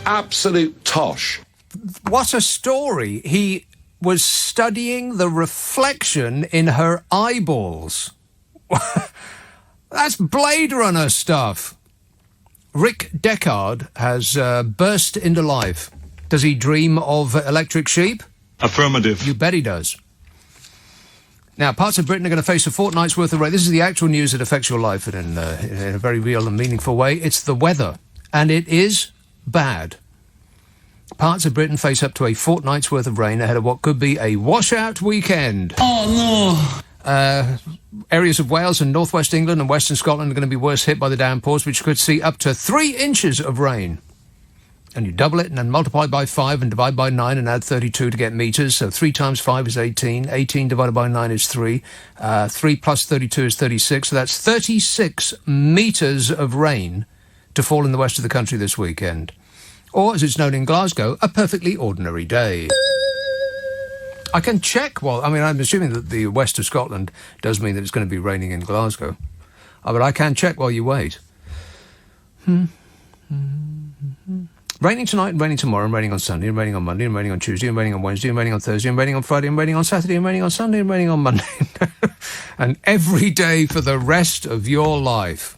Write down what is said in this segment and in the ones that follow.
Absolute tosh. What a story. He was studying the reflection in her eyeballs. That's Blade Runner stuff. Rick Deckard has burst into life. Does he dream of electric sheep? Affirmative. You bet he does. Now, parts of Britain are going to face a fortnight's worth of rain. This is the actual news that affects your life in a very real and meaningful way. It's the weather, and it is bad. Parts of Britain face up to a fortnight's worth of rain ahead of what could be a washout weekend. Oh, no. Areas of Wales and northwest England and western Scotland are going to be worse hit by the downpours, which could see up to 3 inches of rain. And you double it and then multiply by 5 and divide by 9 and add 32 to get metres. So 3 times 5 is 18. 18 divided by 9 is 3. 3 plus 32 is 36. So that's 36 metres of rain to fall in the west of the country this weekend. Or, as it's known in Glasgow, a perfectly ordinary day. I can check, I'm assuming that the west of Scotland does mean that it's going to be raining in Glasgow. But I can check while you wait. Raining tonight and raining tomorrow and raining on Sunday and raining on Monday and raining on Tuesday and raining on Wednesday and raining on Thursday and raining on Friday and raining on Saturday and raining on Sunday and raining on Monday. And every day for the rest of your life.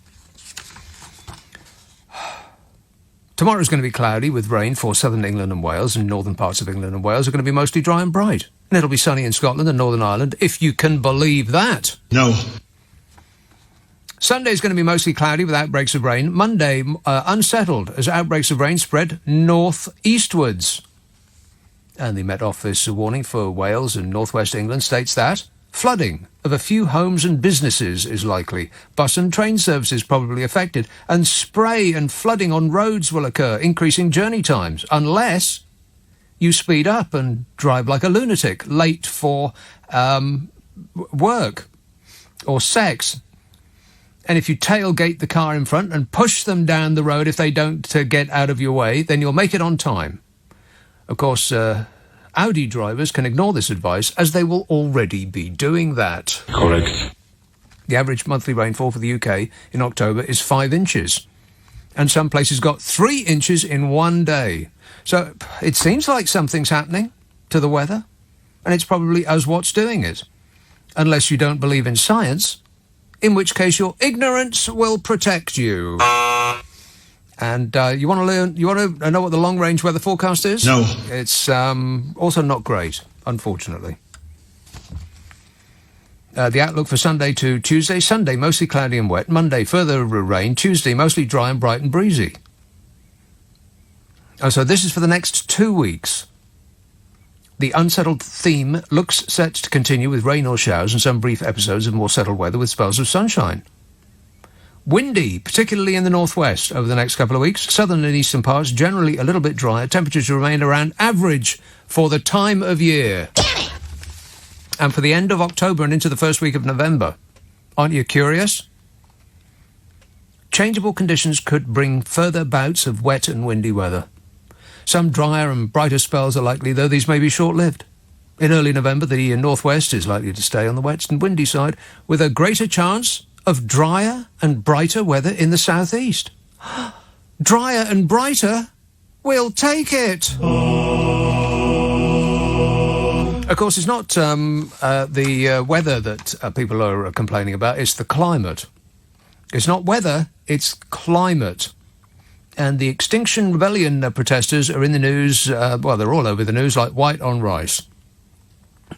Tomorrow's going to be cloudy with rain for southern England and Wales, and northern parts of England and Wales are going to be mostly dry and bright. And it'll be sunny in Scotland and Northern Ireland, if you can believe that. No. Sunday's going to be mostly cloudy with outbreaks of rain. Monday, unsettled as outbreaks of rain spread north-eastwards. And the Met Office warning for Wales and northwest England states that flooding of a few homes and businesses is likely. Bus and train services probably affected. And spray and flooding on roads will occur, increasing journey times, unless you speed up and drive like a lunatic, late for work or sex. And if you tailgate the car in front and push them down the road if they don't get out of your way, then you'll make it on time. Of course, Audi drivers can ignore this advice, as they will already be doing that. Correct. The average monthly rainfall for the UK in October is 5 inches. And some places got 3 inches in one day. So it seems like something's happening to the weather. And it's probably us what's doing it. Unless you don't believe in science, in which case your ignorance will protect you. And you want to know what the long-range weather forecast is? No. It's also not great, unfortunately. The outlook for Sunday to Tuesday. Sunday, mostly cloudy and wet. Monday, further rain. Tuesday, mostly dry and bright and breezy. So this is for the next 2 weeks. The unsettled theme looks set to continue with rain or showers and some brief episodes of more settled weather with spells of sunshine. Windy, particularly in the northwest over the next couple of weeks. Southern and eastern parts generally a little bit drier. Temperatures remain around average for the time of year. And for the end of October and into the first week of November. Aren't you curious? Changeable conditions could bring further bouts of wet and windy weather. Some drier and brighter spells are likely, though these may be short-lived. In early November, the northwest is likely to stay on the wet and windy side, with a greater chance of drier and brighter weather in the southeast. Drier and brighter? We'll take it! Of course, it's not the weather that people are complaining about, it's the climate. It's not weather, it's climate. And the Extinction Rebellion protesters are in the news, they're all over the news like white on rice.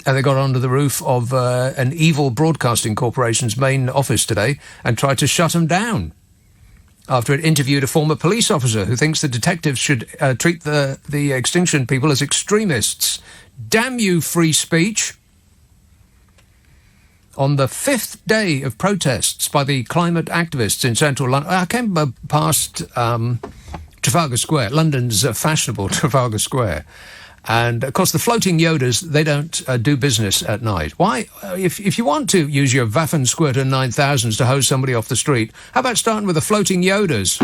And they got onto the roof of an evil broadcasting corporation's main office today and tried to shut them down after it interviewed a former police officer who thinks the detectives should treat the extinction people as extremists. Damn you, free speech! On the 5th day of protests by the climate activists in central London, I came past Trafalgar Square, London's fashionable Trafalgar Square. And, of course, the floating Yodas, they don't do business at night. Why? If you want to use your Waffen Squirter 9000s to hose somebody off the street, how about starting with the floating Yodas?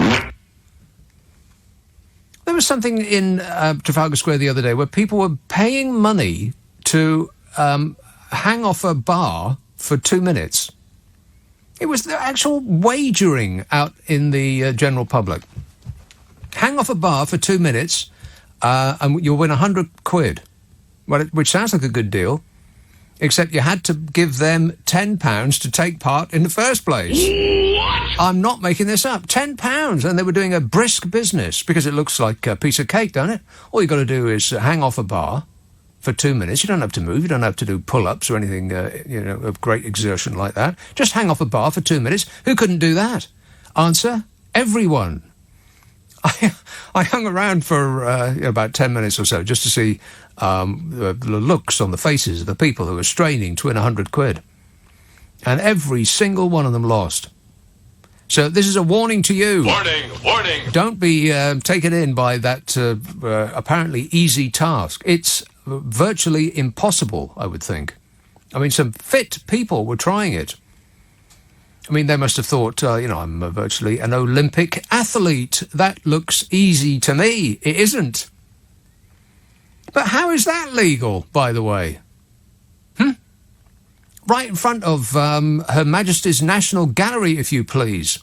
There was something in Trafalgar Square the other day where people were paying money to hang off a bar for 2 minutes. It was the actual wagering out in the general public. hang off a bar for 2 minutes, and you'll win 100 quid. Well, which sounds like a good deal, except you had to give them £10 to take part in the first place. What? I'm not making this up. £10, and they were doing a brisk business, because it looks like a piece of cake, don't it? All you got to do is hang off a bar for 2 minutes. You don't have to move. You don't have to do pull-ups or anything, of great exertion like that. Just hang off a bar for 2 minutes. Who couldn't do that? Answer, everyone. I hung around for about 10 minutes or so just to see the looks on the faces of the people who were straining to win 100 quid. And every single one of them lost. So this is a warning to you. Warning, warning. Don't be taken in by that apparently easy task. It's virtually impossible, I would think. I mean, some fit people were trying it. I mean, they must have thought, I'm virtually an Olympic athlete. That looks easy to me. It isn't. But how is that legal, by the way? Right in front of Her Majesty's National Gallery, if you please.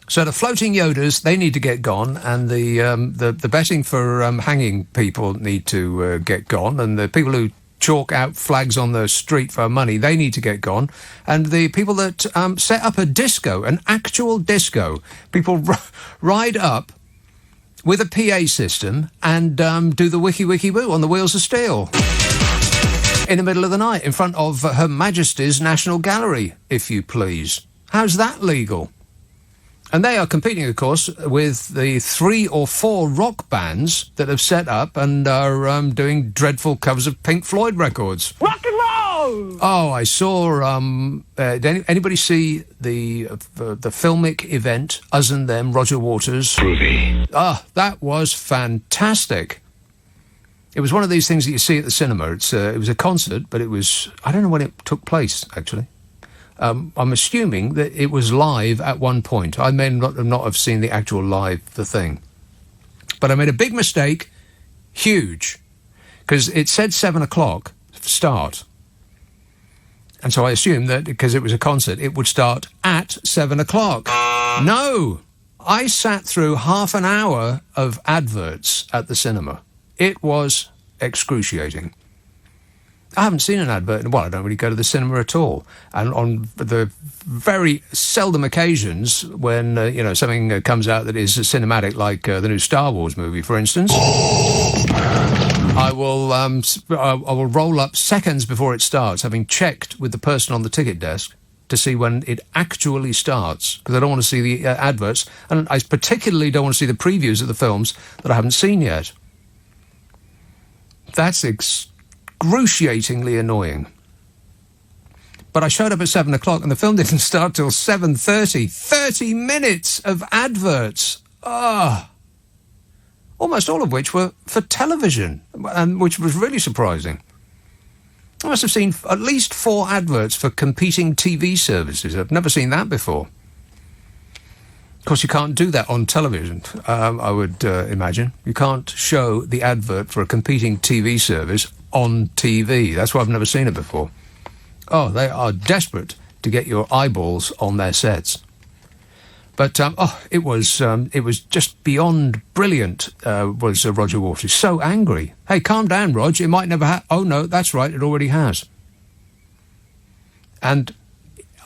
So the floating Yodas, they need to get gone, and the betting for hanging people need to get gone, and the people who chalk out flags on the street for money, they need to get gone, and the people that set up a disco, an actual disco, people ride up with a PA system and do the wiki wiki woo on the wheels of steel in the middle of the night in front of Her Majesty's National Gallery, if you please. How's that legal? And they are competing, of course, with the 3 or 4 rock bands that have set up and are doing dreadful covers of Pink Floyd records. Rock and roll! Oh, I saw... did anybody see the filmic event, Us and Them, Roger Waters? Groovy. Ah, that was fantastic. It was one of these things that you see at the cinema. It was a concert, but it was... I don't know when it took place, actually. I'm assuming that it was live at one point. I may not have seen the actual the thing. But I made a big mistake, huge, because it said 7 o'clock start. And so I assumed that because it was a concert, it would start at 7 o'clock. No! I sat through half an hour of adverts at the cinema. It was excruciating. I haven't seen an advert in a while. I don't really go to the cinema at all. And on the very seldom occasions when, something comes out that is cinematic, like the new Star Wars movie, for instance, I will roll up seconds before it starts, having checked with the person on the ticket desk to see when it actually starts, because I don't want to see the adverts, and I particularly don't want to see the previews of the films that I haven't seen yet. That's excruciatingly annoying. But I showed up at 7 o'clock and the film didn't start till 7:30. 30 minutes of adverts. Almost all of which were for television, and which was really surprising. I must have seen at least 4 adverts for competing TV services. I've never seen that before. Of course, you can't do that on television, I would imagine. You can't show the advert for a competing TV service on TV. That's why I've never seen it before. Oh, they are desperate to get your eyeballs on their sets. But, it was just beyond brilliant, was Roger Waters. So angry. Hey, calm down, Rog. It might never have... Oh, no, that's right, it already has. And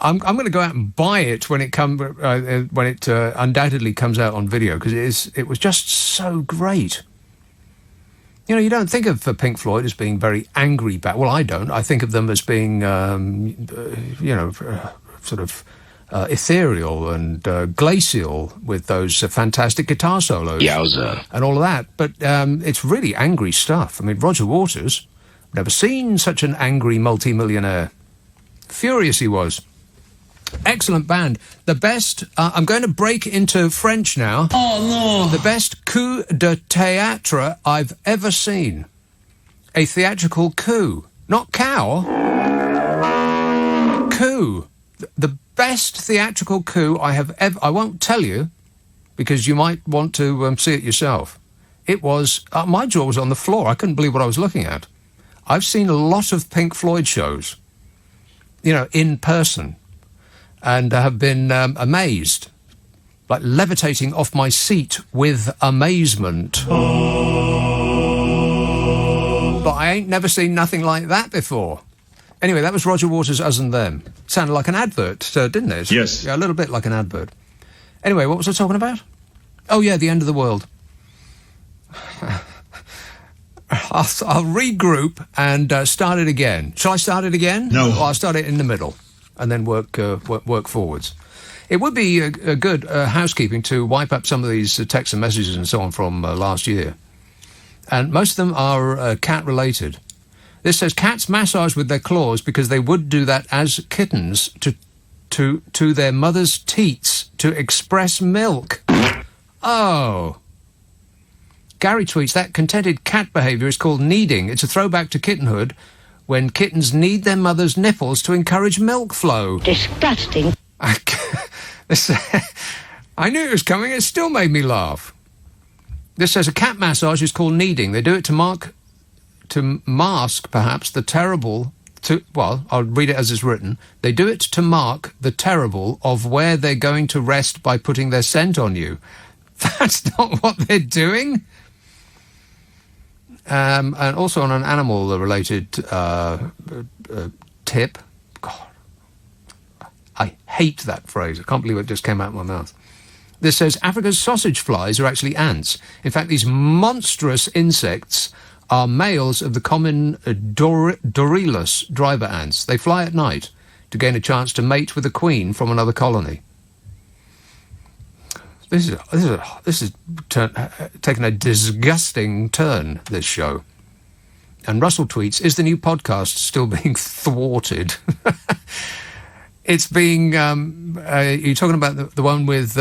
I'm going to go out and buy it when it undoubtedly comes out on video, because it was just so great. You know, you don't think of Pink Floyd as being very angry back. Well, I don't. I think of them as being, sort of ethereal and glacial with those fantastic guitar solos. Yowza. And all of that. But it's really angry stuff. I mean, Roger Waters, never seen such an angry multi-millionaire. Furious he was. Excellent band. The best... I'm going to break into French now. Oh, no. The best coup de théâtre I've ever seen. A theatrical coup. Not cow. Coup. The best theatrical coup I have ever... I won't tell you, because you might want to see it yourself. It was... my jaw was on the floor. I couldn't believe what I was looking at. I've seen a lot of Pink Floyd shows, in person, and have been amazed like levitating off my seat with amazement. But I ain't never seen nothing like that before. Anyway, that was Roger Waters' Us and Them. Sounded like an advert, didn't it? Yes. Yeah, a little bit like an advert. Anyway, what was I talking about? Oh, yeah, the end of the world. I'll regroup and start it again. Shall I start it again? No. Or I'll start it in the middle and then work forwards. It would be a good housekeeping to wipe up some of these texts and messages and so on from last year. And most of them are cat-related. This says, cats massage with their claws because they would do that as kittens to their mother's teats to express milk. Oh. Gary tweets, that contented cat behaviour is called kneading. It's a throwback to kittenhood when kittens knead their mother's nipples to encourage milk flow. Disgusting. I knew it was coming. It still made me laugh. This says a cat massage is called kneading. They do it to mask, perhaps, the terrible... Well, I'll read it as it's written. They do it to mark the terrible of where they're going to rest by putting their scent on you. That's not what they're doing. And also on an animal-related tip. God, I hate that phrase. I can't believe it just came out of my mouth. This says Africa's sausage flies are actually ants. In fact, these monstrous insects are males of the common Dorylus driver ants. They fly at night to gain a chance to mate with a queen from another colony. This is taken a disgusting turn, this show. And Russell tweets, is the new podcast still being thwarted? It's being... you're talking about the one with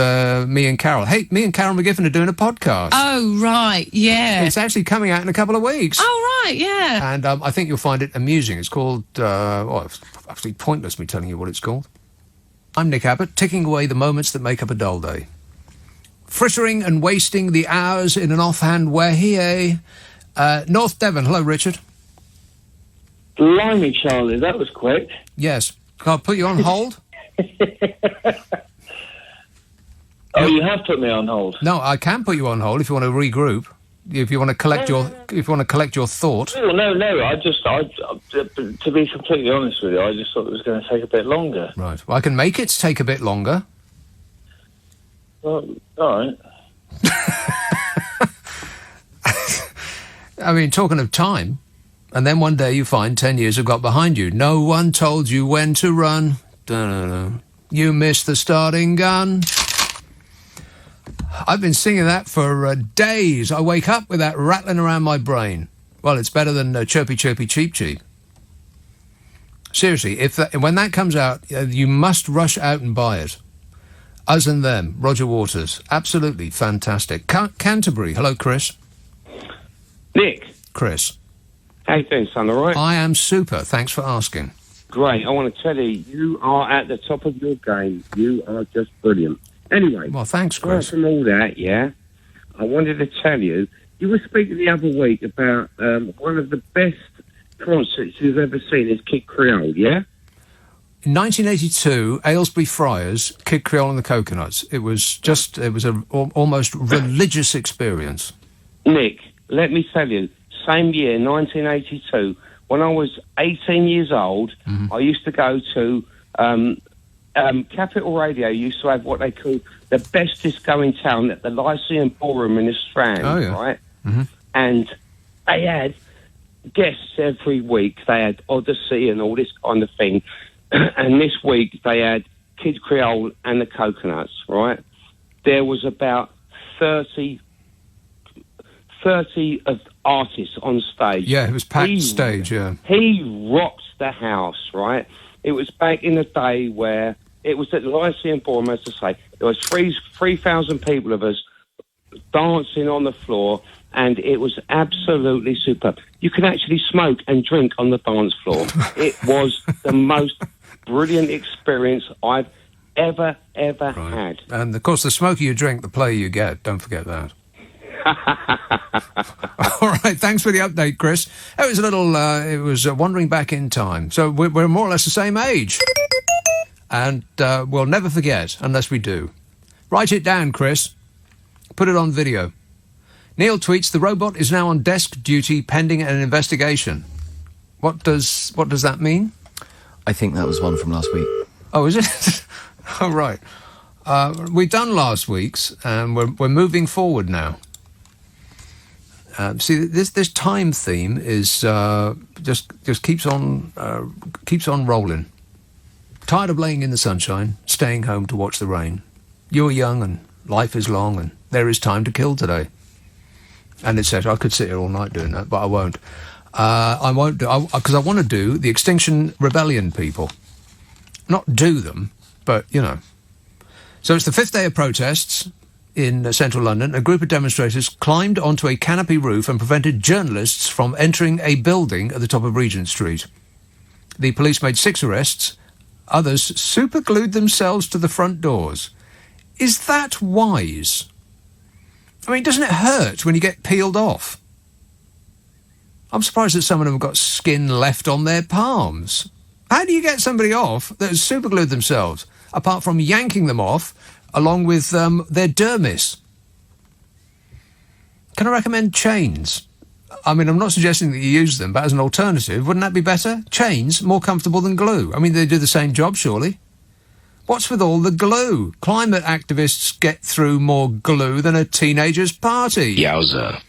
me and Carol. Hey, me and Carol McGiffin are doing a podcast. Oh, right, yeah. It's actually coming out in a couple of weeks. Oh, right, yeah. And I think you'll find it amusing. It's called... it's actually pointless me telling you what it's called. I'm Nick Abbott, ticking away the moments that make up a dull day. Frittering and wasting the hours in an offhand way. North Devon. Hello, Richard. Blimey, Charlie, that was quick. Yes. Can I put you on hold? Oh, you have put me on hold. No, I can put you on hold if you want to regroup. If you want to collect your thought. Oh, no. I to be completely honest with you, I just thought it was going to take a bit longer. Right. Well, I can make it take a bit longer. Well, all right. I mean, talking of time, and then one day you find 10 years have got behind you. No one told you when to run. Dun-dun-dun. You missed the starting gun. I've been singing that for days. I wake up with that rattling around my brain. Well, it's better than Chirpy Chirpy Cheep Cheep. Seriously, when that comes out, you must rush out and buy it. Us and Them, Roger Waters. Absolutely fantastic. Canterbury. Hello, Chris. Nick. Chris. How you doing, son? All right? I am super. Thanks for asking. Great. I want to tell you, you are at the top of your game. You are just brilliant. Anyway. Well, thanks, Chris. From all that, yeah, I wanted to tell you, you were speaking the other week about one of the best concerts you've ever seen is Kid Creole, yeah? In 1982, Aylesbury Friars, Kid Creole and the Coconuts. It was an almost religious experience. Nick, let me tell you, same year, 1982, when I was 18 years old, I used to go to Capital Radio. Used to have what they call the best disco in town at the Lyceum Ballroom in the Strand, right? Mm-hmm. And they had guests every week. They had Odyssey and all this kind of thing. And this week they had Kid Creole and the Coconuts, right? There was about 30 of artists on stage. Yeah, it was packed stage, yeah. He rocked the house, right? It was back in the day where it was at the Lyceum Ballroom, as I say. There was 3,000 people of us dancing on the floor, and it was absolutely superb. You can actually smoke and drink on the dance floor. It was the most brilliant experience I've ever had. And, of course, the smoker you drink, the player you get. Don't forget that. All right, thanks for the update, Chris. It was a little, wandering back in time. So we're more or less the same age. And we'll never forget, unless we do. Write it down, Chris. Put it on video. Neil tweets, the robot is now on desk duty pending an investigation. What does that mean? I think that was one from last week. Oh, is it? Oh, right. We've done last week's, and we're moving forward now. See, this time theme is just keeps on rolling. Tired of laying in the sunshine, staying home to watch the rain. You're young and life is long, and there is time to kill today. And etc. I could sit here all night doing that, but I won't. I won't do, because I want to do the Extinction Rebellion people. Not do them, but, you know. So it's the fifth day of protests in central London. A group of demonstrators climbed onto a canopy roof and prevented journalists from entering a building at the top of Regent Street. The police made 6 arrests. Others superglued themselves to the front doors. Is that wise? I mean, doesn't it hurt when you get peeled off? I'm surprised that some of them have got skin left on their palms. How do you get somebody off that has superglued themselves, apart from yanking them off along with their dermis? Can I recommend chains? I mean, I'm not suggesting that you use them, but as an alternative, wouldn't that be better? Chains, more comfortable than glue. I mean, they do the same job, surely. What's with all the glue? Climate activists get through more glue than a teenager's party. Yowza.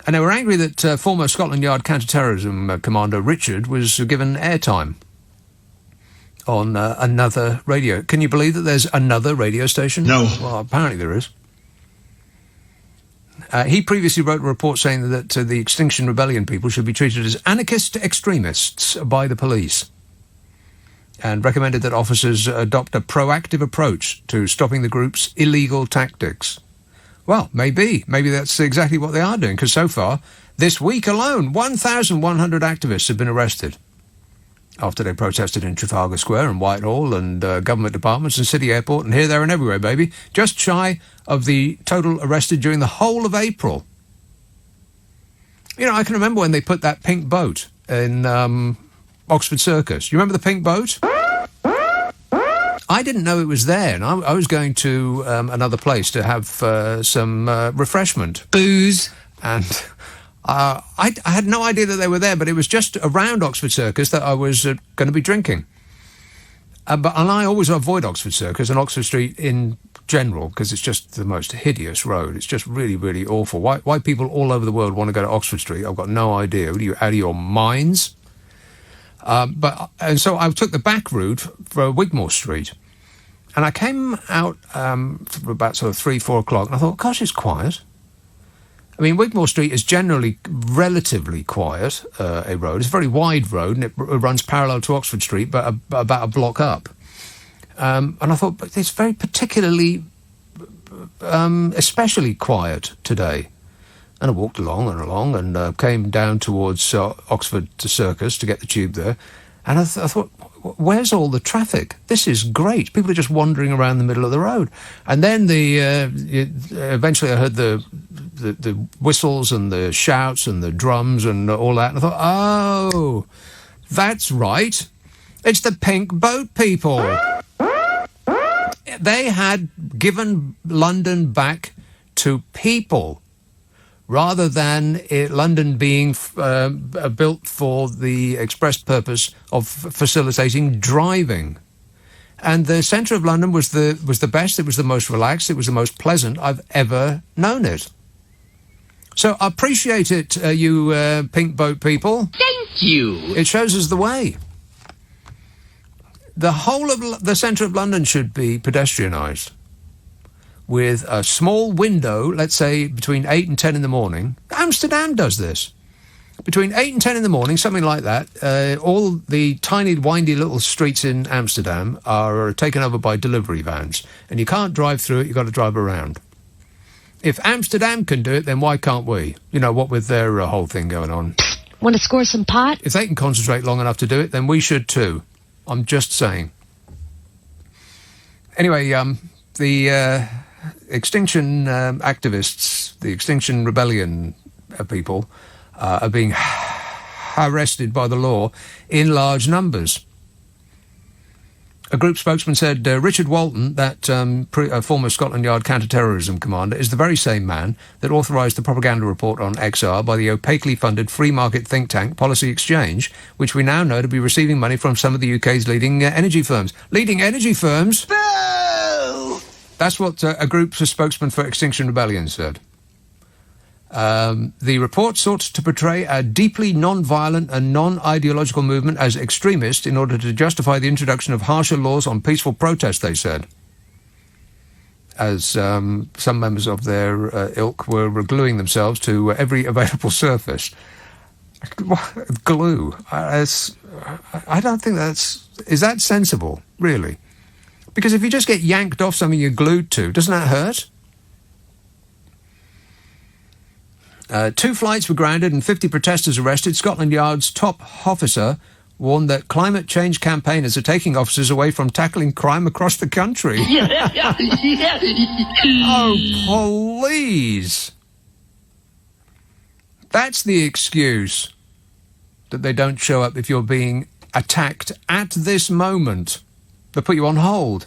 And they were angry that former Scotland Yard counter-terrorism commander Richard was given airtime on another radio. Can you believe that there's another radio station? No. Well, apparently there is. He previously wrote a report saying that the Extinction Rebellion people should be treated as anarchist extremists by the police, and recommended that officers adopt a proactive approach to stopping the group's illegal tactics. Well, maybe that's exactly what they are doing, because so far, this week alone, 1,100 activists have been arrested after they protested in Trafalgar Square and Whitehall and government departments and City Airport and here, there and everywhere, baby. Just shy of the total arrested during the whole of April. You know, I can remember when they put that pink boat in Oxford Circus. You remember the pink boat? I didn't know it was there, and I was going to another place to have some refreshment. Booze. And I had no idea that they were there, but it was just around Oxford Circus that I was going to be drinking. And I always avoid Oxford Circus and Oxford Street in general, because it's just the most hideous road. It's just really, really awful. Why people all over the world want to go to Oxford Street, I've got no idea. Are you out of your minds? And so I took the back route for Wigmore Street, and I came out about sort of 3-4 o'clock, and I thought, gosh, it's quiet. I mean, Wigmore Street is generally relatively quiet, a road. It's a very wide road, and it runs parallel to Oxford Street, but about a block up. And I thought, but it's very particularly, especially quiet today. And I walked along and came down towards Oxford Circus to get the tube there. And I thought, where's all the traffic? This is great. People are just wandering around the middle of the road. And then eventually I heard the whistles and the shouts and the drums and all that. And I thought, oh, that's right. It's the pink boat people. They had given London back to people, rather than London being built for the express purpose of facilitating driving. And the centre of London was the best, it was the most relaxed, it was the most pleasant I've ever known it. So I appreciate it, you pink boat people. Thank you. It shows us the way. The whole of the centre of London should be pedestrianised, with a small window, let's say between 8 and 10 in the morning. Amsterdam does this. Between 8 and 10 in the morning, something like that, all the tiny, windy little streets in Amsterdam are taken over by delivery vans. And you can't drive through it, you've got to drive around. If Amsterdam can do it, then why can't we? You know, what with their whole thing going on. Want to score some pot? If they can concentrate long enough to do it, then we should too. I'm just saying. Anyway, the Extinction activists, the Extinction Rebellion people, are being arrested by the law in large numbers. A group spokesman said Richard Walton, that former Scotland Yard counter-terrorism commander, is the very same man that authorised the propaganda report on XR by the opaquely funded free market think tank Policy Exchange, which we now know to be receiving money from some of the UK's leading energy firms. Leading energy firms? Boo! That's what a group spokesman for Extinction Rebellion said. The report sought to portray a deeply non-violent and non-ideological movement as extremist in order to justify the introduction of harsher laws on peaceful protest, they said. As some members of their ilk were gluing themselves to every available surface. Glue. I don't think that's... Is that sensible, really? Because if you just get yanked off something you're glued to, doesn't that hurt? 2 flights were grounded and 50 protesters arrested. Scotland Yard's top officer warned that climate change campaigners are taking officers away from tackling crime across the country. Oh, please. That's the excuse, that they don't show up if you're being attacked at this moment. They put you on hold.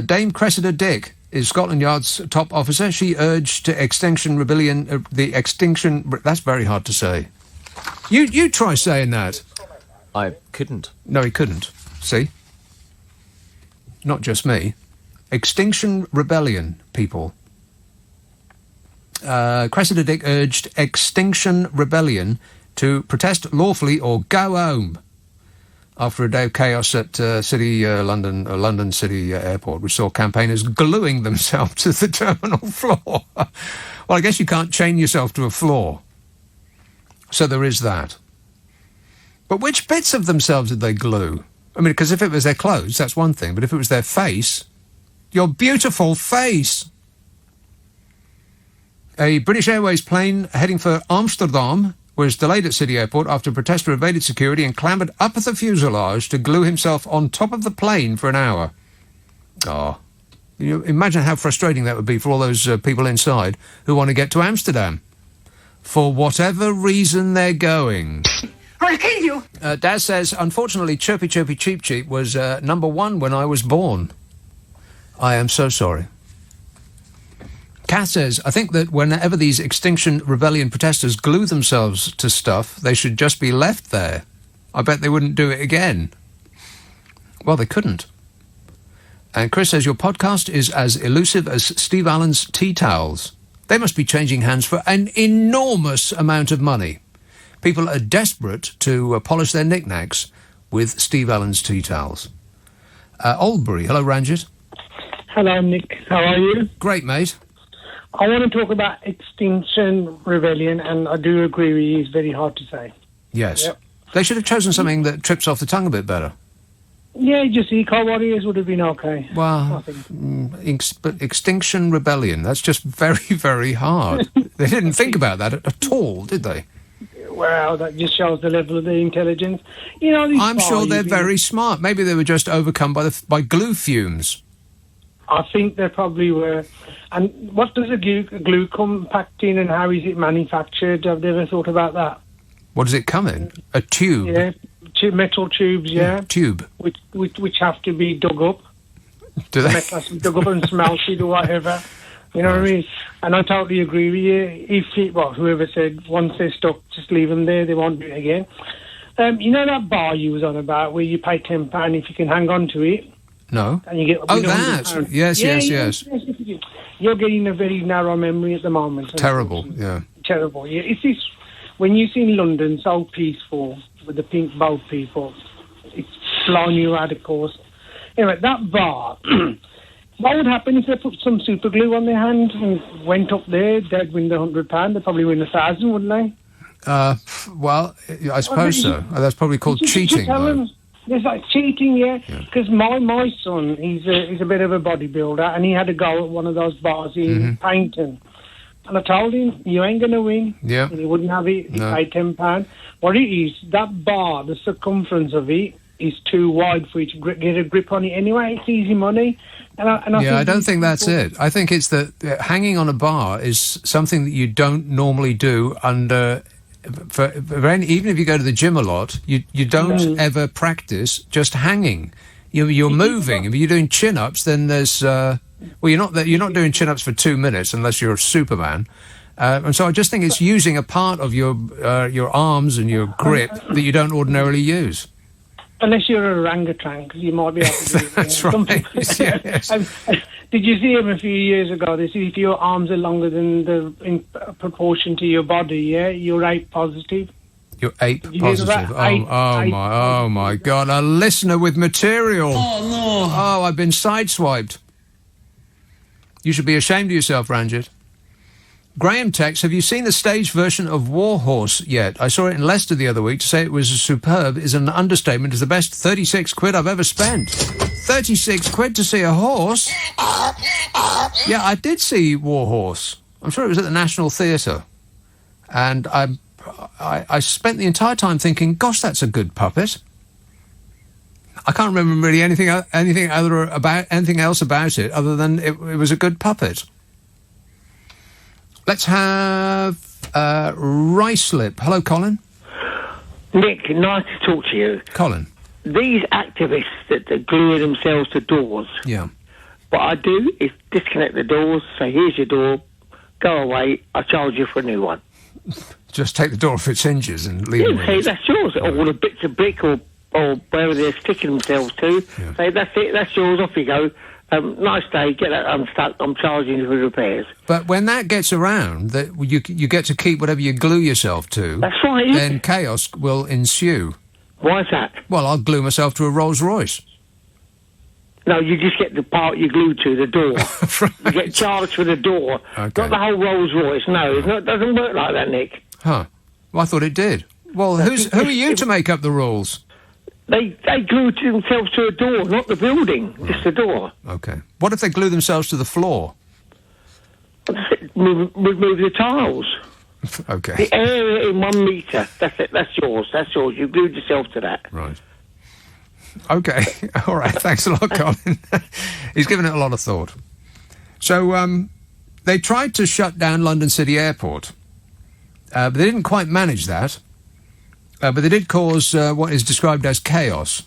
Dame Cressida Dick is Scotland Yard's top officer. She urged Extinction Rebellion, that's very hard to say. You try saying that. I couldn't. No, he couldn't. See? Not just me. Extinction Rebellion, people. Cressida Dick urged Extinction Rebellion to protest lawfully or go home after a day of chaos at London City Airport, which saw campaigners gluing themselves to the terminal floor. Well, I guess you can't chain yourself to a floor. So there is that. But which bits of themselves did they glue? I mean, because if it was their clothes, that's one thing, but if it was their face, your beautiful face. A British Airways plane heading for Amsterdam was delayed at City Airport after a protester evaded security and clambered up the fuselage to glue himself on top of the plane for an hour. Oh, you imagine how frustrating that would be for all those people inside who want to get to Amsterdam. For whatever reason they're going. I'll kill you! Daz says, unfortunately, Chirpy Chirpy Cheep Cheep was number 1 when I was born. I am so sorry. Kath says, I think that whenever these Extinction Rebellion protesters glue themselves to stuff, they should just be left there. I bet they wouldn't do it again. Well, they couldn't. And Chris says, your podcast is as elusive as Steve Allen's tea towels. They must be changing hands for an enormous amount of money. People are desperate to polish their knickknacks with Steve Allen's tea towels. Oldbury, hello, Ranjit. Hello, Nick. How are you? Great, mate. I want to talk about Extinction Rebellion, and I do agree with you, it's very hard to say. Yes. Yep. They should have chosen something that trips off the tongue a bit better. Yeah, just eco-warriors would have been okay. Well, but Extinction Rebellion, that's just very, very hard. They didn't think about that at all, did they? Well, that just shows the level of their intelligence. You know, I'm sure they're very smart. Maybe they were just overcome by glue fumes. I think they probably were. And what does a glue come packed in, and how is it manufactured? Have they ever thought about that? What does it come in? A tube? Yeah, metal tubes, yeah. Tube. Which have to be dug up. Do they? Metal has to be dug up and smelted or whatever. You know what I mean? And I totally agree with you. Whoever said once they're stuck, just leave them there, they won't do it again. You know that bar you was on about where you pay £10 if you can hang on to it? No. And you get that. Yes. You're getting a very narrow memory at the moment. Terrible, yeah. Terrible, yeah. It's this, when you see London so peaceful with the pink boat people, it's blown you out of course. Anyway, that bar, what would happen if they put some super glue on their hand and went up there, they'd win the £100, they'd probably win 1,000, wouldn't they? Well, I suppose so. That's probably called cheating, though. It's like cheating, yeah. Because my son, he's a bit of a bodybuilder, and he had a go at one of those bars in Paynton. And I told him, you ain't going to win. Yeah. And he wouldn't have it. He paid £10. What it is, that bar, the circumference of it is too wide for you to get a grip on it anyway. It's easy money. I don't think that's it. I think it's that hanging on a bar is something that you don't normally do under even if you go to the gym a lot, you don't ever practice just hanging. You're moving. If you're doing chin-ups, then there's you're not doing chin-ups for 2 minutes unless you're Superman. And so I just think it's using a part of your arms and your grip that you don't ordinarily use. Unless you're an orangutan, because you might be able to do it. That's right. Yes. Did you see him a few years ago? They see if your arms are longer than in proportion to your body, yeah, you're ape positive. You're ape positive. Oh my God! A listener with material. Oh no! Oh, I've been sideswiped. You should be ashamed of yourself, Ranjit. Graham texts, have you seen the stage version of Warhorse yet? I saw it in Leicester the other week. To say it was superb is an understatement. It's the best 36 quid I've ever spent. 36 quid to see a horse? Yeah, I did see Warhorse. I'm sure it was at the National Theatre. And I spent the entire time thinking, gosh, that's a good puppet. I can't remember really anything else about it other than it was a good puppet. Let's have Ricelip. Hello, Colin. Nick, nice to talk to you. Colin. These activists that glue themselves to doors. Yeah. What I do is disconnect the doors, say, here's your door, go away, I'll charge you for a new one. Just take the door off its hinges and leave it. Say, that's yours. Or the bits of brick or wherever they're sticking themselves to. Yeah. Say, that's it, that's yours, off you go. Nice day, get that unstuck, I'm charging you for repairs. But when that gets around, that you get to keep whatever you glue yourself to. That's right. Then chaos will ensue. Why is that? Well, I'll glue myself to a Rolls Royce. No, you just get the part you glue to, the door. Right. You get charged for the door, okay. Not the whole Rolls Royce. No, it doesn't work like that, Nick. Huh. Well, I thought it did. Well, who are you to make up the rules? They glue themselves to a door, not the building, just the door. Okay. What if they glue themselves to the floor? Remove the tiles. Okay. The area in 1 metre, that's it, that's yours. You glued yourself to that. Right. Okay. All right. Thanks a lot, Colin. He's given it a lot of thought. So they tried to shut down London City Airport, but they didn't quite manage that. But they did cause what is described as chaos.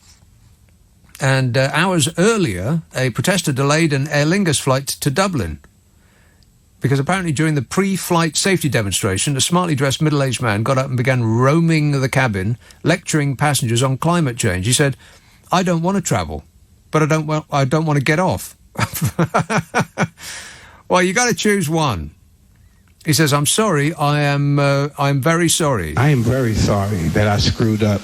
And hours earlier, a protester delayed an Aer Lingus flight to Dublin. Because apparently during the pre-flight safety demonstration, a smartly dressed middle-aged man got up and began roaming the cabin, lecturing passengers on climate change. He said, I don't want to travel, but I don't want to get off. Well, you got to choose one. He says, I'm sorry, I'm very sorry. I am very sorry that I screwed up.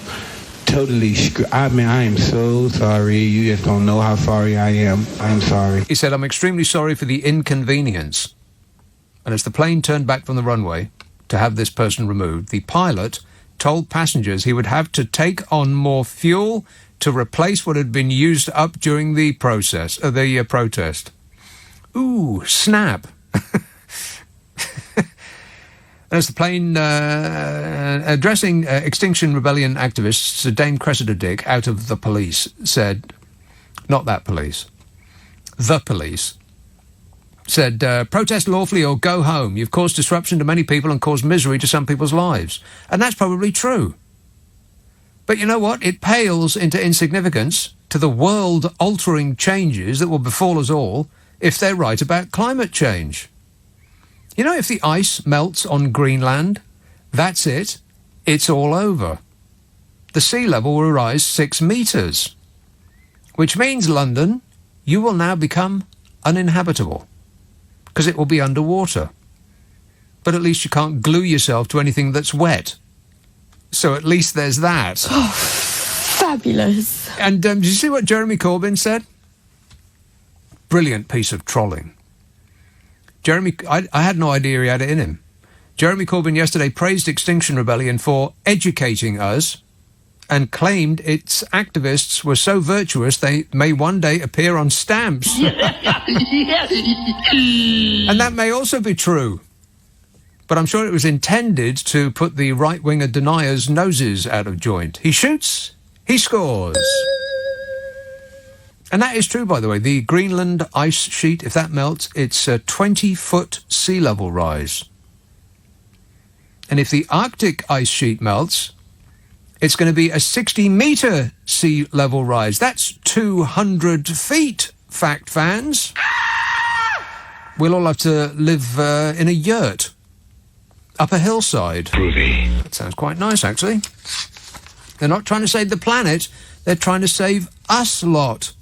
Totally I am so sorry. You just don't know how sorry I am. I'm sorry. He said, I'm extremely sorry for the inconvenience. And as the plane turned back from the runway to have this person removed, the pilot told passengers he would have to take on more fuel to replace what had been used up during the protest. Ooh, snap. As the plane, addressing Extinction Rebellion activists, Dame Cressida Dick, out of the police, said, not that police, the police, said, protest lawfully or go home. You've caused disruption to many people and caused misery to some people's lives. And that's probably true. But you know what? It pales into insignificance to the world-altering changes that will befall us all if they're right about climate change. You know, if the ice melts on Greenland, that's it. It's all over. The sea level will rise 6 metres, which means, London, you will now become uninhabitable, because it will be underwater. But at least you can't glue yourself to anything that's wet. So at least there's that. Oh, fabulous. And did you see what Jeremy Corbyn said? Brilliant piece of trolling. I had no idea he had it in him. Jeremy Corbyn yesterday praised Extinction Rebellion for educating us and claimed its activists were so virtuous they may one day appear on stamps. And that may also be true. But I'm sure it was intended to put the right-winger deniers' noses out of joint. He shoots, he scores. And that is true, by the way. The Greenland ice sheet, if that melts, it's a 20-foot sea level rise. And if the Arctic ice sheet melts, it's going to be a 60-metre sea level rise. That's 200 feet, fact fans. We'll all have to live in a yurt up a hillside. Groovy. That sounds quite nice, actually. They're not trying to save the planet. They're trying to save us lot.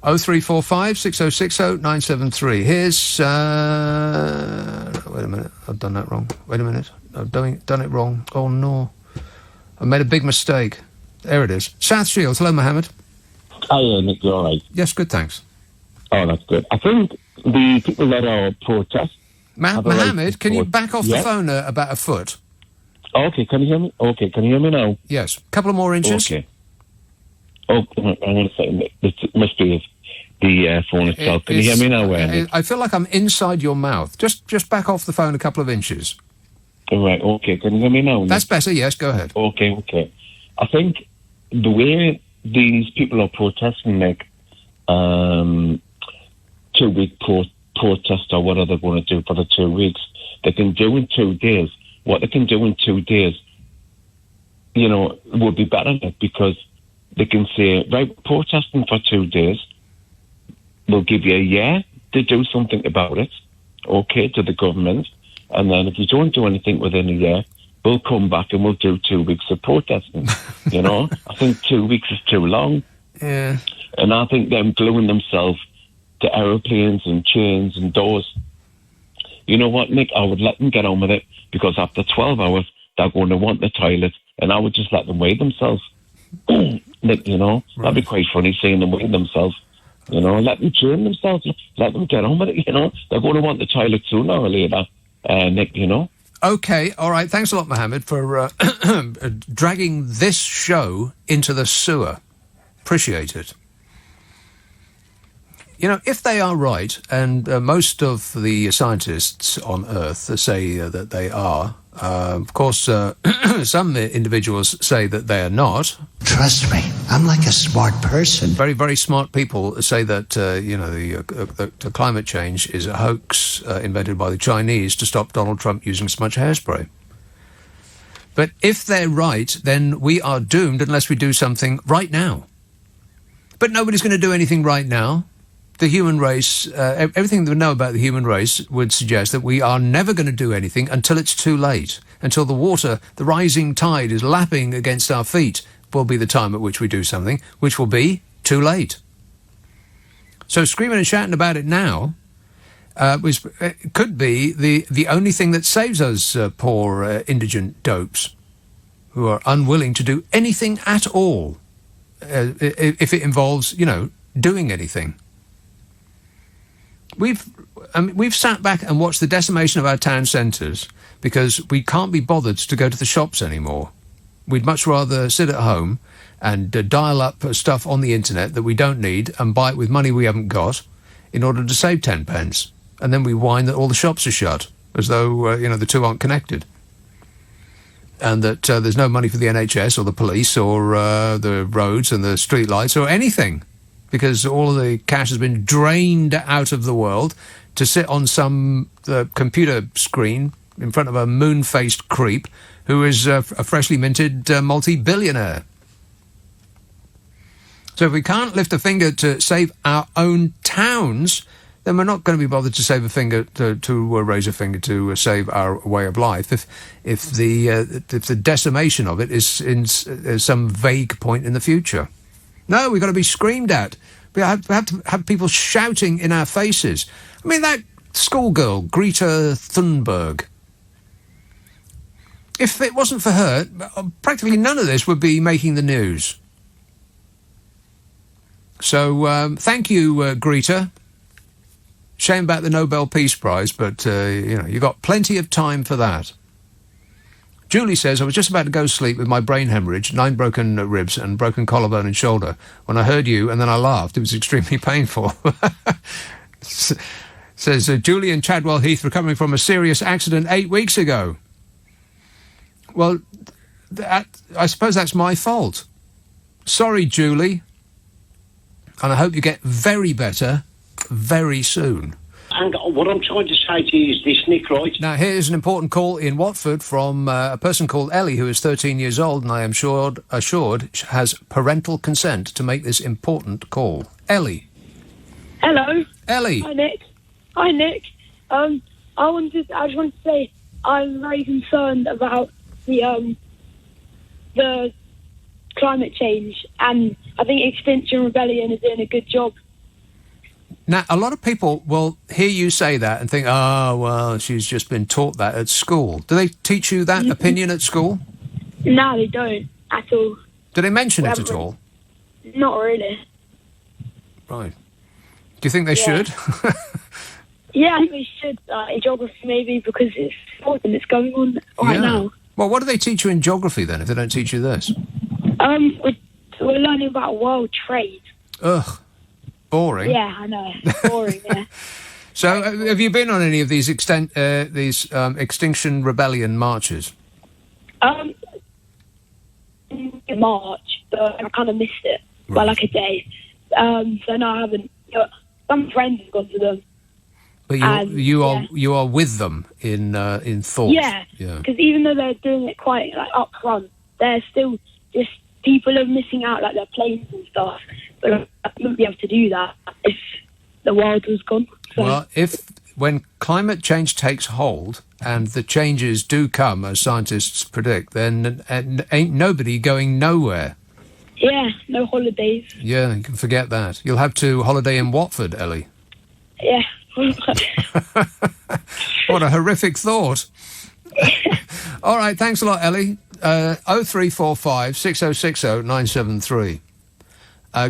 0345 6060 973. Here's... wait a minute. I've done that wrong. Wait a minute. I've done it wrong. Oh, no. I made a big mistake. There it is. South Shields. Hello, Mohammed. Hi, Nick. You all right? Yes, good, thanks. Oh, that's good. I think the people that are protest... Mohammed, can you back off the phone about a foot? Okay, can you hear me? Okay, can you hear me now? Yes. A couple of more inches. Okay. Oh, I'm going to say it must be the phone itself. Can you hear me now? I feel like I'm inside your mouth. Just back off the phone a couple of inches. All right, okay. Can you hear me now? That's better, yes. Go ahead. Okay. I think the way these people are protesting, Nick, 2-week protest or what are they going to do for the 2 weeks? They can do in 2 days. What they can do in 2 days, would be better, because they can say, right, protesting for 2 days, we'll give you a year to do something about it, okay, to the government, and then if you don't do anything within a year, we'll come back and we'll do 2 weeks of protesting. I think 2 weeks is too long. Yeah. And I think them gluing themselves to aeroplanes and chains and doors. You know what, Nick? I would let them get on with it, because after 12 hours, they're going to want the toilet, and I would just let them weigh themselves. Nick, that'd be quite funny, seeing them weigh themselves. Let them train themselves. Let them get on with it, They're going to want the toilet sooner or later, Nick, Okay, all right. Thanks a lot, Mohammed, for dragging this show into the sewer. Appreciate it. If they are right, and most of the scientists on Earth say that they are, of course, some individuals say that they are not. Trust me, I'm like a smart person. Very, very smart people say that, the climate change is a hoax invented by the Chinese to stop Donald Trump using so much hairspray. But if they're right, then we are doomed unless we do something right now. But nobody's going to do anything right now. The human race, everything that we know about the human race would suggest that we are never going to do anything until it's too late. Until the rising tide is lapping against our feet, will be the time at which we do something, which will be too late. So screaming and shouting about it now could be the only thing that saves us poor indigent dopes who are unwilling to do anything at all, if it involves, doing anything. We've sat back and watched the decimation of our town centres because we can't be bothered to go to the shops anymore. We'd much rather sit at home and dial up stuff on the internet that we don't need and buy it with money we haven't got in order to save 10 pence. And then we whine that all the shops are shut, as though, the two aren't connected. And that there's no money for the NHS or the police or the roads and the streetlights or anything, because all of the cash has been drained out of the world to sit on some computer screen in front of a moon-faced creep who is a freshly minted multi-billionaire. So if we can't lift a finger to save our own towns, then we're not going to be bothered to save a finger to raise a finger to save our way of life. If the decimation of it is in some vague point in the future. No, we've got to be screamed at. We have to have people shouting in our faces. I mean, that schoolgirl, Greta Thunberg. If it wasn't for her, practically none of this would be making the news. So, thank you, Greta. Shame about the Nobel Peace Prize, but, you've got plenty of time for that. Julie says, I was just about to go to sleep with my brain hemorrhage, 9 broken ribs and broken collarbone and shoulder when I heard you, and then I laughed. It was extremely painful. Says Julie in Chadwell Heath, recovering from a serious accident 8 weeks ago. Well, I suppose that's my fault. Sorry, Julie. And I hope you get very better very soon. what I'm trying to say to you is this, Nick, right? Now, here's an important call in Watford from a person called Ellie, who is 13 years old, and I am assured has parental consent to make this important call. Ellie. Hello. Ellie. Hi, Nick. Hi, Nick. I just wanted to say I'm very concerned about the climate change, and I think Extinction Rebellion is doing a good job. Now, a lot of people will hear you say that and think, oh, well, she's just been taught that at school. Do they teach you that opinion at school? No, they don't at all. Do they mention it at all? Not really. Right. Do you think they should? Yeah, I think they should. In geography, maybe, because it's important. It's going on right now. Well, what do they teach you in geography, then, if they don't teach you this? We're learning about world trade. Ugh. Boring. Yeah, I know. Boring, yeah. So, have you been on any of these Extinction Rebellion marches? In March, but I kind of missed it by like a day. So no, I haven't. Some friends have gone to them. But you are with them in thought. Yeah. Because even though they're doing it quite like up front, they're still just people are missing out, like their planes and stuff. But I wouldn't be able to do that if the world was gone. So. Well, when climate change takes hold and the changes do come, as scientists predict, then ain't nobody going nowhere. Yeah, no holidays. Yeah, you can forget that. You'll have to holiday in Watford, Ellie. Yeah. What a horrific thought. All right, thanks a lot, Ellie. 0345 6060 973.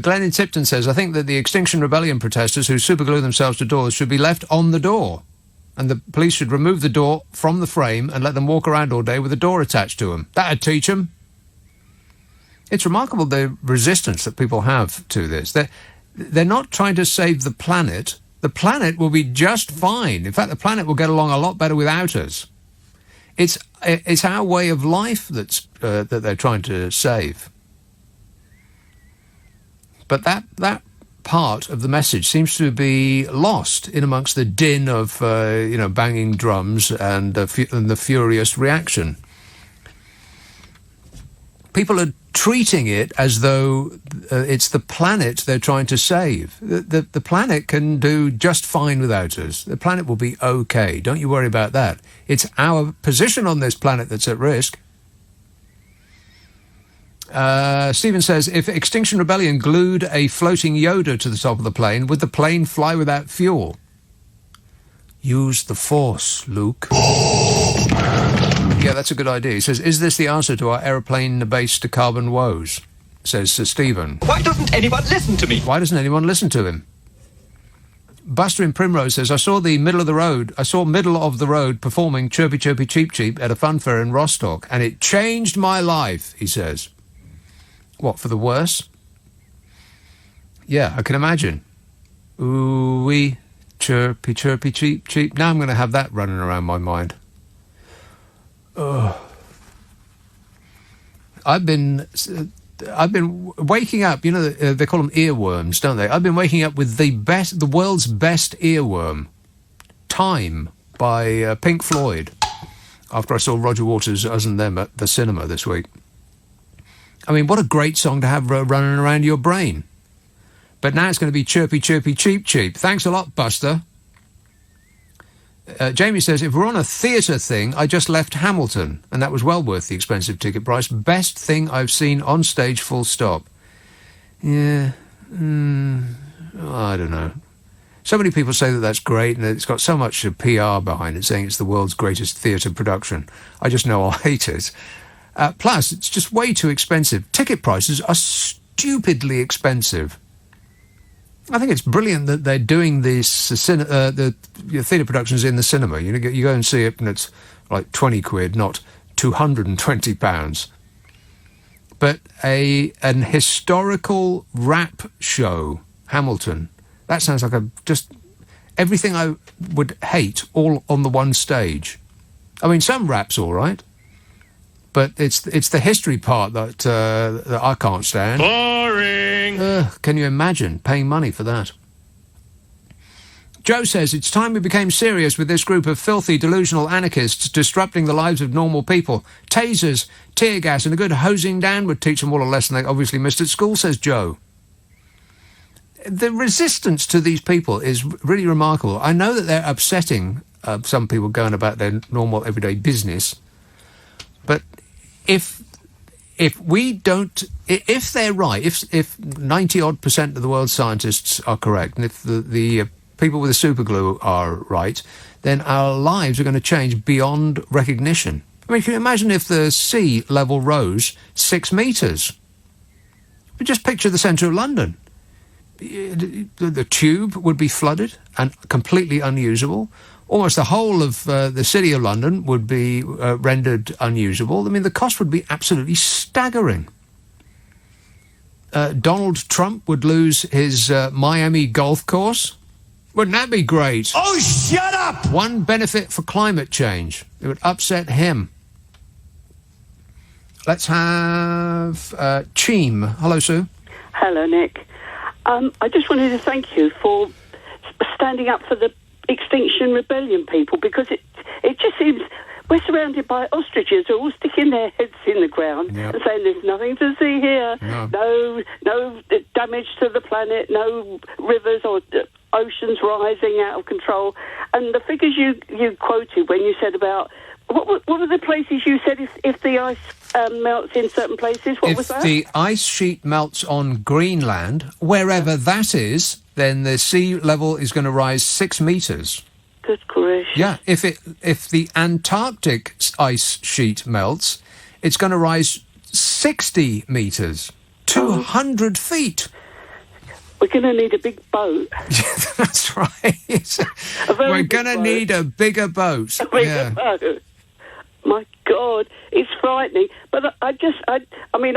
Glenn in Tipton says, I think that the Extinction Rebellion protesters who superglue themselves to doors should be left on the door, and the police should remove the door from the frame and let them walk around all day with a door attached to them. That'd teach them. It's remarkable the resistance that people have to this. They're not trying to save the planet. The planet will be just fine. In fact, the planet will get along a lot better without us. It's our way of life that they're trying to save. But that part of the message seems to be lost in amongst the din of banging drums and the furious reaction. People are treating it as though it's the planet they're trying to save. The planet can do just fine without us. The planet will be okay. Don't you worry about that. It's our position on this planet that's at risk. Stephen says, if Extinction Rebellion glued a floating Yoda to the top of the plane, would the plane fly without fuel? Use the Force, Luke. Yeah, that's a good idea. He says, is this the answer to our aeroplane-based carbon woes? Says Stephen. Why doesn't anyone listen to me? Why doesn't anyone listen to him? Buster in Primrose says, I saw middle of the road performing Chirpy Chirpy Cheep Cheep at a fun fair in Rostock, and it changed my life, he says. What, for the worse? Yeah, I can imagine. Ooh-wee, chirpy, chirpy, cheep, cheep. Now I'm going to have that running around my mind. Oh. I've been waking up, they call them earworms, don't they? I've been waking up with the world's best earworm, Time, by Pink Floyd, after I saw Roger Waters' Us and Them at the cinema this week. I mean, what a great song to have running around your brain. But now it's going to be Chirpy, Chirpy, Cheep, Cheep. Thanks a lot, Buster. Jamie says, if we're on a theatre thing, I just left Hamilton, and that was well worth the expensive ticket price. Best thing I've seen on stage, full stop. Yeah, I don't know. So many people say that that's great, and it's got so much PR behind it, saying it's the world's greatest theatre production. I just know I'll hate it. Plus, it's just way too expensive. Ticket prices are stupidly expensive. I think it's brilliant that they're doing these the theatre productions in the cinema. You go and see it, and it's like 20 quid, not £220. But an historical rap show, Hamilton. That sounds like just everything I would hate all on the one stage. I mean, some rap's all right, but it's the history part that I can't stand. Boring. Can you imagine paying money for that? Joe says, it's time we became serious with this group of filthy, delusional anarchists disrupting the lives of normal people. Tasers, tear gas and a good hosing down would teach them all a lesson they obviously missed at school, says Joe. The resistance to these people is really remarkable. I know that they're upsetting some people going about their normal everyday business, but if we don't, if they're right, if 90-odd% of the world's scientists are correct, and if the people with the super glue are right, then our lives are going to change beyond recognition. I mean, can you imagine if the sea level rose 6 metres? Just picture the centre of London. The tube would be flooded and completely unusable. Almost the whole of the city of London would be rendered unusable. I mean, the cost would be absolutely staggering. Donald Trump would lose his Miami golf course. Wouldn't that be great? Oh, shut up! One benefit for climate change. It would upset him. Let's have Cheem. Hello, Sue. Hello, Nick. I just wanted to thank you for standing up for the Extinction Rebellion people, because it just seems we're surrounded by ostriches who are all sticking their heads in the ground and saying there's nothing to see here, no damage to the planet, no rivers or oceans rising out of control. And the figures you quoted when you said about, what were the places you said if the ice melts in certain places? What was that? If the ice sheet melts on Greenland, wherever that is, then the sea level is going to rise 6 metres. Good gracious. Yeah, if the Antarctic ice sheet melts, it's going to rise 60 metres, 200 feet. We're going to need a big boat. That's right. We're going to need a bigger boat. A bigger boat. My God, it's frightening. But I've been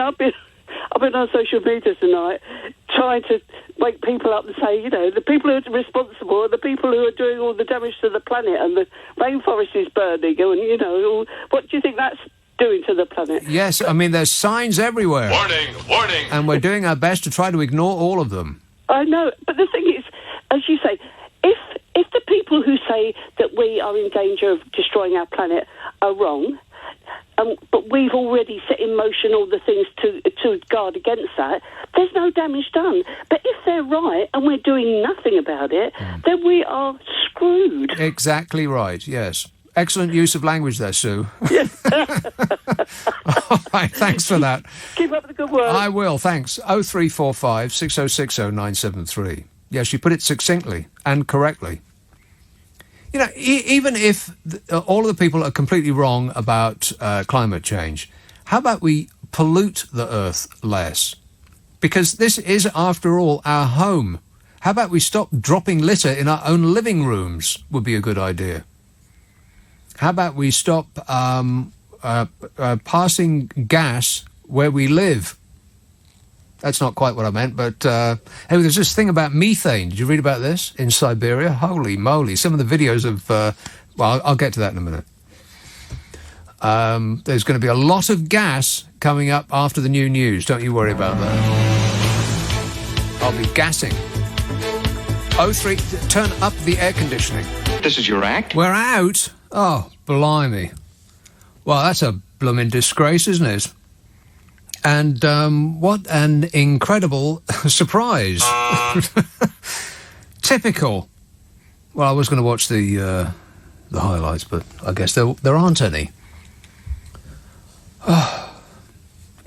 on social media tonight trying to wake people up and say, the people who are responsible are the people who are doing all the damage to the planet, and the rainforest is burning, and, what do you think that's doing to the planet? Yes, I mean, there's signs everywhere. Warning! And we're doing our best to try to ignore all of them. I know, but the thing is, as you say, if the people who say that we are in danger of destroying our planet are wrong, but we've already set in motion all the things to guard against that, there's no damage done. But if they're right and we're doing nothing about it, then we are screwed. Exactly right, yes. Excellent use of language there, Sue. Yes. All right, thanks for that. Keep up the good work. I will, thanks. 0345 6060 973. Yes, you put it succinctly and correctly. Even if all of the people are completely wrong about climate change, how about we pollute the earth less? Because this is, after all, our home. How about we stop dropping litter in our own living rooms? Would be a good idea. How about we stop passing gas where we live? That's not quite what I meant, but hey, there's this thing about methane. Did you read about this in Siberia? Holy moly. Some of the videos of... well, I'll get to that in a minute. There's going to be a lot of gas coming up after the new news. Don't you worry about that. I'll be gassing. 03, turn up the air conditioning. This is your act? We're out? Oh, blimey. Well, that's a blooming disgrace, isn't it? And what an incredible surprise. Typical. Well, I was going to watch the highlights, but I guess there aren't any.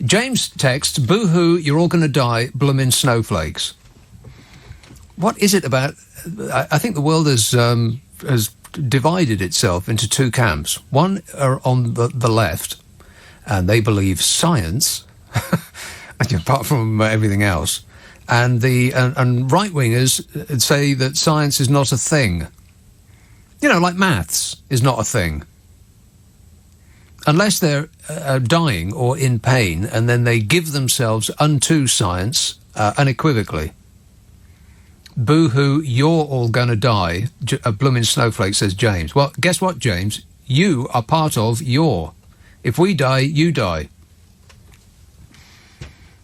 James texts, boo-hoo, you're all going to die, bloomin' snowflakes. What is it about... I think the world has divided itself into two camps. One are on the left, and they believe science... apart from everything else, and right-wingers say that science is not a thing. Like maths is not a thing. Unless they're dying or in pain, and then they give themselves unto science unequivocally. Boo-hoo, you're all going to die, a blooming snowflake, says James. Well, guess what, James? You are part of your. If we die, you die.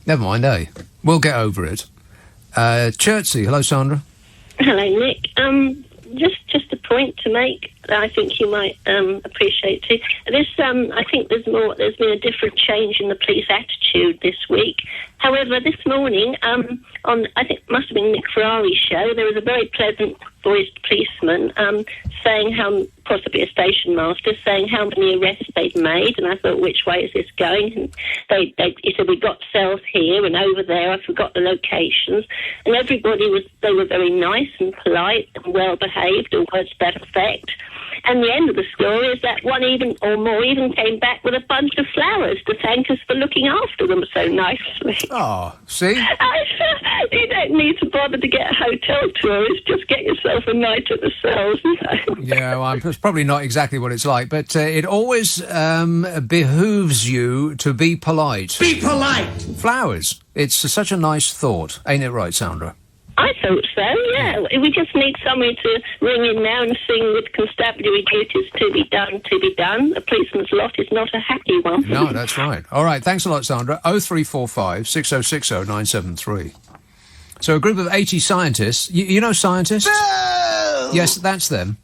Never mind, eh? We'll get over it. Chertsey, hello, Sandra. Hello, Nick. just a point to make that I think you might appreciate too. I think there's been a different change in the police attitude this week. However, this morning, on I think it must have been Nick Ferrari's show, there was a very pleasant voiced policeman saying possibly a station master, saying how many arrests they'd made, and I thought, which way is this going? And he said, we got cells here and over there, I forgot the locations, and they were very nice and polite and well behaved, or words to that effect. And the end of the story is that one even came back with a bunch of flowers to thank us for looking after them so nicely. Oh, see? You don't need to bother to get a hotel tourist, just get yourself a night at the cells. Yeah, well, it's probably not exactly what it's like, but it always behooves you to be polite. Be polite! Flowers. It's such a nice thought. Ain't it right, Sandra? I thought so, yeah. We just need somebody to ring in now and sing with constabulary duties to be done. A policeman's lot is not a happy one. No, that's right. All right, thanks a lot, Sandra. 0345 6060 973. So a group of 80 scientists... You know scientists? No! Yes, that's them.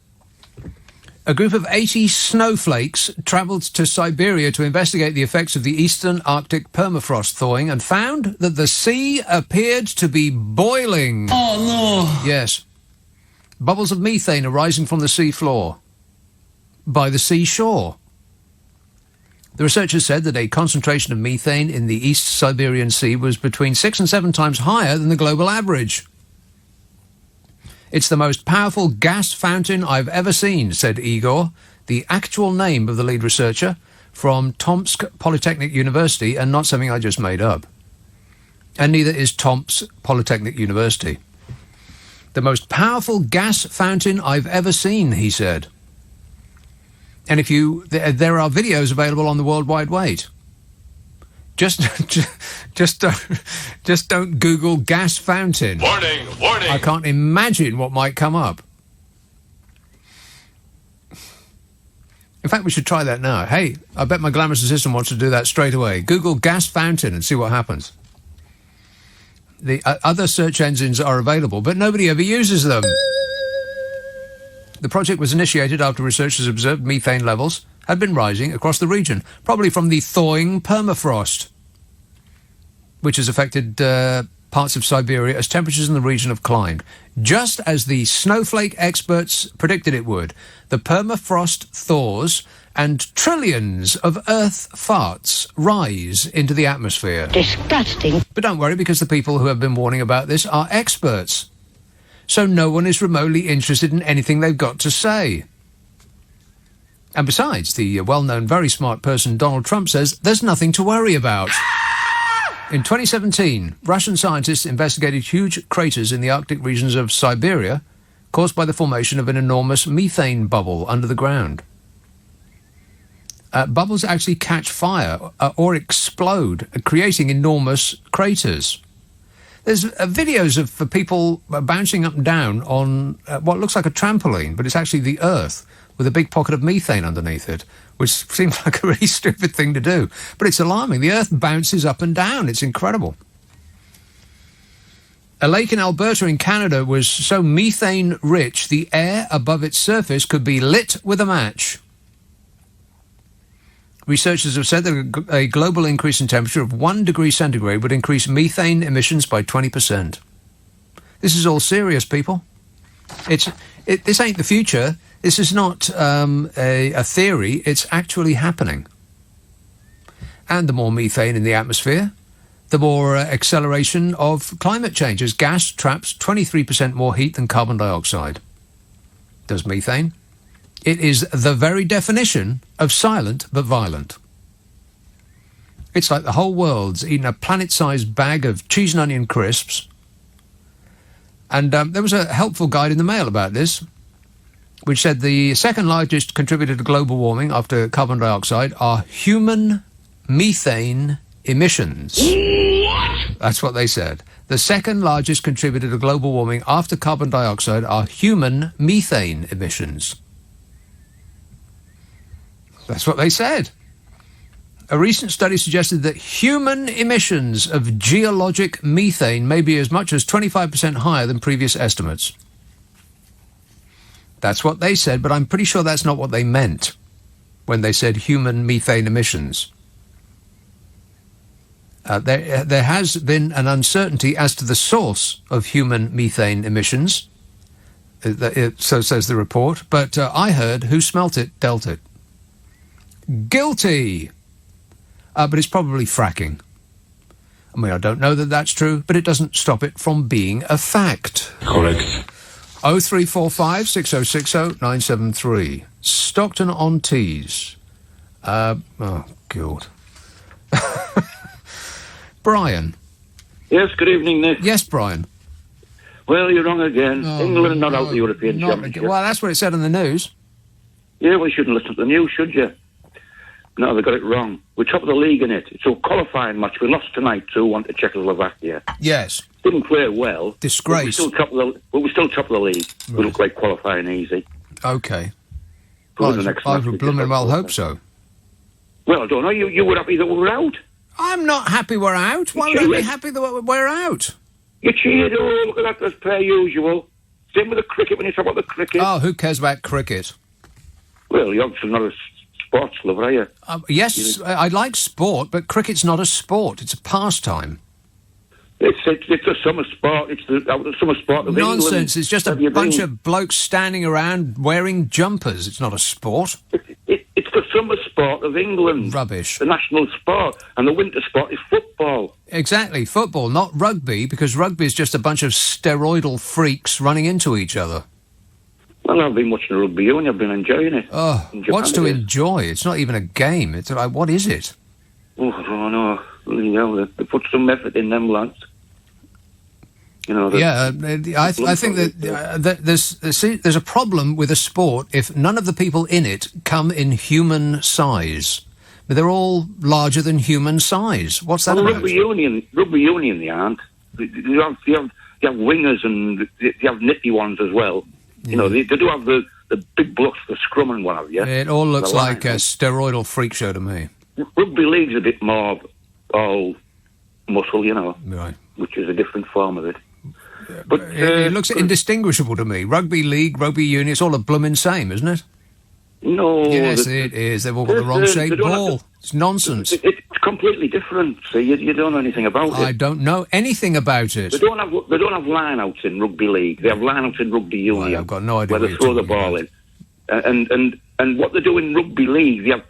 A group of 80 snowflakes travelled to Siberia to investigate the effects of the eastern Arctic permafrost thawing and found that the sea appeared to be boiling. Oh, no. Yes. Bubbles of methane are rising from the sea floor by the seashore. The researchers said that a concentration of methane in the East Siberian Sea was between 6 and 7 times higher than the global average. It's the most powerful gas fountain I've ever seen, said Igor, the actual name of the lead researcher, from Tomsk Polytechnic University, and not something I just made up. And neither is Tomsk Polytechnic University. The most powerful gas fountain I've ever seen, he said. And there are videos available on the World Wide Web. Just don't Google gas fountain. Warning, warning. I can't imagine what might come up. In fact, we should try that now. Hey, I bet my glamorous assistant wants to do that straight away. Google gas fountain and see what happens. The other search engines are available, but nobody ever uses them. The project was initiated after researchers observed methane levels had been rising across the region, probably from the thawing permafrost, which has affected parts of Siberia as temperatures in the region have climbed. Just as the snowflake experts predicted it would, the permafrost thaws and trillions of Earth farts rise into the atmosphere. Disgusting. But don't worry, because the people who have been warning about this are experts. So no one is remotely interested in anything they've got to say. And besides, the well-known, very smart person Donald Trump says there's nothing to worry about. In 2017, Russian scientists investigated huge craters in the Arctic regions of Siberia caused by the formation of an enormous methane bubble under the ground. Bubbles actually catch fire or explode, creating enormous craters. There's videos of people bouncing up and down on what looks like a trampoline, but it's actually the Earth, with a big pocket of methane underneath it, which seems like a really stupid thing to do. But it's alarming. The Earth bounces up and down. It's incredible. A lake in Alberta in Canada was so methane-rich, the air above its surface could be lit with a match. Researchers have said that a global increase in temperature of 1 degree centigrade would increase methane emissions by 20%. This is all serious, people. This ain't the future. This is not a theory. It's actually happening. And the more methane in the atmosphere, the more acceleration of climate change, as gas traps 23% more heat than carbon dioxide. Does methane? It is the very definition of silent but violent. It's like the whole world's eaten a planet-sized bag of cheese and onion crisps. And there was a helpful guide in the mail about this, which said the second largest contributor to global warming after carbon dioxide are human methane emissions. What? That's what they said. The second largest contributor to global warming after carbon dioxide are human methane emissions. That's what they said. A recent study suggested that human emissions of geologic methane may be as much as 25% higher than previous estimates. That's what they said, but I'm pretty sure that's not what they meant when they said human methane emissions. There has been an uncertainty as to the source of human methane emissions, so says the report, but I heard who smelt it dealt it. Guilty! But it's probably fracking. I mean, I don't know that that's true, but it doesn't stop it from being a fact. Correct. 0345 6060 973. Stockton-on-Tees. Oh, God. Brian. Yes, good evening, Nick. Yes, Brian. Well, you're wrong again. England are not out of the European Championship. Well, that's what it said in the news. Yeah, well, you shouldn't listen to the news, should you? No, they got it wrong. We're top of the league in it. It's a qualifying match. We lost tonight 2-1 to Czechoslovakia. Yes. Didn't play well. Disgrace. But we're still top of the league. Right. We look like qualifying easy. Okay. I would blooming well hope so. Well, I don't know. You were happy that we were out. I'm not happy we're out. Why would I be happy that we're out? You cheered. Oh, look at that. That's per usual. Same with the cricket when you talk about the cricket. Oh, who cares about cricket? Well, you're obviously not a sports lover, are you? Yes, I like sport, but cricket's not a sport. It's a pastime. It's a summer sport. It's the summer sport of Nonsense. England. It's just a bunch of blokes standing around wearing jumpers. It's not a sport. It's the summer sport of England. Rubbish. The national sport. And the winter sport is football. Exactly. Football, not rugby, because rugby is just a bunch of steroidal freaks running into each other. Well, I've been watching rugby union. I've been enjoying it. Oh, what's to enjoy? It's not even a game. It's like, what is it? Oh, I don't know. You know, they put some effort in them lads. You know. I think that there's a problem with a sport if none of the people in it come in human size. But they're all larger than human size. What's that about? Rugby union, they aren't. You have wingers and you have nippy ones as well. Yeah. You know, they do have the big blocks, the scrum and what have you. It all looks like a steroidal freak show to me. Rugby league's a bit more all muscle, you know, right, which is a different form of it. Yeah, but it looks indistinguishable to me. Rugby league, rugby union, it's all a blooming same, isn't it? No. Yes, it is. They've all got the wrong shaped ball. It's nonsense. It's completely different. So you don't know anything about it. I don't know anything about it. They don't have line-outs in rugby league. They have line-outs in rugby union. Well, I've got no idea where they throw the ball in. And what they do in rugby league, they have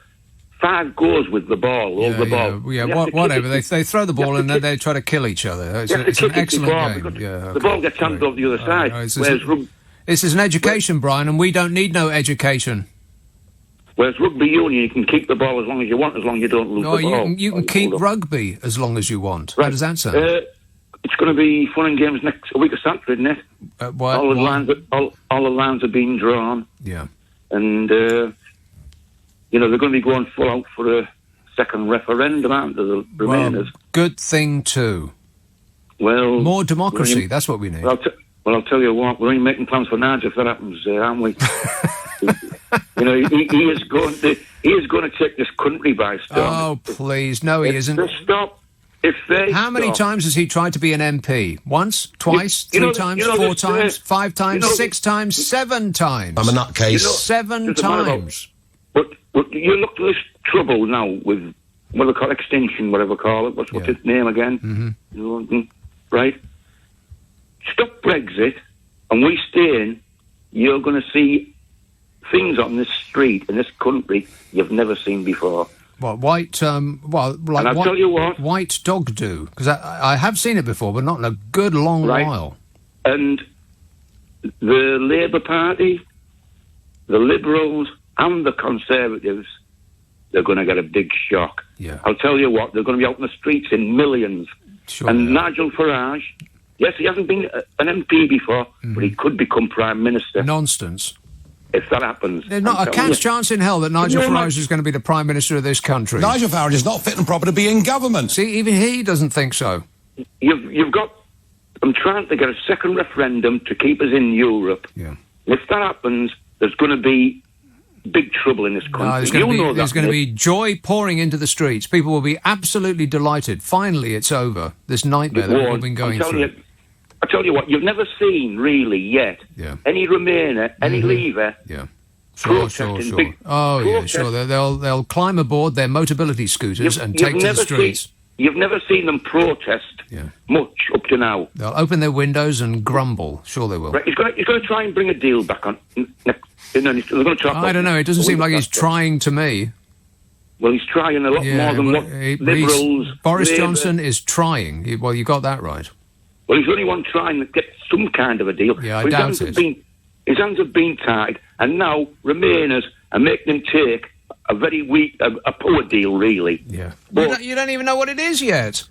5 goes with the ball, over the ball. Yeah, whatever. They throw the ball and then they try to kill each other. It's an excellent game. Yeah, the ball gets handed over the other side. This is an education, Brian, and we don't need no education. Whereas rugby union, you can keep the ball as long as you want, as long as you don't lose the ball. You can keep rugby as long as you want. Right. How does that sound? It's going to be fun and games next week of Saturday, isn't it? All the lines are being drawn. Yeah. And, you know, they're going to be going full out for a second referendum, aren't they, the Remainers? Good thing, too. Well... More democracy, that's what we need. I'll tell you what, we're only making plans for Nigel if that happens, aren't we? You know, he is going to take this country by storm. Oh, please. No, he isn't. How many times has he tried to be an MP? Once? Twice? 3 times? 4 times? 5 times? 6 times? 7 times? I'm a nutcase. 7 times. But you look to this trouble now with what they call extinction, whatever they call it. What's its name again? Mm-hmm. You know, right? Stop Brexit, and we stay in, you're going to see things on this street in this country you've never seen before. Well, white, and I'll tell you what, white dog do, because I have seen it before, but not in a good long while. And the Labour Party, the Liberals, and the Conservatives, they're going to get a big shock. Yeah. I'll tell you what, they're going to be out in the streets in millions. Sure, and Nigel Farage, yes, he hasn't been an MP before, but he could become Prime Minister. Nonsense. If that happens. There's not a cat's chance in hell that Nigel Farage is going to be the Prime Minister of this country. Nigel Farage is not fit and proper to be in government. See, even he doesn't think so. You've got... I'm trying to get a second referendum to keep us in Europe. Yeah. If that happens, there's going to be big trouble in this country. There's going to be joy pouring into the streets. People will be absolutely delighted. Finally, it's over. This nightmare that we've been going through. I tell you what, you've never seen really yet any Remainer, any Leaver. Yeah. Sure. They'll climb aboard their mobility scooters and take to the streets. You've never seen them protest much up to now. They'll open their windows and grumble. Sure they will. Right, he's going to try and bring a deal back on. They're going to try. I don't know. It doesn't seem like he's trying to me. Well, he's trying a lot more than what Liberals... Boris Johnson is trying. Well, you got that right. Well, he's the only one trying to get some kind of a deal. Yeah, I doubt it. His hands have been tied, and now Remainers are making him take a very weak, a poor deal, really. Yeah. But you don't even know what it is yet.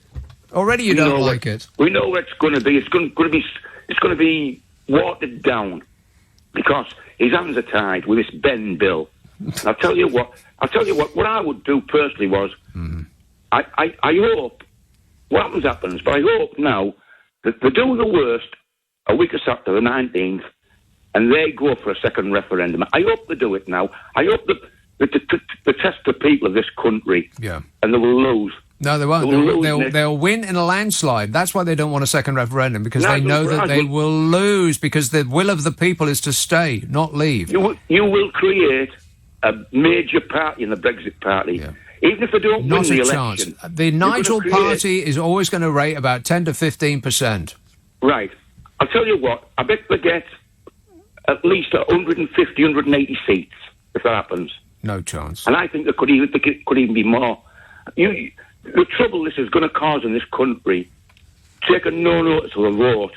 Already you don't like it. We know what it's going to be. It's going to be watered down because his hands are tied with this Ben bill. I'll tell you what. What I would do personally was, I hope what happens. But I hope now that they do the worst a week or so after the 19th, and they go for a second referendum. I hope they do it now. I hope that they test the people of this country. Yeah. And they will lose. No, they won't. They'll win in a landslide. That's why they don't want a second referendum, because they know that they will lose, because the will of the people is to stay, not leave. You will create a major party in the Brexit Party. Yeah. Even if they don't win the election. Chance. The Nigel Party is always going to rate about 10 to 15%. Right. I'll tell you what, I bet they get at least 150, 180 seats, if that happens. No chance. And I think there could even be more. The trouble this is going to cause in this country, take a no notice of a vote.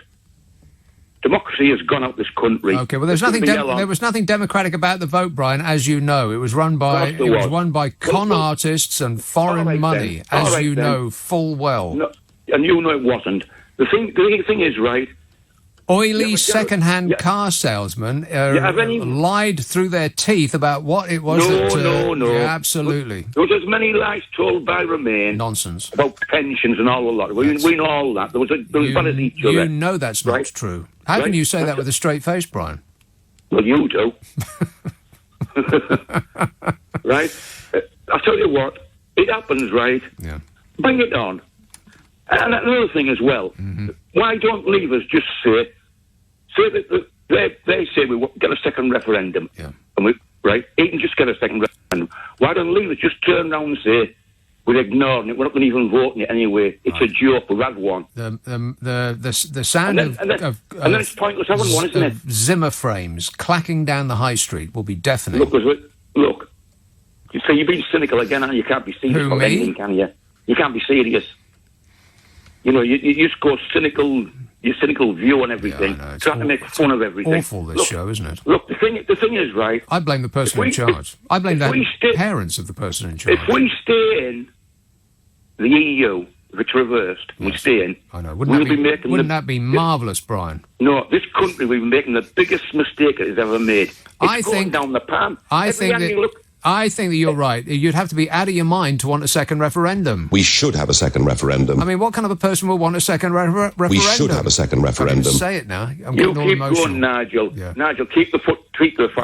Democracy has gone out this country. Okay, well, there was nothing democratic about the vote, Brian, as you know. It was run by won by con artists and foreign money, as you know full well. No, and you know it wasn't. The thing is, right. Oily second-hand car salesmen lied through their teeth about what it was. No. Yeah, absolutely. There was as many lies told by Remain. Nonsense. About pensions and all of that. We know all that. There was bad as each other. You know that's not true. How can you say that with a straight face, Brian? Well, you do. Right? I'll tell you what. It happens, right? Yeah. Bring it on. And another thing as well. Mm-hmm. Why don't leavers just say that they say we get a second referendum, and he can just get a second referendum. Why don't leavers just turn around and say we're ignoring it, we're not going to even vote on it anyway? It's a joke. We've had one. The sound and then it's pointless having one, isn't it? Zimmer frames clacking down the high street will be deafening. Look. So you've been cynical again, and you can't be serious about anything, can you? You can't be serious. You know, you just go cynical. Your cynical view on everything, trying to make fun of everything. Awful, this show, isn't it? Look, the thing is, right. I blame the person in charge. I blame the parents of the person in charge. If we stay in the EU, if it's reversed, we stay in. I know. Wouldn't that be marvellous, Brian? No, this country we've been making the biggest mistake it has ever made. It's going down the pan. I think that you're right. You'd have to be out of your mind to want a second referendum. We should have a second referendum. I mean, what kind of a person will want a second referendum? We should have a second referendum. Say it now. I'm you getting all keep emotional. going, Nigel. Yeah. Nigel, keep the fire.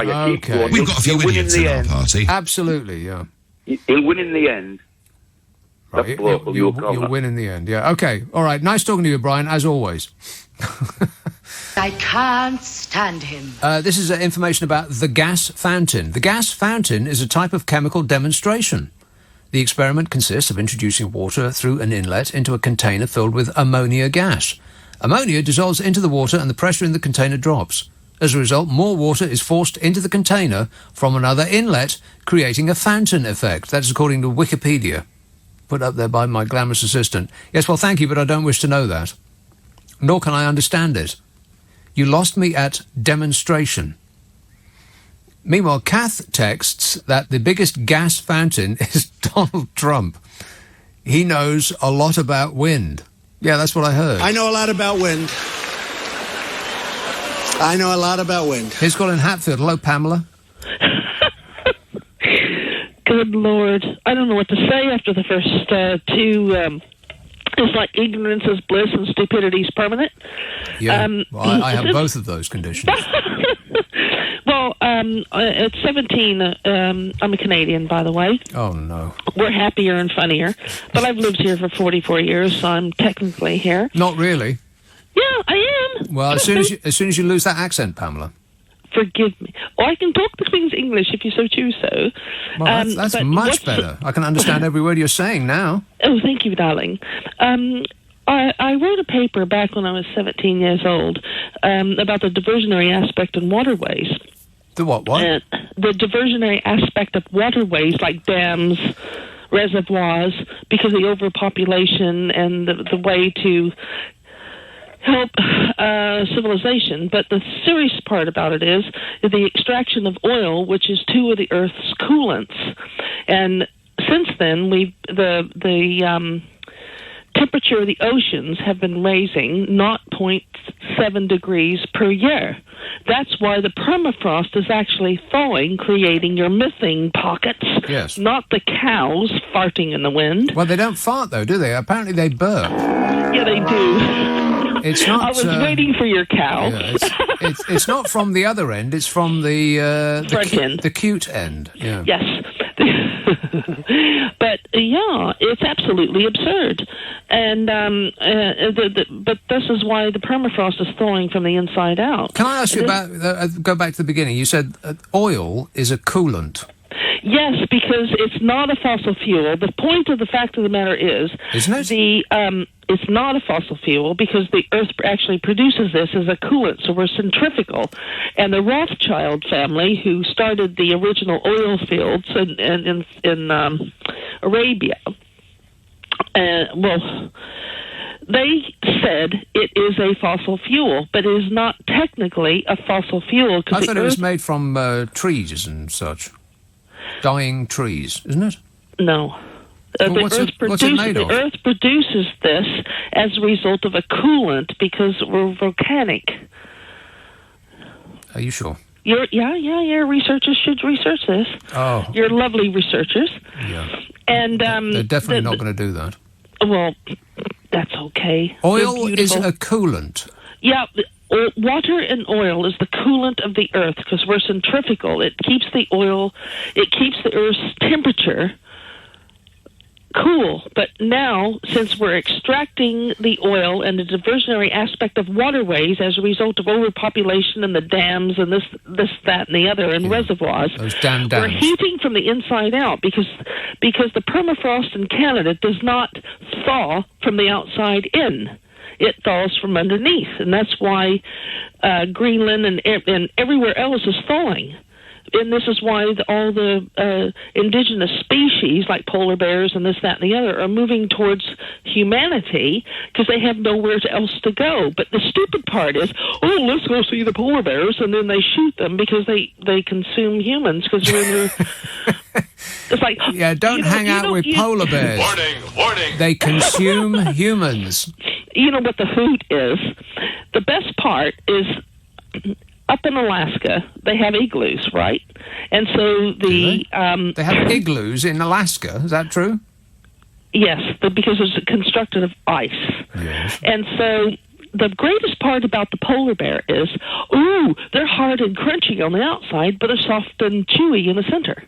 Okay. Keep going. We've got a few idiots in our party. Absolutely, yeah. He'll win in the end. Right. You'll win in the end, yeah. Okay, all right. Nice talking to you, Brian, as always. I can't stand him. This is information about the gas fountain. The gas fountain is a type of chemical demonstration. The experiment consists of introducing water through an inlet into a container filled with ammonia gas. Ammonia dissolves into the water and the pressure in the container drops. As a result, more water is forced into the container from another inlet, creating a fountain effect. That is according to Wikipedia. Put up there by my glamorous assistant. Yes, well, thank you, but I don't wish to know that. Nor can I understand it. You lost me at demonstration. Meanwhile, Kath texts that the biggest gas fountain is Donald Trump. He knows a lot about wind. Yeah, that's what I heard. I know a lot about wind. Here's Colin Hatfield. Hello, Pamela. Good Lord. I don't know what to say after the first two... It's like ignorance is bliss and stupidity is permanent. Yeah, well, I have both of those conditions. Well, at 17, I'm a Canadian, by the way. Oh, no. We're happier and funnier. But I've lived here for 44 years, so I'm technically here. Not really. Yeah, I am. Well, as soon as you lose that accent, Pamela. Forgive me. Or I can talk the Queen's English if you so choose so. Well, that's much better. I can understand every word you're saying now. Oh, thank you, darling. I wrote a paper back when I was 17 years old about the diversionary aspect in waterways. The what? The diversionary aspect of waterways, like dams, reservoirs, because of the overpopulation and the way to help civilization. But the serious part about it is the extraction of oil, which is two of the Earth's coolants. And since then, the temperature of the oceans have been raising 0.7 degrees per year. That's why the permafrost is actually thawing, creating your methane pockets, yes. Not the cows farting in the wind. Well, they don't fart, though, do they? Apparently they burp. Yeah, they do. It's not. I was waiting for your cow. Yeah, it's not from the other end. It's from the cute end. Yeah. Yes. But it's absolutely absurd, and but this is why the permafrost is thawing from the inside out. Can I ask you about? Go back to the beginning. You said oil is a coolant. Yes, because it's not a fossil fuel. The point of the fact of the matter is, isn't it? It's not a fossil fuel because the Earth actually produces this as a coolant, so we're centrifugal. And the Rothschild family, who started the original oil fields in Arabia, they said it is a fossil fuel, but it is not technically a fossil fuel. I thought it was made from trees and such. Dying trees, isn't it? No. What's it made of? The Earth produces this as a result of a coolant because we're volcanic. Are you sure? Your researchers should research this. Oh. You're lovely researchers. Yeah. And they're definitely not going to do that. Well, that's okay. Oil is a coolant. Yeah, water and oil is the coolant of the Earth because we're centrifugal. It keeps the Earth's temperature cool. But now, since we're extracting the oil and the diversionary aspect of waterways as a result of overpopulation and the dams and this, that, and the other, and reservoirs, those dams. We're heating from the inside out because the permafrost in Canada does not thaw from the outside in. It thaws from underneath, and that's why Greenland and everywhere else is thawing. And this is why all the indigenous species, like polar bears and this, that, and the other, are moving towards humanity because they have nowhere else to go. But the stupid part is, let's go see the polar bears, and then they shoot them because they consume humans because we're in their... It's like... Yeah, don't hang out with polar bears. Warning! They consume humans. You know what the hoot is? The best part is... Up in Alaska, they have igloos, right? And so they have igloos in Alaska. Is that true? Yes, because it's constructed of ice. Yes. And so the greatest part about the polar bear is, they're hard and crunchy on the outside, but they're soft and chewy in the center.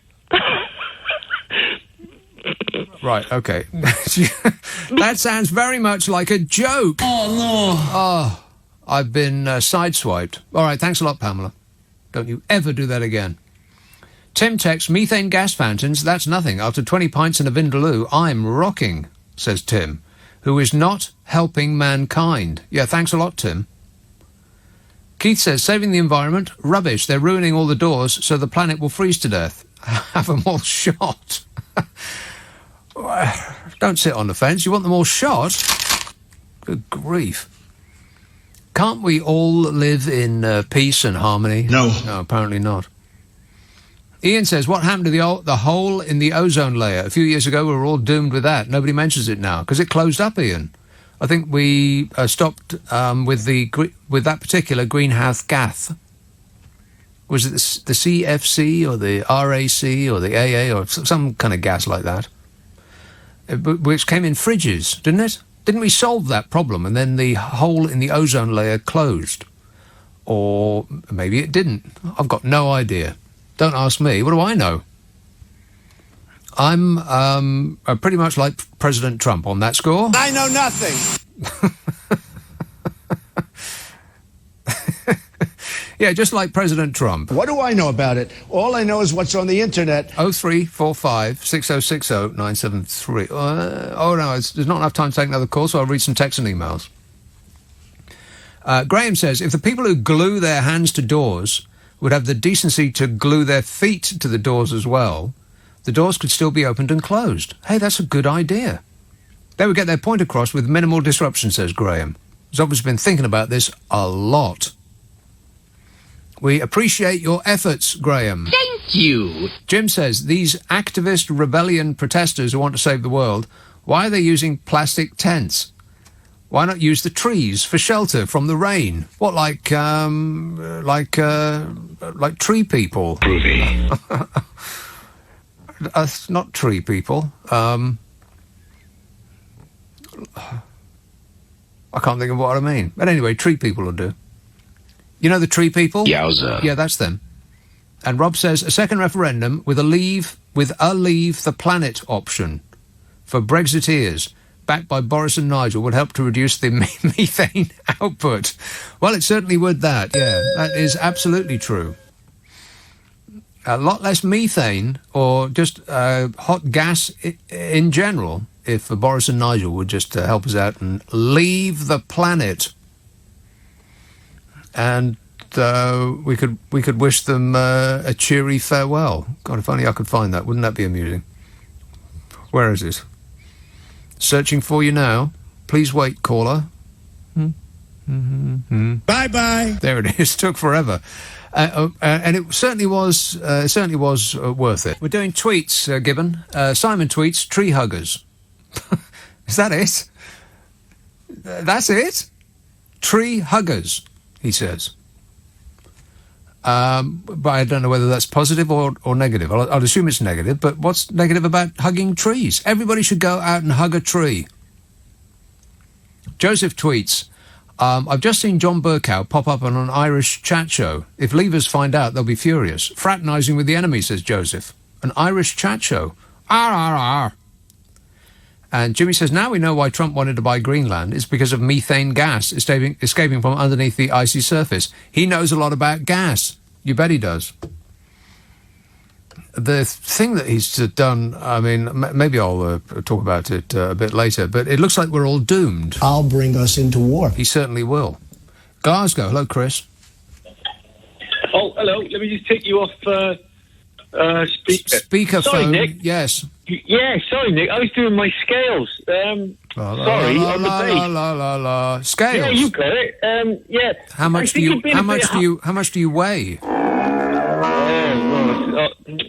Right, okay. That sounds very much like a joke. Oh, no. Oh. I've been sideswiped. All right, thanks a lot, Pamela. Don't you ever do that again. Tim texts, methane gas fountains, that's nothing. After 20 pints and a Vindaloo, I'm rocking, says Tim, who is not helping mankind. Yeah, thanks a lot, Tim. Keith says, saving the environment, rubbish. They're ruining all the doors so the planet will freeze to death. Have them all shot. Don't sit on the fence. You want them all shot? Good grief. Can't we all live in peace and harmony? No. No, apparently not. Ian says, what happened to the hole in the ozone layer? A few years ago, we were all doomed with that. Nobody mentions it now, because it closed up, Ian. I think we stopped with that particular greenhouse gas. Was it the CFC or the RAC or the AA or some kind of gas like that? Which came in fridges, didn't it? Didn't we solve that problem and then the hole in the ozone layer closed? Or maybe it didn't. I've got no idea. Don't ask me. What do I know? I'm pretty much like President Trump on that score. I know nothing. Yeah, just like President Trump. What do I know about it? All I know is what's on the internet. 0345 6060 973. No, there's not enough time to take another call, so I'll read some texts and emails. Graham says, if the people who glue their hands to doors would have the decency to glue their feet to the doors as well, the doors could still be opened and closed. Hey, that's a good idea. They would get their point across with minimal disruption, says Graham. He's obviously been thinking about this a lot. We appreciate your efforts, Graham. Thank you. Jim says, these activist rebellion protesters who want to save the world, why are they using plastic tents? Why not use the trees for shelter from the rain? What, like tree people? Groovy. Not tree people. I can't think of what I mean. But anyway, tree people will do. You know the tree people? Yowza. Yeah, that's them. And Rob says, a second referendum with a leave the planet option for Brexiteers, backed by Boris and Nigel, would help to reduce the methane output. Well, it certainly would that, yeah. That is absolutely true. A lot less methane, or just hot gas in general, if Boris and Nigel would just help us out and leave the planet. And we could wish them a cheery farewell. God, if only I could find that. Wouldn't that be amusing? Where is it? Searching for you now. Please wait, caller. Bye-bye. There it is. Took forever. And it certainly was worth it. We're doing tweets, Gibbon. Simon tweets, tree huggers. Is that it? That's it? Tree huggers, he says. But I don't know whether that's positive or negative. I'll assume it's negative, but what's negative about hugging trees? Everybody should go out and hug a tree. Joseph tweets, I've just seen John Burkow pop up on an Irish chat show. If leavers find out, they'll be furious. Fraternising with the enemy, says Joseph. An Irish chat show. R. And Jimmy says, now we know why Trump wanted to buy Greenland. It's because of methane gas escaping from underneath the icy surface. He knows a lot about gas. You bet he does. The thing that he's done, I mean, maybe I'll talk about it a bit later, but it looks like we're all doomed. I'll bring us into war. He certainly will. Glasgow, hello, Chris. Oh, hello. Let me just take you off speakerphone. Sorry, Nick. Yes. Yeah, sorry, Nick. I was doing my scales. Sorry, on the bass. Scales. Yeah, you got it. Yeah. How much do you weigh?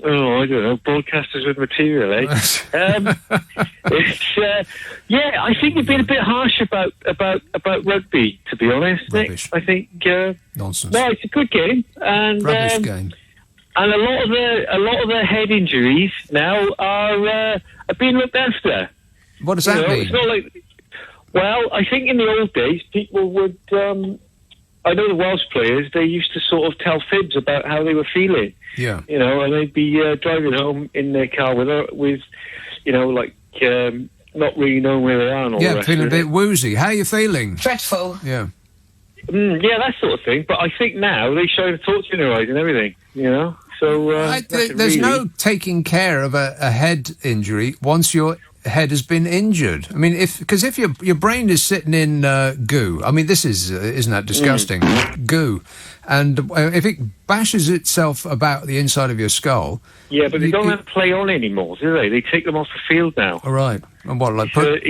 I don't know. Broadcasters with material, eh? Yeah, I think you've been a bit harsh about rugby, to be honest, Nick. I think nonsense. No, it's a good game, and rubbish game. And a lot of the head injuries now are being looked after. What does that mean? It's not like. Well, I think in the old days, people would. I know the Welsh players. They used to sort of tell fibs about how they were feeling. Yeah. And they'd be driving home in their car with not really knowing where they are. And all the rest feeling a of bit it. woozy. How are you feeling? Dreadful. Yeah. Yeah, that sort of thing. But I think now they show the torch in their eyes and everything. So there's no taking care of a head injury once your head has been injured. I mean, if your brain is sitting in goo, I mean, this isn't that disgusting? Goo, and if it bashes itself about the inside of your skull. Yeah, but they don't have to play on anymore, do they? They take them off the field now. All right, and what, like put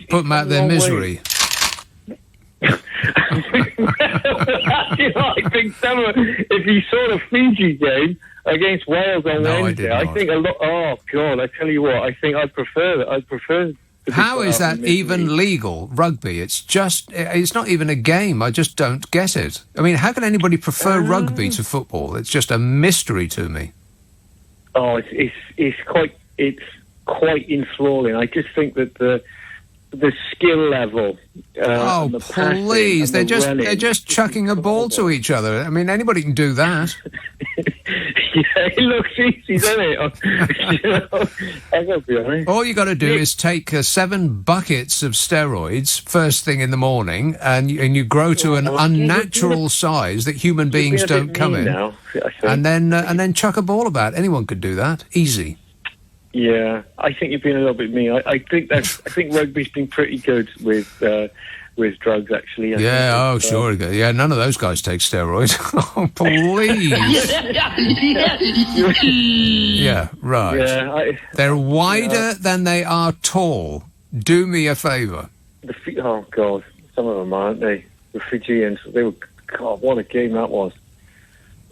them out their misery. I think if you saw the Fiji game against Wales on Wednesday, I think a lot. Oh God! I tell you what, I think I'd prefer that. I'd prefer. How is that even legal? Rugby? It's not even a game. I just don't get it. I mean, how can anybody prefer rugby to football? It's just a mystery to me. Oh, it's quite enthralling. I just think that the the skill level. Oh, and the passing please! and the running. They're just chucking a ball to each other. I mean, anybody can do that. Yeah, it looks easy, doesn't it? I gotta be honest. All you got to do is take 7 buckets of steroids first thing in the morning, and you grow to an unnatural size that human beings don't come in, now, and then chuck a ball about. Anyone could do that, easy. Yeah, I think you're being a little bit mean. I think rugby's been pretty good with drugs, actually. Sure. Yeah, none of those guys take steroids. Oh, please. Yeah, right. Yeah, they're wider than they are tall. Do me a favour. Oh, God. Some of them, aren't they? The Fijians, they were... God, what a game that was.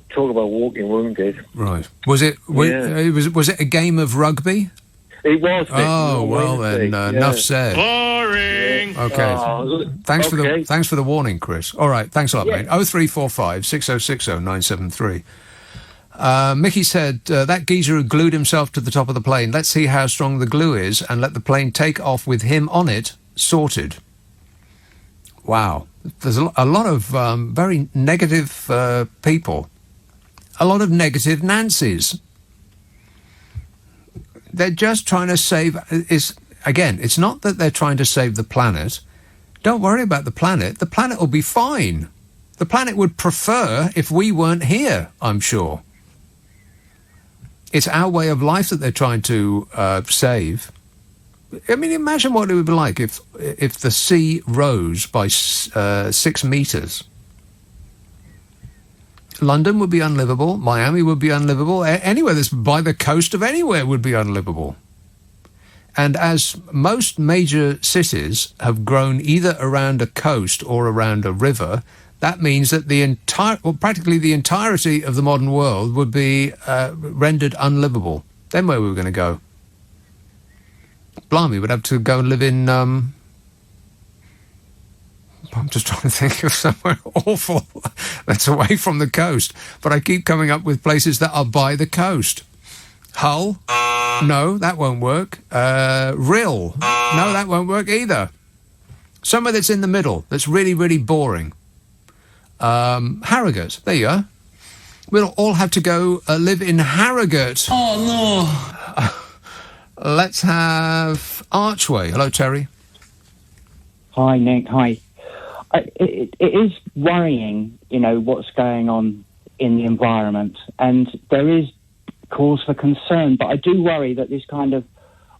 Talk about walking wounded. Right. Was it a game of rugby? It was. Oh, well then, enough said. Boring. Okay. Thanks for the warning, Chris. All right, thanks a lot, mate. 0345 6060 973. Mickey said, that geezer who glued himself to the top of the plane, let's see how strong the glue is and let the plane take off with him on it, sorted. Wow. There's a lot of very negative people. A lot of negative Nancys. They're just trying to save... It's not that they're trying to save the planet. Don't worry about the planet. The planet will be fine. The planet would prefer if we weren't here, I'm sure. It's our way of life that they're trying to save. I mean, imagine what it would be like if the sea rose by 6 metres. London would be unlivable. Miami would be unlivable. Anywhere that's by the coast of anywhere would be unlivable. And as most major cities have grown either around a coast or around a river, that means that practically the entirety of the modern world would be rendered unlivable. Then where were we going to go? Blimey, we'd have to go and live in... I'm just trying to think of somewhere awful that's away from the coast. But I keep coming up with places that are by the coast. Hull? No, that won't work. Rhyl? No, that won't work either. Somewhere that's in the middle, that's really, really boring. Harrogate. There you are. We'll all have to go live in Harrogate. Oh, no. Let's have Archway. Hello, Terry. Hi, Nick. Hi. It is worrying, what's going on in the environment, and there is cause for concern. But I do worry that this kind of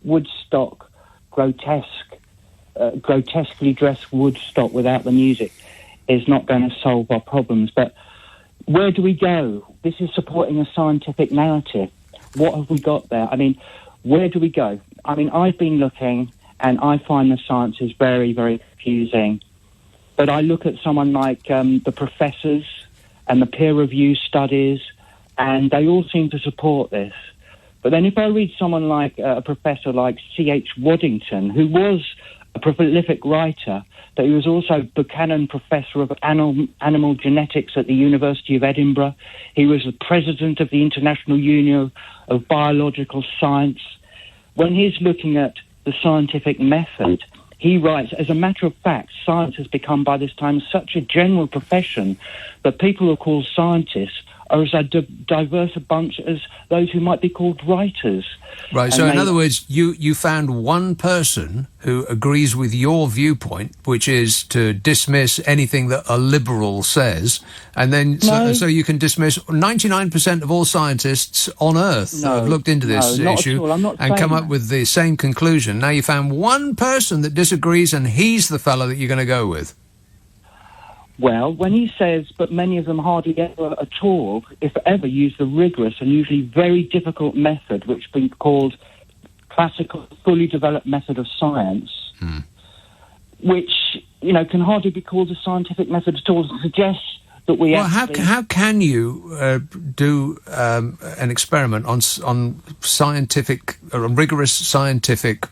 Woodstock, grotesquely dressed Woodstock without the music is not going to solve our problems. But where do we go? This is supporting a scientific narrative. What have we got there? I mean, where do we go? I mean, I've been looking, and I find the science is very, very confusing. But I look at someone like the professors and the peer-reviewed studies, and they all seem to support this. But then if I read someone like a professor like C.H. Waddington, who was a prolific writer, but he was also Buchanan Professor of Animal Genetics at the University of Edinburgh. He was the president of the International Union of Biological Science. When he's looking at the scientific method, he writes, as a matter of fact, science has become by this time such a general profession that people who are called scientists are as diverse a bunch as those who might be called writers. Right, so in other words, you found one person who agrees with your viewpoint, which is to dismiss anything that a liberal says, and then so you can dismiss 99% of all scientists on Earth that have looked into this issue and come up with the same conclusion. Now you found one person that disagrees, and he's the fellow that you're going to go with. Well, when he says, but many of them hardly ever at all, if ever, use the rigorous and usually very difficult method, which has been called classical, fully developed method of science, which, can hardly be called a scientific method at all, suggests that we how can you do an experiment on scientific, rigorous scientific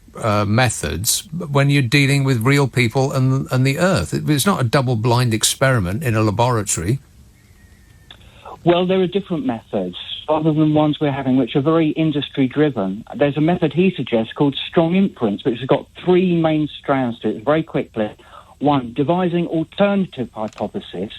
methods when you're dealing with real people and the Earth? It's not a double-blind experiment in a laboratory. Well, there are different methods, other than ones we're having, which are very industry-driven. There's a method he suggests called strong inference, which has got three main strands to it, very quickly. 1, devising alternative hypothesis.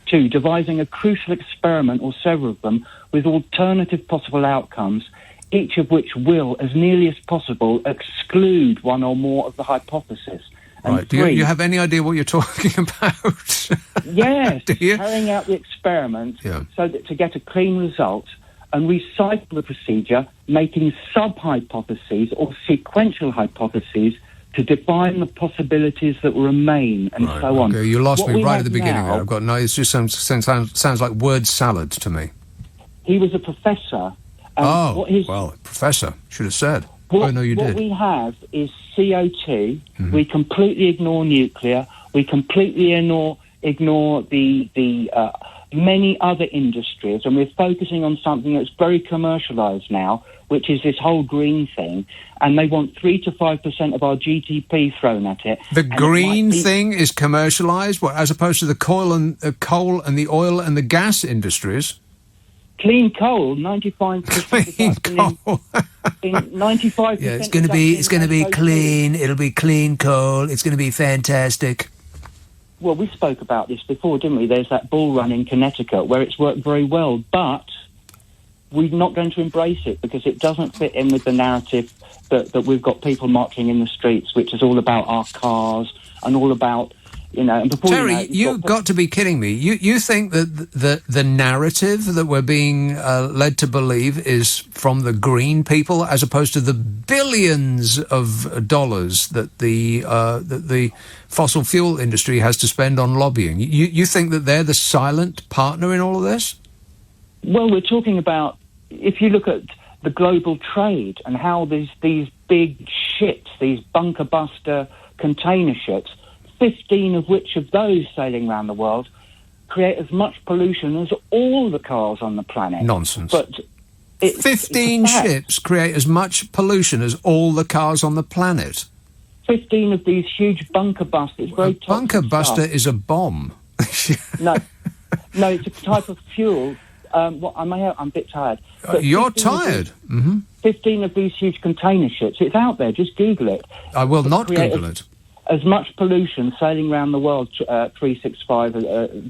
2, devising a crucial experiment, or several of them, with alternative possible outcomes, each of which will, as nearly as possible, exclude one or more of the hypothesis. And right. 3, Do you have any idea what you're talking about? Yes, Do you? carrying out the experiment Yeah. so that to get a clean result and recycle the procedure, making sub-hypotheses or sequential hypotheses to define the possibilities that remain and so on. Okay, you lost What me we right have at the beginning now- there. I've got no. It just sounds like word salad to me. He was a professor. Oh, well, professor should have said. What, Oh no, you what did. we have is CO2. Mhm. We completely ignore nuclear. We completely ignore the many other industries, and we're focusing on something that's very commercialised now, which is this whole green thing. And they want 3 to 5% of our GDP thrown at it. The And it green might be- thing is commercialised, as opposed to the coal and the oil and the gas industries. Clean coal, 95%. Clean coal. In 95%. Yeah, it's going to be clean. It'll be clean coal. It's going to be fantastic. Well, we spoke about this before, didn't we? There's that bull run in Connecticut where it's worked very well, but we're not going to embrace it because it doesn't fit in with the narrative that we've got people marching in the streets, which is all about our cars and all about, and before Terry, you've got to be kidding me. You think that the narrative that we're being led to believe is from the green people, as opposed to the billions of dollars that the fossil fuel industry has to spend on lobbying? You think that they're the silent partner in all of this? Well, we're talking about, if you look at the global trade and how these big ships, these bunker buster container ships, 15 of which of those sailing around the world create as much pollution as all the cars on the planet. Nonsense. But 15 ships create as much pollution as all the cars on the planet. 15 of these huge bunker busters. A bunker buster is a bomb. No, it's a type of fuel. I'm a bit tired. But You're tired? 15 of these huge container ships. It's out there. Just Google it. I will not Google it. As much pollution sailing around the world 365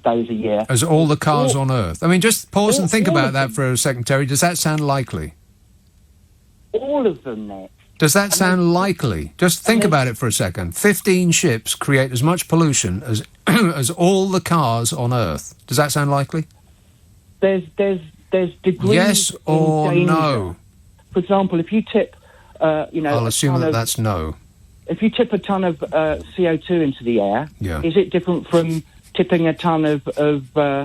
days a year. As all the cars on Earth. I mean, just pause and think about that for a second, Terry. Does that sound likely? All of them, Nick. Does that sound likely? Just think about it for a second. 15 ships create as much pollution as as all the cars on Earth. Does that sound likely? There's degrees. Yes or in danger. no? For example, if you tip, I'll assume that's no. If you tip a ton of CO2 into the air, Yeah. is it different from tipping a ton of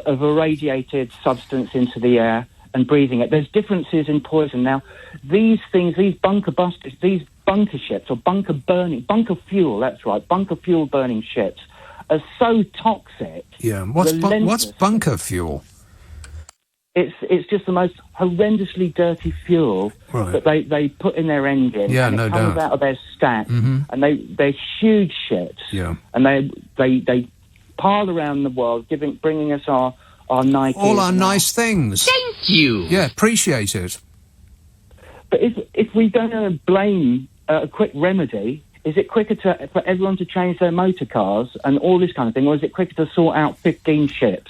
irradiated substance into the air and breathing it? There's differences in poison. Now, these things, these bunker busters, these bunker ships, or bunker fuel, that's right, bunker fuel burning ships, are so toxic. Yeah. What's bunker fuel? It's just the most horrendously dirty fuel that they put in their engine. Yeah, and no it comes doubt. out of their stack, and they're huge ships. Yeah. And they pile around the world, bringing us our Nikes. All our nice things. Thank you. Yeah, appreciate it. But if we're going to blame a quick remedy, is it quicker for everyone to change their motor cars and all this kind of thing, or is it quicker to sort out 15 ships?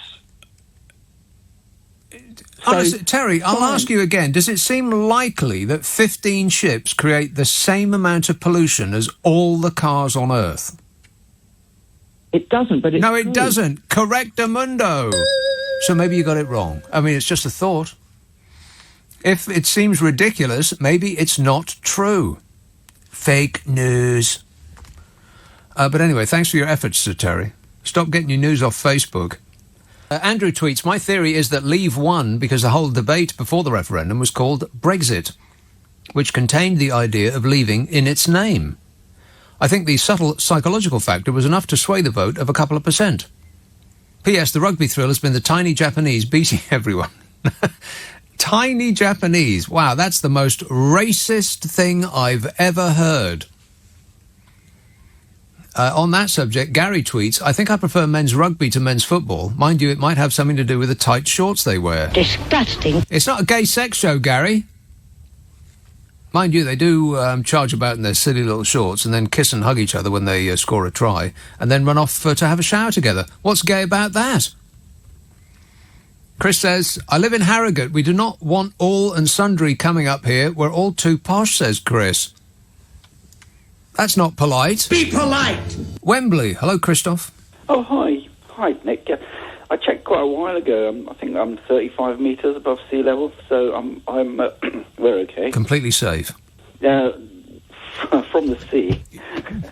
Honestly, Terry, I'll ask you again. Does it seem likely that 15 ships create the same amount of pollution as all the cars on Earth? It doesn't, but it's No, it true. doesn't. Correctamundo. So maybe you got it wrong. I mean, it's just a thought. If it seems ridiculous, maybe it's not true. Fake news. But anyway, thanks for your efforts, Sir Terry. Stop getting your news off Facebook. Andrew tweets, my theory is that Leave won because the whole debate before the referendum was called Brexit, which contained the idea of leaving in its name. I think the subtle psychological factor was enough to sway the vote of a couple of percent. P.S. The rugby thrill has been the tiny Japanese beating everyone. Tiny Japanese. Wow, that's the most racist thing I've ever heard. On that subject, Gary tweets, I think I prefer men's rugby to men's football. Mind you, it might have something to do with the tight shorts they wear. Disgusting. It's not a gay sex show, Gary. Mind you, they do charge about in their silly little shorts and then kiss and hug each other when they score a try and then run off to have a shower together. What's gay about that? Chris says, I live in Harrogate. We do not want all and sundry coming up here. We're all too posh, says Chris. That's not polite. Be polite! Wembley. Hello, Christoph. Oh, hi. Hi, Nick. I checked quite a while ago. I think I'm 35 metres above sea level, so I'm we're okay. Completely safe. From the sea,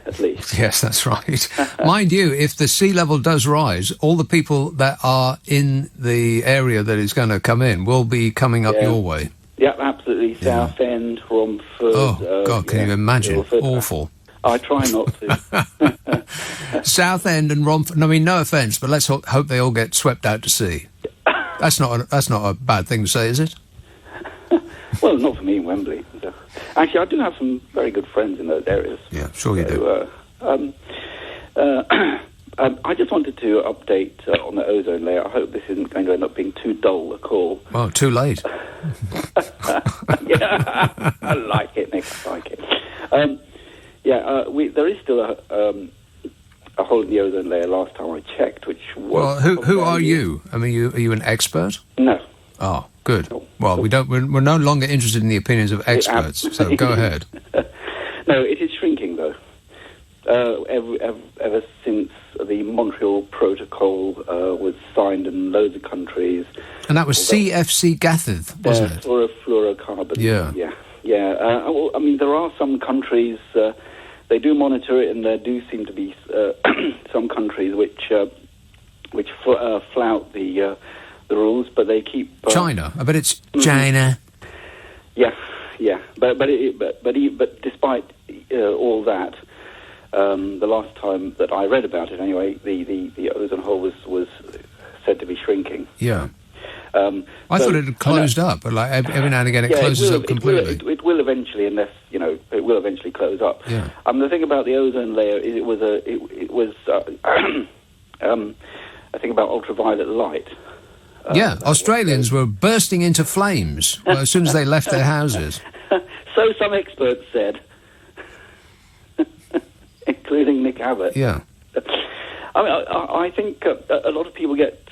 at least. Yes, that's right. Mind you, if the sea level does rise, all the people that are in the area that is going to come in will be coming up your way. Yeah, absolutely. Southend, Romford. Oh, God, can you imagine? Guildford. Awful. I try not to. Southend and Romford. I mean, no offence, but let's hope they all get swept out to sea. That's not a bad thing to say, is it? Well, not for me in Wembley. So. Actually, I do have some very good friends in those areas. Yeah, sure you do. I just wanted to update on the ozone layer. I hope this isn't going to end up being too dull a call. Well, too late. Yeah, I like it, Nick. I like it. There is still a hole in the ozone layer last time I checked, which was... Well, who are you? I mean, are you an expert? No. Oh, good. Well, we're no longer interested in the opinions of experts, so go ahead. No, it is shrinking, though. Ever since the Montreal Protocol was signed in loads of countries. And that was CFC Gathith, wasn't it? Fluorocarbon. Yeah. Well, I mean, there are some countries, they do monitor it, and there do seem to be some countries which flout the rules, but they keep... China. I bet it's China. Yeah. But despite all that, the last time that I read about it, anyway, the ozone hole was said to be shrinking. Yeah. I thought it had closed up, but like every now and again it closes up completely. It will eventually, unless it will eventually close up. Yeah. The thing about the ozone layer is it was I think about ultraviolet light. Australians were bursting into flames as soon as they left their houses. So some experts said, including Nick Abbott. Yeah. I mean, I think a lot of people get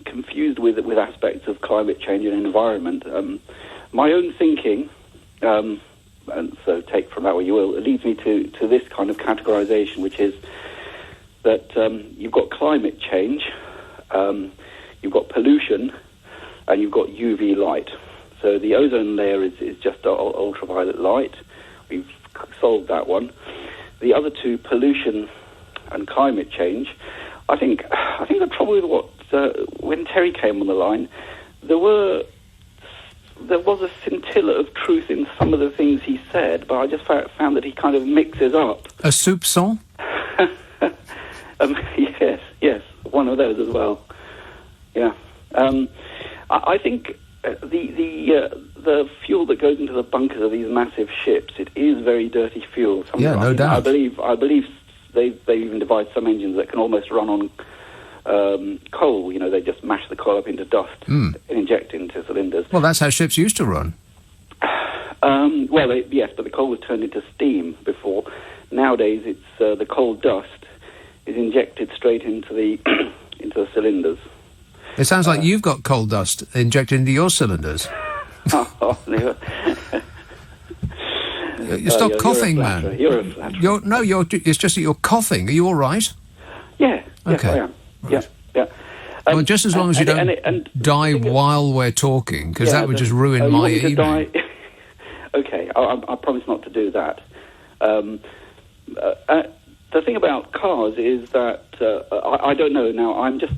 confused with aspects of climate change and environment. My own thinking, and so take from that what you will, it leads me to this kind of categorization, which is that you've got climate change, you've got pollution, and you've got UV light. So the ozone layer is just ultraviolet light. We've solved that one. The other two, pollution and climate change, I think the trouble with when Terry came on the line, there was a scintilla of truth in some of the things he said, but I just found that he kind of mixes up. A soupçon? Yes, one of those as well. Yeah, I think the fuel that goes into the bunkers of these massive ships, it is very dirty fuel. No doubt. I believe they even devise some engines that can almost run on coal. They just mash the coal up into dust and inject into cylinders. Well, that's how ships used to run. Yes, but the coal was turned into steam before. Nowadays, it's the coal dust is injected straight into the into the cylinders. It sounds like you've got coal dust injected into your cylinders. Stop coughing, man. You're a flatterer. It's just that you're coughing. Are you all right? Yeah. Okay. Yes, I am. Yeah. Well, just as long as you don't die while we're talking, because that would just ruin my evening. Okay, I promise not to do that. The thing about cars is that I don't know. Now I'm just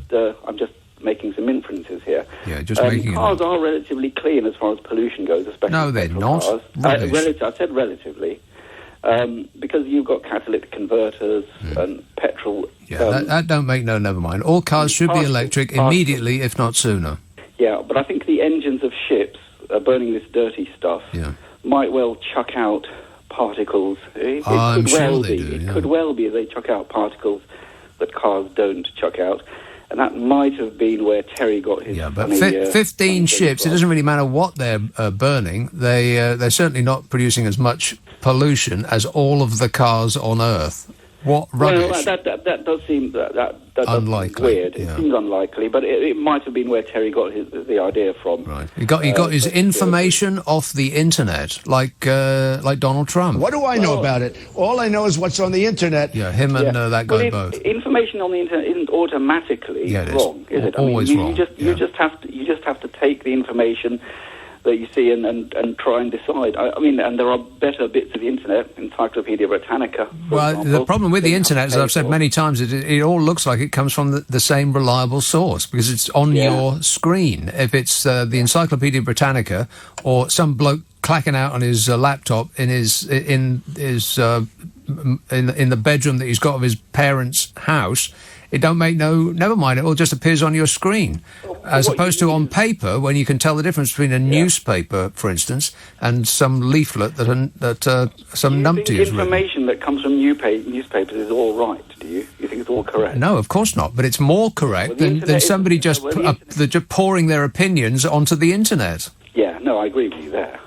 making some inferences here. Yeah, just making. Cars are relatively clean as far as pollution goes, especially. No, they're not. Cars. I said relatively, because you've got catalytic converters and petrol. Yeah, that don't make never mind. All cars should be electric immediately, if not sooner. Yeah, but I think the engines of ships burning this dirty stuff might well chuck out particles. I'm sure they do. It could well be they chuck out particles that cars don't chuck out. And that might have been where Terry got his. Yeah, but 15 ships. It doesn't really matter what they're burning. They're certainly not producing as much pollution as all of the cars on Earth. What rubbish! Well, that does seem that unlikely. Weird. It seems unlikely, but it might have been where Terry got the idea from. Right. He got his information off the internet, like Donald Trump. What do I know about it? All I know is what's on the internet. Yeah, him and that guy both. Information on the internet isn't automatically wrong, is it? Always wrong. You just have to take the information that you see and try and decide. I mean, and there are better bits of the internet, Encyclopedia Britannica. Well, example, the problem with the internet, as I've said many times, it all looks like it comes from the same reliable source because it's on your screen. If it's the Encyclopedia Britannica or some bloke clacking out on his laptop in the bedroom that he's got of his parents' house, it don't make never mind, it all just appears on your screen. As opposed to on paper, when you can tell the difference between a newspaper, for instance, and some leaflet that some numpty has written. Information that comes from newspapers is all right, do you? You think it's all correct? No, of course not, but it's more correct than somebody just pouring their opinions onto the internet. Yeah, no, I agree with you there.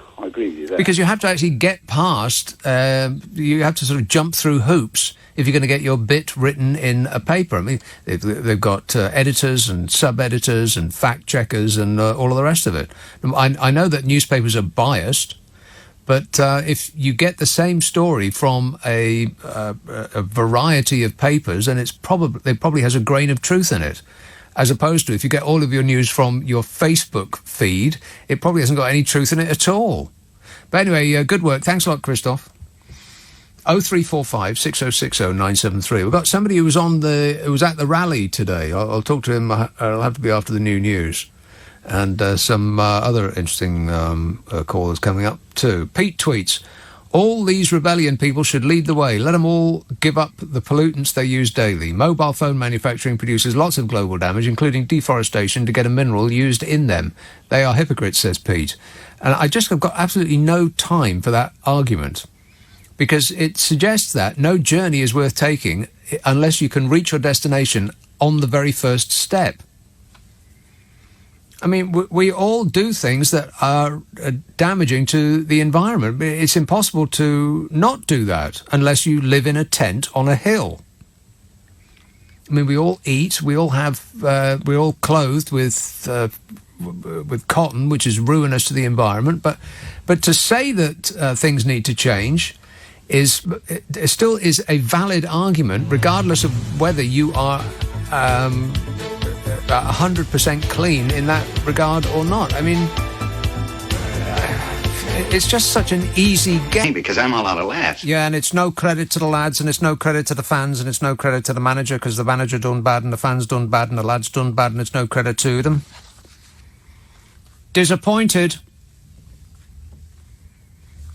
Because you have to actually get past, you have to sort of jump through hoops if you're going to get your bit written in a paper. I mean, they've got editors and sub-editors and fact-checkers and all of the rest of it. I know that newspapers are biased, but if you get the same story from a variety of papers, then it probably has a grain of truth in it. As opposed to if you get all of your news from your Facebook feed, it probably hasn't got any truth in it at all. But anyway, good work. Thanks a lot, Christoph. 0345 6060 973. We've got somebody who was at the rally today. I'll talk to him. It'll have to be after the new news. And some other interesting callers coming up too. Pete tweets, all these rebellion people should lead the way. Let them all give up the pollutants they use daily. Mobile phone manufacturing produces lots of global damage, including deforestation, to get a mineral used in them. They are hypocrites, says Pete. And I just have got absolutely no time for that argument, because it suggests that no journey is worth taking unless you can reach your destination on the very first step. I mean, we all do things that are damaging to the environment. It's impossible to not do that unless you live in a tent on a hill. I mean, we all eat, we all have, we're all clothed with cotton, which is ruinous to the environment. But to say that things need to change still is a valid argument, regardless of whether you are 100% clean in that regard or not. I mean, it's just such an easy game. Because I'm all out of laughs. Yeah, and it's no credit to the lads, and it's no credit to the fans, and it's no credit to the manager, because the manager done bad, and the fans done bad, and the lads done bad, and it's no credit to them. Disappointed.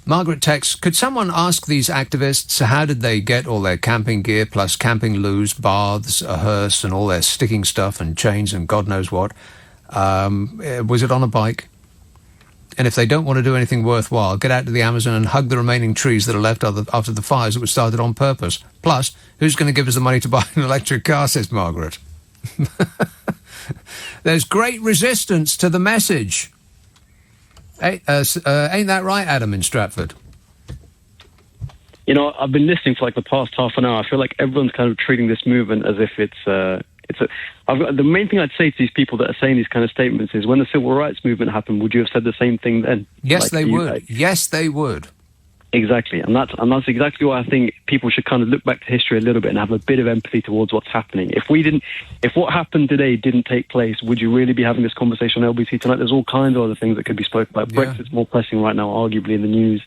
Margaret texts, could someone ask these activists how did they get all their camping gear plus camping loos, baths, a hearse and all their sticking stuff and chains and God knows what? Was it on a bike? And if they don't want to do anything worthwhile, get out to the Amazon and hug the remaining trees that are left after the fires that were started on purpose. Plus, who's going to give us the money to buy an electric car, says Margaret. There's great resistance to the message. Ain't that right, Adam in Stratford? You know, I've been listening for like the past half an hour. I feel like everyone's kind of treating this movement as if the main thing I'd say to these people that are saying these kind of statements is, when the civil rights movement happened, would you have said the same thing then? Yes, they would. Yes, they would. Exactly, and that's exactly why I think people should kind of look back to history a little bit and have a bit of empathy towards what's happening. If what happened today didn't take place, would you really be having this conversation on LBC tonight? There's all kinds of other things that could be spoken about. Yeah. Brexit's more pressing right now, arguably, in the news.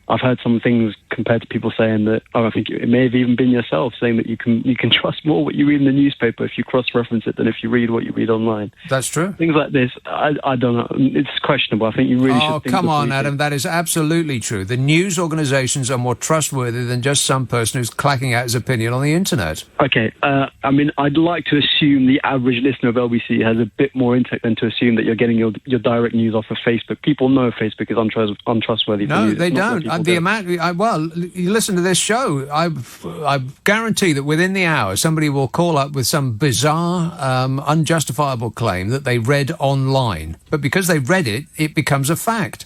I've heard some things compared to people saying that, I think it may have even been yourself saying that you can trust more what you read in the newspaper if you cross-reference it than if you read what you read online. That's true. Things like this, I don't know. It's questionable. I think you really should think... Oh, come on, Adam. That is absolutely true. The news organisations are more trustworthy than just some person who's clacking out his opinion on the internet. Okay. I mean, I'd like to assume the average listener of LBC has a bit more intellect than to assume that you're getting your direct news off of Facebook. People know Facebook is untrustworthy. No, they don't. the amount. Well, you listen to this show. I guarantee that within the hour, somebody will call up with some bizarre, unjustifiable claim that they read online, but because they read it, it becomes a fact.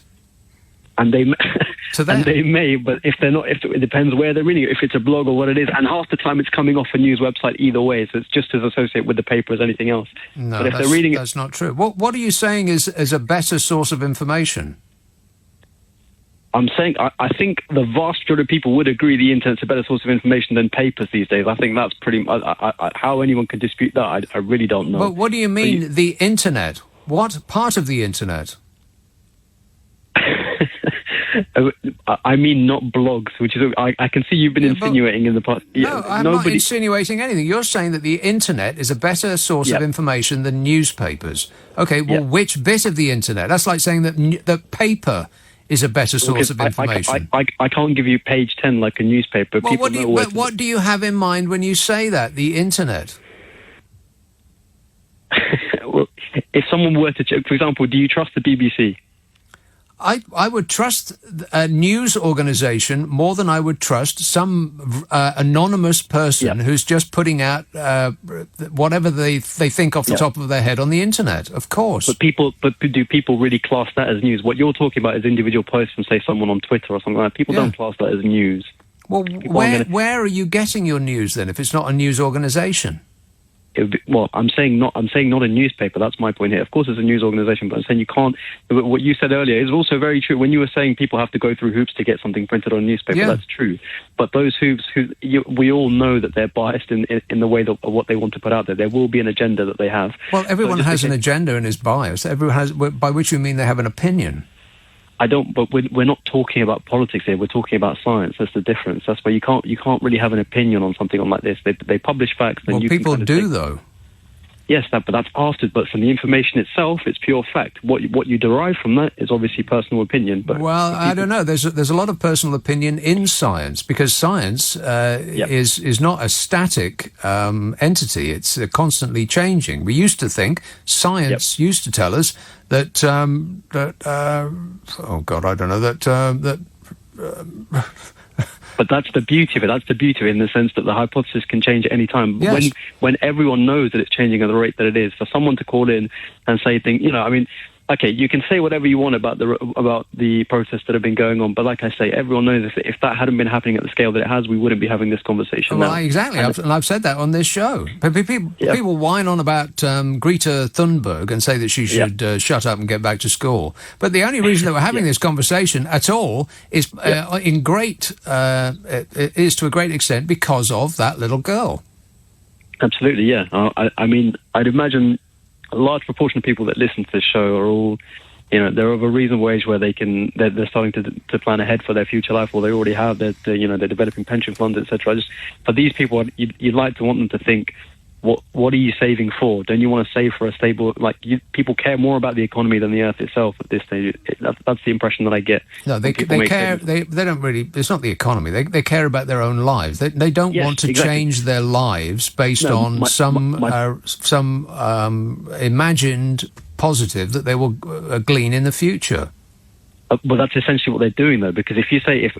And they may, but if they're not, it depends where they're reading it, if it's a blog or what it is, and half the time it's coming off a news website either way, so it's just as associated with the paper as anything else. No, but if they're reading that's not true. What are you saying is a better source of information? I'm saying I think the vast majority of people would agree the internet's a better source of information than papers these days. I think that's pretty much how anyone can dispute that. I really don't know. But what do you mean the internet? What part of the internet? I mean, not blogs, which is I can see you've been insinuating in the past. No, I'm not insinuating anything. You're saying that the internet is a better source of information than newspapers. Okay, well, which bit of the internet? That's like saying that paper is a better source of information. I can't give you page 10 like a newspaper. Well, what do you have in mind when you say that? The internet. Well, if someone were to check, for example, do you trust the BBC? I would trust a news organisation more than I would trust some anonymous person who's just putting out whatever they think off the top of their head on the internet. Of course. But do people really class that as news? What you're talking about is individual posts from, say, someone on Twitter or something like that. People don't class that as news. Well, where are you getting your news then, if it's not a news organisation? Well, I'm saying not a newspaper. That's my point here. Of course, it's a news organisation, but I'm saying you can't. What you said earlier is also very true. When you were saying people have to go through hoops to get something printed on a newspaper, that's true. But those hoops, we all know that they're biased in the way that what they want to put out there. There will be an agenda that they have. Well, everyone has an agenda and is biased. Everyone has, by which you mean they have an opinion. I don't, but we're not talking about politics here. We're talking about science. That's the difference. That's why you can't really have an opinion on something like this. They publish facts. Then you people do though. Yes, but that's after. But from the information itself, it's pure fact. What you derive from that is obviously personal opinion. But I don't know. There's a lot of personal opinion in science because science is not a static entity. It's constantly changing. We used to think science used to tell us that oh God, I don't know that. But that's the beauty of it. That's the beauty of it in the sense that the hypothesis can change at any time. Yes. When everyone knows that it's changing at the rate that it is, for someone to call in and say things, okay, you can say whatever you want about the protests that have been going on, but like I say, everyone knows if that hadn't been happening at the scale that it has, we wouldn't be having this conversation now. Exactly, and I've said that on this show. People whine on about Greta Thunberg and say that she should shut up and get back to school. But the only reason that we're having this conversation at all is is to a great extent because of that little girl. Absolutely, yeah. I mean, I'd imagine a large proportion of people that listen to this show are all, they're of a reasonable age where they're starting to plan ahead for their future life, or they already have. They're developing pension funds, etc. Just for these people, you'd like to want them to think, what are you saving for? Don't you want to save for a stable? People care more about the economy than the earth itself at this stage. That's the impression that I get. No, they care. They don't really. It's not the economy. They care about their own lives. They don't want to change their lives based on some imagined positive that they will glean in the future. Well, that's essentially what they're doing, though, because if you say,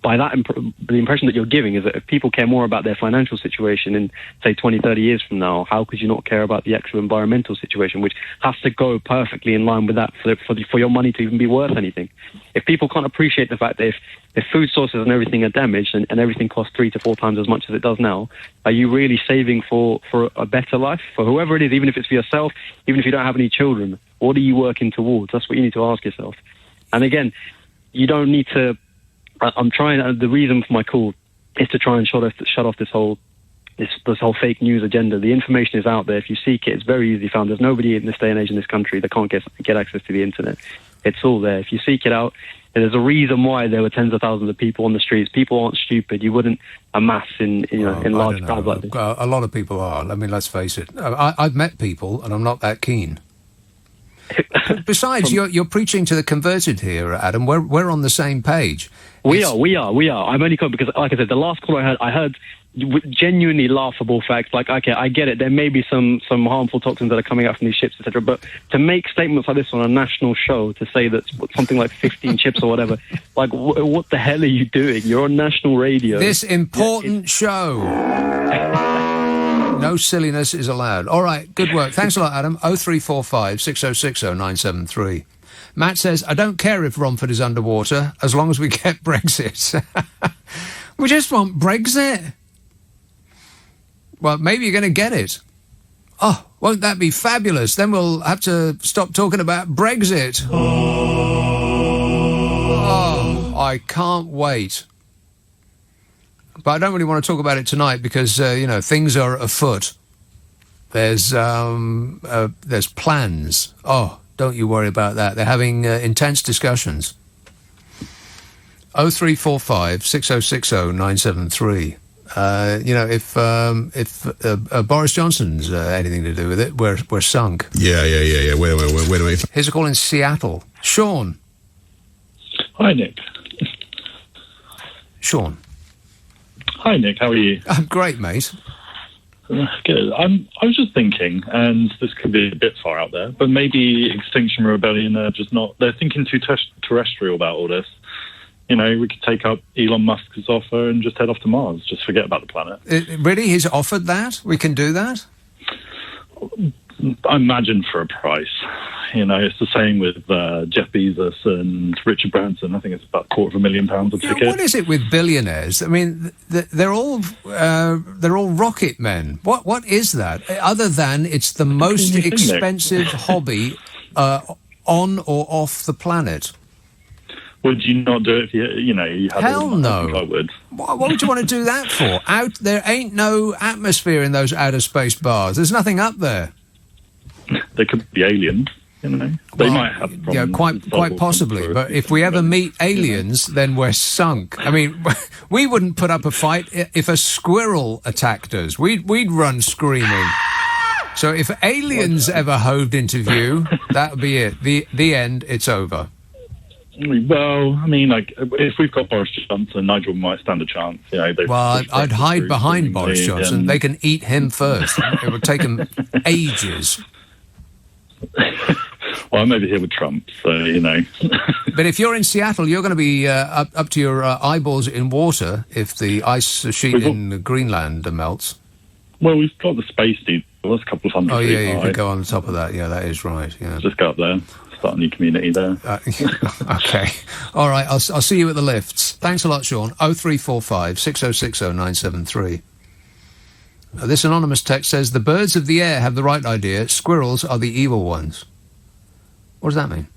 by that, the impression that you're giving is that if people care more about their financial situation in, say, 20, 30 years from now, how could you not care about the actual environmental situation, which has to go perfectly in line with that for your money to even be worth anything? If people can't appreciate the fact that if food sources and everything are damaged and everything costs 3 to 4 times as much as it does now, are you really saving for a better life? For whoever it is, even if it's for yourself, even if you don't have any children, what are you working towards? That's what you need to ask yourself. And again, you don't need to. The reason for my call is to try and shut off this whole fake news agenda. The information is out there. If you seek it, it's very easily found. There's nobody in this day and age in this country that can't get access to the internet. It's all there. If you seek it out, there's a reason why there were tens of thousands of people on the streets. People aren't stupid. You wouldn't amass in large crowds like this. A lot of people are. I mean, let's face it. I've met people, and I'm not that keen. Besides, you're preaching to the converted here, Adam. We're on the same page. We are. I'm only calling because, like I said, the last call I heard genuinely laughable facts. Like, okay, I get it. There may be some harmful toxins that are coming out from these ships, etc. But to make statements like this on a national show, to say that something like 15 chips or whatever, like, what the hell are you doing? You're on national radio. This important show. No silliness is allowed. All right, good work. Thanks a lot, Adam. 0345 6060 973. Matt says, I don't care if Romford is underwater, as long as we get Brexit. We just want Brexit. Well, maybe you're going to get it. Oh, won't that be fabulous? Then we'll have to stop talking about Brexit. Oh, I can't wait. But I don't really want to talk about it tonight because, things are afoot. There's plans. Oh, don't you worry about that. They're having intense discussions. 0345 6060 973. If Boris Johnson's anything to do with it, we're sunk. Yeah. Wait a minute. Here's a call in Seattle. Sean. Hi, Nick. Sean. Hi, Nick. How are you? I'm great, mate. Good. I was just thinking, and this could be a bit far out there, but maybe Extinction Rebellion are just not... They're thinking too terrestrial about all this. We could take up Elon Musk's offer and just head off to Mars. Just forget about the planet. Really? He's offered that? We can do that? I imagine for a price. It's the same with Jeff Bezos and Richard Branson. I think it's about £250,000 a ticket. What is it with billionaires? I mean, they're all rocket men. What is that? Other than it's the most expensive hobby on or off the planet. Would you not do it if you had Hell no. I would. What would you want to do that for? There ain't no atmosphere in those outer space bars. There's nothing up there. They could be aliens, They might have problems. Yeah, quite possibly. But if we ever meet aliens, then we're sunk. I mean, we wouldn't put up a fight if a squirrel attacked us. We'd run screaming. So if aliens ever hoved into view, that would be it. The end. It's over. Well, I mean, if we've got Boris Johnson, Nigel might stand a chance. I'd hide behind Boris Johnson. They can eat him first. It would take them ages. Well, I'm over here with Trump, so But if you're in Seattle, you're going to be up to your eyeballs in water if the ice sheet in Greenland melts. Well, we've got the space deep. That's a couple of hundred feet high. You could go on the top of that. Yeah, that is right. Yeah, just go up there. Start a new community there. Okay. All right, I'll see you at the lifts. Thanks a lot, Sean. 0345 6060 973. This anonymous text says, the birds of the air have the right idea. Squirrels are the evil ones. What does that mean?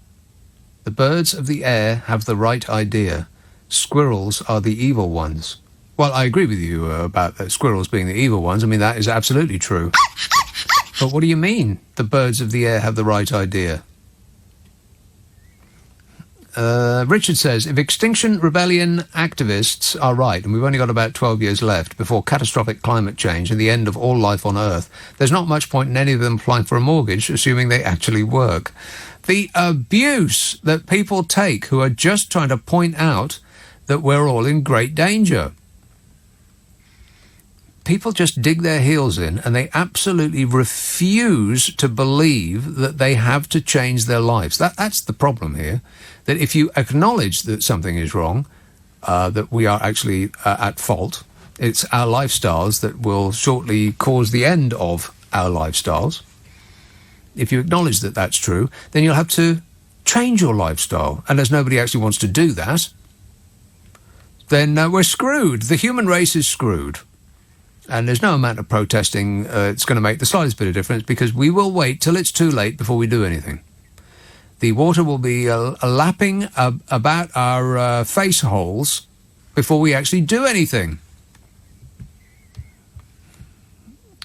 The birds of the air have the right idea. Squirrels are the evil ones. Well, I agree with you about squirrels being the evil ones. I mean, that is absolutely true. But what do you mean, the birds of the air have the right idea? Richard says, if Extinction Rebellion activists are right, and we've only got about 12 years left before catastrophic climate change and the end of all life on Earth, there's not much point in any of them applying for a mortgage, assuming they actually work. The abuse that people take who are just trying to point out that we're all in great danger. People just dig their heels in and they absolutely refuse to believe that they have to change their lives. That's the problem here. That if you acknowledge that something is wrong, that we are actually at fault, it's our lifestyles that will shortly cause the end of our lifestyles. If you acknowledge that that's true, then you'll have to change your lifestyle. And as nobody actually wants to do that, then we're screwed. The human race is screwed. And there's no amount of protesting it's going to make the slightest bit of difference because we will wait till it's too late before we do anything. The water will be lapping about our face holes before we actually do anything.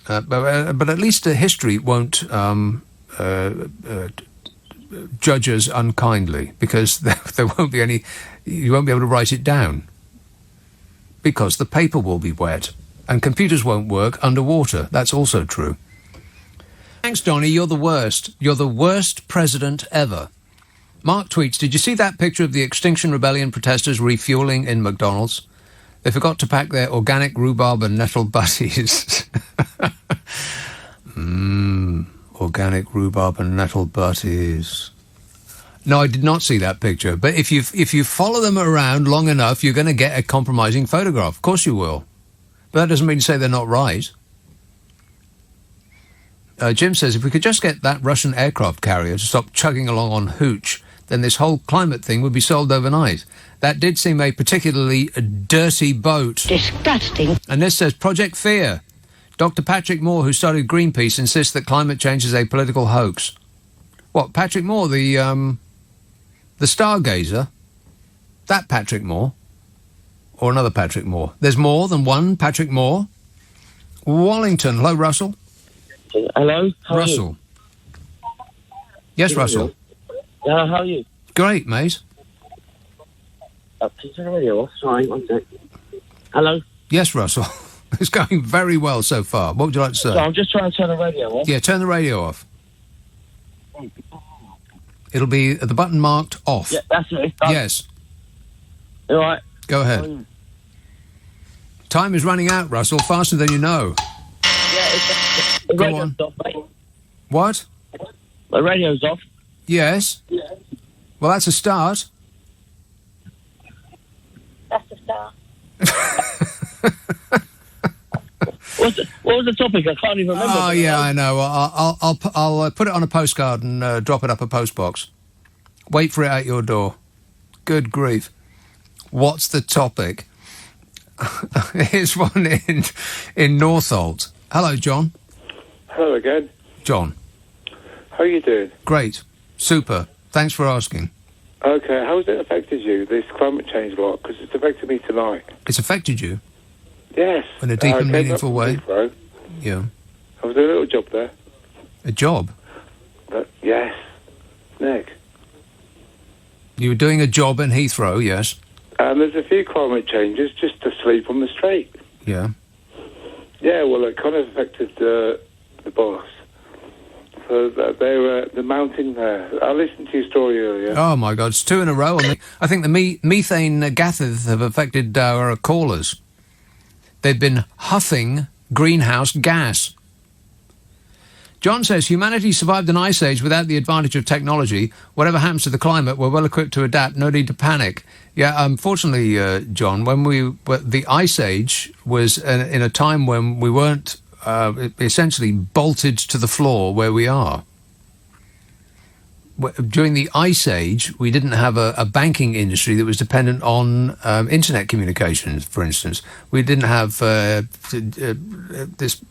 But at least history won't judge us unkindly because there won't be any... You won't be able to write it down because the paper will be wet. And computers won't work underwater. That's also true. Thanks, Donny. You're the worst. You're the worst president ever. Mark tweets, did you see that picture of the Extinction Rebellion protesters refuelling in McDonald's? They forgot to pack their organic rhubarb and nettle butties. Organic rhubarb and nettle butties. No, I did not see that picture. But if you follow them around long enough, you're going to get a compromising photograph. Of course you will. But that doesn't mean to say they're not right. Jim says, if we could just get that Russian aircraft carrier to stop chugging along on hooch, then this whole climate thing would be solved overnight. That did seem a particularly dirty boat. Disgusting. And this says, Project Fear. Dr. Patrick Moore, who started Greenpeace, insists that climate change is a political hoax. What, Patrick Moore, the stargazer? That Patrick Moore? Or another Patrick Moore? There's more than one Patrick Moore. Wallington. Hello, Russell. Hello. How Russell. Are you? Yes, Russell. Yeah, how are you? Great, mate. Can you turn the radio off? Sorry, one sec. Hello. Yes, Russell. It's going very well so far. What would you like to say? So I'm just trying to turn the radio off. Yeah, turn the radio off. It'll be the button marked off. Yeah, that's it. Yes. All right. Go ahead. Time is running out, Russell, faster than you know. Yeah, the radio's off, mate. What? The radio's off. Yes. Well, that's a start. That's a start. What was the topic? I can't even remember. Oh, yeah, I know. I'll put it on a postcard and drop it up a postbox. Wait for it at your door. Good grief. What's the topic? Here's one in Northolt. Hello, John. Hello again. John. How are you doing? Great. Super. Thanks for asking. Okay, how has it affected you, this climate change lot? Because it's affected me tonight. It's affected you? Yes. In a deep and meaningful way? Yeah. I was doing a little job there. A job? Yes. Nick. You were doing a job in Heathrow, yes? And there's a few climate changes just asleep on the street. Yeah. Yeah, well, it kind of affected the boss. So they're mounting there. I listened to your story earlier. Oh, my God, it's 2 in a row. And I think the methane gases have affected our callers. They've been huffing greenhouse gas. John says, humanity survived an ice age without the advantage of technology. Whatever happens to the climate, we're well equipped to adapt. No need to panic. Yeah, unfortunately, John, when the ice age was in a time when we weren't essentially bolted to the floor where we are. During the ice age, we didn't have a banking industry that was dependent on internet communications, for instance. We didn't have this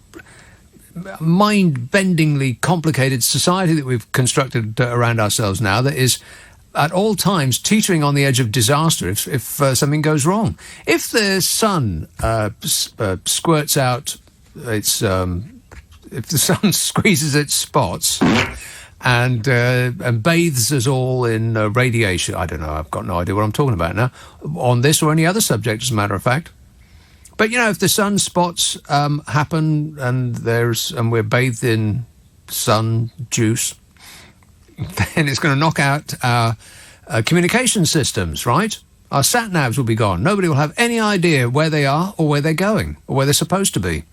mind-bendingly complicated society that we've constructed around ourselves now that is at all times teetering on the edge of disaster if something goes wrong. If the sun squirts out its... if the sun squeezes its spots... And bathes us all in radiation. I don't know, I've got no idea what I'm talking about now, on this or any other subject, as a matter of fact. But, you know, if the sun spots happen and we're bathed in sun juice, then it's going to knock out our communication systems, right? Our sat-navs will be gone. Nobody will have any idea where they are or where they're going or where they're supposed to be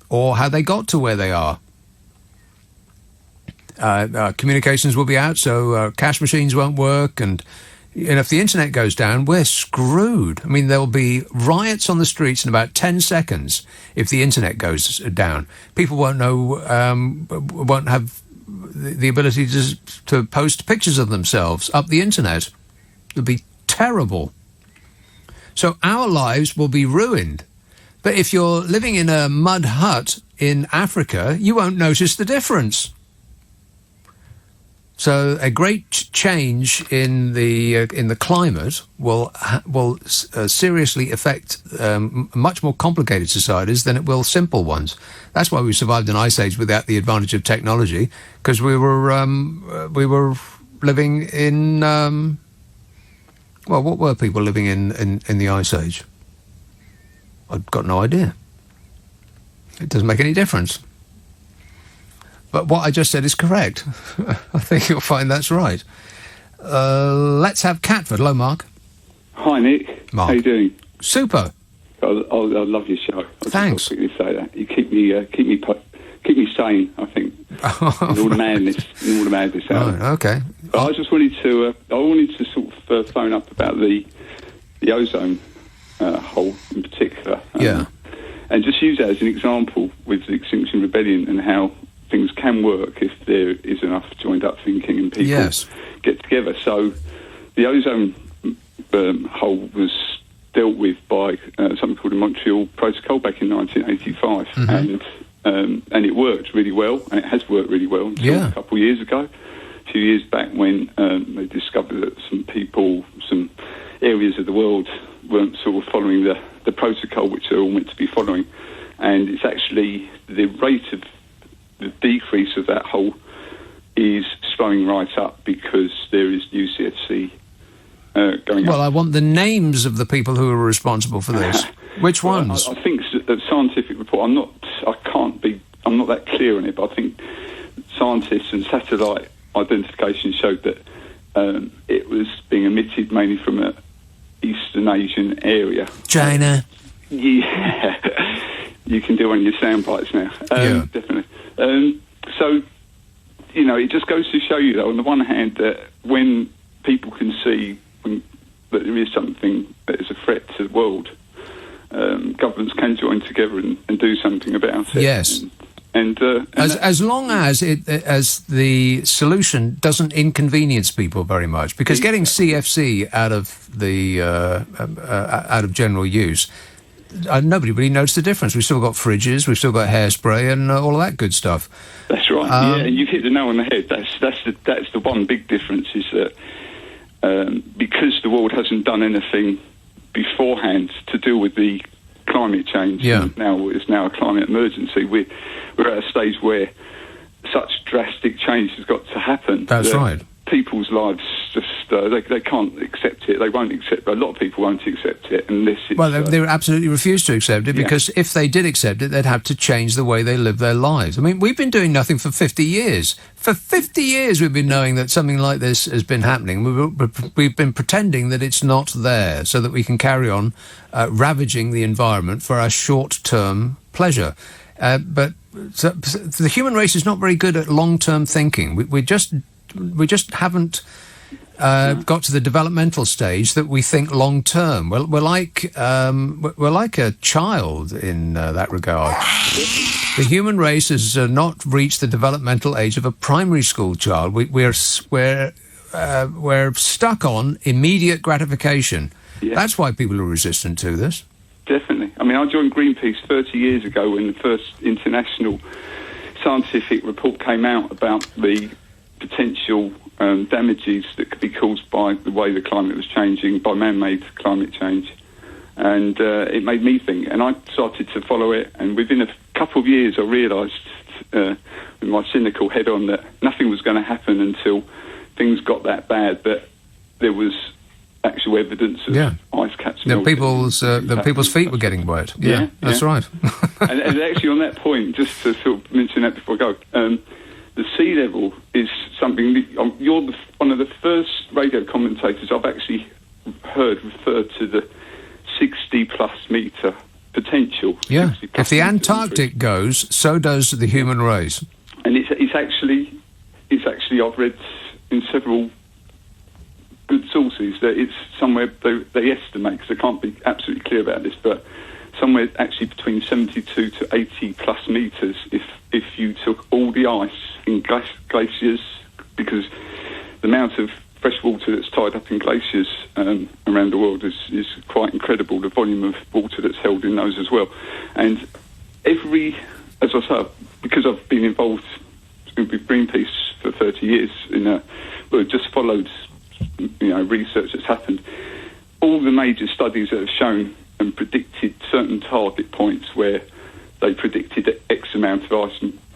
or how they got to where they are. Communications will be out, so cash machines won't work, and if the internet goes down, we're screwed. I mean, there'll be riots on the streets in about 10 seconds if the internet goes down. People won't know, won't have the ability to post pictures of themselves up the internet. It'll be terrible. So our lives will be ruined. But if you're living in a mud hut in Africa, you won't notice the difference. So a great change in the climate will seriously affect much more complicated societies than it will simple ones. That's why we survived an ice age without the advantage of technology, because we were living in what were people living in the ice age? I've got no idea. It doesn't make any difference. But what I just said is correct. I think you'll find that's right. Let's have Catford. Hello, Mark. Hi, Nick. Mark. How you doing? Super. I love your show. Thanks. I quickly say that you keep me sane. I think in all the madness, out. Right, okay. But I just wanted to sort of phone up about the ozone hole in particular. And just use that as an example with the Extinction Rebellion and how things can work if there is enough joined up thinking and people get together. So the ozone hole was dealt with by something called the Montreal Protocol back in 1985, and it worked really well, and it has worked really well until a couple of years ago. A few years back when they discovered that some areas of the world weren't sort of following the protocol which they're all meant to be following, and it's actually the rate of the decrease of that hole is slowing right up because there is new CFC going up. Well, I want the names of the people who are responsible for this. Which ones? I think the scientific report, I'm not that clear on it, but I think scientists and satellite identification showed that it was being emitted mainly from an Eastern Asian area. China. Yeah. You can do one of your sound bites now. Definitely. So, it just goes to show you, though, on the one hand, that when people can see that there is something that is a threat to the world, governments can join together and do something about it. Yes. And as long as the solution doesn't inconvenience people very much, because getting CFC out of general use, nobody really noticed the difference. We've still got fridges, we've still got hairspray, and all of that good stuff. That's right. And you've hit the nail on the head. That's the one big difference is that because the world hasn't done anything beforehand to deal with the climate change. Now it's a climate emergency. We're at a stage where such drastic change has got to happen. That's right. People's lives just they can't accept it. They won't accept. A lot of people won't accept it unless it's... Well, they absolutely refuse to accept it because if they did accept it, they'd have to change the way they live their lives. I mean, we've been doing nothing for 50 years. For 50 years, we've been knowing that something like this has been happening. We've been pretending that it's not there so that we can carry on ravaging the environment for our short-term pleasure. But the human race is not very good at long-term thinking. We just haven't got to the developmental stage that we think long term. We're like a child in that regard. The human race has not reached the developmental age of a primary school child. We're stuck on immediate gratification. Yeah. That's why people are resistant to this. Definitely. I mean, I joined Greenpeace 30 years ago when the first international scientific report came out about the potential damages that could be caused by the way the climate was changing, by man-made climate change. And it made me think, and I started to follow it, and within a couple of years I realised with my cynical head on that nothing was going to happen until things got that bad, that there was actual evidence of ice caps melting. People's feet were getting wet. Yeah, that's right. and actually on that point, just to sort of mention that before I go, the sea level is something... You're one of the first radio commentators I've actually heard refer to the 60-plus metre potential. Yeah, if the Antarctic goes, so does the human race. And it's actually I've read in several good sources that it's somewhere they estimate, because I can't be absolutely clear about this, but somewhere actually between 72 to 80 plus metres if you took all the ice in glaciers, because the amount of fresh water that's tied up in glaciers around the world is quite incredible, the volume of water that's held in those as well. And as I say, because I've been involved with Greenpeace for 30 years, just followed research that's happened, all the major studies that have shown and predicted certain target points where they predicted X amount of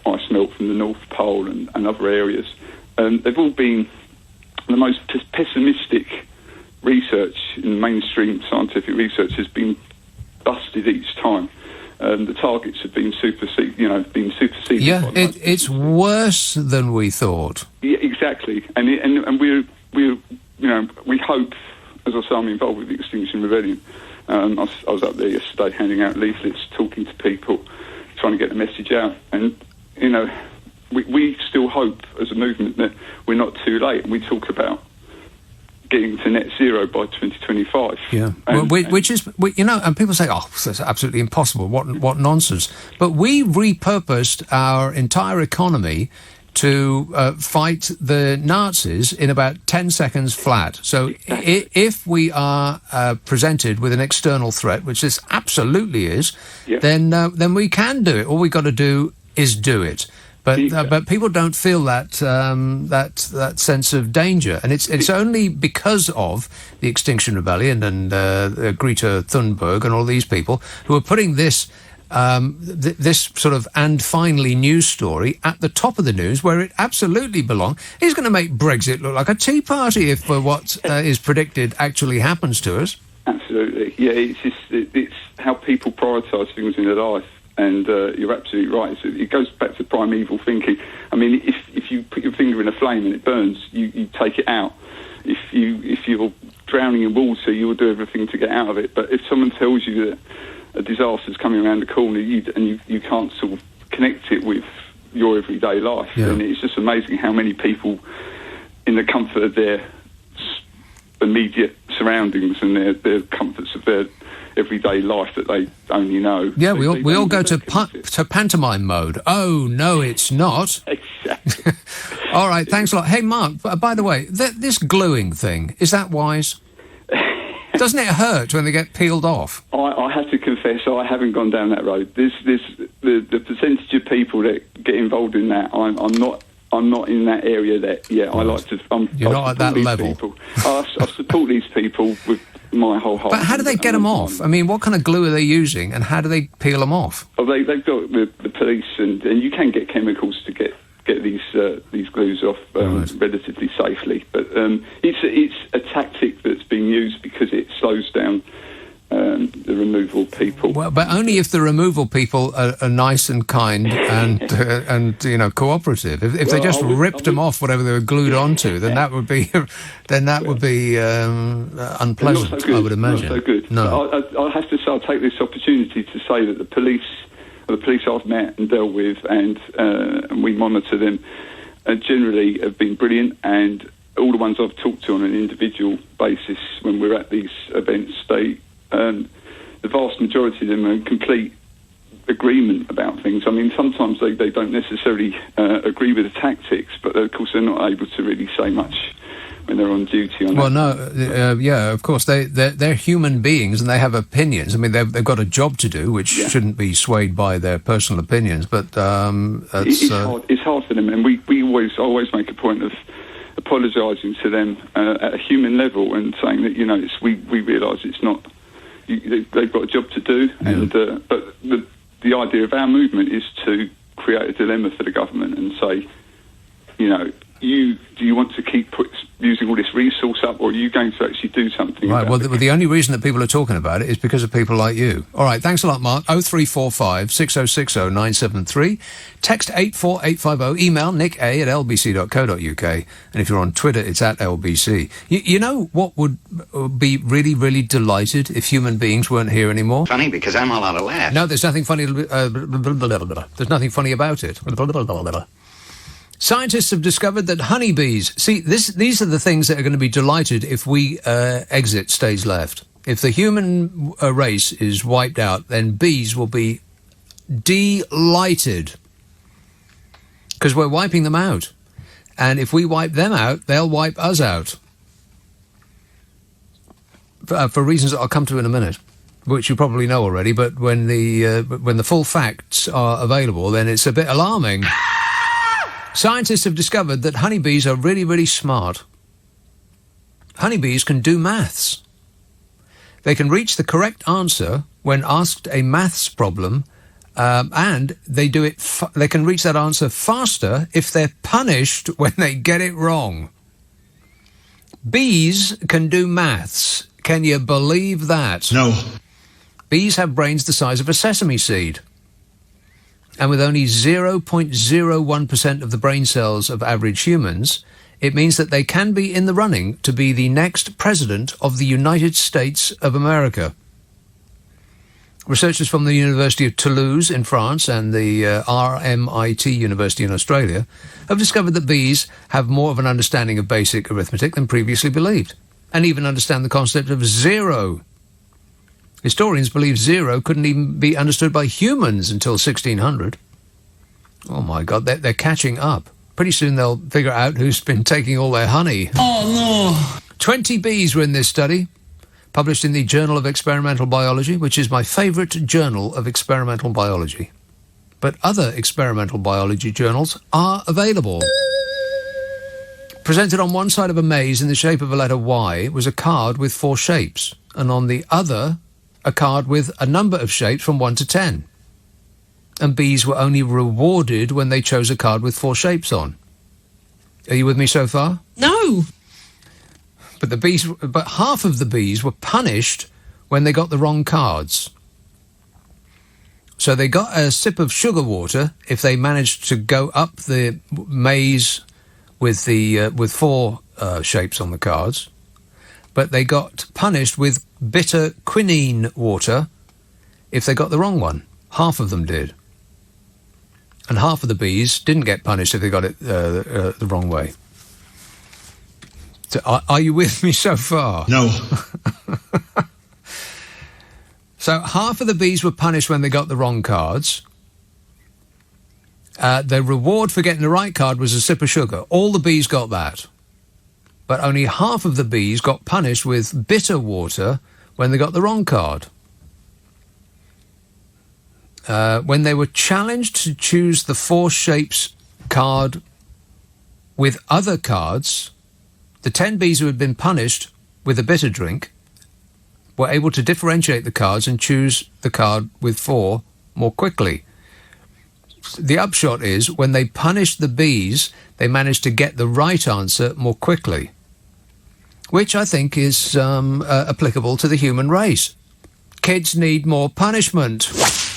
ice melt from the North Pole and other areas. They've all been the most pessimistic research in mainstream scientific research has been busted each time. the targets have been superseded. Yeah, it's worse than we thought. Yeah, exactly. And we hope, as I say, I'm involved with the Extinction Rebellion. I was up there yesterday handing out leaflets, talking to people, trying to get the message out. And, we still hope as a movement that we're not too late. And we talk about getting to net zero by 2025. Yeah, which is, and people say, oh, that's absolutely impossible. What nonsense. But we repurposed our entire economy to fight the Nazis in about 10 seconds flat. So if we are presented with an external threat, which this absolutely is, then we can do it. All we've got to do is do it. But people don't feel that sense of danger, and it's only because of the Extinction Rebellion and Greta Thunberg and all these people who are putting this this sort of and finally news story at the top of the news where it absolutely belongs. He's going to make Brexit look like a tea party if what is predicted actually happens to us. Absolutely, yeah. It's how people prioritise things in their life. And you're absolutely right. It goes back to primeval thinking. I mean, if you put your finger in a flame and it burns, you take it out. If you're drowning in water, you will do everything to get out of it. But if someone tells you that a disaster's coming around the corner, and you can't sort of connect it with your everyday life, then it's just amazing how many people, in the comfort of their immediate surroundings and their comforts of their everyday life that they only know. Yeah, we all go to pantomime mode. Oh, no, it's not. Exactly. All right, thanks a lot. Hey, Mark, by the way, this gluing thing, is that wise? Doesn't it hurt when they get peeled off? I have to confess, I haven't gone down that road. The percentage of people that get involved in that, I'm not in that area. That I like to. You're not at that level. I support these people with my whole heart. But how do they get them off? I mean, what kind of glue are they using, and how do they peel them off? Oh, they've got the police, and you can get chemicals to get these glues off relatively safely. But it's a tactic that's being used because it slows down the removal people. Well, but only if the removal people are nice and kind and cooperative. If they just ripped them off whatever they were glued onto, then that would be unpleasant. So I would imagine. Not so good. No, I have to say, I'll take this opportunity to say that the police I've met and dealt with, and we monitor them, generally have been brilliant. And all the ones I've talked to on an individual basis when we're at these events, the vast majority of them are in complete agreement about things. I mean, sometimes they don't necessarily agree with the tactics, but of course they're not able to really say much when they're on duty. Of course they're human beings and they have opinions. I mean, they've got a job to do, which shouldn't be swayed by their personal opinions. But it's hard for them, and we always make a point of apologising to them at a human level and saying that we realise it's not. They've got a job to do, and but the idea of our movement is to create a dilemma for the government and say, do you want to keep using all this resource up, or are you going to actually do something? Right. Well, the only reason that people are talking about it is because of people like you. All right. Thanks a lot, Mark. 0345 6060 973. Text 84850. Email nick@lbc.co.uk. And if you're on Twitter, it's @LBC. You know what would be really, really delighted if human beings weren't here anymore? Funny, because I'm all out of laughs. No, there's nothing funny. There's nothing funny about it. Scientists have discovered that honeybees... See, these are the things that are going to be delighted if we exit stage left. If the human race is wiped out, then bees will be delighted. Because we're wiping them out. And if we wipe them out, they'll wipe us out. For reasons that I'll come to in a minute, which you probably know already, but when the full facts are available, then it's a bit alarming. Scientists have discovered that honeybees are really, really smart. Honeybees can do maths. They can reach the correct answer when asked a maths problem, and they do it. They can reach that answer faster if they're punished when they get it wrong. Bees can do maths. Can you believe that? No. Bees have brains the size of a sesame seed. And with only 0.01% of the brain cells of average humans, it means that they can be in the running to be the next president of the United States of America. Researchers from the University of Toulouse in France and the RMIT University in Australia have discovered that bees have more of an understanding of basic arithmetic than previously believed, and even understand the concept of zero. Historians believe zero couldn't even be understood by humans until 1600. Oh my God, they're catching up. Pretty soon they'll figure out who's been taking all their honey. Oh, no. 20 bees were in this study, published in the Journal of Experimental Biology, which is my favourite journal of experimental biology. But other experimental biology journals are available. Presented on one side of a maze in the shape of a letter Y was a card with 4 shapes, and on the other, a card with a number of shapes from 1 to 10. And bees were only rewarded when they chose a card with 4 shapes on. Are you with me so far? No. But half of the bees were punished when they got the wrong cards. So they got a sip of sugar water if they managed to go up the maze with 4 shapes on the cards. But they got punished with bitter quinine water if they got the wrong one. Half of them did. And half of the bees didn't get punished if they got it the wrong way. So are you with me so far? No. So half of the bees were punished when they got the wrong cards. The reward for getting the right card was a sip of sugar. All the bees got that. But only half of the bees got punished with bitter water when they got the wrong card. When they were challenged to choose the 4 shapes card with other cards, the 10 bees who had been punished with a bitter drink were able to differentiate the cards and choose the card with 4 more quickly. The upshot is, when they punished the bees, they managed to get the right answer more quickly, which I think is applicable to the human race. Kids need more punishment.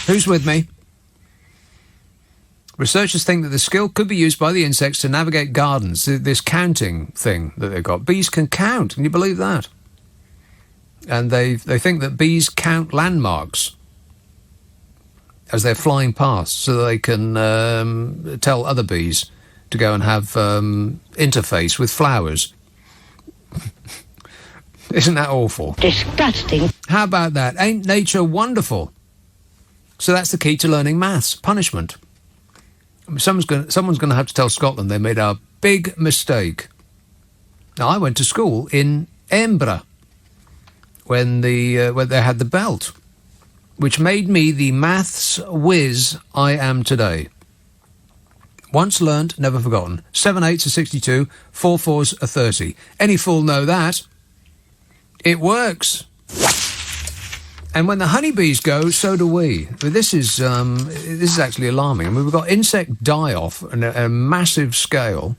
Who's with me? Researchers think that the skill could be used by the insects to navigate gardens, this counting thing that they've got. Bees can count, can you believe that? And they think that bees count landmarks as they're flying past so that they can tell other bees to go and have interface with flowers. Isn't that awful? Disgusting. How about that? Ain't nature wonderful? So that's the key to learning maths, punishment. Someone's going to have to tell Scotland they made a big mistake. Now, I went to school in Edinburgh when they had the belt, which made me the maths whiz I am today. Once learnt, never forgotten. 7 8s are 62, 4 4s are 30. Any fool know that. It works. And when the honeybees go, so do we. But this is actually alarming. I mean, we've got insect die-off on a massive scale,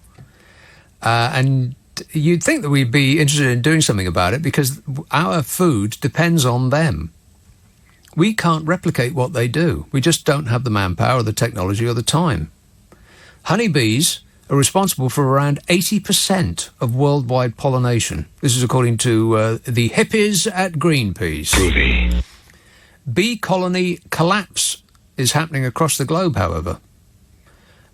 and you'd think that we'd be interested in doing something about it because our food depends on them. We can't replicate what they do. We just don't have the manpower or the technology or the time. Honeybees are responsible for around 80% of worldwide pollination. This is according to the hippies at Greenpeace. Groovy. Bee colony collapse is happening across the globe, however.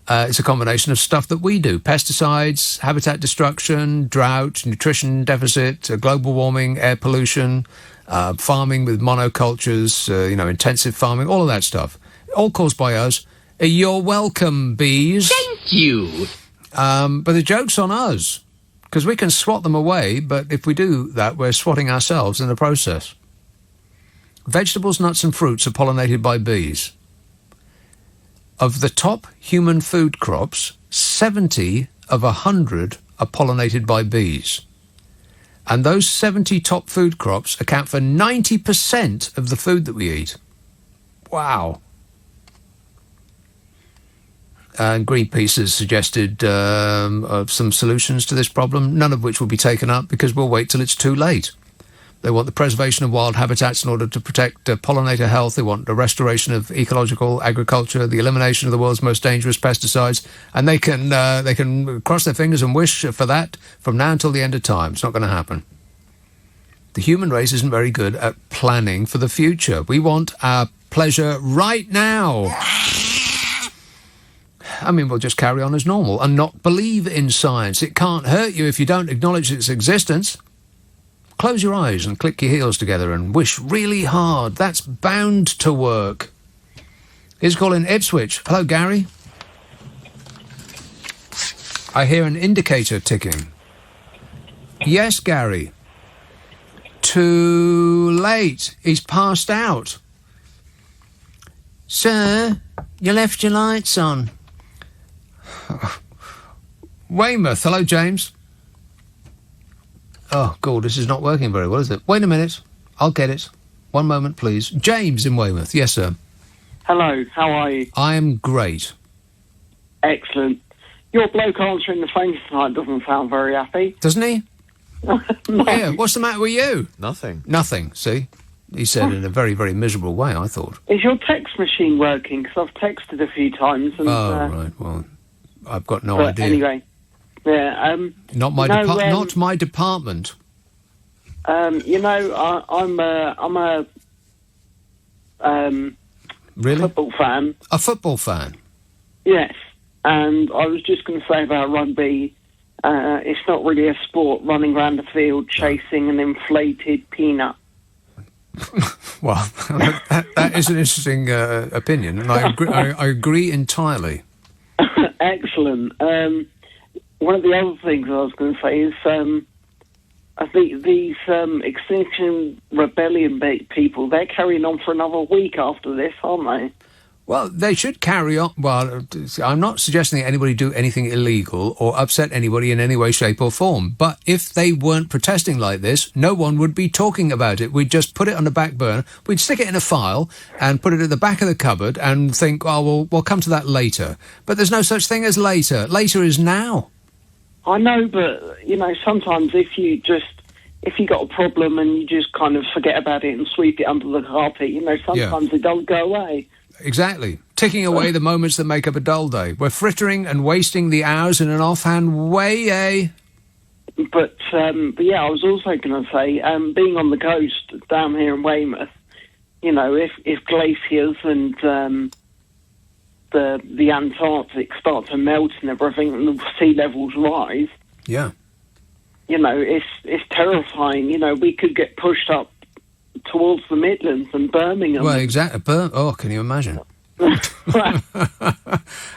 It's a combination of stuff that we do. Pesticides, habitat destruction, drought, nutrition deficit, global warming, air pollution, farming with monocultures, intensive farming, all of that stuff. All caused by us. You're welcome, bees. Thank you. But the joke's on us, because we can swat them away, but if we do that, we're swatting ourselves in the process. Vegetables, nuts and fruits are pollinated by bees. Of the top human food crops, 70 of 100 are pollinated by bees. And those 70 top food crops account for 90% of the food that we eat. Wow. And Greenpeace has suggested some solutions to this problem, none of which will be taken up because we'll wait till it's too late. They want the preservation of wild habitats in order to protect pollinator health. They want the restoration of ecological agriculture, the elimination of the world's most dangerous pesticides, and they can cross their fingers and wish for that from now until the end of time. It's not going to happen. The human race isn't very good at planning for the future. We want our pleasure right now. I mean, we'll just carry on as normal and not believe in science. It can't hurt you if you don't acknowledge its existence. Close your eyes and click your heels together and wish really hard. That's bound to work. Here's calling Ipswich. Hello, Gary. I hear an indicator ticking. Yes, Gary. Too late. He's passed out. Sir, you left your lights on. Weymouth. Hello, James. Oh, God, this is not working very well, is it? Wait a minute. I'll get it. One moment, please. James in Weymouth. Yes, sir. Hello, how are you? I am great. Excellent. Your bloke answering the phone tonight doesn't sound very happy. Doesn't he? No. Yeah, what's the matter with you? Nothing. Nothing, see? He said in a very, very miserable way, I thought. Is your text machine working? Because I've texted a few times. And, right, well, I've got no idea. Anyway, yeah. Not my not my department. You know, I'm a really? football fan. A football fan? Yes, and I was just going to say about rugby. It's not really a sport, running around the field chasing an inflated peanut. Well, that is an interesting opinion, and I agree entirely. Excellent. One of the other things I was going to say is I think these Extinction Rebellion people, they're carrying on for another week after this, aren't they? Well, they should carry on. Well, I'm not suggesting that anybody do anything illegal or upset anybody in any way, shape or form. But if they weren't protesting like this, no one would be talking about it. We'd just put it on the back burner. We'd stick it in a file and put it at the back of the cupboard and think, oh, we'll come to that later. But there's no such thing as later. Later is now. I know, but, you know, sometimes if you got a problem and you just kind of forget about it and sweep it under the carpet, you know, sometimes it don't go away. Exactly. Ticking away the moments that make up a dull day. We're frittering and wasting the hours in an offhand way, eh? But yeah, I was also going to say, being on the coast down here in Weymouth, you know, if glaciers and the Antarctic start to melt and everything and the sea levels rise, yeah, you know, it's terrifying. You know, we could get pushed up towards the Midlands and Birmingham. Well, exactly. Oh, can you imagine?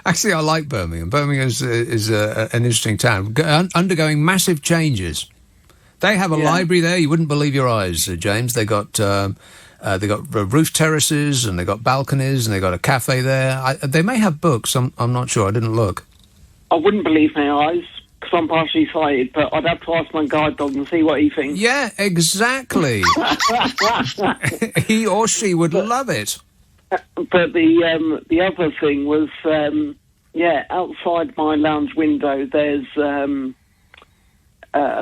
Actually, I like Birmingham. Birmingham is an interesting town, undergoing massive changes. They have a library there. You wouldn't believe your eyes, James. They got roof terraces and they got balconies and they got a cafe there. They may have books. I'm not sure. I didn't look. I wouldn't believe my eyes. Because I'm partially sighted, but I'd have to ask my guide dog and see what he thinks. Yeah, exactly. He or she would love it. But the other thing was, outside my lounge window, there's a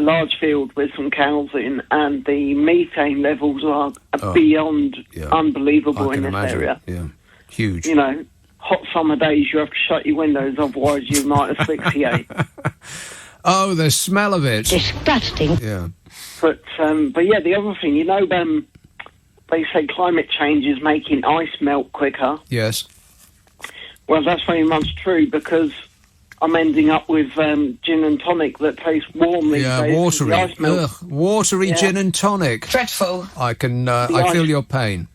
large field with some cows in, and the methane levels are beyond unbelievable in this area. Yeah, huge. You know, hot summer days, you have to shut your windows, otherwise you might asphyxiate. Oh, the smell of it. Disgusting. Yeah. But yeah, the other thing, you know, they say climate change is making ice melt quicker. Yes. Well, that's very much true, because I'm ending up with gin and tonic that tastes warm these days. Yeah, watery. The ice melts. Watery gin and tonic. Dreadful. I can. I feel your pain.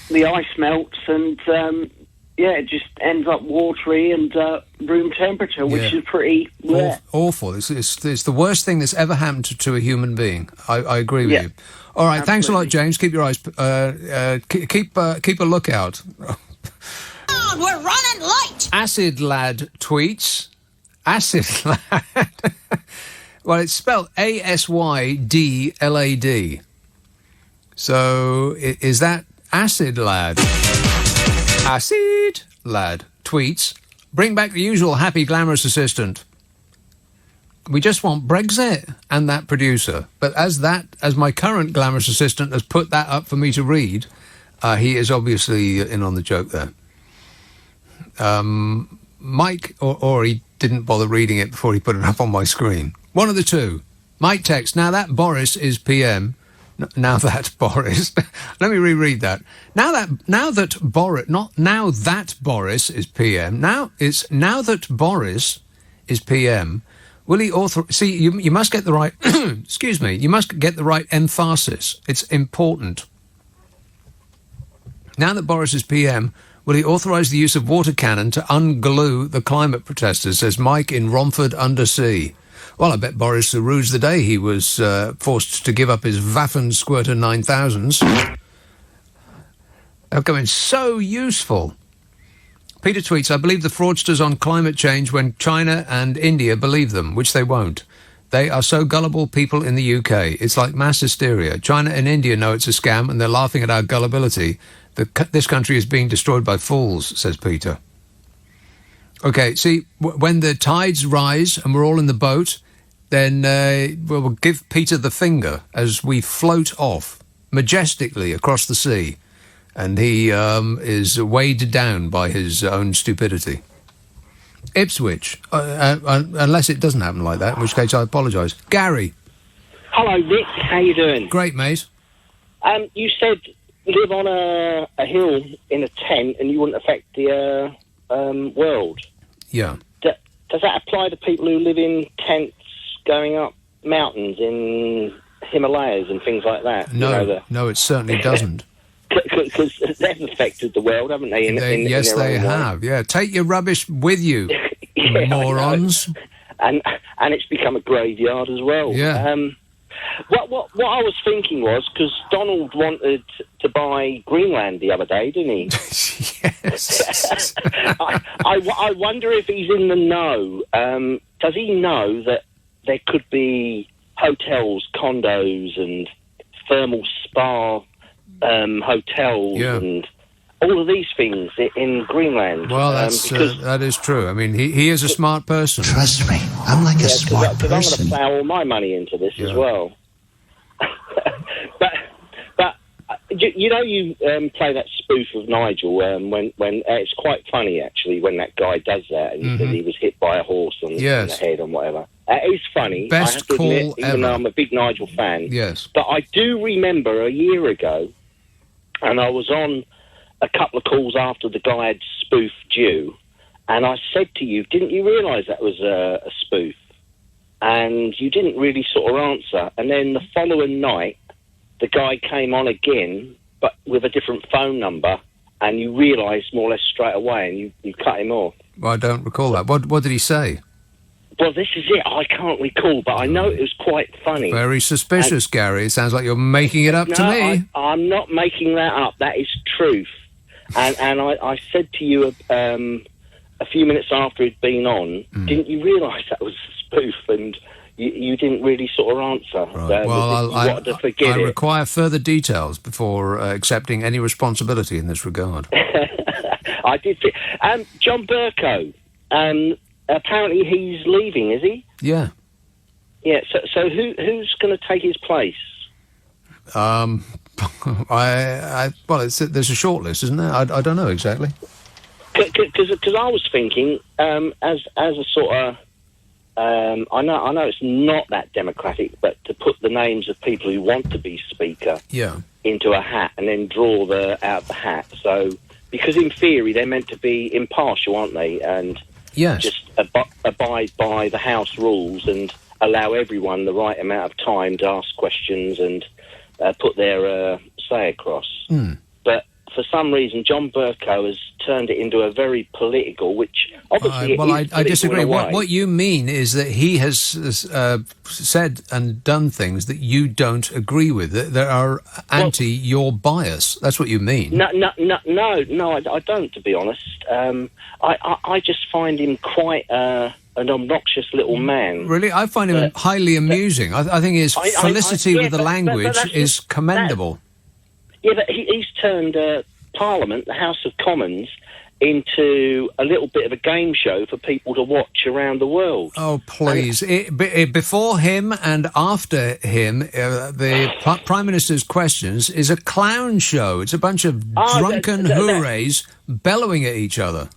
The ice melts and it just ends up watery and room temperature, which is pretty rare. Awful. It's the worst thing that's ever happened to a human being. I agree with you. All right, thanks a lot, James. Keep your eyes. Keep a lookout. We're running late. Acid Lad tweets. Acid Lad. Well, it's spelled ASYDLAD. So is that Acid Lad? Acid Lad tweets, bring back the usual happy, glamorous assistant. We just want Brexit and that producer. But as my current glamorous assistant has put that up for me to read, he is obviously in on the joke there. Mike, or he didn't bother reading it before he put it up on my screen. One of the two. Mike text, now that Boris is PM. Now that Boris... Let me reread that. Now that Boris is PM. Now that Boris is PM... Will he See, you must get the right... excuse me. You must get the right emphasis. It's important. Now that Boris is PM, will he authorise the use of water cannon to unglue the climate protesters, says Mike in Romford-under-Sea. Well, I bet Boris rues the day he was forced to give up his Waffen Squirter 9000s. They're becoming so useful. Peter tweets, I believe the fraudsters on climate change when China and India believe them, which they won't. They are so gullible people in the UK. It's like mass hysteria. China and India know it's a scam and they're laughing at our gullibility. This country is being destroyed by fools, says Peter. OK, see, when the tides rise and we're all in the boat, then we'll give Peter the finger as we float off majestically across the sea. And he is weighed down by his own stupidity. Ipswich, unless it doesn't happen like that, in which case I apologise. Gary. Hello, Nick. How you doing? Great, mate. You said live on a hill in a tent and you wouldn't affect the world. Yeah. Does that apply to people who live in tents going up mountains in Himalayas and things like that? No, no, it certainly doesn't. Because they've affected the world, haven't they? Yes, they have. Yeah, take your rubbish with you, morons. And it's become a graveyard as well. Yeah. What I was thinking was, because Donald wanted to buy Greenland the other day, didn't he? Yes. I wonder if he's in the know. Does he know that there could be hotels, condos, and thermal spa hotels and all of these things in Greenland? Well, that is true. I mean, he is a smart person. Trust me, I'm like a smart person. I'm going to plough all my money into this as well. but you play that spoof of Nigel when it's quite funny actually when that guy does that and he said he was hit by a horse on the head and whatever. It is funny. Best I have to call admit, ever. even though I'm a big Nigel fan. Yes. But I do remember a year ago, and I was on a couple of calls after the guy had spoofed you, and I said to you, didn't you realise that was a spoof? And you didn't really sort of answer. And then the following night, the guy came on again, but with a different phone number, and you realised more or less straight away, and you cut him off. Well, I don't recall that. What did he say? Well, this is it. I can't recall, but I know it was quite funny. Very suspicious, Gary. It sounds like you're making it up to me. I'm not making that up. That is truth. And I said to you a few minutes after he'd been on, didn't you realise that was a spoof? And you didn't really sort of answer. Right. Well, I wanted to forget I it. require further details before accepting any responsibility in this regard. I did. John Burko. Apparently he's leaving, is he? Yeah. Yeah. So who's going to take his place? Well, there's a short list, isn't there? I don't know exactly. Because I was thinking, as a sort of, I know it's not that democratic, but to put the names of people who want to be speaker into a hat and then draw out the hat. So because in theory they're meant to be impartial, aren't they? And just abide by the House rules and allow everyone the right amount of time to ask questions and put their say across. But for some reason, John Burko has turned it into a very political, which obviously I disagree. What you mean is that he has said and done things that you don't agree with, that are anti your bias. That's what you mean. No, I don't, to be honest. I just find him quite an obnoxious little man. Really? I find him highly amusing. I think his felicity with the language is commendable. Yeah, but he's turned Parliament, the House of Commons, into a little bit of a game show for people to watch around the world. Oh, please. Before him and after him, the Prime Minister's questions is a clown show. It's a bunch of drunken hoorays bellowing at each other.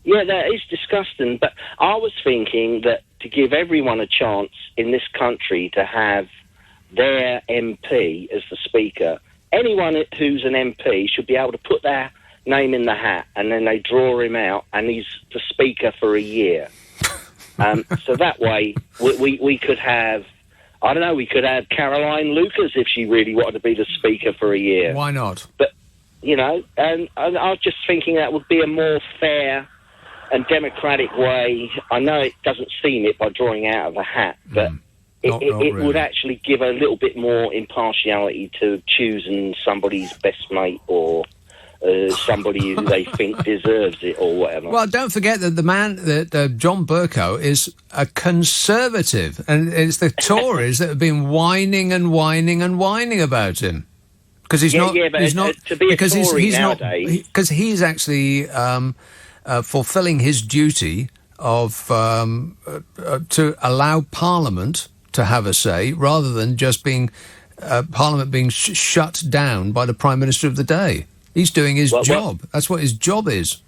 Yeah, that is disgusting. But I was thinking that to give everyone a chance in this country to have their MP as the Speaker, anyone who's an MP should be able to put their name in the hat, and then they draw him out, and he's the Speaker for a year. So that way, we could have, I don't know, we could have Caroline Lucas if she really wanted to be the Speaker for a year. Why not? But, you know, and I was just thinking that would be a more fair and democratic way. I know it doesn't seem it by drawing out of a hat, but it would actually give a little bit more impartiality to choosing somebody's best mate or somebody who they think deserves it or whatever. Well, don't forget that the man, that John Bercow, is a Conservative, and it's the Tories that have been whining and whining and whining about him. Because he's not to be a Tory nowadays, because he's actually fulfilling his duty of to allow Parliament to have a say, rather than just being Parliament being shut down by the Prime Minister of the day. He's doing his job. That's what his job is.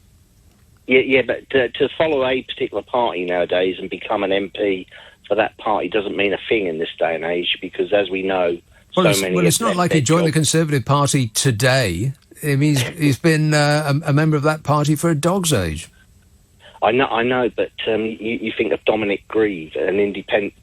Yeah, but to follow a particular party nowadays and become an MP for that party doesn't mean a thing in this day and age, because, as we know, it's not like he joined the Conservative Party today. I mean, he's been a member of that party for a dog's age. I know, but you think of Dominic Grieve, an independent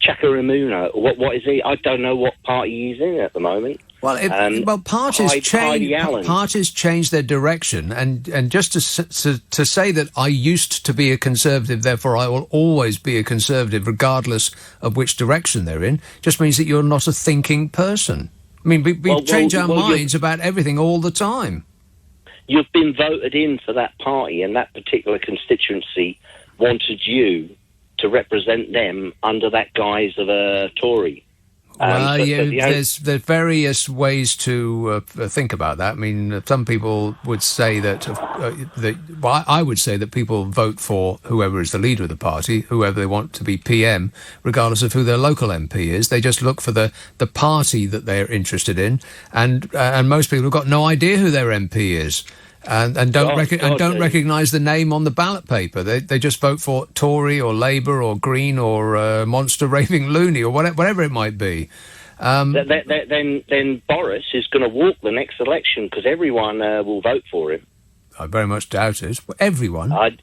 Chakaramuna. What is he? I don't know what party he's in at the moment. Well, parties change their direction, and just to say that I used to be a Conservative, therefore I will always be a Conservative, regardless of which direction they're in, just means that you're not a thinking person. I mean, we change our minds about everything all the time. You've been voted in for that party, and that particular constituency wanted you to represent them under that guise of a Tory. There's various ways to think about that. I mean, some people would say that I would say that people vote for whoever is the leader of the party, whoever they want to be PM, regardless of who their local MP is. They just look for the party that they're interested in, and most people have got no idea who their MP is. And don't recognise the name on the ballot paper. They just vote for Tory or Labour or Green or Monster Raving Loony or whatever it might be. Then Boris is going to walk the next election because everyone will vote for him. I very much doubt it. Everyone? I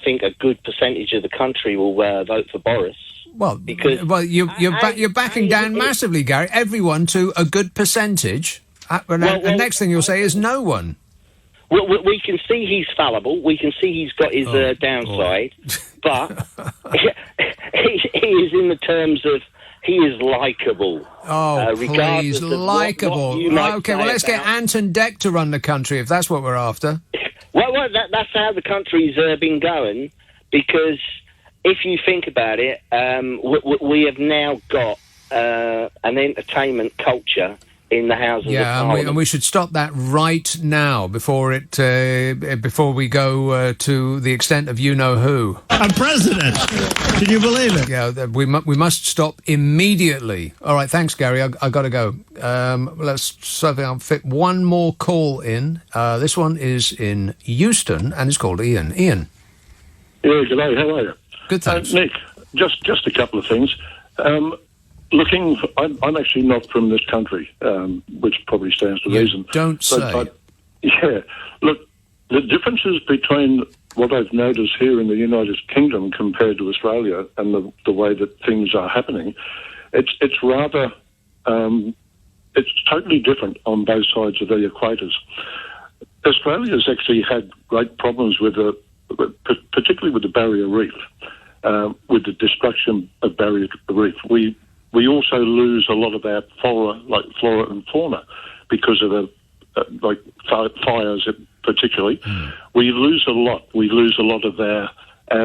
think a good percentage of the country will vote for Boris. Well, you're backing down massively, Gary. Everyone to a good percentage. And next thing you'll say is no one. We can see he's fallible. We can see he's got his downside, but he is in the terms of he is likeable. Oh, please, likeable. Okay, well, let's get Anton Deck to run the country if that's what we're after. Well, that's how the country's been going, because if you think about it, we have now got an entertainment culture in the Houses of Parliament. And we should stop that right now before we go to the extent of you-know-who. I'm president! Can you believe it? Yeah, we must stop immediately. All right, thanks, Gary. I got to go. Let's see if I'll fit one more call in. This one is in Euston, and it's called Ian. Ian. Yeah, g'day. How are you? Good, thanks. Nick, just a couple of things. I'm actually not from this country, which probably stands to reason. Don't say. Look, the differences between what I've noticed here in the United Kingdom compared to Australia and the way that things are happening, it's rather, it's totally different on both sides of the equators. Australia's actually had great problems particularly with the barrier reef, with the destruction of barrier reef. We also lose a lot of our flora and fauna because of the fires, particularly. We lose a lot. We lose a lot of our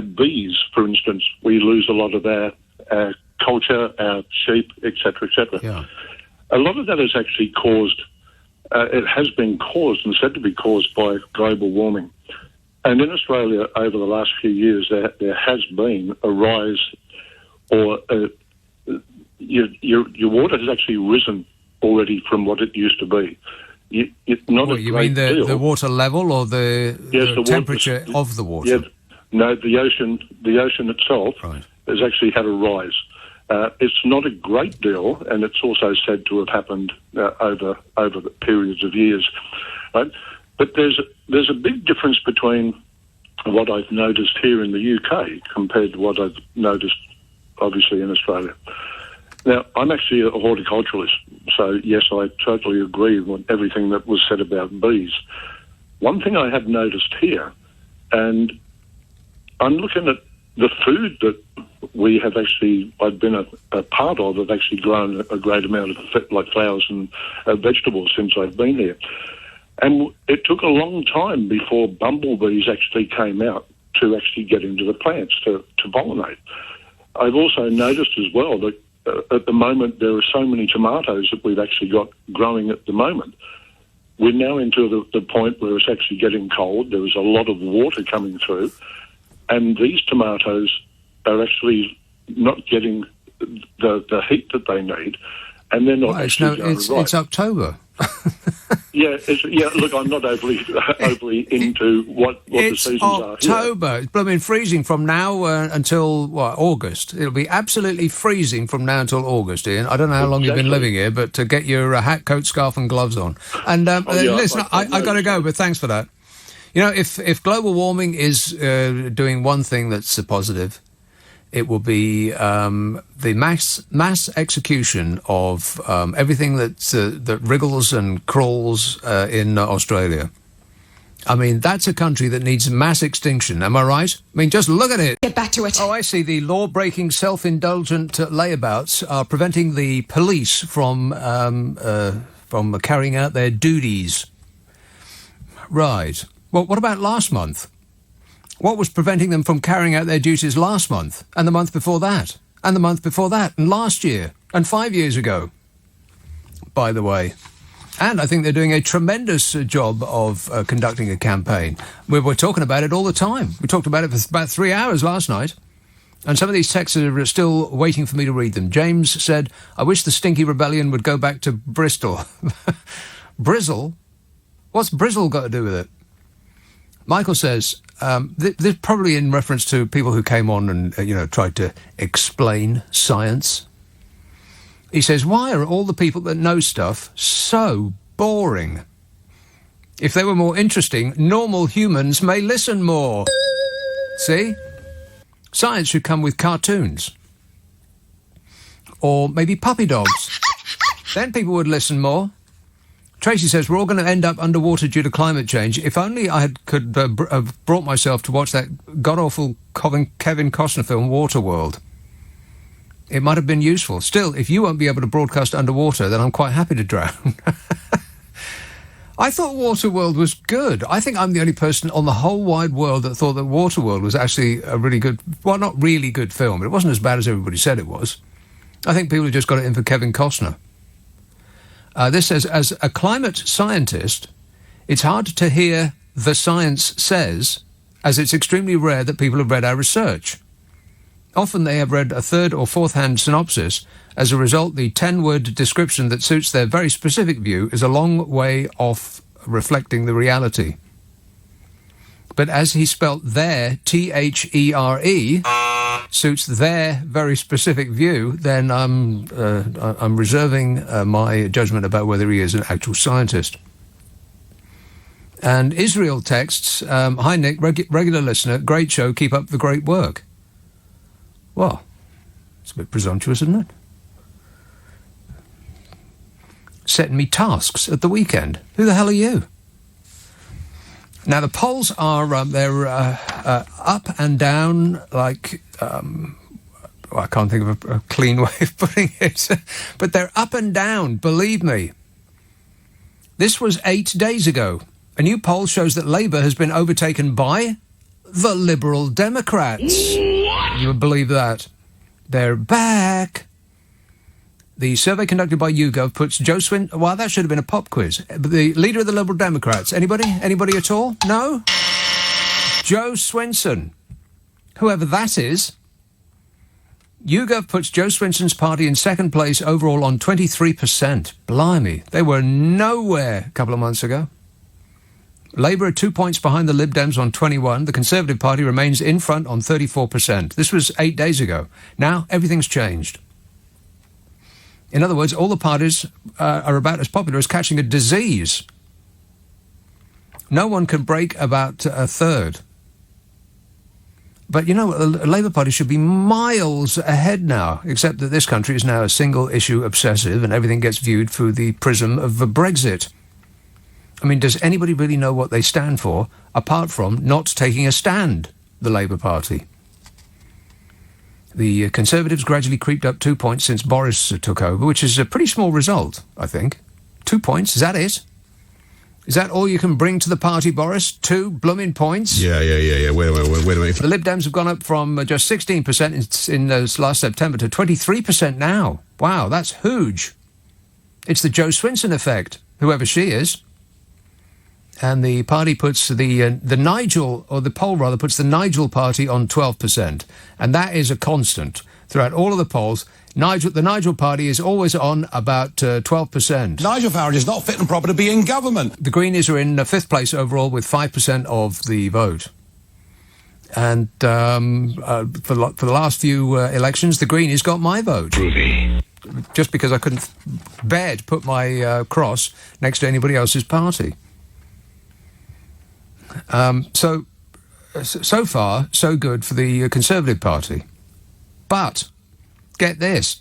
bees, for instance. We lose a lot of our culture, our sheep, etc., etc. Yeah. A lot of that is actually caused it has been caused and said to be caused by global warming. And in Australia, over the last few years, there has been a rise, or your water has actually risen already from what it used to be. Not you mean the water level or the temperature of the water? Yeah, no, the ocean itself has actually had a rise. It's not a great deal, and it's also said to have happened over the periods of years. Right? But there's a big difference between what I've noticed here in the UK compared to what I've noticed, obviously, in Australia. Now, I'm actually a horticulturalist, so yes, I totally agree with everything that was said about bees. One thing I have noticed here, and I'm looking at the food that we have actually, I've been a part of, have actually grown a great amount of like flowers and vegetables since I've been here. And it took a long time before bumblebees actually came out to actually get into the plants to pollinate. I've also noticed as well that at the moment there are so many tomatoes that we've actually got growing at the moment. We're now into the point where it's actually getting cold. There is a lot of water coming through, and these tomatoes are actually not getting the heat that they need, and they're not actually going right. It's October. Look, I'm not overly into what the seasons are. It's October. It's blooming freezing from now until, August. It'll be absolutely freezing from now until August, Ian. I don't know how long you've been living here, but to get your hat, coat, scarf and gloves on. And listen, I got to go, but thanks for that. You know, if global warming is doing one thing that's positive, it will be the mass execution of everything that wriggles and crawls in Australia. I mean, that's a country that needs mass extinction. Am I right? I mean, just look at it. Get back to it. Oh, I see. The law-breaking, self-indulgent layabouts are preventing the police from carrying out their duties. Right. Well, what about last month? What was preventing them from carrying out their duties last month, and the month before that, and the month before that, and last year, and 5 years ago, by the way? And I think they're doing a tremendous job of conducting a campaign. We were talking about it all the time. We talked about it for about 3 hours last night, and some of these texts are still waiting for me to read them. James said, I wish the stinky rebellion would go back to Bristol. Brizzle? What's Brizzle got to do with it? Michael says, this probably in reference to people who came on and, tried to explain science. He says, why are all the people that know stuff so boring? If they were more interesting, normal humans may listen more. See? Science should come with cartoons. Or maybe puppy dogs. Then people would listen more. Tracy says, we're all going to end up underwater due to climate change. If only I could have brought myself to watch that god-awful Kevin Costner film, Waterworld. It might have been useful. Still, if you won't be able to broadcast underwater, then I'm quite happy to drown. I thought Waterworld was good. I think I'm the only person on the whole wide world that thought that Waterworld was actually a really good, well, not really good film, but it wasn't as bad as everybody said it was. I think people have just got it in for Kevin Costner. This says, as a climate scientist, it's hard to hear the science says, as it's extremely rare that people have read our research. Often they have read a third or fourth-hand synopsis. As a result, the 10-word description that suits their very specific view is a long way off reflecting the reality. But as he spelt their, T-H-E-R-E, suits their very specific view, then I'm reserving my judgment about whether he is an actual scientist. And Israel texts, hi Nick, regular listener, great show, keep up the great work. Well, it's a bit presumptuous, isn't it? Setting me tasks at the weekend. Who the hell are you? Now, the polls are, they're up and down like, I can't think of a clean way of putting it, but they're up and down, believe me. This was 8 days ago. A new poll shows that Labour has been overtaken by the Liberal Democrats. What? You would believe that. They're back. The survey conducted by YouGov puts Joe Swinson... Well, that should have been a pop quiz. The leader of the Liberal Democrats. Anybody? Anybody at all? No? Joe Swinson. Whoever that is. YouGov puts Joe Swinson's party in second place overall on 23%. Blimey. They were nowhere a couple of months ago. Labour are 2 points behind the Lib Dems on 21. The Conservative Party remains in front on 34%. This was 8 days ago. Now, everything's changed. In other words, all the parties are about as popular as catching a disease. No one can break about a third. But, you know, the Labour Party should be miles ahead now, except that this country is now a single-issue obsessive and everything gets viewed through the prism of Brexit. I mean, does anybody really know what they stand for, apart from not taking a stand, the Labour Party? The Conservatives gradually creeped up 2 points since Boris took over, which is a pretty small result, I think. 2 points, is that it? Is that all you can bring to the party, Boris? 2 blooming points? Yeah. Wait a minute. The Lib Dems have gone up from just 16% in last September to 23% now. Wow, that's huge. It's the Joe Swinson effect, whoever she is. And the party puts the poll puts the Nigel party on 12%. And that is a constant throughout all of the polls. The Nigel party is always on about 12%. Nigel Farage is not fit and proper to be in government. The Greenies are in 5th place overall with 5% of the vote. And for the last few elections, the Greenies got my vote. Groovy. Just because I couldn't bear to put my cross next to anybody else's party. So far, so good for the Conservative Party. But, get this,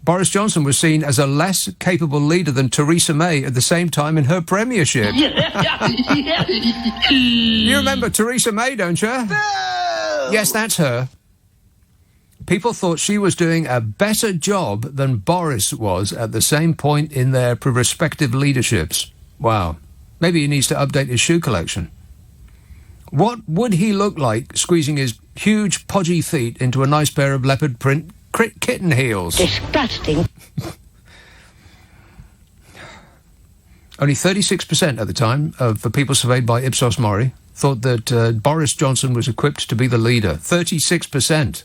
Boris Johnson was seen as a less capable leader than Theresa May at the same time in her premiership. You remember Theresa May, don't you? No! Yes, that's her. People thought she was doing a better job than Boris was at the same point in their respective leaderships. Wow. Maybe he needs to update his shoe collection. What would he look like squeezing his huge, podgy feet into a nice pair of leopard print kitten heels? Disgusting. Only 36% at the time of the people surveyed by Ipsos Mori thought that Boris Johnson was equipped to be the leader. 36%.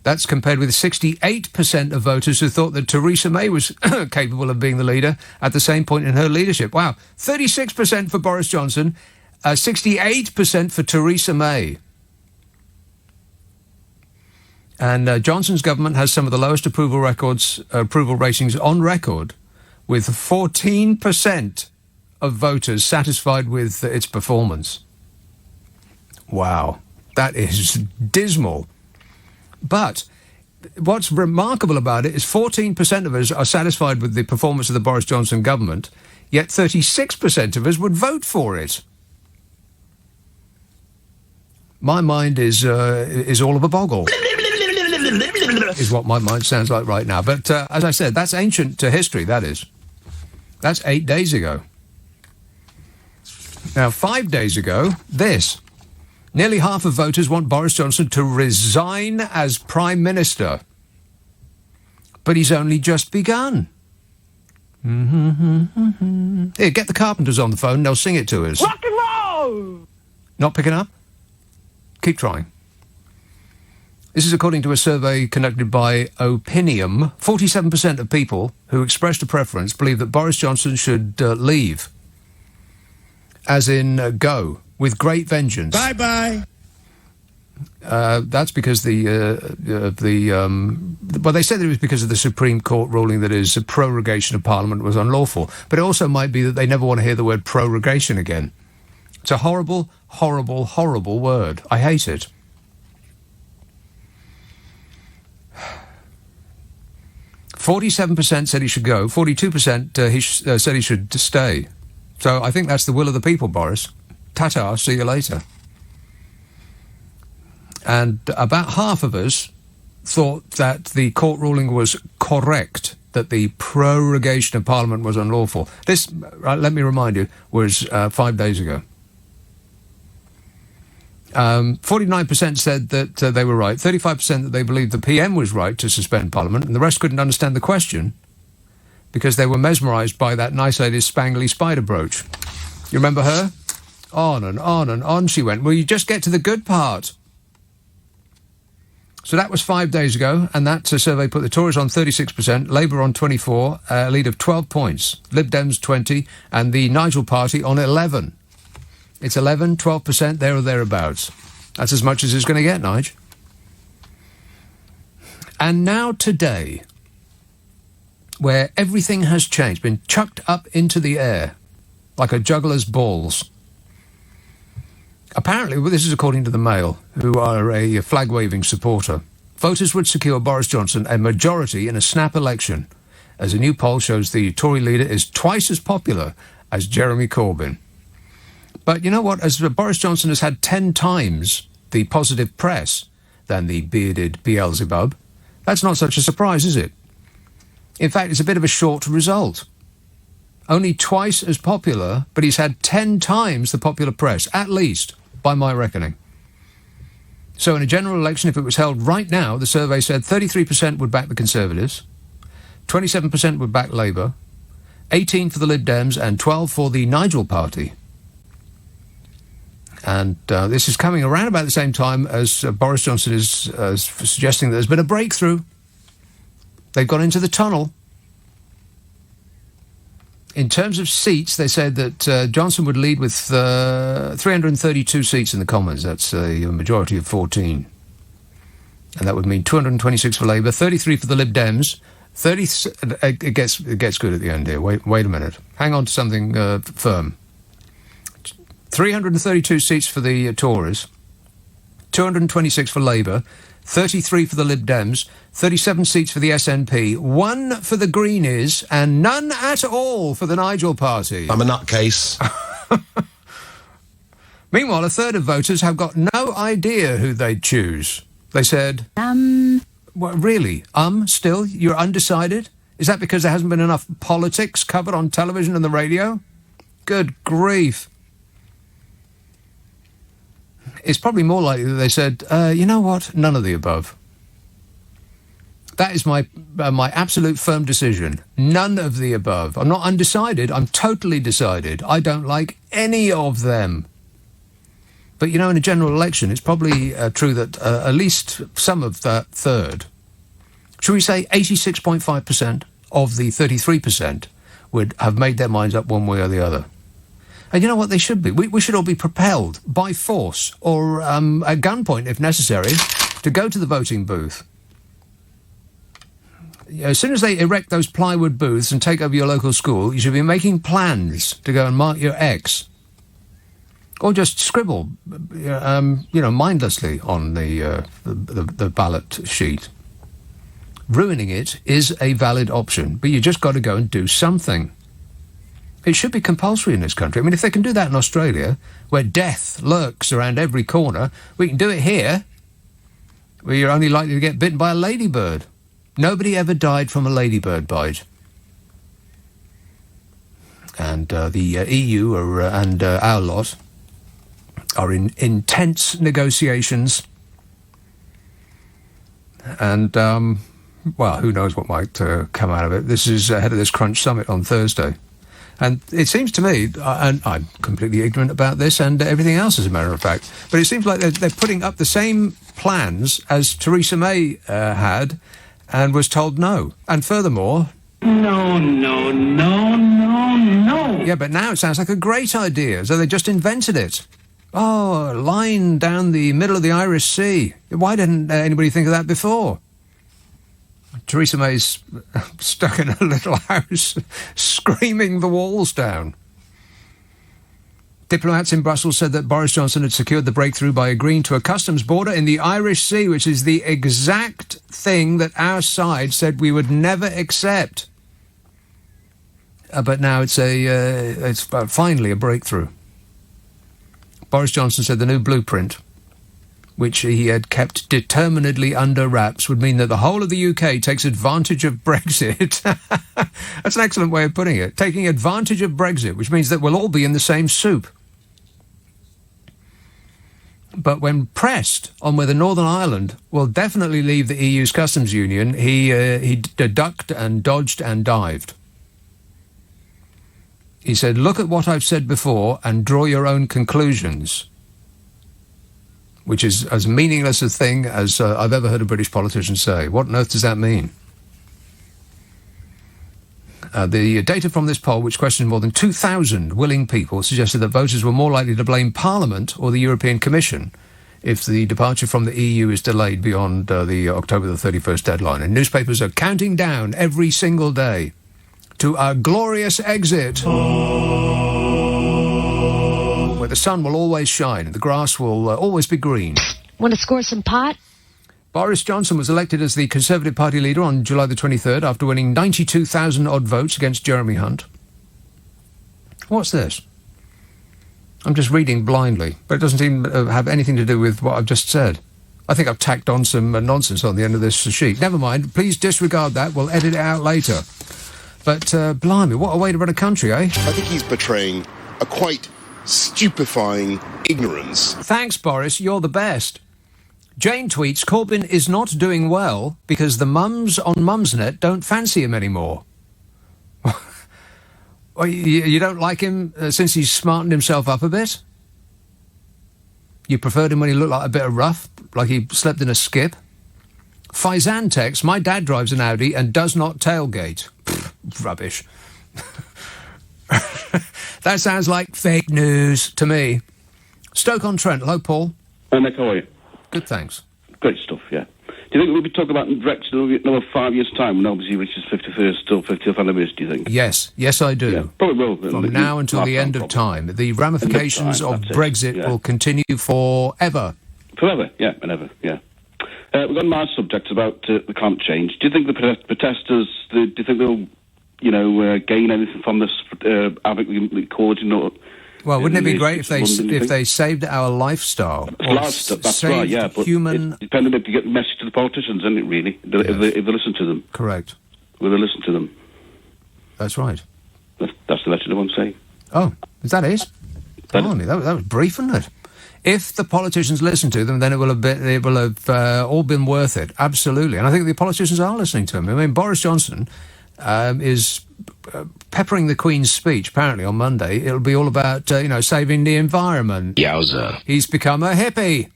That's compared with 68% of voters who thought that Theresa May was capable of being the leader at the same point in her leadership. Wow. 36% for Boris Johnson, 68% for Theresa May. And Johnson's government has some of the lowest approval ratings on record, with 14% of voters satisfied with its performance. Wow. That is dismal. But what's remarkable about it is 14% of us are satisfied with the performance of the Boris Johnson government, yet 36% of us would vote for it. My mind is all of a boggle, is what my mind sounds like right now. But as I said, that's ancient history, that is. That's 8 days ago. Now, 5 days ago, this. Nearly half of voters want Boris Johnson to resign as Prime Minister. But he's only just begun. Here, get the Carpenters on the phone, they'll sing it to us. Rock and roll! Not picking up? Keep trying. This is according to a survey conducted by Opinium. 47% of people who expressed a preference believe that Boris Johnson should leave. As in, go. With great vengeance. Bye-bye. That's because they said that it was because of the Supreme Court ruling that his prorogation of Parliament was unlawful. But it also might be that they never want to hear the word prorogation again. It's a horrible, horrible, horrible word. I hate it. "47% said he should go. 42% said he should stay. So I think that's the will of the people, Boris. Ta-ta, see you later." And about half of us thought that the court ruling was correct, that the prorogation of Parliament was unlawful. This, let me remind you, was 5 days ago. 49% said that they were right, 35% that they believed the PM was right to suspend Parliament, and the rest couldn't understand the question because they were mesmerised by that nice lady's spangly spider brooch. You remember her? On and on and on she went. Well, you just get to the good part. So that was 5 days ago, and that survey put the Tories on 36%, Labour on 24%, a lead of 12 points, Lib Dems 20%, and the Nigel Party on 11%. It's 11, 12%, there or thereabouts. That's as much as it's going to get, Nige. And now today, where everything has changed, been chucked up into the air like a juggler's balls. Apparently, well, this is according to the Mail, who are a flag-waving supporter, voters would secure Boris Johnson a majority in a snap election, as a new poll shows the Tory leader is twice as popular as Jeremy Corbyn. But you know what? As Boris Johnson has had 10 times the positive press than the bearded Beelzebub, that's not such a surprise, is it? In fact, it's a bit of a short result. Only twice as popular, but he's had 10 times the popular press, at least, by my reckoning. So in a general election, if it was held right now, the survey said 33% would back the Conservatives, 27% would back Labour, 18% for the Lib Dems, and 12% for the Nigel Party. And this is coming around about the same time as Boris Johnson is suggesting that there's been a breakthrough. They've gone into the tunnel. In terms of seats, they said that Johnson would lead with 332 seats in the Commons. That's a majority of 14. And that would mean 226 for Labour, 33 for the Lib Dems. It gets good at the end here. Wait a minute. Hang on to something firm. 332 seats for the Tories, 226 for Labour, 33 for the Lib Dems, 37 seats for the SNP, 1 for the Greenies, and none at all for the Nigel Party. I'm a nutcase. Meanwhile, a third of voters have got no idea who they'd choose. They said, What, really? Still? You're undecided? Is that because there hasn't been enough politics covered on television and the radio? Good grief. It's probably more likely that they said, you know what, none of the above. That is my absolute firm decision. None of the above. I'm not undecided, I'm totally decided. I don't like any of them. But, you know, in a general election, it's probably true that at least some of that third, should we say 86.5% of the 33% would have made their minds up one way or the other. And you know what they should be? We should all be propelled by force or at gunpoint, if necessary, to go to the voting booth. As soon as they erect those plywood booths and take over your local school, you should be making plans to go and mark your X. Or just scribble, mindlessly on the ballot sheet. Ruining it is a valid option, but you just got to go and do something. It should be compulsory in this country. I mean, if they can do that in Australia, where death lurks around every corner, we can do it here, where you're only likely to get bitten by a ladybird. Nobody ever died from a ladybird bite. And the EU and our lot are in intense negotiations. And, who knows what might come out of it. This is ahead of this Crunch Summit on Thursday. And it seems to me, and I'm completely ignorant about this and everything else, as a matter of fact, but it seems like they're putting up the same plans as Theresa May had and was told no. And furthermore... No. Yeah, but now it sounds like a great idea, so they just invented it. Oh, a line down the middle of the Irish Sea. Why didn't anybody think of that before? Theresa May's stuck in a little house, screaming the walls down. Diplomats in Brussels said that Boris Johnson had secured the breakthrough by agreeing to a customs border in the Irish Sea, which is the exact thing that our side said we would never accept. But now it's finally a breakthrough. Boris Johnson said the new blueprint, which he had kept determinedly under wraps, would mean that the whole of the UK takes advantage of Brexit. That's an excellent way of putting it. Taking advantage of Brexit, which means that we'll all be in the same soup. But when pressed on whether Northern Ireland will definitely leave the EU's customs union, he ducked and dodged and dived. He said, look at what I've said before and draw your own conclusions, which is as meaningless a thing as I've ever heard a British politician say. What on earth does that mean? The data from this poll, which questioned more than 2,000 willing people, suggested that voters were more likely to blame Parliament or the European Commission if the departure from the EU is delayed beyond the October the 31st deadline. And newspapers are counting down every single day to our glorious exit, where the sun will always shine and the grass will always be green. Want to score some pot? Boris Johnson was elected as the Conservative Party leader on July the 23rd after winning 92,000-odd votes against Jeremy Hunt. What's this? I'm just reading blindly, but it doesn't seem to have anything to do with what I've just said. I think I've tacked on some nonsense on the end of this sheet. Never mind, please disregard that. We'll edit it out later. But, blimey, what a way to run a country, eh? I think he's betraying a quite stupefying ignorance. Thanks, Boris. You're the best. Jane tweets, Corbyn is not doing well because the mums on Mumsnet don't fancy him anymore. Well, you don't like him since he's smartened himself up a bit? You preferred him when he looked like a bit of rough, like he slept in a skip? Faizan texts, my dad drives an Audi and does not tailgate. Pfft, rubbish. That sounds like fake news to me. Stoke-on-Trent, hello, Paul. Hi, Nick, how are you? Good, thanks. Great stuff, yeah. Do you think we'll be talking about direction in another 5 years' time when obviously reaches 51st or 50th anniversary, do you think? Yes, I do. Yeah, probably will. From now until the end of time. The ramifications of Brexit will continue forever. Forever, yeah, whenever, yeah. We've got my subject about the climate change. Do you think the protesters, do you think they'll, gain anything from this causing? Well, wouldn't it be great if they saved our lifestyle? That's right, yeah. But it's depending if you get the message to the politicians, isn't it, really? If they listen to them. Correct. Will they listen to them? That's right. That's the message I want to say. Oh, is that it? Blimey, that was brief, wasn't it? If the politicians listen to them, then it will have all been worth it. Absolutely. And I think the politicians are listening to him. I mean, Boris Johnson is peppering the Queen's speech, apparently, on Monday. It'll be all about, saving the environment. Yowza. He's become a hippie.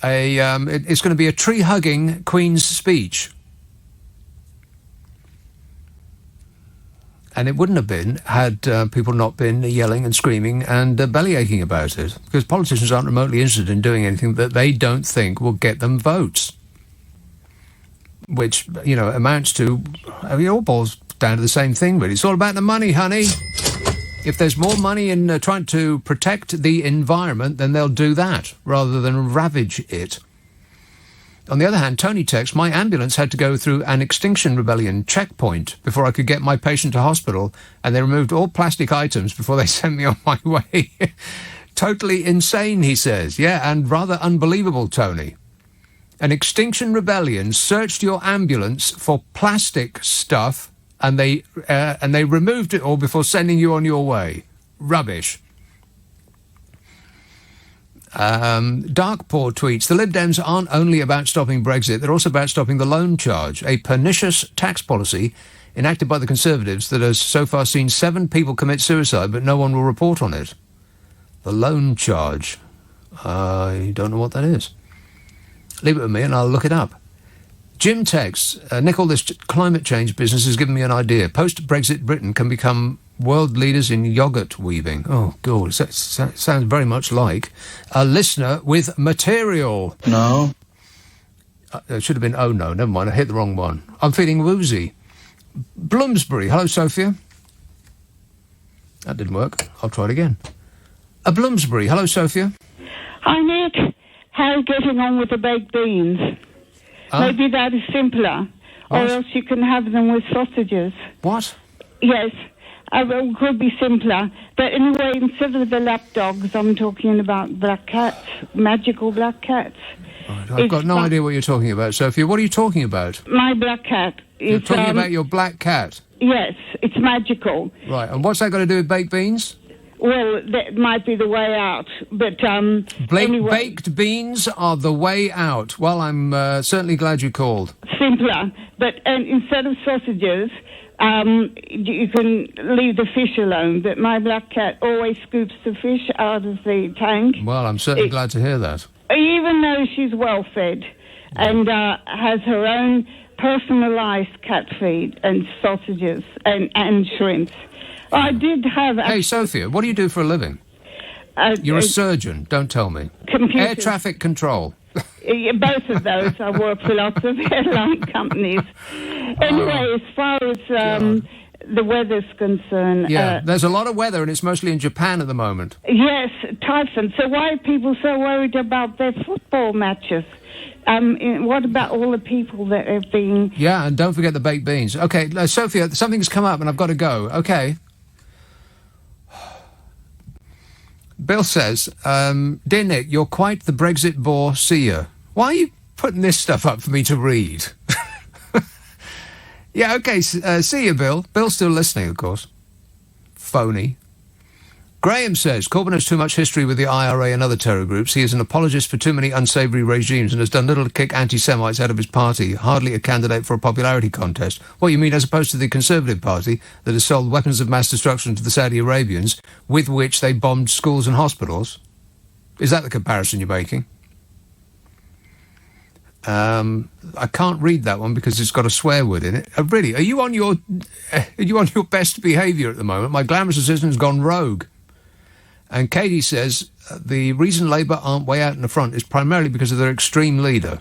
It's going to be a tree-hugging Queen's speech. And it wouldn't have been had people not been yelling and screaming and bellyaching about it, because politicians aren't remotely interested in doing anything that they don't think will get them votes. Which, amounts to... it all boils down to the same thing, really. It's all about the money, honey. If there's more money in trying to protect the environment, then they'll do that, rather than ravage it. On the other hand, Tony texts, my ambulance had to go through an Extinction Rebellion checkpoint before I could get my patient to hospital, and they removed all plastic items before they sent me on my way. Totally insane, he says. Yeah, and rather unbelievable, Tony. An Extinction Rebellion searched your ambulance for plastic stuff, and they removed it all before sending you on your way. Rubbish. Darkpaw tweets, the Lib Dems aren't only about stopping Brexit, they're also about stopping the loan charge, a pernicious tax policy enacted by the Conservatives that has so far seen 7 people commit suicide, but no one will report on it. The loan charge. I don't know what that is. Leave it with me and I'll look it up. Jim texts, Nick, all this climate change business has given me an idea. Post-Brexit Britain can become world leaders in yoghurt weaving. Oh, God, that sounds very much like a listener with material. No. It should have been, oh no, never mind, I hit the wrong one. I'm feeling woozy. Bloomsbury, hello, Sophia. That didn't work. I'll try it again. Bloomsbury, hello, Sophia. Hi, Nick. How are you getting on with the baked beans? Maybe that is simpler. Or else you can have them with sausages. What? Yes. It could be simpler. But anyway, instead of the lapdogs, I'm talking about black cats, magical black cats. Right, I've got no idea what you're talking about, Sophia. What are you talking about? My black cat. You're talking about your black cat? Yes, it's magical. Right, and what's that got to do with baked beans? well, that might be the way out. But anyway, baked beans are the way out. Well, I'm certainly glad you called. Simpler. But instead of sausages, you can leave the fish alone. But my black cat always scoops the fish out of the tank. Well, I'm certainly glad to hear that. Even though she's well fed and has her own personalised cat feed and sausages and shrimps. I did have... Hey, Sophia, what do you do for a living? You're a surgeon, don't tell me. Computers. Air traffic control. Both of those. I work for lots of airline companies. Anyway, as far as the weather's concerned... there's a lot of weather, and it's mostly in Japan at the moment. Yes, typhoon. So why are people so worried about their football matches? What about all the people that have been... Yeah, and don't forget the baked beans. Okay, Sophia, something's come up and I've got to go. Okay. Bill says, Dear Nick, you're quite the Brexit bore seer. Why are you putting this stuff up for me to read? Yeah, okay, see you, Bill. Bill's still listening, of course. Phony. Graham says, Corbyn has too much history with the IRA and other terror groups. He is an apologist for too many unsavoury regimes and has done little to kick anti-Semites out of his party, hardly a candidate for a popularity contest. What you mean, as opposed to the Conservative Party that has sold weapons of mass destruction to the Saudi Arabians, with which they bombed schools and hospitals? Is that the comparison you're making? I can't read that one because it's got a swear word in it. Really, are you on your best behaviour at the moment? My glamorous assistant's gone rogue. And Katie says, the reason Labour aren't way out in the front is primarily because of their extreme leader.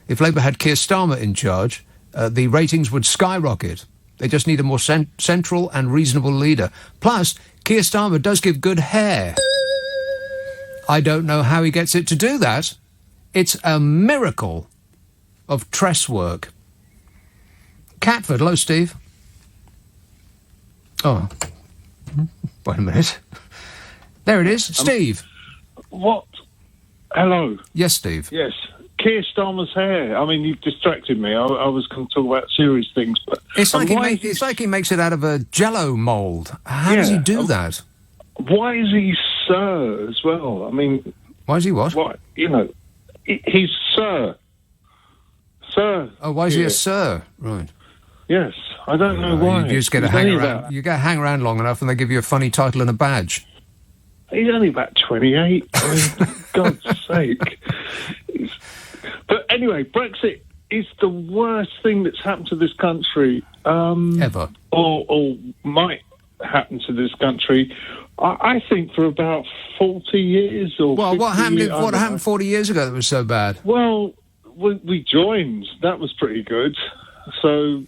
If Labour had Keir Starmer in charge, the ratings would skyrocket. They just need a more central and reasonable leader. Plus, Keir Starmer does give good hair. I don't know how he gets it to do that. It's a miracle of tress work. Catford, hello, Steve. Oh, wait a minute. There it is. Steve. What? Hello. Yes, Steve. Yes. Keir Starmer's hair. I mean, you've distracted me. I was going to talk about serious things, but... It's like he makes it out of a Jell-O mould. How does he do that? Why is he Sir as well? I mean... Why is he what? Why, he's Sir. Sir. Oh, why is he a Sir? Right. Yes. I don't know why. You just get to hang around. You get to hang around long enough and they give you a funny title and a badge. He's only about 28. I mean, for God's sake. But anyway, Brexit is the worst thing that's happened to this country. Ever. Or might happen to this country. I think for about 40 years or... Well, what happened 40 years ago that was so bad? Well, we joined. That was pretty good. So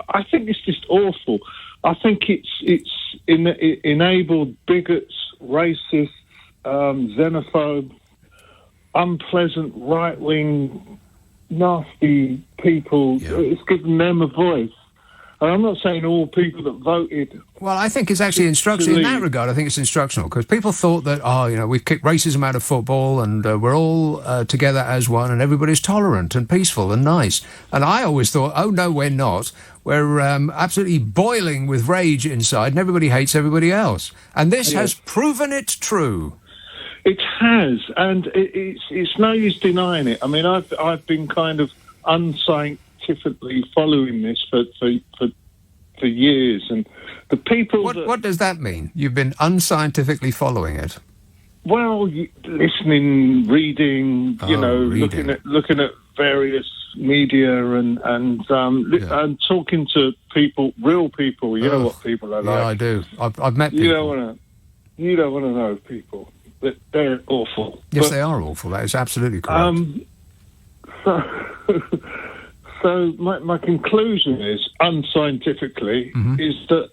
I think it's just awful. I think it's enabled bigots, racists, xenophobe, unpleasant, right-wing, nasty people. Yeah. It's given them a voice. And I'm not saying all people that voted... Well, I think it's actually instructional. In that regard, I think it's instructional, because people thought that, we've kicked racism out of football and we're all together as one and everybody's tolerant and peaceful and nice. And I always thought, oh, no, we're not. We're absolutely boiling with rage inside and everybody hates everybody else. And this has proven it true. It has, and it's no use denying it. I mean, I've been kind of unscientifically following this for years, and the people... What does that mean? You've been unscientifically following it? Well, listening, reading, reading. looking at various media and talking to people, real people. You know what people are like. Yeah, I do. I've met people. You don't want to know people. They're awful. Yes, they are awful. That is absolutely correct. So my conclusion is, unscientifically, is that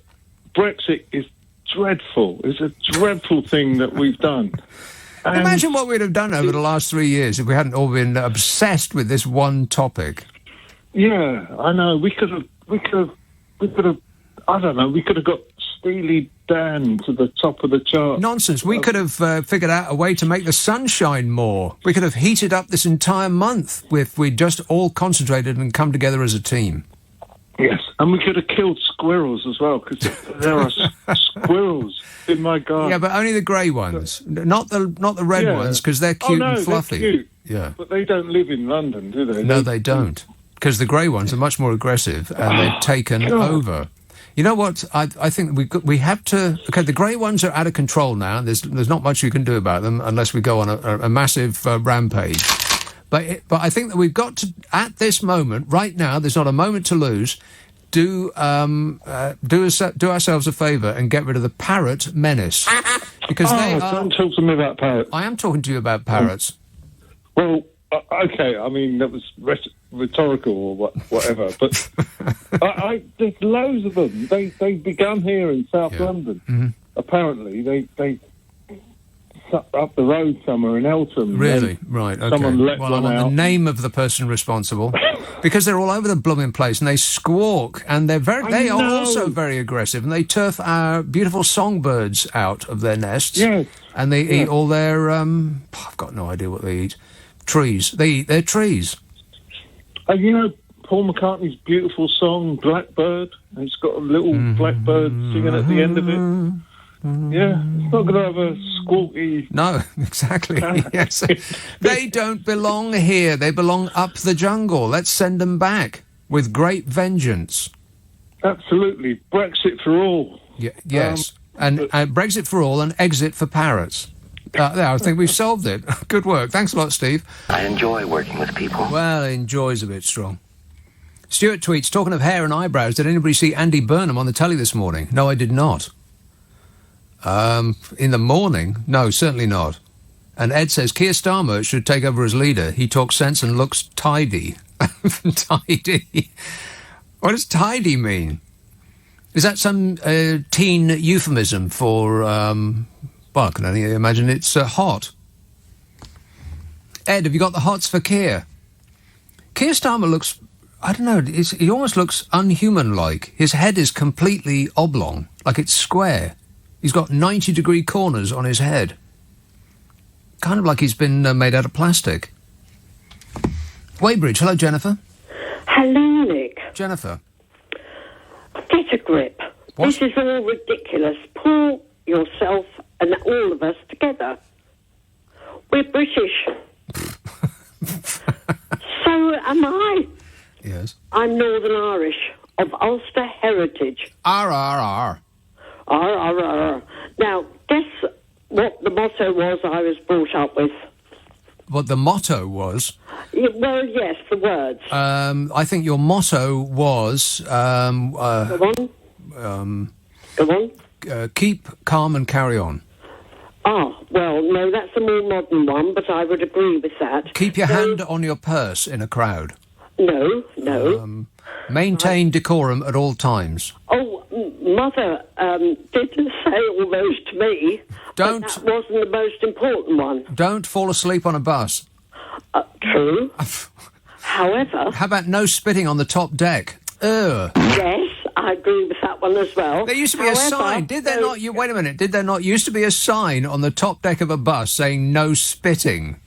Brexit is dreadful. It's a dreadful thing that we've done. And imagine what we'd have done over the last 3 years if we hadn't all been obsessed with this one topic. Yeah, I know. We could have. I don't know. We could have got Steely Dan to the top of the chart. Nonsense. We could have figured out a way to make the sun shine more. We could have heated up this entire month if we'd just all concentrated and come together as a team. Yes, and we could have killed squirrels as well, because there are squirrels in my garden. Yeah, but only the grey ones, not the red ones, because they're cute and fluffy. They're cute. Yeah, but they don't live in London, do they? No, they don't, because the grey ones are much more aggressive and they're taken over. You know what? I think we have to. Okay, the grey ones are out of control now. There's not much you can do about them unless we go on a massive rampage. But I think that we've got to, at this moment, right now, there's not a moment to lose. Do ourselves a favour and get rid of the parrot menace, because they are. Don't talk to me about parrots. I am talking to you about parrots. Well, okay. I mean, that was rhetorical or whatever. But there's loads of them. They began here in South London. Mm-hmm. Apparently, they up the road somewhere in Eltham. Really? Right, okay. Someone let I one want out. the name of the person responsible, because they're all over the blooming place and they squawk and they are also very aggressive and they turf our beautiful songbirds out of their nests. Yes. And they eat all their, I've got no idea what they eat. Trees. They eat their trees. And you know Paul McCartney's beautiful song, Blackbird? It's got a little blackbird singing at the end of it. Yeah, it's not going to have a squawky... No, exactly, yes. They don't belong here. They belong up the jungle. Let's send them back with great vengeance. Absolutely. Brexit for all. Yes, and Brexit for all and exit for parrots. There, I think we've solved it. Good work. Thanks a lot, Steve. I enjoy working with people. Well, enjoy's a bit strong. Stuart tweets, talking of hair and eyebrows, did anybody see Andy Burnham on the telly this morning? No, I did not. In the morning? No, certainly not. And Ed says Keir Starmer should take over as leader. He talks sense and looks tidy. Tidy? What does tidy mean? Is that some teen euphemism for, well, I can only imagine it's hot. Ed, have you got the hots for Keir? Keir Starmer looks, I don't know, he almost looks unhuman-like. His head is completely oblong, like it's square. He's got 90-degree corners on his head. Kind of like he's been made out of plastic. Weybridge, hello, Jennifer. Hello, Nick. Jennifer. Get a grip. What? This is all ridiculous. Pull yourself and all of us together. We're British. So am I. Yes. I'm Northern Irish, of Ulster heritage. R. Now, guess what the motto was I was brought up with? What the motto was? Well, yes, the words. I think your motto was... Go on. Keep calm and carry on. Ah, well, no, that's a more modern one, but I would agree with that. Keep your hand on your purse in a crowd. No. Maintain decorum at all times. Oh, Mother didn't say all those to me. But that wasn't the most important one. Don't fall asleep on a bus. True. However... How about no spitting on the top deck? Ugh. Yes, I agree with that one as well. There used to be a sign. Did there not... Wait a minute. Did there not used to be a sign on the top deck of a bus saying no spitting?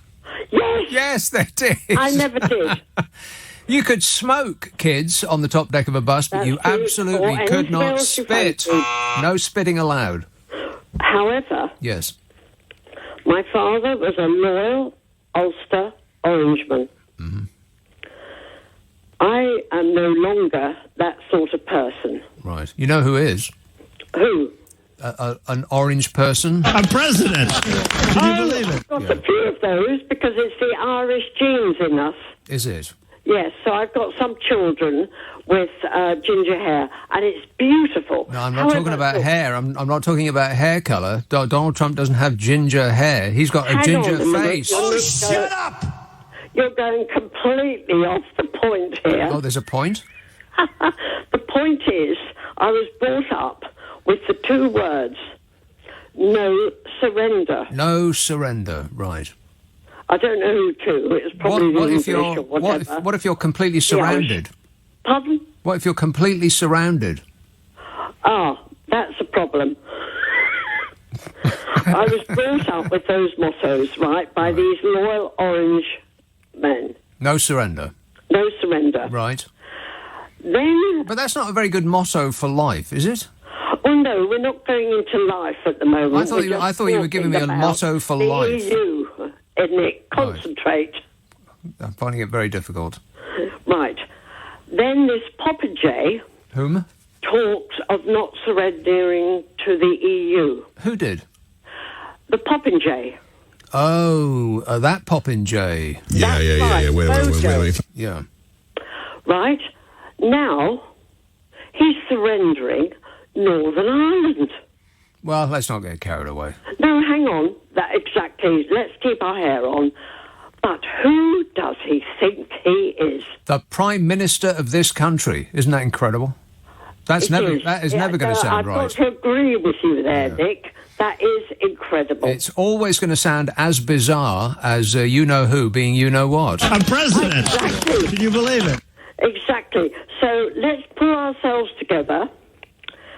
Yes. Yes, there did. I never did. You could smoke, kids, on the top deck of a bus, but you absolutely could not spit. No spitting allowed. However... Yes. My father was a loyal Ulster Orangeman. Mm-hmm. I am no longer that sort of person. Right. You know who is? Who? An orange person? A president! Can you believe it? I've got a few of those because it's the Irish genes in us. Is it? Yes, so I've got some children with ginger hair, and it's beautiful. No, I'm not talking about hair. I'm not talking about hair colour. Donald Trump doesn't have ginger hair. He's got a ginger face. Oh, shut up! You're going completely off the point here. Oh, there's a point? The point is, I was brought up with the two words, no surrender. No surrender, right. I don't know who to. It's probably what English if or whatever. What if you're completely surrounded? Pardon? What if you're completely surrounded? Ah, that's a problem. I was brought up with those mottos, right, by these loyal orange men. No surrender. No surrender. Right. Then... But that's not a very good motto for life, is it? Well, no, we're not going into life at the moment. I thought you were giving me a motto for life. The EU, isn't it? Concentrate. I'm finding it very difficult. Right. Then this Popper Whom? talks of not surrendering to the EU. Who did? The Popper. Oh, that Popper. Yeah. Wait. Yeah. Right. Now, he's surrendering Northern Ireland. Well, let's not get carried away. No, hang on. That exactly. Let's keep our hair on. But who does he think he is? The Prime Minister of this country. Isn't that incredible? That is never going to sound right. I've got to agree with you there, Nick. That is incredible. It's always going to sound as bizarre as you-know-who being you-know-what. I'm president. Exactly. Can you believe it? Exactly. So let's pull ourselves together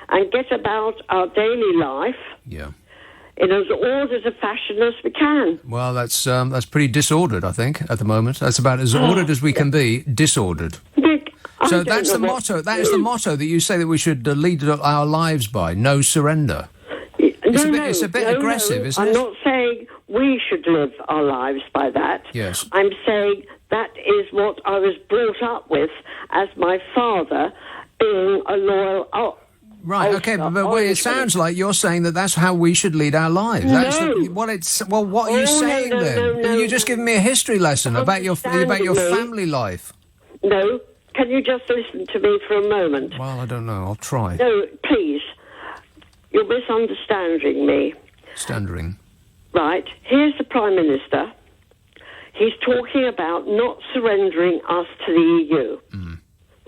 and get about our daily life in as ordered a fashion as we can. Well, that's pretty disordered, I think, at the moment. That's about as ordered as we can be, disordered. Nick, so that's the motto. That is the motto that you say that we should lead our lives by. No surrender. It's a bit aggressive, isn't it? I'm not saying we should live our lives by that. Yes. I'm saying that is what I was brought up with as my father being a loyal... Right, okay, but it sounds like you're saying that that's how we should lead our lives. What are you saying then? No, you're just giving me a history lesson about your family life. No, can you just listen to me for a moment? Well, I don't know, I'll try. No, please. You're misunderstanding me. Standing. Right, here's the Prime Minister. He's talking about not surrendering us to the EU.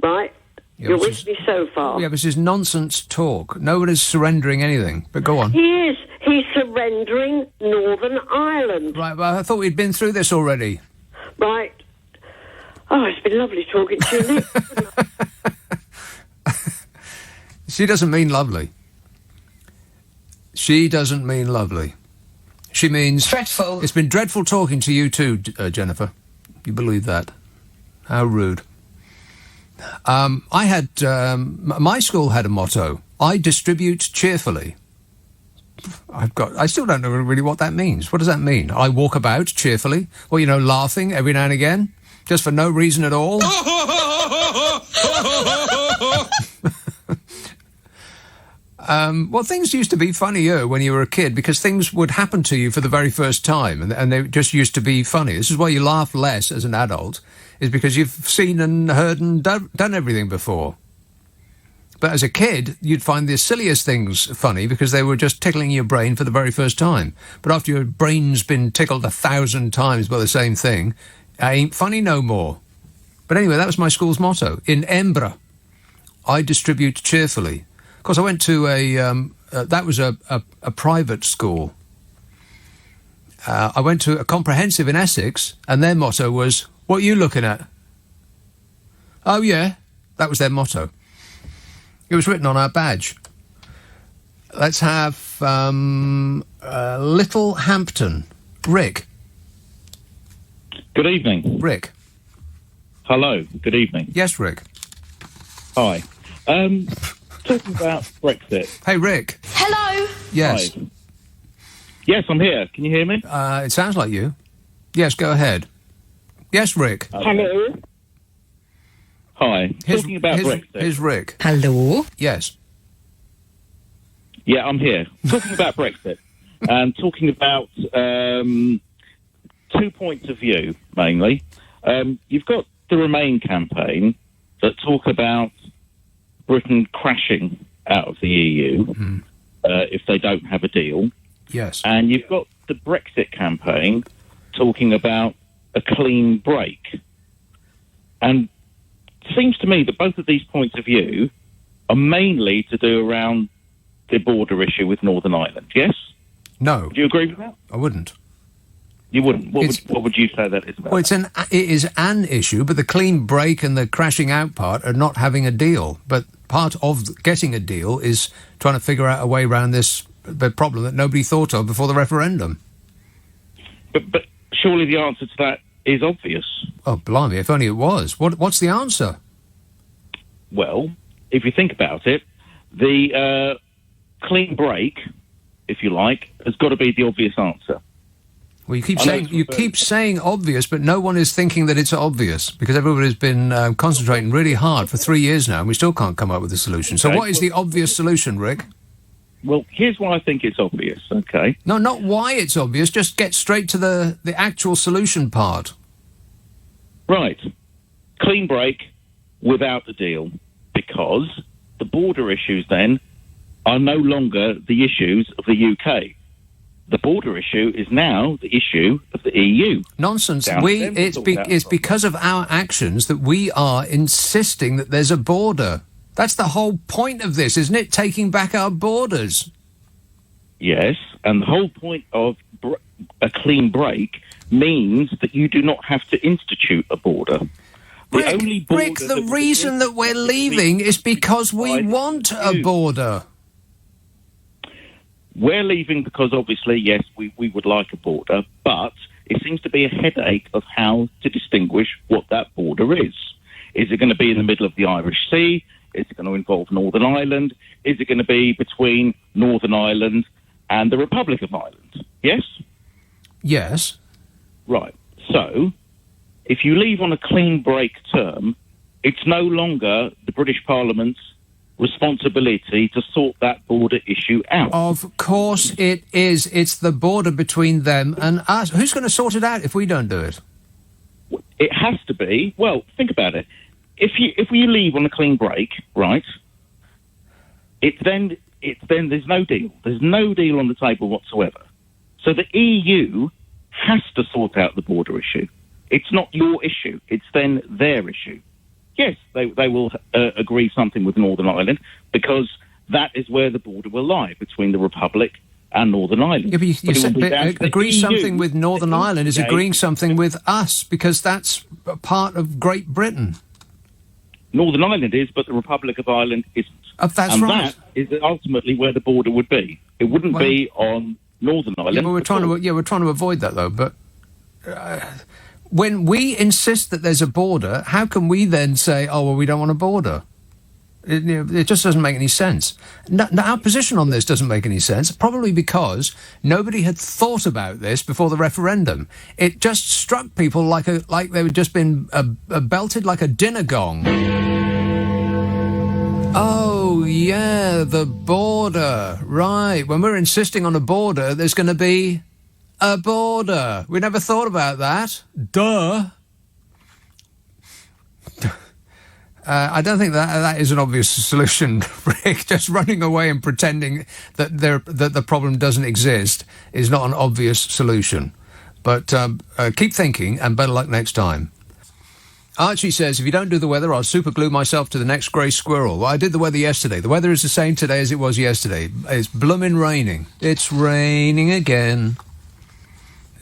Right? Yeah, you're with me so far? Yeah, this is nonsense talk. Nobody's surrendering anything, but go on. He is. He's surrendering Northern Ireland. Right, but I thought we'd been through this already. Right. Oh, it's been lovely talking to you, Nick. She doesn't mean lovely. She doesn't mean lovely. She means... Dreadful. It's been dreadful talking to you too, Jennifer. You believe that? How rude. I had... my school had a motto. I distribute cheerfully. I still don't know really what that means. What does that mean? I walk about cheerfully? Well, laughing every now and again? Just for no reason at all? Well, things used to be funnier when you were a kid because things would happen to you for the very first time and they just used to be funny. This is why you laugh less as an adult, is because you've seen and heard and done everything before. But as a kid, you'd find the silliest things funny because they were just tickling your brain for the very first time. But after your brain's been tickled 1,000 times by the same thing, it ain't funny no more. But anyway, that was my school's motto. In Embra, I distribute cheerfully. Of course, I went to that was a private school. I went to a comprehensive in Essex, and their motto was, "What are you looking at?" Oh, yeah. That was their motto. It was written on our badge. Let's have Little Hampton. Rick. Good evening. Rick. Hello. Good evening. Yes, Rick. Hi. Talking about Brexit. Hey, Rick. Hello. Yes. Hi. Yes, I'm here. Can you hear me? It sounds like you. Yes, go ahead. Yes, Rick. Hello. Hi. Talking about Brexit. Here's Rick. Hello. Yes. Yeah, I'm here. Talking about Brexit and talking about 2 points of view, mainly. You've got the Remain campaign that talk about Britain crashing out of the EU if they don't have a deal. Yes. And you've got the Brexit campaign talking about a clean break. And it seems to me that both of these points of view are mainly to do around the border issue with Northern Ireland, yes? No. Do you agree with that? I wouldn't. You wouldn't? What would you say that is about? Well, it is an issue, but the clean break and the crashing out part are not having a deal. But part of getting a deal is trying to figure out a way around this problem that nobody thought of before the referendum. But surely the answer to that is obvious. Oh, blimey, if only it was. What's the answer? Well, if you think about it, the clean break, if you like, has got to be the obvious answer. Well, you keep saying obvious, but no one is thinking that it's obvious because everybody's been concentrating really hard for 3 years now, and we still can't come up with a solution. So, what is the obvious solution, Rick? Well, here's why I think it's obvious. Okay. No, not why it's obvious. Just get straight to the actual solution part. Right. Clean break without the deal, because the border issues then are no longer the issues of the UK. The border issue is now the issue of the EU. Nonsense. It's because of our actions that we are insisting that there's a border. That's the whole point of this, isn't it? Taking back our borders. Yes, and the whole point of a clean break means that you do not have to institute a border. Rick, the reason that we're leaving is because we want a border. We're leaving because, obviously, yes, we would like a border, but it seems to be a headache of how to distinguish what that border is. Is it going to be in the middle of the Irish Sea? Is it going to involve Northern Ireland? Is it going to be between Northern Ireland and the Republic of Ireland? Yes? Yes. Right. So, if you leave on a clean break term, it's no longer the British Parliament's responsibility to sort that border issue out. Of course it is. It's the border between them and us. Who's going to sort it out if we don't do it? It has to be. Well, think about it. If we leave on a clean break, right? It's then there's no deal. There's no deal on the table whatsoever. So the EU has to sort out the border issue. It's not your issue. It's then their issue. Yes, they will agree something with Northern Ireland because that is where the border will lie, between the Republic and Northern Ireland. Yeah, but you said agree something with Northern Ireland is agreeing something with us because that's a part of Great Britain. Northern Ireland is, but the Republic of Ireland isn't. That's right. That is ultimately where the border would be. It wouldn't be on Northern Ireland. Yeah, but we're trying to avoid that though. But when we insist that there's a border, how can we then say, "Oh, well, we don't want a border"? It just doesn't make any sense. Our position on this doesn't make any sense, probably because nobody had thought about this before the referendum. It just struck people like they had just been belted like a dinner gong. Oh, yeah, the border. Right. When we're insisting on a border, there's going to be a border. We never thought about that. Duh. I don't think that is an obvious solution, Rick. Just running away and pretending that the problem doesn't exist is not an obvious solution. But keep thinking, and better luck next time. Archie says, if you don't do the weather, I'll superglue myself to the next grey squirrel. Well, I did the weather yesterday. The weather is the same today as it was yesterday. It's bloomin' raining. It's raining again.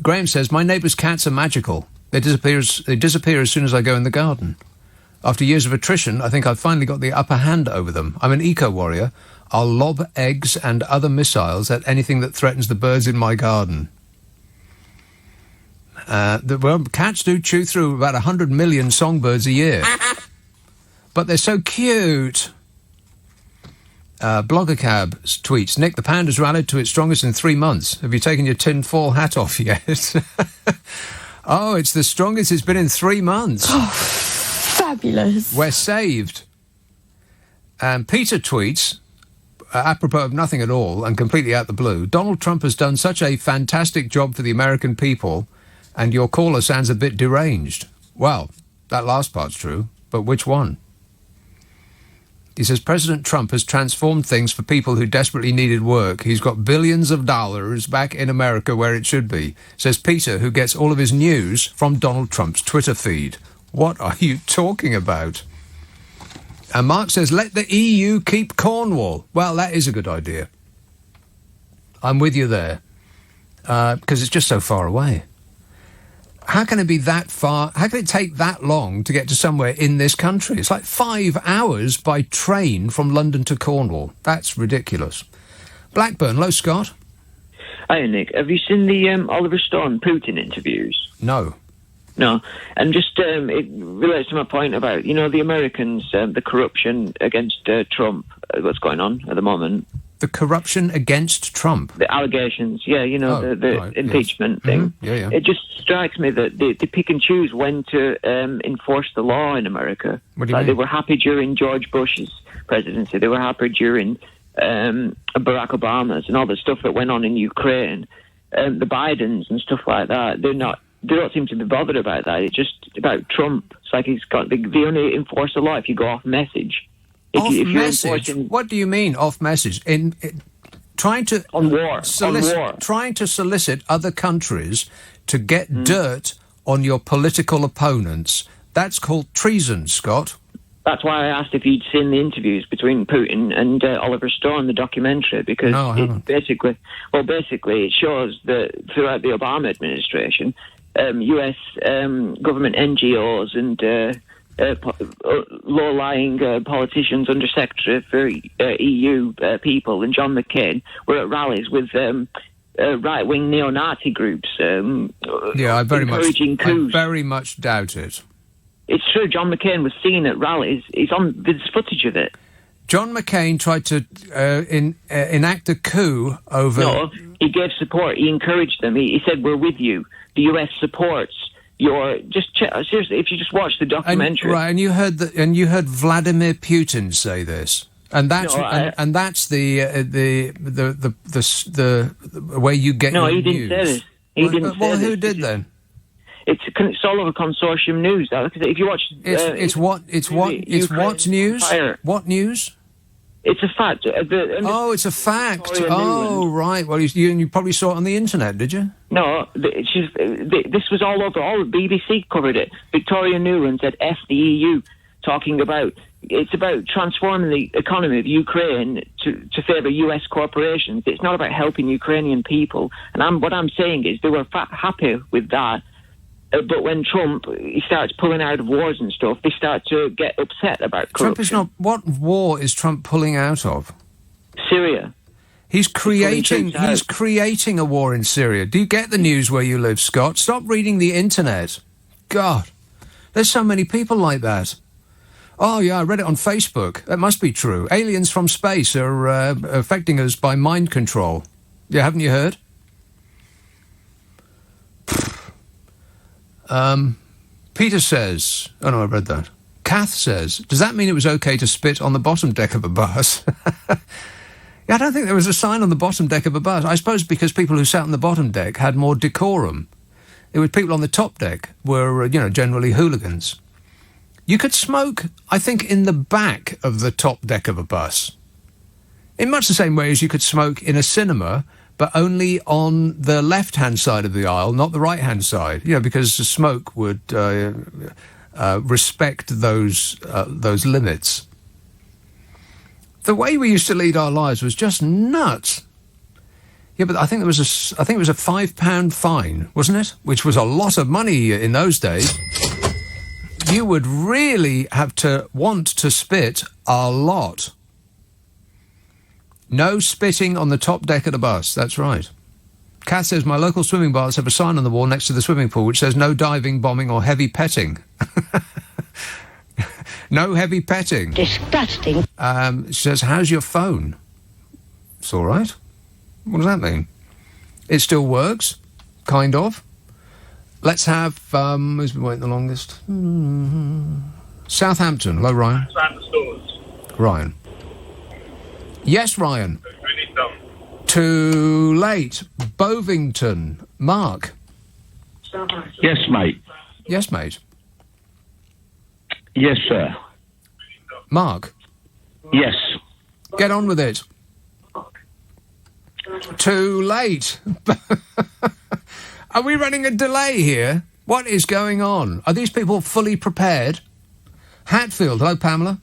Graham says, my neighbour's cats are magical. They disappear as soon as I go in the garden. After years of attrition, I think I've finally got the upper hand over them. I'm an eco-warrior. I'll lob eggs and other missiles at anything that threatens the birds in my garden. Cats do chew through about 100 million songbirds a year. But they're so cute. Blogger Cab tweets, Nick, the pound has rallied to its strongest in 3 months. Have you taken your tin-foil hat off yet? Oh, it's the strongest it's been in 3 months. Fabulous. We're saved. And Peter tweets, apropos of nothing at all and completely out the blue, Donald Trump has done such a fantastic job for the American people, and your caller sounds a bit deranged. Well, that last part's true, but which one? He says, President Trump has transformed things for people who desperately needed work. He's got billions of dollars back in America where it should be, says Peter, who gets all of his news from Donald Trump's Twitter feed. What are you talking about? And Mark says, let the EU keep Cornwall. Well, that is a good idea. I'm with you there. Because it's just so far away. How can it be that far? How can it take that long to get to somewhere in this country? It's like 5 hours by train from London to Cornwall. That's ridiculous. Blackburn, hello, Scott. Hey, Nick. Have you seen the Oliver Stone Putin interviews? No. No, and just it relates to my point about, the Americans, the corruption against Trump, what's going on at the moment. The corruption against Trump? The allegations, the right, impeachment thing. Mm-hmm. Yeah. It just strikes me that they pick and choose when to enforce the law in America. What do you mean? They were happy during George Bush's presidency. They were happy during Barack Obama's and all the stuff that went on in Ukraine. The Bidens and stuff like that, they don't seem to be bothered about that. It's just about Trump. It's like they only enforce the law if you go off message. Off message? What do you mean off message? Trying to on war. Trying to solicit other countries to get dirt on your political opponents. That's called treason, Scott. That's why I asked if you'd seen the interviews between Putin and Oliver Stone, the documentary, because basically it shows that throughout the Obama administration, U.S. government NGOs and low-lying politicians, Under Secretary for EU people, and John McCain were at rallies with right-wing neo-Nazi groups. I very much doubt it. It's true. John McCain was seen at rallies. There's footage of it. John McCain tried to enact a coup over... No, he gave support. He encouraged them. He said, "We're with you. The U.S. supports your..." Seriously, if you just watch the documentary... And you heard Vladimir Putin say this. And that's the way you get your news. No, he didn't say this. He didn't say this. Well, who did then? It's all over consortium news. If you watch, it's what news? Fire. What news? It's a fact. It's a fact. Oh, right. Well, you probably saw it on the internet, did you? No, this was all over. All the BBC covered it. Victoria Nuland said, "F the EU," talking about it's about transforming the economy of Ukraine to favour US corporations. It's not about helping Ukrainian people. And what I'm saying is they were happy with that. But when Trump he starts pulling out of wars and stuff, they start to get upset about corruption. What war is Trump pulling out of? Syria. He's creating a war in Syria. Do you get the news where you live, Scott? Stop reading the internet. God, there's so many people like that. Oh, yeah, I read it on Facebook. That must be true. Aliens from space are affecting us by mind control. Yeah, haven't you heard? Peter says... Oh, no, I read that. Kath says, does that mean it was okay to spit on the bottom deck of a bus? Yeah, I don't think there was a sign on the bottom deck of a bus. I suppose because people who sat on the bottom deck had more decorum. It was people on the top deck were, generally hooligans. You could smoke, I think, in the back of the top deck of a bus. In much the same way as you could smoke in a cinema, but only on the left-hand side of the aisle, not the right-hand side. Because the smoke would respect those limits. The way we used to lead our lives was just nuts. Yeah, but I think it was a £5 fine, wasn't it? Which was a lot of money in those days. You would really have to want to spit a lot. No spitting on the top deck of the bus. That's right. Kath says, my local swimming bars have a sign on the wall next to the swimming pool which says no diving, bombing or heavy petting. No heavy petting. Disgusting. She says, how's your phone? It's all right. What does that mean? It still works? Kind of. Let's have, who's been waiting the longest? Southampton. Hello, Ryan. Ryan. Yes, Ryan. Too late. Bovington. Mark. Yes, mate. Yes, mate. Yes, sir. Mark. Yes. Get on with it. Too late. Are we running a delay here? What is going on? Are these people fully prepared? Hatfield. Hello, Pamela.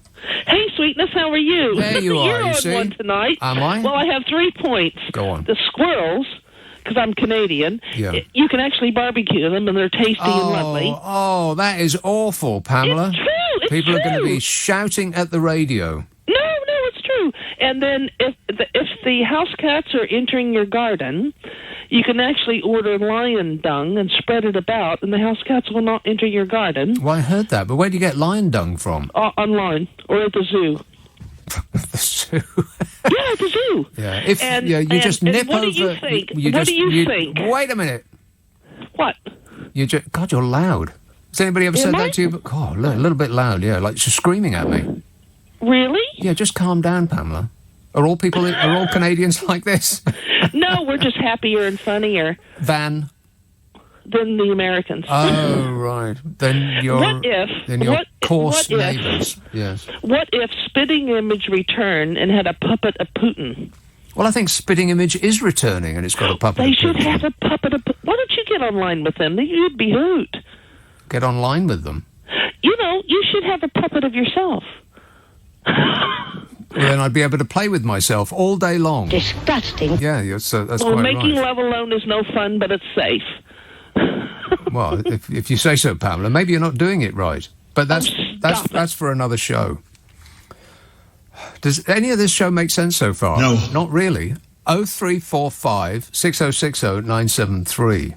Hey, sweetness, how are you? There you are, You're you on see. one tonight. Am I? Well, I have 3 points. Go on. The squirrels, because I'm Canadian, Yeah. you can actually barbecue them, and they're tasty and lovely. Oh, that is awful, Pamela. It's true. People are going to be shouting at the radio. No, it's true. And then if the house cats are entering your garden, you can actually order lion dung and spread it about, and the house cats will not enter your garden. Well, I heard that, but where do you get lion dung from? Online or at the zoo. The zoo. Yeah, at the zoo. Yeah, you just nip what over. Do you think? You what just, do you think? Wait a minute. What? God, you're loud. Has anybody ever said that to you? Oh, a little bit loud. Yeah, like she's screaming at me. Really? Yeah, just calm down, Pamela. Are all Canadians like this? No, we're just happier and funnier than the Americans. Oh, right. Then you're coarse neighbours. Yes. What if Spitting Image returned and had a puppet of Putin? Well, I think Spitting Image is returning, and it's got a puppet. They should have a puppet of. Why don't you get online with them? You'd be hoot. Get online with them. You know, you should have a puppet of yourself. Well, then I'd be able to play with myself all day long. Disgusting. Yeah, that's well, quite right. making love alone is no fun, but it's safe. Well, if you say so, Pamela, maybe you're not doing it right. But that's for another show. Does any of this show make sense so far? No. Not really. 0345 6060 973.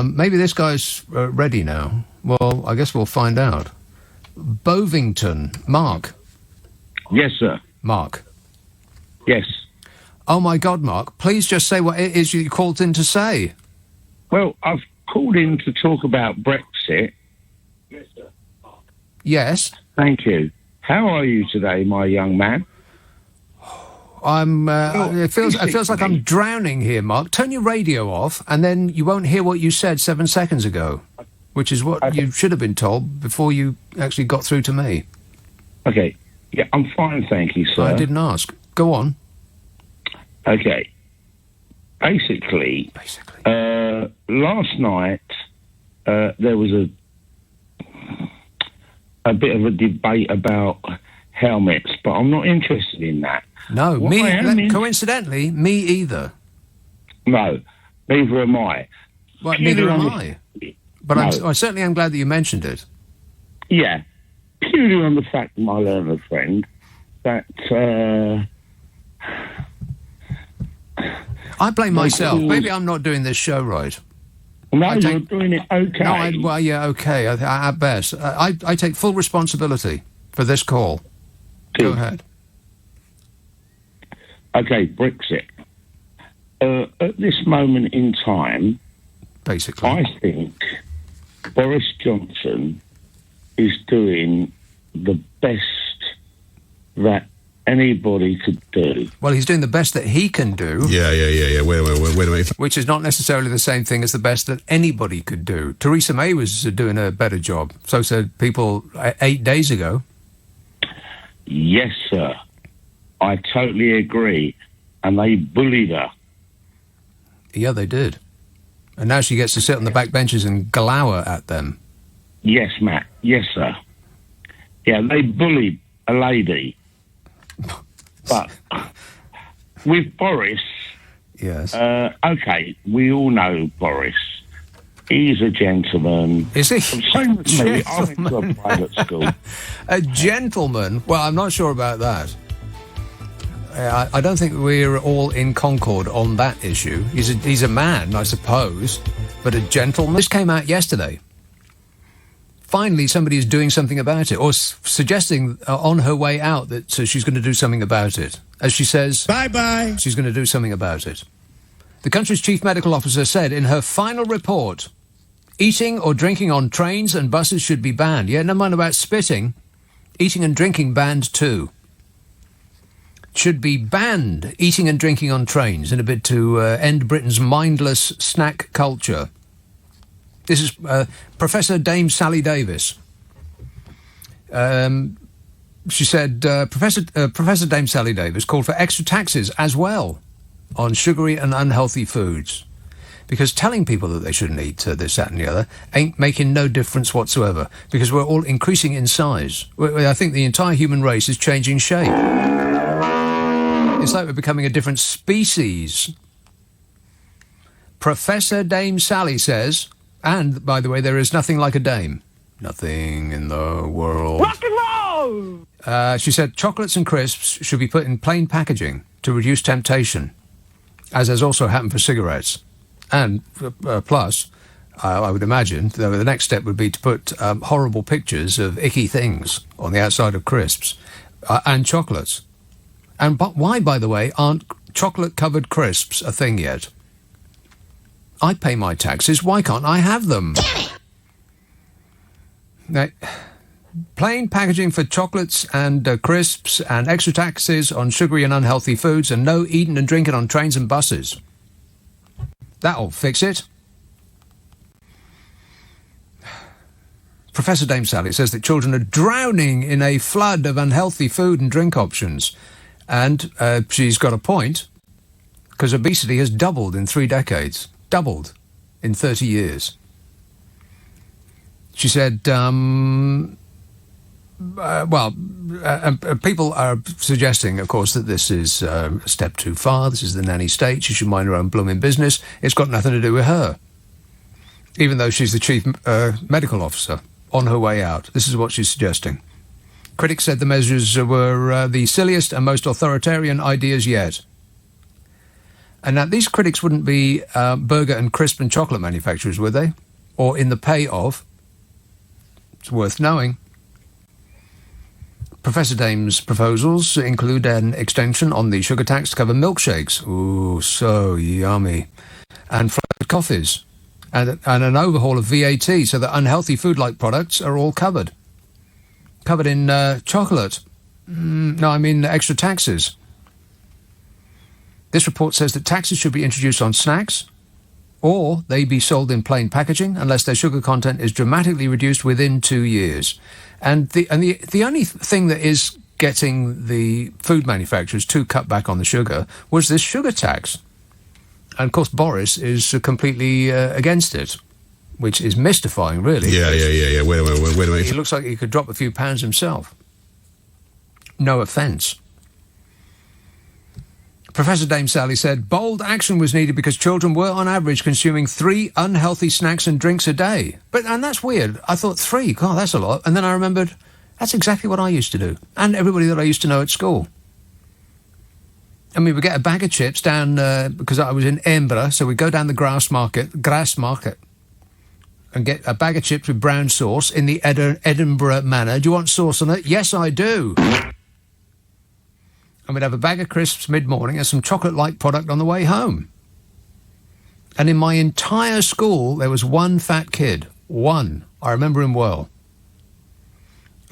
Maybe this guy's ready now. Well, I guess we'll find out. Bovington. Mark. Yes, sir. Mark. Yes. Oh, my God, Mark. Please just say what it is you called in to say. Well, I've called in to talk about Brexit. Yes, sir. Yes. Thank you. How are you today, my young man? I'm. It feels like I'm drowning here, Mark. Turn your radio off, and then you won't hear what you said 7 seconds ago, which is what you should have been told before you actually got through to me. Okay. Yeah, I'm fine, thank you, sir. I didn't ask. Go on. Okay. Basically, last night there was a bit of a debate about helmets, but I'm not interested in that. No, coincidentally, me either. No, neither am I. Well, neither am I. But I certainly am glad that you mentioned it. Yeah, purely on the fact, my learned friend, that I blame myself. Maybe I'm not doing this show right. No, you're doing it okay. No, okay, at best. I take full responsibility for this call. Go ahead. Okay, Brexit. At this moment in time, basically, I think Boris Johnson is doing the best that anybody could do. Well, he's doing the best that he can do. Yeah. Wait a minute. Which is not necessarily the same thing as the best that anybody could do. Theresa May was doing a better job. So said people 8 days ago. Yes, sir. I totally agree. And they bullied her. Yeah, they did. And now she gets to sit on the back benches and glower at them. Yes, Matt. Yes, sir. Yeah, they bullied a lady. But with Boris... Yes. Okay, we all know Boris. He's a gentleman. Is he? Same with me. I went to a private school. A gentleman? Well, I'm not sure about that. I don't think we're all in concord on that issue. He's a man, I suppose, but a gentleman. This came out yesterday. Finally, somebody is doing something about it, or suggesting on her way out that she's going to do something about it. As she says, bye-bye, she's going to do something about it. The country's chief medical officer said in her final report, eating or drinking on trains and buses should be banned. Yeah, never mind about spitting. Eating and drinking banned too. Should be banned, eating and drinking on trains, in a bid to end Britain's mindless snack culture. This is Professor Dame Sally Davis. She said, Professor Dame Sally Davis called for extra taxes as well on sugary and unhealthy foods, because telling people that they shouldn't eat this, that and the other ain't making no difference whatsoever, because we're all increasing in size. I think the entire human race is changing shape. It's like we're becoming a different species. Professor Dame Sally says, and, by the way, there is nothing like a dame. Nothing in the world. Rock and roll! Go! She said chocolates and crisps should be put in plain packaging to reduce temptation, as has also happened for cigarettes. And plus, I would imagine the next step would be to put horrible pictures of icky things on the outside of crisps and chocolates. But why, by the way, aren't chocolate-covered crisps a thing yet? I pay my taxes. Why can't I have them? Now, plain packaging for chocolates and crisps, and extra taxes on sugary and unhealthy foods, and no eating and drinking on trains and buses. That'll fix it. Professor Dame Sally says that children are drowning in a flood of unhealthy food and drink options. And she's got a point, because obesity has doubled in 3 decades. Doubled in 30 years. She said, people are suggesting, of course, that this is a step too far. This is the nanny state. She should mind her own blooming business. It's got nothing to do with her. Even though she's the chief medical officer on her way out. This is what she's suggesting. Critics said the measures were the silliest and most authoritarian ideas yet. And now, these critics wouldn't be burger and crisp and chocolate manufacturers, would they? Or in the pay of? It's worth knowing. Professor Dame's proposals include an extension on the sugar tax to cover milkshakes. Ooh, so yummy. And flavoured coffees. And an overhaul of VAT so that unhealthy food-like products are all covered. Covered in chocolate. No, I mean extra taxes. This report says that taxes should be introduced on snacks, or they be sold in plain packaging unless their sugar content is dramatically reduced within 2 years. And the only thing that is getting the food manufacturers to cut back on the sugar was this sugar tax. And of course Boris is completely against it, which is mystifying, really. Yeah. Wait a minute. He looks like he could drop a few pounds himself. No offence. Professor Dame Sally said bold action was needed because children were, on average, consuming 3 unhealthy snacks and drinks a day. And that's weird. I thought 3, God, that's a lot. And then I remembered, that's exactly what I used to do. And everybody that I used to know at school. And we would get a bag of chips down, because I was in Edinburgh, so we'd go down the grass market, and get a bag of chips with brown sauce in the Edinburgh manner. Do you want sauce on it? Yes, I do. And we'd have a bag of crisps mid-morning and some chocolate-like product on the way home. And in my entire school, there was one fat kid. One. I remember him well.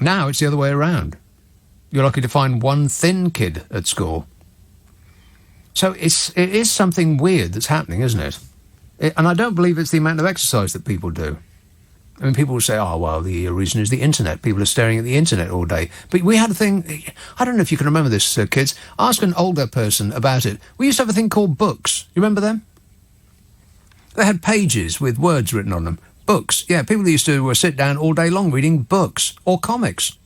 Now it's the other way around. You're lucky to find one thin kid at school. So it is something weird that's happening, isn't it? And I don't believe it's the amount of exercise that people do. I mean, people will say, oh, well, the reason is the internet. People are staring at the internet all day. But we had a thing, I don't know if you can remember this, kids. Ask an older person about it. We used to have a thing called books. You remember them? They had pages with words written on them. Books. Yeah, people used to sit down all day long reading books or comics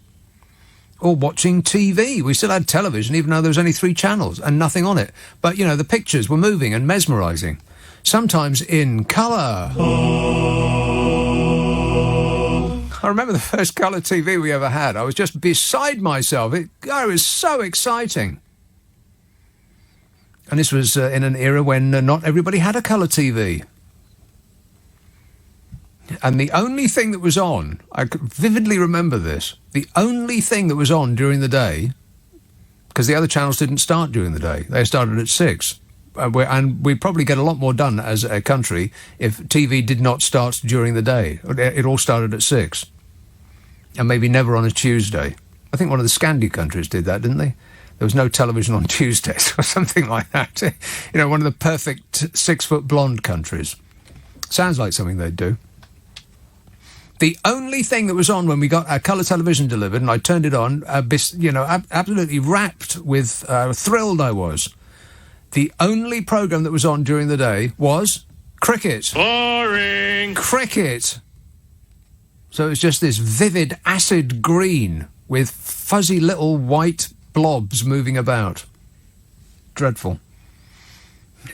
or watching TV. We still had television, even though there was only 3 channels and nothing on it. But, you know, the pictures were moving and mesmerising, sometimes in colour. I remember the first colour TV we ever had. I was just beside myself. It was so exciting. And this was in an era when not everybody had a colour TV. And the only thing that was on, I vividly remember this, the only thing that was on during the day, because the other channels didn't start during the day, they started at 6. And we'd probably get a lot more done as a country if TV did not start during the day. It all started at 6. And maybe never on a Tuesday. I think one of the Scandi countries did that, didn't they? There was no television on Tuesdays or something like that. You know, one of the perfect 6-foot blonde countries. Sounds like something they'd do. The only thing that was on when we got our colour television delivered, and I turned it on, absolutely rapt with, thrilled I was. The only programme that was on during the day was cricket. Boring. Cricket. So it was just this vivid acid green with fuzzy little white blobs moving about. Dreadful.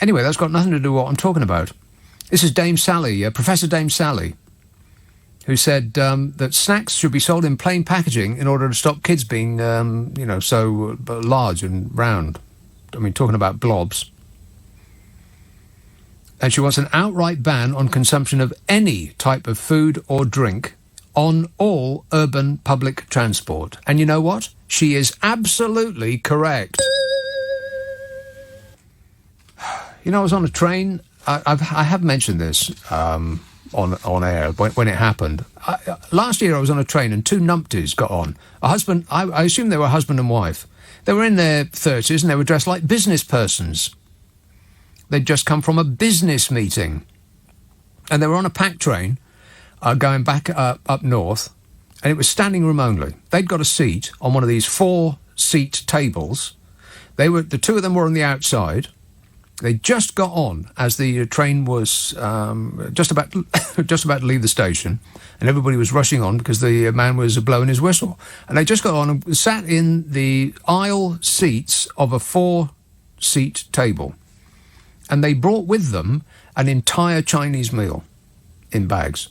Anyway, that's got nothing to do with what I'm talking about. This is Dame Sally, Professor Dame Sally. who said that snacks should be sold in plain packaging in order to stop kids being, so large and round. I mean, talking about blobs. And she wants an outright ban on consumption of any type of food or drink on all urban public transport. And you know what? She is absolutely correct. You know, I was on a train. I have mentioned this on air when it happened. Last year I was on a train and two numpties got on. A husband, I assume they were husband and wife. They were in their 30s and they were dressed like business persons. They'd just come from a business meeting. And they were on a packed train going back up north, and it was standing room only. They'd got a seat on one of these 4-seat tables. The two of them were on the outside. They just got on as the train was just about to leave the station, and everybody was rushing on because the man was blowing his whistle. And they just got on and sat in the aisle seats of a 4-seat table. And they brought with them an entire Chinese meal in bags.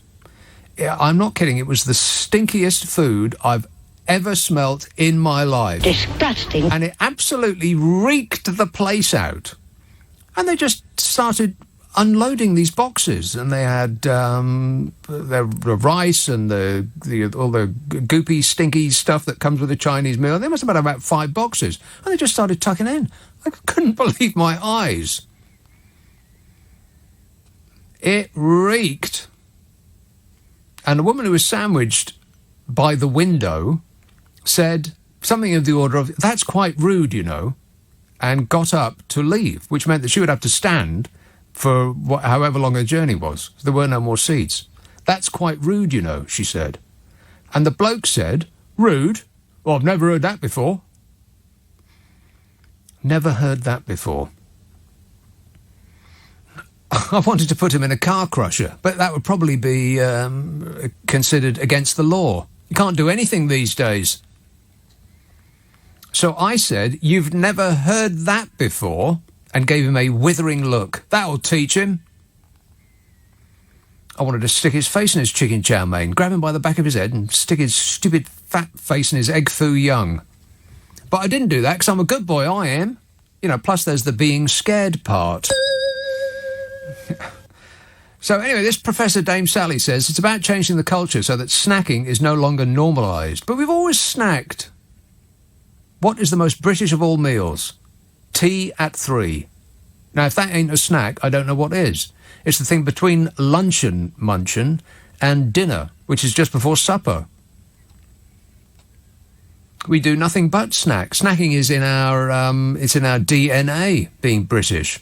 I'm not kidding. It was the stinkiest food I've ever smelt in my life. Disgusting. And it absolutely reeked the place out. And they just started unloading these boxes, and they had the rice and all the goopy, stinky stuff that comes with a Chinese meal. They must have had about 5 boxes, and they just started tucking in. I couldn't believe my eyes. It reeked. And a woman who was sandwiched by the window said something of the order of, "That's quite rude, you know," and got up to leave, which meant that she would have to stand for however long her journey was. There were no more seats. "That's quite rude, you know," she said. And the bloke said, "Rude? Well, I've never heard that before." Never heard that before. I wanted to put him in a car crusher, but that would probably be considered against the law. You can't do anything these days. So I said, "You've never heard that before," and gave him a withering look. That'll teach him. I wanted to stick his face in his chicken chow mein, grab him by the back of his head and stick his stupid fat face in his egg foo young. But I didn't do that because I'm a good boy, I am. You know, plus there's the being scared part. So anyway, this Professor Dame Sally says it's about changing the culture so that snacking is no longer normalised. But we've always snacked. What is the most British of all meals? Tea at 3. Now, if that ain't a snack, I don't know what is. It's the thing between luncheon munchin and dinner, which is just before supper. We do nothing but snack. Snacking is in our DNA, being British.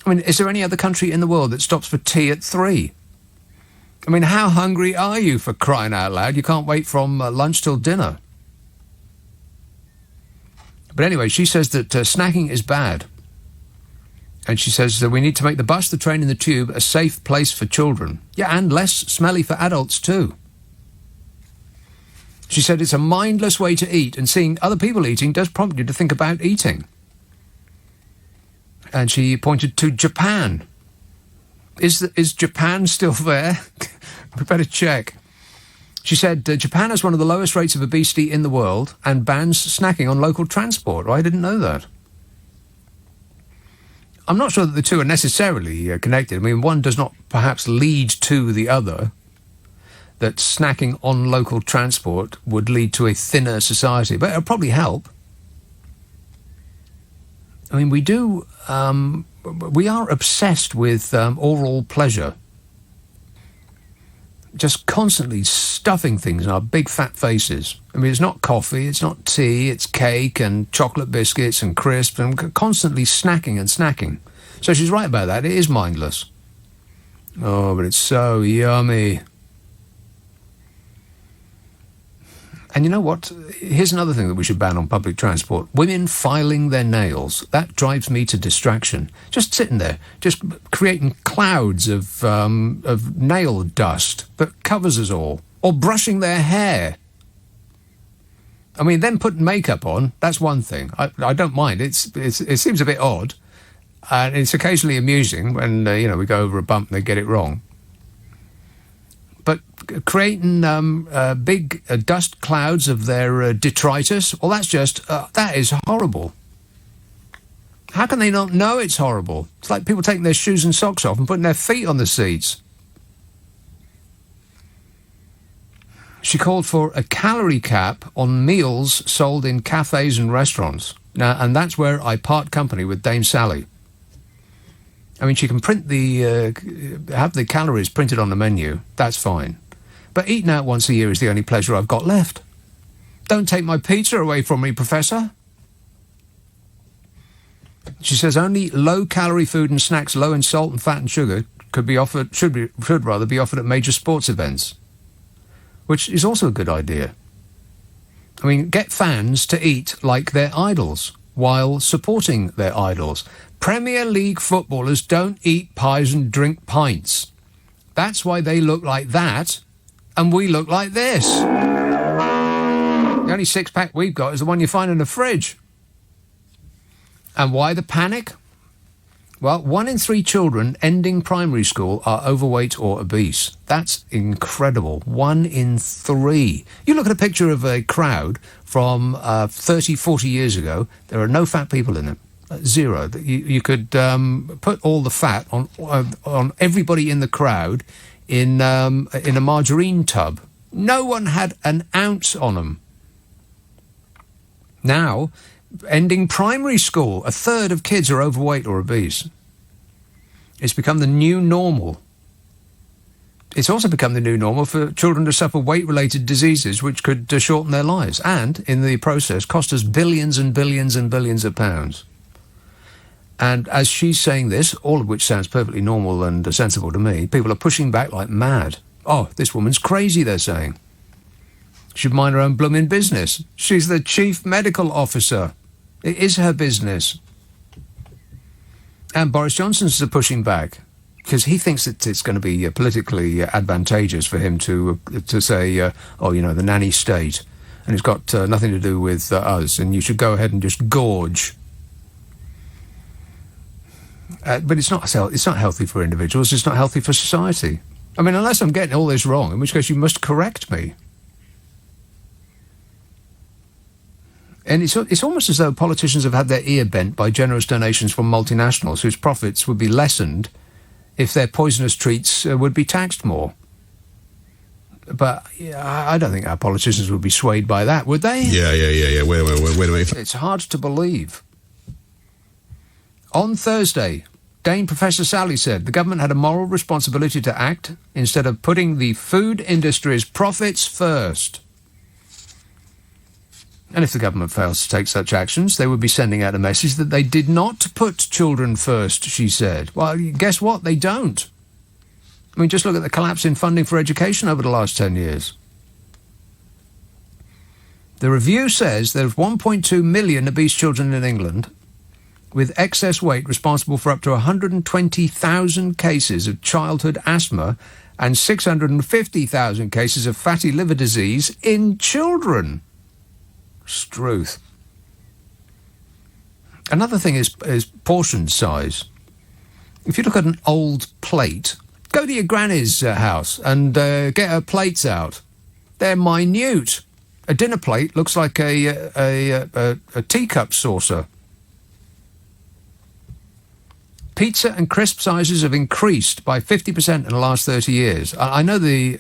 I mean, is there any other country in the world that stops for tea at 3? I mean, how hungry are you, for crying out loud? You can't wait from lunch till dinner. But anyway, she says that snacking is bad. And she says that we need to make the bus, the train and the tube a safe place for children. Yeah, and less smelly for adults too. She said it's a mindless way to eat, and seeing other people eating does prompt you to think about eating. And she pointed to Japan. Is Japan still there? We better check. She said Japan has one of the lowest rates of obesity in the world and bans snacking on local transport. I didn't know that. I'm not sure that the two are necessarily connected. I mean, one does not perhaps lead to the other. That snacking on local transport would lead to a thinner society, but it'll probably help. I mean, we are obsessed with oral pleasure. Just constantly stuffing things in our big fat faces. I mean, it's not coffee, it's not tea, it's cake and chocolate biscuits and crisps, and constantly snacking and snacking. So she's right about that. It is mindless. Oh, but it's so yummy. And you know what? Here's another thing that we should ban on public transport. Women filing their nails. That drives me to distraction. Just sitting there, just creating clouds of nail dust that covers us all. Or brushing their hair. I mean, them putting makeup on, that's one thing. I don't mind. It seems a bit odd. And it's occasionally amusing when, we go over a bump and they get it wrong. But creating big dust clouds of their detritus, well, that is horrible. How can they not know it's horrible? It's like people taking their shoes and socks off and putting their feet on the seats. She called for a calorie cap on meals sold in cafes and restaurants. Now, and that's where I part company with Dame Sally. I mean, she can have the calories printed on the menu. That's fine. But eating out once a year is the only pleasure I've got left. Don't take my pizza away from me, Professor. She says only low-calorie food and snacks low in salt and fat and sugar should rather be offered at major sports events, which is also a good idea. I mean, get fans to eat like their idols while supporting their idols. Premier League footballers don't eat pies and drink pints. That's why they look like that, and we look like this. The only six-pack we've got is the one you find in the fridge. And why the panic? Well, 1 in 3 children ending primary school are overweight or obese. That's incredible. 1 in 3. You look at a picture of a crowd from 30, 40 years ago, there are no fat people in it. Zero. You could put all the fat on everybody in the crowd in a margarine tub. No one had an ounce on them. Now, ending primary school, 1/3 of kids are overweight or obese. It's become the new normal. It's also become the new normal for children to suffer weight-related diseases which could shorten their lives and, in the process, cost us billions and billions and billions of pounds. And as she's saying this, all of which sounds perfectly normal and sensible to me, people are pushing back like mad. Oh, this woman's crazy, they're saying. She'd mind her own blooming business. She's the chief medical officer. It is her business. And Boris Johnson's pushing back because he thinks that it's going to be politically advantageous for him to say, the nanny state, and it's got nothing to do with us, and you should go ahead and just gorge. But it's not healthy for individuals. It's not healthy for society. I mean, unless I'm getting all this wrong, in which case you must correct me. And it's almost as though politicians have had their ear bent by generous donations from multinationals whose profits would be lessened if their poisonous treats would be taxed more. But I don't think our politicians would be swayed by that, would they? Yeah. Wait a minute. It's hard to believe. On Thursday, Dame Professor Sally said the government had a moral responsibility to act instead of putting the food industry's profits first. And if the government fails to take such actions, they would be sending out a message that they did not put children first, she said. Well, guess what? They don't. I mean, just look at the collapse in funding for education over the last 10 years. The review says there's 1.2 million obese children in England, with excess weight responsible for up to 120,000 cases of childhood asthma and 650,000 cases of fatty liver disease in children. Struth. Another thing is portion size. If you look at an old plate, go to your granny's house and get her plates out. They're minute. A dinner plate looks like a teacup saucer. Pizza and crisp sizes have increased by 50% in the last 30 years. I know the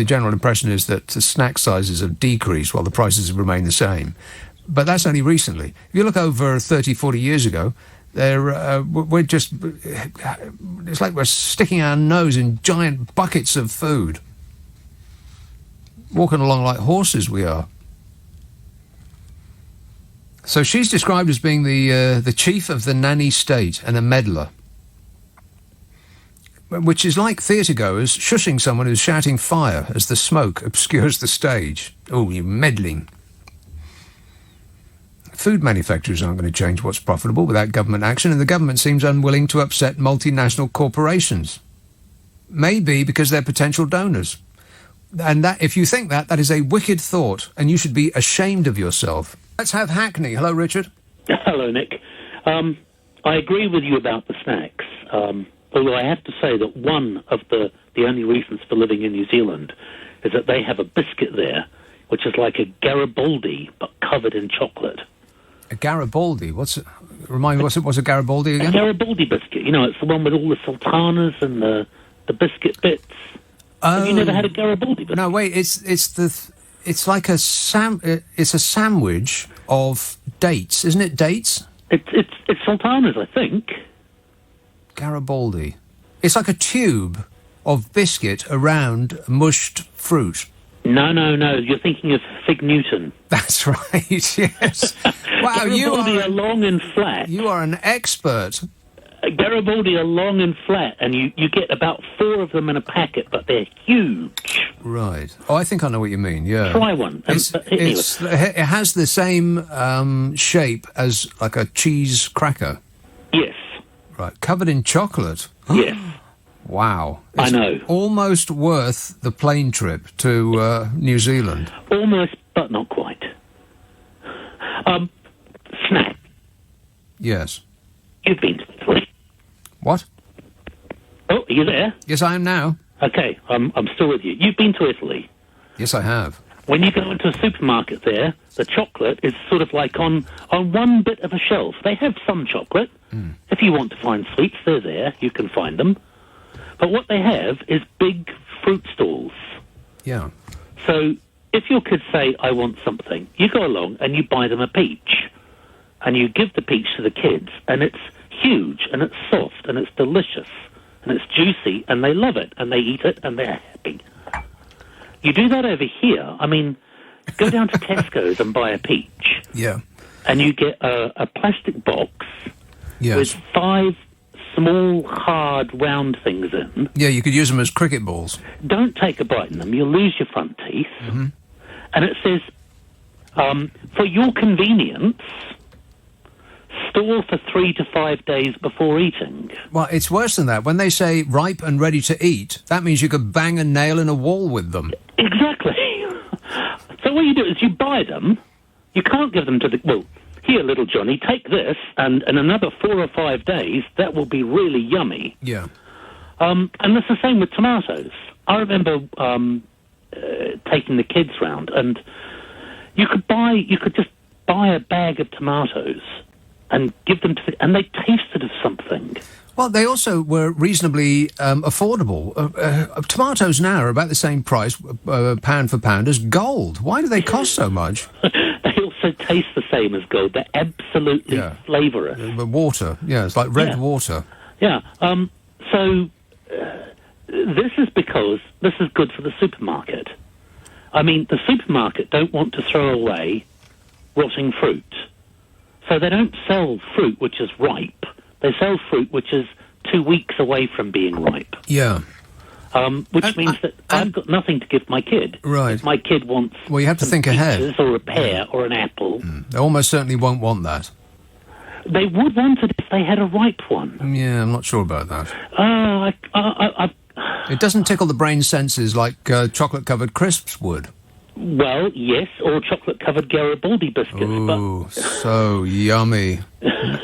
general impression is that the snack sizes have decreased while the prices have remained the same. But that's only recently. If you look over 30, 40 years ago, it's like we're sticking our nose in giant buckets of food. Walking along like horses we are. So she's described as being the chief of the nanny state and a meddler, which is like theatregoers shushing someone who's shouting fire as the smoke obscures the stage. Oh, you're meddling. Food manufacturers aren't going to change what's profitable without government action, and the government seems unwilling to upset multinational corporations. Maybe because they're potential donors. And that, if you think that is a wicked thought, and you should be ashamed of yourself. Let's have Hackney. Hello, Richard. Hello, Nick. I agree with you about the snacks. Although I have to say that one of the only reasons for living in New Zealand is that they have a biscuit there, which is like a Garibaldi, but covered in chocolate. A Garibaldi? Remind me, what's a Garibaldi again? A Garibaldi biscuit. You know, it's the one with all the sultanas and the biscuit bits. Have you never had a Garibaldi biscuit? No, wait, it's like a it's a sandwich of dates, isn't it? Dates? It's sultanas, I think. Garibaldi. It's like a tube of biscuit around mushed fruit. No. You're thinking of Fig Newton. That's right, yes. Wow, Garibaldi are long and flat. You are an expert. Garibaldi are long and flat, and you get about 4 of them in a packet, but they're huge. Right. Oh, I think I know what you mean, yeah. Try one. It has the same shape as like a cheese cracker. Yes. Right. Covered in chocolate. Yes. Wow. I know. Almost worth the plane trip to New Zealand. Almost, but not quite. Snack. Yes. You've been to Italy. What? Oh, are you there? Yes, I am now. Okay, I'm still with you. You've been to Italy. Yes, I have. When you go into a supermarket there, the chocolate is sort of like on one bit of a shelf. They have some chocolate. If you want to find sweets, they're there. You can find them. But what they have is big fruit stalls. Yeah. So if your kids say, I want something, you go along and you buy them a peach. And you give the peach to the kids, and it's huge, and it's soft, and it's delicious, and it's juicy, and they love it, and they eat it, and they're happy. You do that over here. I mean, go down to Tesco's and buy a peach. Yeah. And you get a plastic box with 5 small, hard, round things in. Yeah, you could use them as cricket balls. Don't take a bite in them. You'll lose your front teeth. Mm-hmm. And it says, for your convenience, store for 3 to 5 days before eating. Well, it's worse than that. When they say ripe and ready to eat, that means you could bang a nail in a wall with them. Exactly. So what you do is you buy them. You can't give them to the... Well, here, little Johnny, take this, and in another 4 or 5 days, that will be really yummy. Yeah. And it's the same with tomatoes. I remember taking the kids round, and you could just buy a bag of tomatoes and give them and they tasted of something. Well, they also were reasonably affordable. Tomatoes now are about the same price, pound for pound, as gold. Why do they cost so much? They also taste the same as gold. They're absolutely flavourous. Water, yeah, it's like red water. Yeah. So this is because this is good for the supermarket. I mean, the supermarket don't want to throw away rotting fruit. So they don't sell fruit which is ripe. They sell fruit which is 2 weeks away from being ripe. Yeah. Which means that I've got nothing to give my kid. Right. If my kid wants well, you have to think ahead. Or a pear or an apple. They almost certainly won't want that. They would want it if they had a ripe one. Yeah, I'm not sure about that. It doesn't tickle the brain senses like chocolate-covered crisps would. Well, yes, or chocolate-covered Garibaldi biscuits. Ooh, so yummy.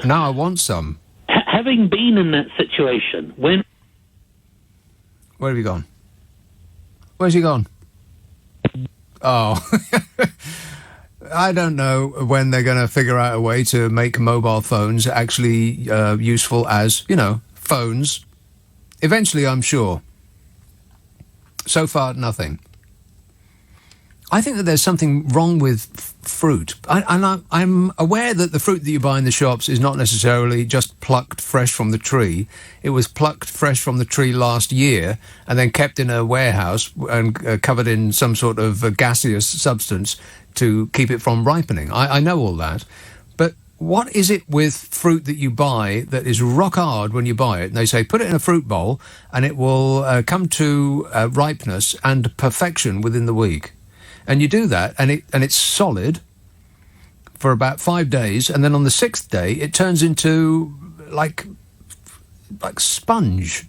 Now I want some. Having been in that situation, when... Where have you gone? Where's he gone? Oh. I don't know when they're going to figure out a way to make mobile phones actually useful as, phones. Eventually, I'm sure. So far, nothing. I think that there's something wrong with fruit. I'm aware that the fruit that you buy in the shops is not necessarily just plucked fresh from the tree. It was plucked fresh from the tree last year and then kept in a warehouse and covered in some sort of gaseous substance to keep it from ripening. I know all that. But what is it with fruit that you buy that is rock hard when you buy it? And they say, put it in a fruit bowl and it will come to ripeness and perfection within the week. And you do that, and it's solid for about 5 days, and then on the 6th day, it turns into like sponge.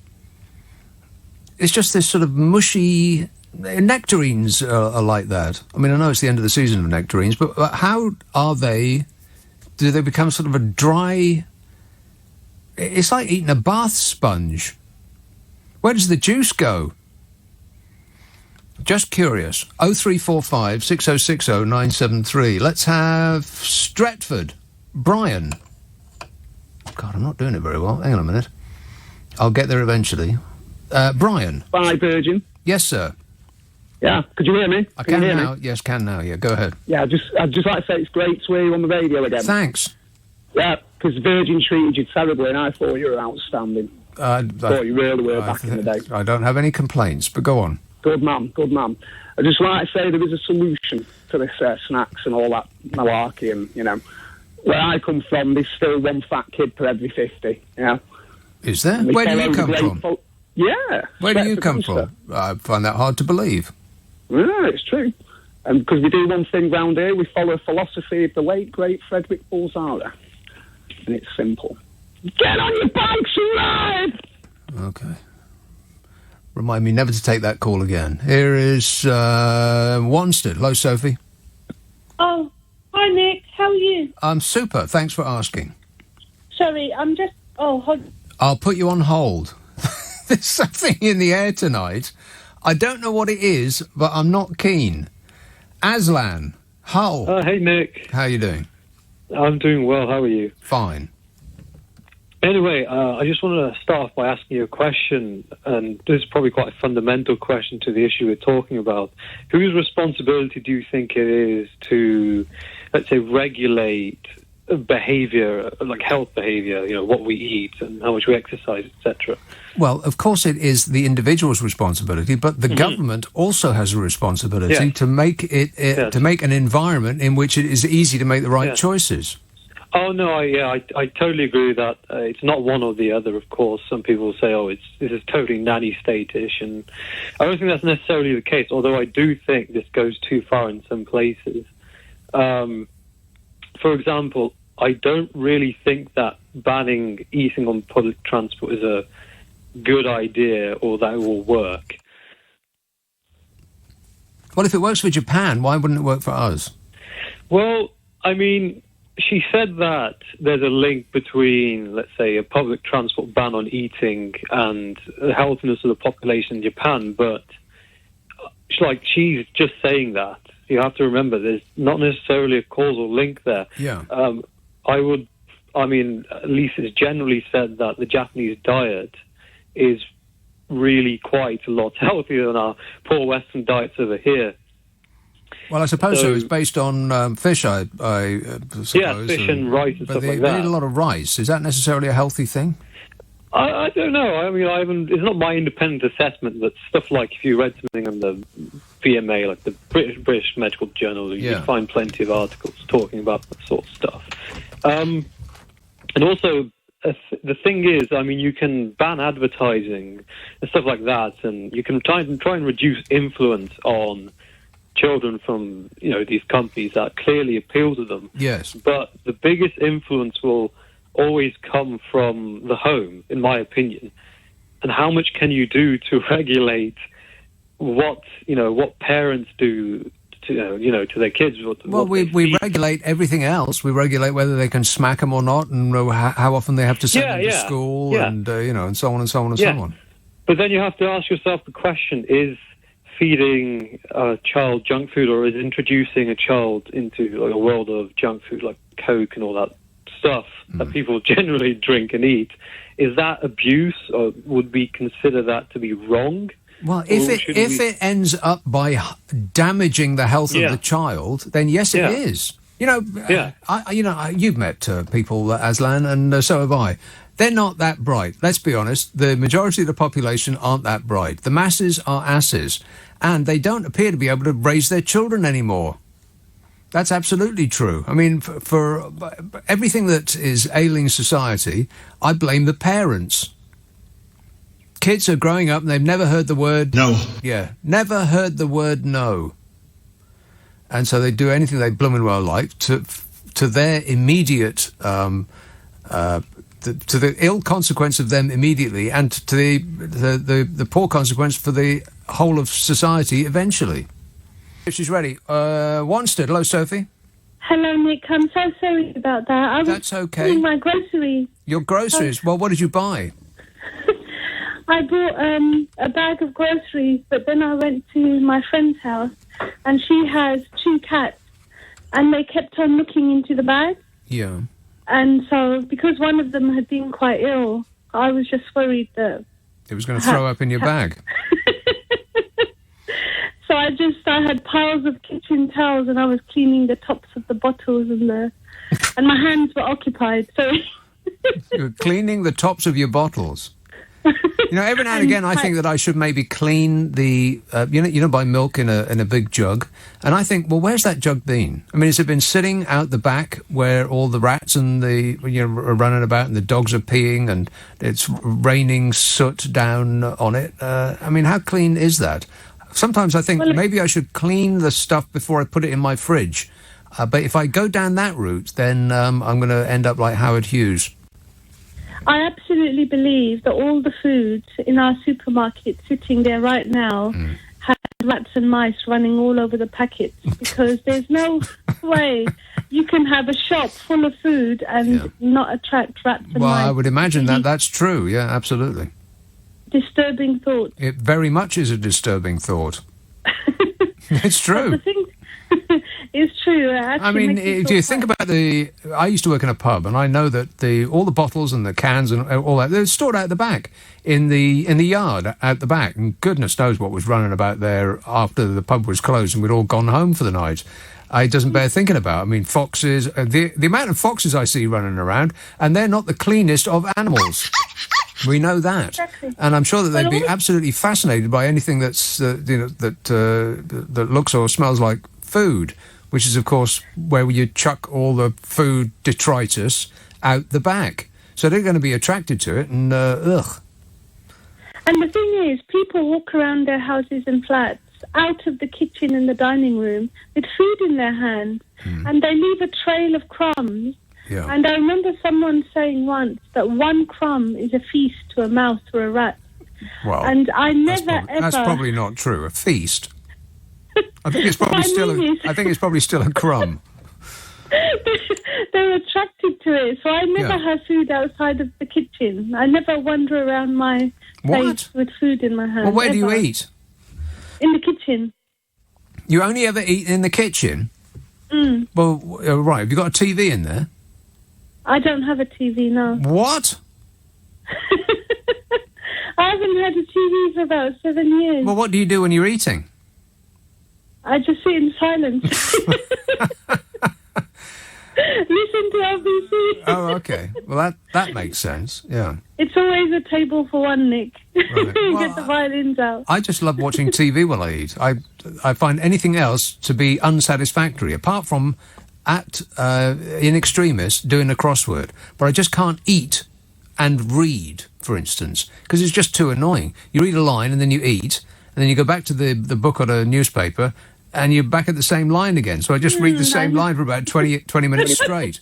It's just this sort of mushy... Nectarines are like that. I mean, I know it's the end of the season of nectarines, but how are they... Do they become sort of a dry... It's like eating a bath sponge. Where does the juice go? Just curious. 0345 6060 973. Let's have Stretford. Brian. God, I'm not doing it very well. Hang on a minute. I'll get there eventually. Brian. Bye, Virgin. Yes, sir. Yeah, could you hear me? I can now. Yes, can now. Yeah, go ahead. Yeah, I'd just like to say it's great to hear you on the radio again. Thanks. Yeah, because Virgin treated you terribly, and I thought you were outstanding. Thought you really were back in the day. I don't have any complaints, but go on. Good man, good man. I'd just like to say there is a solution to this snacks and all that malarkey, and, you know, where I come from, there's still one fat kid per every 50, you know. Is there? Where do you come from? Yeah. Where do you come from? I find that hard to believe. Yeah, it's true. And because we do one thing round here, we follow a philosophy of the late, great Frederick Bulzara. And it's simple. Get on your bikes and ride! Okay. Remind me never to take that call again. Here is Wanstead. Hello, Sophie. Oh, hi, Nick. How are you? I'm super. Thanks for asking. Sorry, I'm just... Oh, hold... I'll put you on hold. There's something in the air tonight. I don't know what it is, but I'm not keen. Aslan, Hull. Hey, Nick. How are you doing? I'm doing well. How are you? Fine. Anyway, I just want to start off by asking you a question, and this is probably quite a fundamental question to the issue we're talking about. Whose responsibility do you think it is to, let's say, regulate behaviour, like health behaviour, you know, what we eat and how much we exercise, etc.? Well, of course it is the individual's responsibility, but the government also has a responsibility to make it to make an environment in which it is easy to make the right choices. Oh no, I totally agree with that. It's not one or the other, of course. Some people say, "Oh, this is totally nanny state-ish," and I don't think that's necessarily the case. Although I do think this goes too far in some places. For example, I don't really think that banning eating on public transport is a good idea or that it will work. Well, if it works for Japan, why wouldn't it work for us? Well, I mean, she said that there's a link between, let's say, a public transport ban on eating and the healthiness of the population in Japan, but she's just saying that. You have to remember there's not necessarily a causal link there. Yeah. At least it's generally said that the Japanese diet is really quite a lot healthier than our poor Western diets over here. Well, I suppose so. It's based on fish, I suppose. Yeah, fish and rice and stuff like that. They eat a lot of rice. Is that necessarily a healthy thing? I don't know. I mean, it's not my independent assessment, but stuff like if you read something on the VMA, like the British Medical Journal, you'd find plenty of articles talking about that sort of stuff. And also, the thing is, I mean, you can ban advertising and stuff like that, and you can try and reduce influence on children from, you know, these companies that clearly appeal to them. Yes. But the biggest influence will always come from the home, in my opinion. And how much can you do to regulate what parents do to their kids? We regulate everything else. We regulate whether they can smack them or not, and how often they have to send them to school, and and so on and so on and so on. But then you have to ask yourself the question: is feeding a child junk food, or is introducing a child into a world of junk food like Coke and all that stuff that people generally drink and eat, is that abuse, or would we consider that to be wrong? Well, if it ends up by damaging the health of the child, then yes, it is. You know, you've met people, Aslan, and so have I. They're not that bright. Let's be honest. The majority of the population aren't that bright. The masses are asses, and they don't appear to be able to raise their children anymore. That's absolutely true. I mean, for everything that is ailing society, I blame the parents. Kids are growing up and they've never heard the word no. Yeah, never heard the word no. And so they do anything they blooming well like to their immediate, to the ill consequence of them immediately, and to the poor consequence for the whole of society eventually. If she's ready. Wanstead, hello, Sophie. Hello, Nick. I'm so sorry about that. That's okay. Doing my groceries. Your groceries? Well, what did you buy? I bought a bag of groceries, but then I went to my friend's house, and she has 2 cats, and they kept on looking into the bag. Yeah. And so, because one of them had been quite ill, I was just worried that it was going to throw up in your bag. So I had piles of kitchen towels, and I was cleaning the tops of the bottles, and my hands were occupied. So You're cleaning the tops of your bottles. You know, every now and again, I think that I should maybe clean the, buy milk in a big jug, and I think, well, where's that jug been? I mean, has it been sitting out the back where all the rats and are running about, and the dogs are peeing, and it's raining soot down on it? I mean, how clean is that? Sometimes I think maybe I should clean the stuff before I put it in my fridge. But if I go down that route, then I'm going to end up like Howard Hughes. I absolutely believe that all the food in our supermarket sitting there right now has rats and mice running all over the packets, because there's no way you can have a shop full of food and not attract rats and mice. Well, I would imagine that's true. Yeah, absolutely. Disturbing thought. It very much is a disturbing thought. It's true. The thing is true. I mean, do you think about I used to work in a pub, and I know that all the bottles and the cans and all that, they're stored out the back in the yard out the back, and goodness knows what was running about there after the pub was closed and we'd all gone home for the night. It doesn't bear thinking about. I mean, foxes, the amount of foxes I see running around, and they're not the cleanest of animals. We know that, exactly. And I'm sure that they'd be absolutely fascinated by anything that's that looks or smells like food, which is, of course, where you chuck all the food detritus out the back. So they're going to be attracted to it, and ugh. And the thing is, people walk around their houses and flats out of the kitchen and the dining room with food in their hands, and they leave a trail of crumbs. Yeah. And I remember someone saying once that 1 crumb is a feast to a mouse or a rat. Well, and I never ever. That's probably not true. A feast. I think it's probably I think it's probably still a crumb. They're attracted to it, so I never have food outside of the kitchen. I never wander around my place with food in my hand. Well, where do you eat? In the kitchen. You only ever eat in the kitchen? Well, right. Have you got a TV in there? I don't have a TV, no. What? I haven't had a TV for about 7 years. Well, what do you do when you're eating? I just sit in silence. Listen to LBC. Oh, okay. Well, that makes sense, yeah. It's always a table for one, Nick. Right. Well, get the violins out. I just love watching TV while I eat. I find anything else to be unsatisfactory, apart from in extremis doing a crossword. But I just can't eat and read, for instance, because it's just too annoying. You read a line and then you eat, and then you go back to the book or the newspaper, and you're back at the same line again. So I just read the same line for about 20 minutes straight.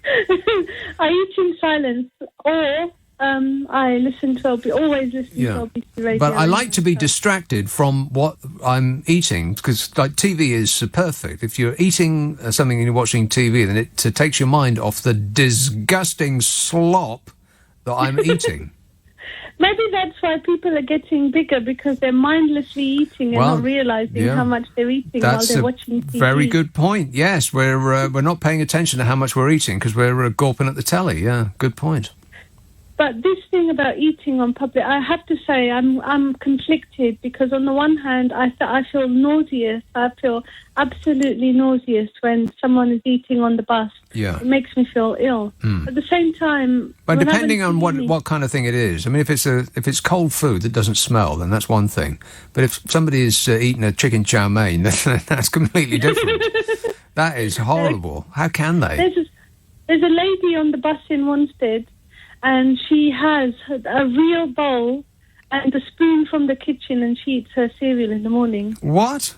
I eat in silence, or I listen to always listen to LBC radio. But I like to be distracted from what I'm eating, because like TV is perfect. If you're eating something and you're watching TV, then it takes your mind off the disgusting slop that I'm eating. Maybe that's why people are getting bigger, because they're mindlessly eating and not realising how much they're eating while they're watching TV. Very good point. Yes, we're not paying attention to how much we're eating because we're gawping at the telly. Yeah, good point. But this thing about eating on public, I have to say, I'm conflicted, because on the one hand, I feel nauseous. I feel absolutely nauseous when someone is eating on the bus. Yeah. It makes me feel ill. At the same time... But depending on what kind of thing it is, I mean, if it's cold food that doesn't smell, then that's one thing. But if somebody is eating a chicken chow mein, then that's completely different. That is horrible. How can they? There's a lady on the bus in Wanstead, and she has a real bowl and a spoon from the kitchen, and she eats her cereal in the morning. What?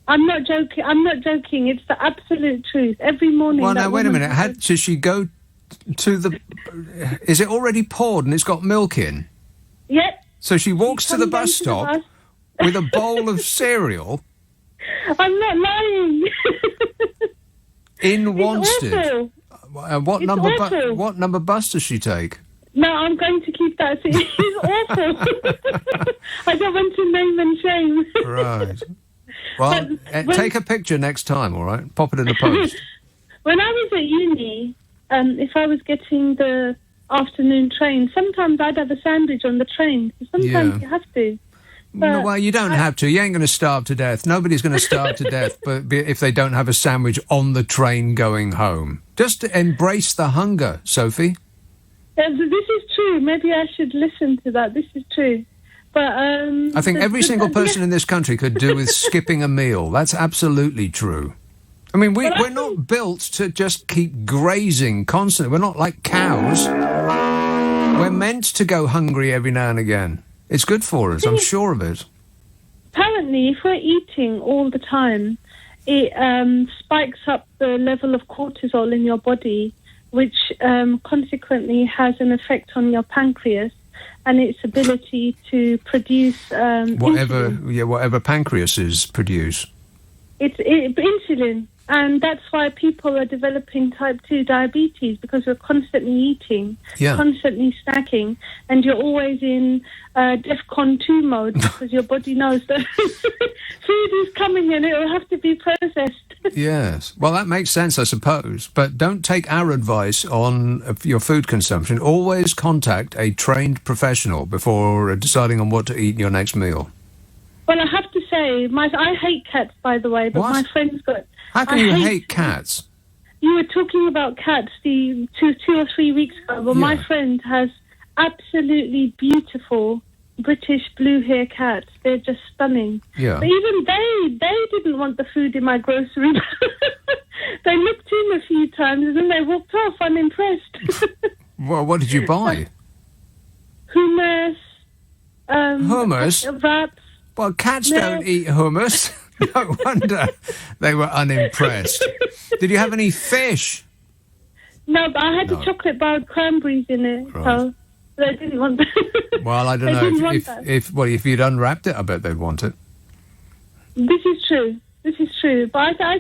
I'm not joking. It's the absolute truth. Every morning. Well, now, wait a minute. Does she go to the... Is it already poured and it's got milk in? Yep. So she walks to the bus stop with a bowl of cereal? I'm not lying. In Wanstead? Awful. What number bus does she take? No, I'm going to keep that. He's awful. I don't want to name and shame. Right. Well, take a picture next time, all right? Pop it in the post. When I was at uni, if I was getting the afternoon train, sometimes I'd have a sandwich on the train. Sometimes you have to. But well, you don't have to. You ain't going to starve to death. Nobody's going to starve to death but if they don't have a sandwich on the train going home. Just embrace the hunger, Sophie. This is true. Maybe I should listen to that. This is true. But I think every single person in this country could do with skipping a meal. That's absolutely true. I mean, we're not built to just keep grazing constantly. We're not like cows. We're meant to go hungry every now and again. It's good for us, I'm sure of it. Apparently, if we're eating all the time, it spikes up the level of cortisol in your body, which consequently has an effect on your pancreas and its ability to produce whatever pancreases produce. It's insulin, and that's why people are developing type 2 diabetes, because we're constantly eating, constantly snacking, and you're always in DEFCON 2 mode because your body knows that food is coming and it will have to be processed. Yes. Well, that makes sense, I suppose. But don't take our advice on your food consumption. Always contact a trained professional before deciding on what to eat in your next meal. Well, I have to say, I hate cats, by the way, but my friend's got... How can you hate cats? You were talking about cats two or 3 weeks ago, but my friend has absolutely beautiful British blue hair cats. They're just stunning. Yeah. But even they didn't want the food in my grocery. They looked in a few times and then they walked off unimpressed. Well, what did you buy? Hummus. Hummus? Wraps. Well, cats don't eat hummus. No wonder they were unimpressed. Did you have any fish? No, but I had a chocolate bar with cranberries in it, so they didn't want that. Well, I don't know. If you'd unwrapped it, I bet they'd want it. This is true. But I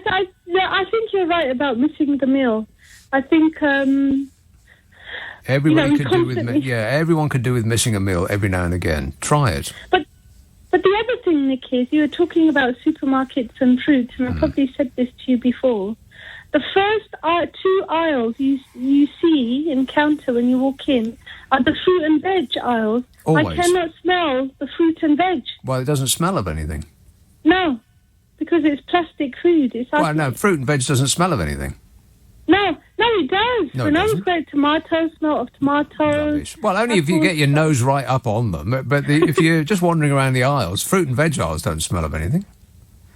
think you're right about missing the meal. I think everyone could do with missing a meal every now and again. Try it. But the other thing, Nick, is you were talking about supermarkets and fruits, and I probably said this to you before. The first 2 aisles you encounter when you walk in are the fruit and veg aisles. Always. I cannot smell the fruit and veg. Well, it doesn't smell of anything. No, because it's plastic food. Well, no, fruit and veg doesn't smell of anything. No, it does. No, when I was great tomatoes, smell of tomatoes. Rubbish. Well, only if you get your nose right up on them. But if you're just wandering around the aisles, fruit and veg aisles don't smell of anything.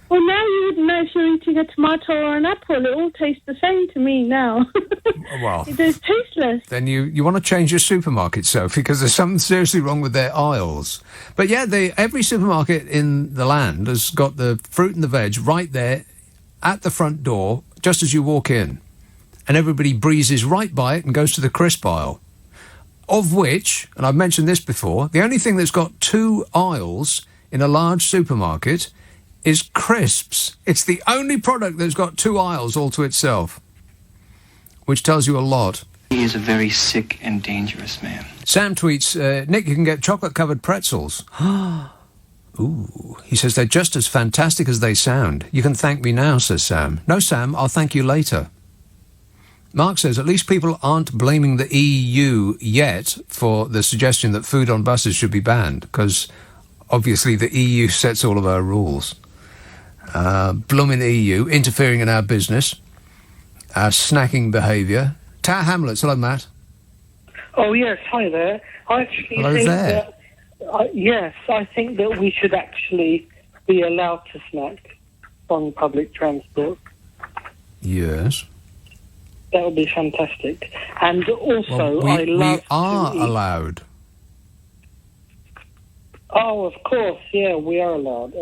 Well, now you wouldn't know if you're eating a tomato or an apple. It all tastes the same to me now. Well, it's tasteless. Then you want to change your supermarket, Sophie, because there's something seriously wrong with their aisles. But yeah, every supermarket in the land has got the fruit and the veg right there at the front door, just as you walk in. And everybody breezes right by it and goes to the crisp aisle. Of which, and I've mentioned this before, the only thing that's got 2 aisles in a large supermarket is crisps. It's the only product that's got 2 aisles all to itself, which tells you a lot. He is a very sick and dangerous man. Sam tweets, Nick, you can get chocolate-covered pretzels. Ooh. He says, they're just as fantastic as they sound. You can thank me now, says Sam. No, Sam, I'll thank you later. Mark says, at least people aren't blaming the EU yet for the suggestion that food on buses should be banned, because obviously the EU sets all of our rules. Blooming EU, interfering in our business, our snacking behaviour. Tower Hamlets, hello, Matt. Oh, yes, hi there. I actually Hello think there. yes, I think that we should actually be allowed to snack on public transport. Yes. That would be fantastic. And also, we are allowed. Oh, of course, yeah, we are allowed.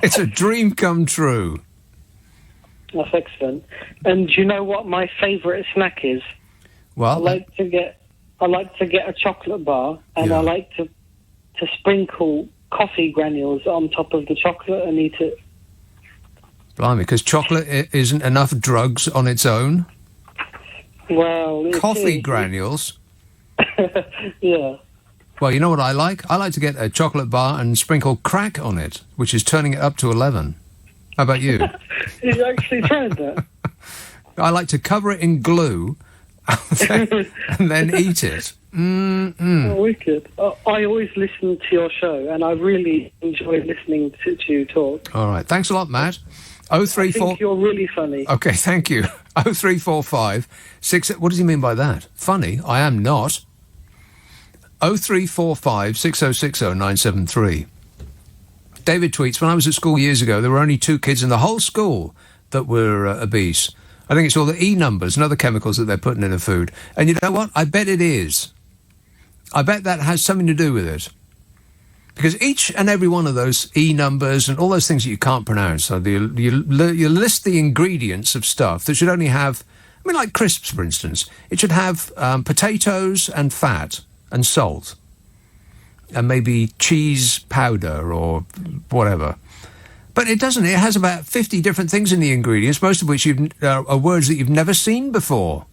It's a dream come true. That's excellent. And do you know what my favourite snack is? Well, I like to get a chocolate bar, and I like to sprinkle coffee granules on top of the chocolate and eat it. Blimey, because chocolate isn't enough drugs on its own. Well, coffee granules. Yeah. Well, you know what I like? I like to get a chocolate bar and sprinkle crack on it, which is turning it up to 11. How about you? You actually tried that? I like to cover it in glue and then eat it. Oh, wicked. I always listen to your show, and I really enjoy listening to you talk. All right. Thanks a lot, Matt. 034... I think you're really funny. OK, thank you. 0345 6... What does he mean by that? Funny? I am not. 0345 6060 973. David tweets, when I was at school years ago, there were only 2 kids in the whole school that were obese. I think it's all the E numbers and other chemicals that they're putting in the food. And you know what? I bet it is. I bet that has something to do with it. Because each and every one of those E numbers and all those things that you can't pronounce, so you list the ingredients of stuff that should only have, I mean, like crisps, for instance. It should have potatoes and fat and salt and maybe cheese powder or whatever. But it doesn't. It has about 50 different things in the ingredients, most of which are words that you've never seen before.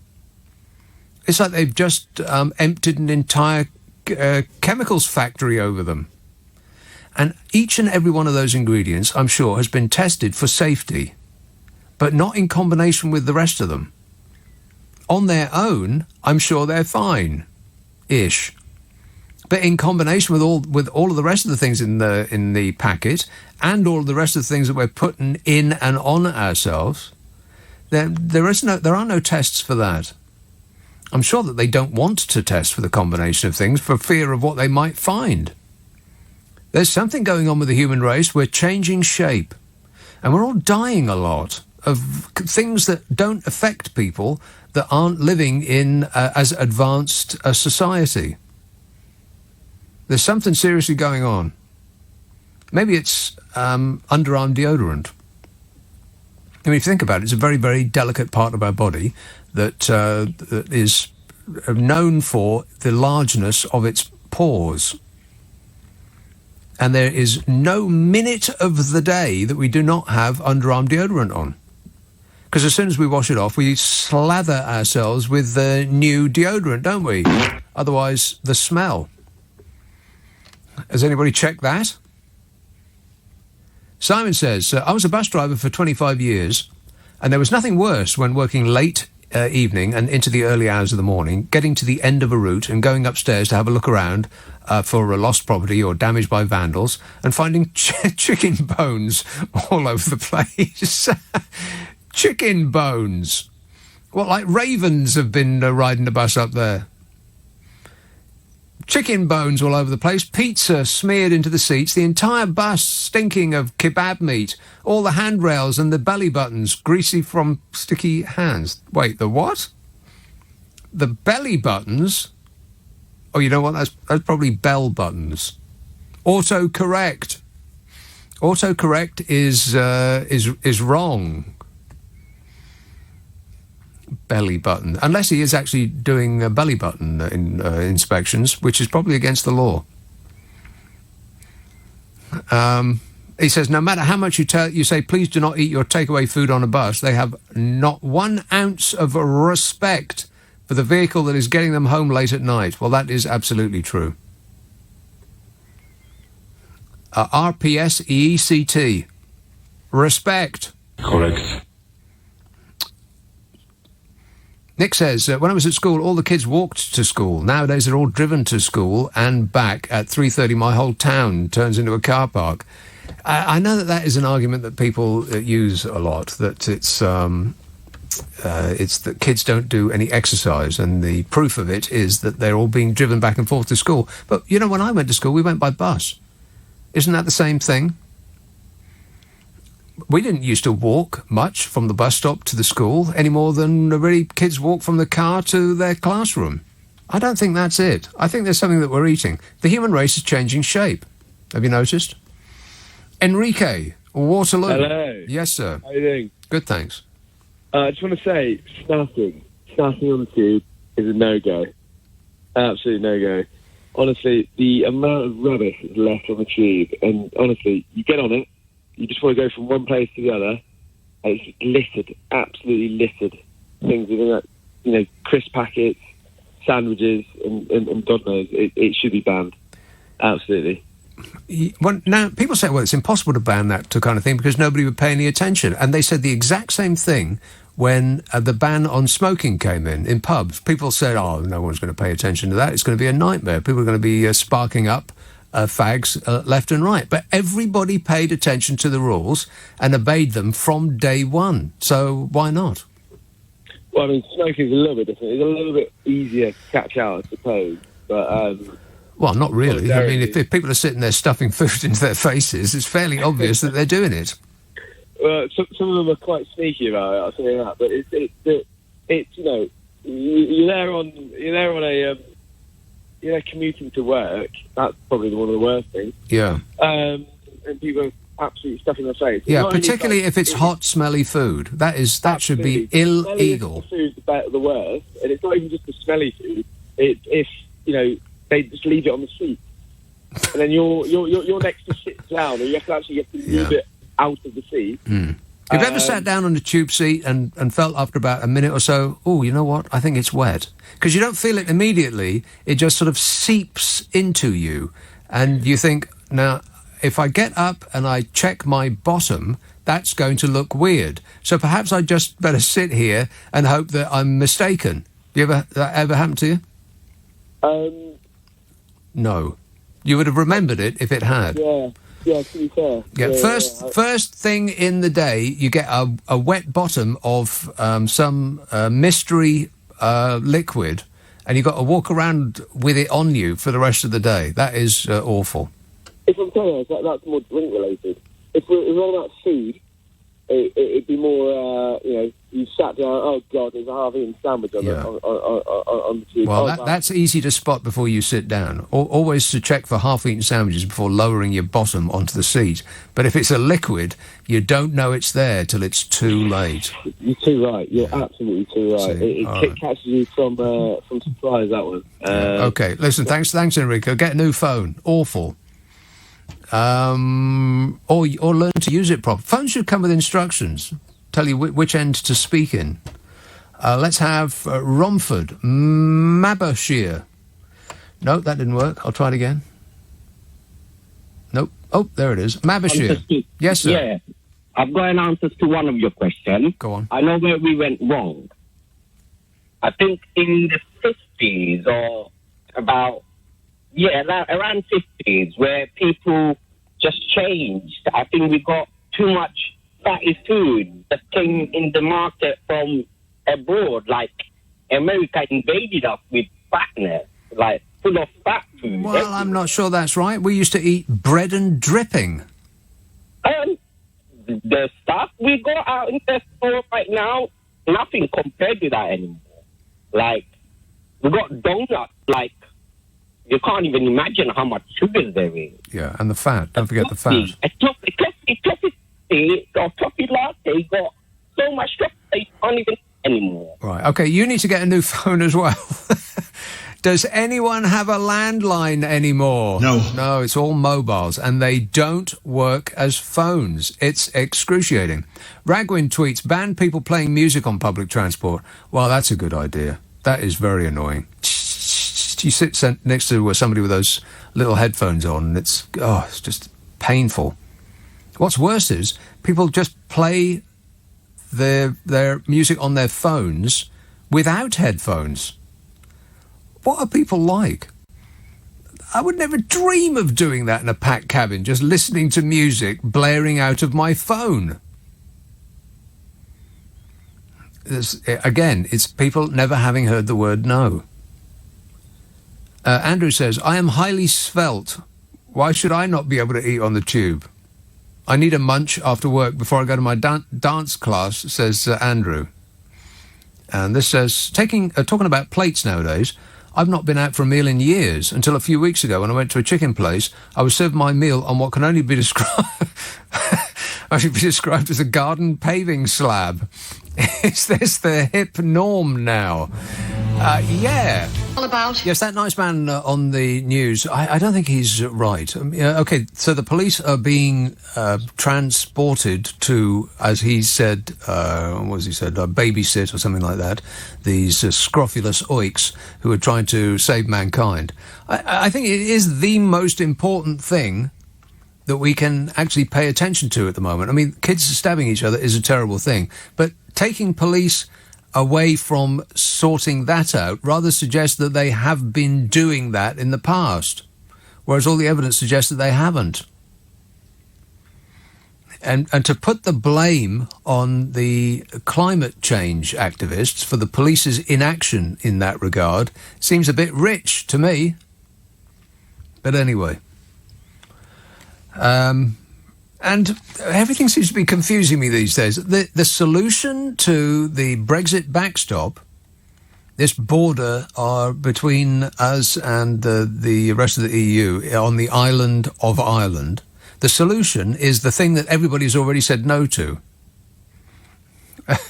It's like they've just emptied an entire chemicals factory over them. And each and every one of those ingredients, I'm sure, has been tested for safety, but not in combination with the rest of them. On their own, I'm sure they're fine-ish. But in combination with all of the rest of the things in the packet and all of the rest of the things that we're putting in and on ourselves, there are no tests for that. I'm sure that they don't want to test for the combination of things for fear of what they might find. There's something going on with the human race. We're changing shape. And we're all dying a lot of things that don't affect people that aren't living in as advanced a society. There's something seriously going on. Maybe it's underarm deodorant. I mean, if you think about it, it's a very, very delicate part of our body that is known for the largeness of its pores. And there is no minute of the day that we do not have underarm deodorant on. Because as soon as we wash it off, we slather ourselves with the new deodorant, don't we? Otherwise, the smell. Has anybody checked that? Simon says, I was a bus driver for 25 years, and there was nothing worse when working late evening and into the early hours of the morning, getting to the end of a route and going upstairs to have a look around for a lost property or damage by vandals and finding chicken bones all over the place. Chicken bones. What, like ravens have been riding the bus up there? Chicken bones all over the place, pizza smeared into the seats, the entire bus stinking of kebab meat, all the handrails and the belly buttons greasy from sticky hands. Wait, the what? The belly buttons? Oh, you know what? That's probably bell buttons. Autocorrect. Autocorrect is wrong. Belly button, unless he is actually doing belly button inspections, which is probably against the law. He says, no matter how much you say, please do not eat your takeaway food on a bus, they have not 1 ounce of respect for the vehicle that is getting them home late at night. Well, that is absolutely true. RPSEECT. Respect. Correct. Nick says, when I was at school, all the kids walked to school. Nowadays, they're all driven to school and back at 3:30. My whole town turns into a car park. I know that is an argument that people use a lot, that it's that kids don't do any exercise, and the proof of it is that they're all being driven back and forth to school. But, you know, when I went to school, we went by bus. Isn't that the same thing? We didn't used to walk much from the bus stop to the school any more than really kids walk from the car to their classroom. I don't think that's it. I think there's something that we're eating. The human race is changing shape. Have you noticed? Enrique, Waterloo. Hello. Yes, sir. How are you doing? Good, thanks. I just want to say, snacking on the tube is a no-go. Absolute no-go. Honestly, the amount of rubbish that's left on the tube, and honestly, you get on it, you just want to go from one place to the other, and it's littered, absolutely littered. Things you think, like, crisp packets, sandwiches, and God knows, it should be banned. Absolutely. Well, now, people say, well, it's impossible to ban that kind of thing because nobody would pay any attention. And they said the exact same thing when the ban on smoking came in pubs. People said, oh, no one's going to pay attention to that. It's going to be a nightmare. People are going to be sparking up fags left and right. But everybody paid attention to the rules and obeyed them from day one. So why not? Well, I mean, smoking is a little bit different. It's a little bit easier to catch out, I suppose. But well, not really. I mean, if people are sitting there stuffing food into their faces, it's fairly obvious that they're doing it. Well, some of them are quite sneaky about it. I'll tell you that. But it's you're there on a commuting to work. That's probably one of the worst things. Yeah. And people are absolutely stuffing their face. Yeah, particularly if it's hot, smelly food. That should be illegal. The food's the worst, and it's not even just the smelly food. If they just leave it on the seat, and then you're next to sit down, or you have to move it out of the seat. Mm. Have you ever sat down on a tube seat and felt after about a minute or so, oh, you know what, I think it's wet? Because you don't feel it immediately, it just sort of seeps into you, and you think, now, if I get up and I check my bottom, that's going to look weird. So perhaps I just better sit here and hope that I'm mistaken. That ever happened to you? No. You would have remembered it if it had. Yeah, to be fair. Yeah, first thing in the day, you get a wet bottom of some mystery liquid, and you've got to walk around with it on you for the rest of the day. That is awful. If I'm telling you, that's more drink-related. If we're on about food, it'd be more, you sat down, oh, God, there's a half-eaten sandwich on the tube. Well, that's easy to spot before you sit down. Always to check for half-eaten sandwiches before lowering your bottom onto the seat. But if it's a liquid, you don't know it's there till it's too late. You're too right. You're absolutely too right. It catches you from surprise, that one. Okay, listen, thanks, Enrico. Get a new phone. Awful. Or learn to use it properly. Phones should come with instructions. Tell you which end to speak in. Let's have Romford, Mabashire. No, that didn't work. I'll try it again. Nope. Oh, there it is. Mabashire. Yes, sir. Yeah. I've got an answer to one of your questions. Go on. I know where we went wrong. I think in the 50s or around 50s, where people just changed. I think we got too much fatty food that came in the market from abroad, like America invaded us with fatness, like full of fat food. Well, everywhere. I'm not sure that's right. We used to eat bread and dripping. The stuff we got out in the store right now, nothing compared to that anymore. Like, we got donuts, like, you can't even imagine how much sugar there is. Yeah, and the fat. Don't forget the fat. A toffee latte got so much stuff that you can't even anymore. Right, okay, you need to get a new phone as well. Does anyone have a landline anymore? No, it's all mobiles, and they don't work as phones. It's excruciating. Ragwin tweets, ban people playing music on public transport. Well, that's a good idea. That is very annoying. You sit next to somebody with those little headphones on, and it's just painful. What's worse is people just play their music on their phones without headphones. What are people like? I would never dream of doing that in a packed cabin, just listening to music blaring out of my phone. It's people never having heard the word no. Andrew says, I am highly svelte. Why should I not be able to eat on the tube? I need a munch after work before I go to my dance class, says Andrew. And this says, talking about plates nowadays, I've not been out for a meal in years until a few weeks ago when I went to a chicken place. I was served my meal on what can only be described as a garden paving slab. Is this the hip norm now? Yeah. All about. Yes, that nice man on the news, I don't think he's right. Okay, so the police are being transported to, as he said, what was he said, babysit or something like that, these scrofulous oiks who are trying to save mankind. I think it is the most important thing that we can actually pay attention to at the moment. I mean, kids stabbing each other is a terrible thing, but taking police away from sorting that out rather suggests that they have been doing that in the past, whereas all the evidence suggests that they haven't. And to put the blame on the climate change activists for the police's inaction in that regard seems a bit rich to me. But anyway. And everything seems to be confusing me these days. The solution to the Brexit backstop, this border between us and the rest of the EU on the island of Ireland, the solution is the thing that everybody's already said no to.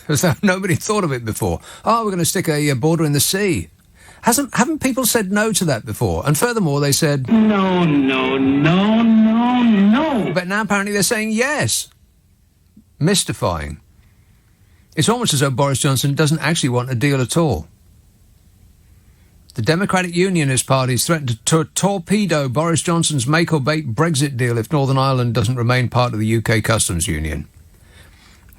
As though nobody thought of it before. Oh, we're going to stick a border in the sea. Haven't people said no to that before? And furthermore, they said no. But now apparently they're saying yes. Mystifying. It's almost as though Boris Johnson doesn't actually want a deal at all. The Democratic Unionist parties threatened to torpedo Boris Johnson's make-or-break Brexit deal if Northern Ireland doesn't remain part of the UK customs union.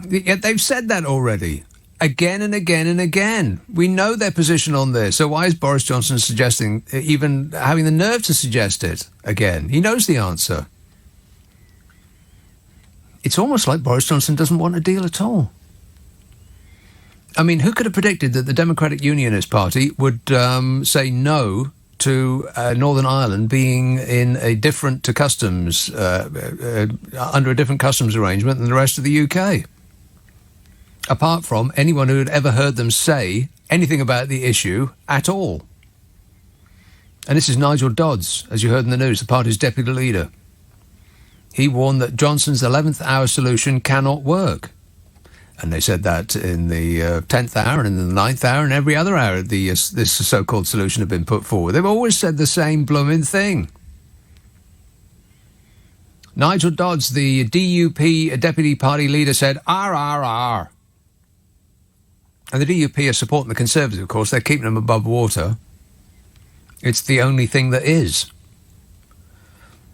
Yet they've said that already. Again and again and again. We know their position on this, so why is Boris Johnson suggesting, even having the nerve to suggest it again? He knows the answer. It's almost like Boris Johnson doesn't want a deal at all. I mean, who could have predicted that the Democratic Unionist Party would say no to Northern Ireland being in a different customs, under a different customs arrangement than the rest of the UK? Apart from anyone who had ever heard them say anything about the issue at all. And this is Nigel Dodds, as you heard in the news, the party's deputy leader. He warned that Johnson's 11th hour solution cannot work. And they said that in the 10th hour and in the 9th hour and every other hour this so-called solution had been put forward. They've always said the same blooming thing. Nigel Dodds, the DUP deputy party leader, said, R. And the DUP are supporting the Conservatives, of course. They're keeping them above water. It's the only thing that is.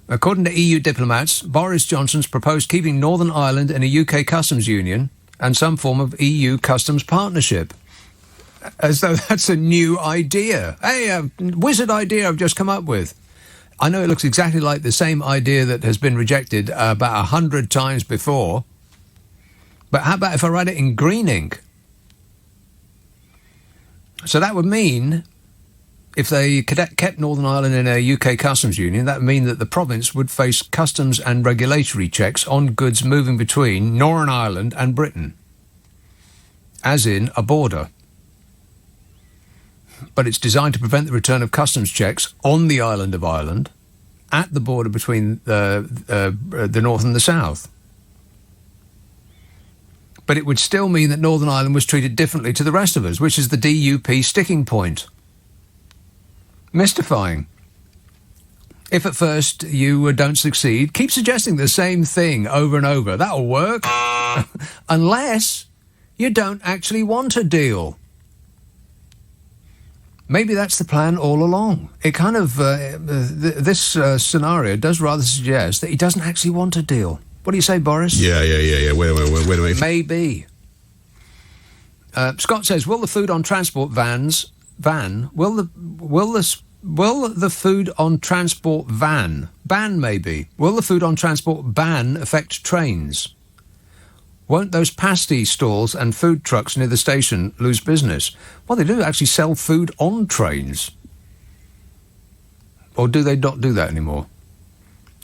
According to EU diplomats, Boris Johnson's proposed keeping Northern Ireland in a UK customs union and some form of EU customs partnership. As though that's a new idea. Hey, a wizard idea I've just come up with. I know it looks exactly like the same idea that has been rejected about 100 times before. But how about if I write it in green ink? So that would mean, if they kept Northern Ireland in a UK customs union, that would mean that the province would face customs and regulatory checks on goods moving between Northern Ireland and Britain, as in a border. But it's designed to prevent the return of customs checks on the island of Ireland at the border between the north and the south. But it would still mean that Northern Ireland was treated differently to the rest of us, which is the DUP sticking point. Mystifying. If at first you don't succeed, keep suggesting the same thing over and over. That'll work. Unless you don't actually want a deal. Maybe that's the plan all along. It kind of, this scenario does rather suggest that he doesn't actually want a deal. What do you say, Boris? Yeah. Wait a minute. Maybe. Scott says, will the food on transport will the food on transport ban affect trains? Won't those pasty stalls and food trucks near the station lose business? Well, they do actually sell food on trains. Or do they not do that anymore?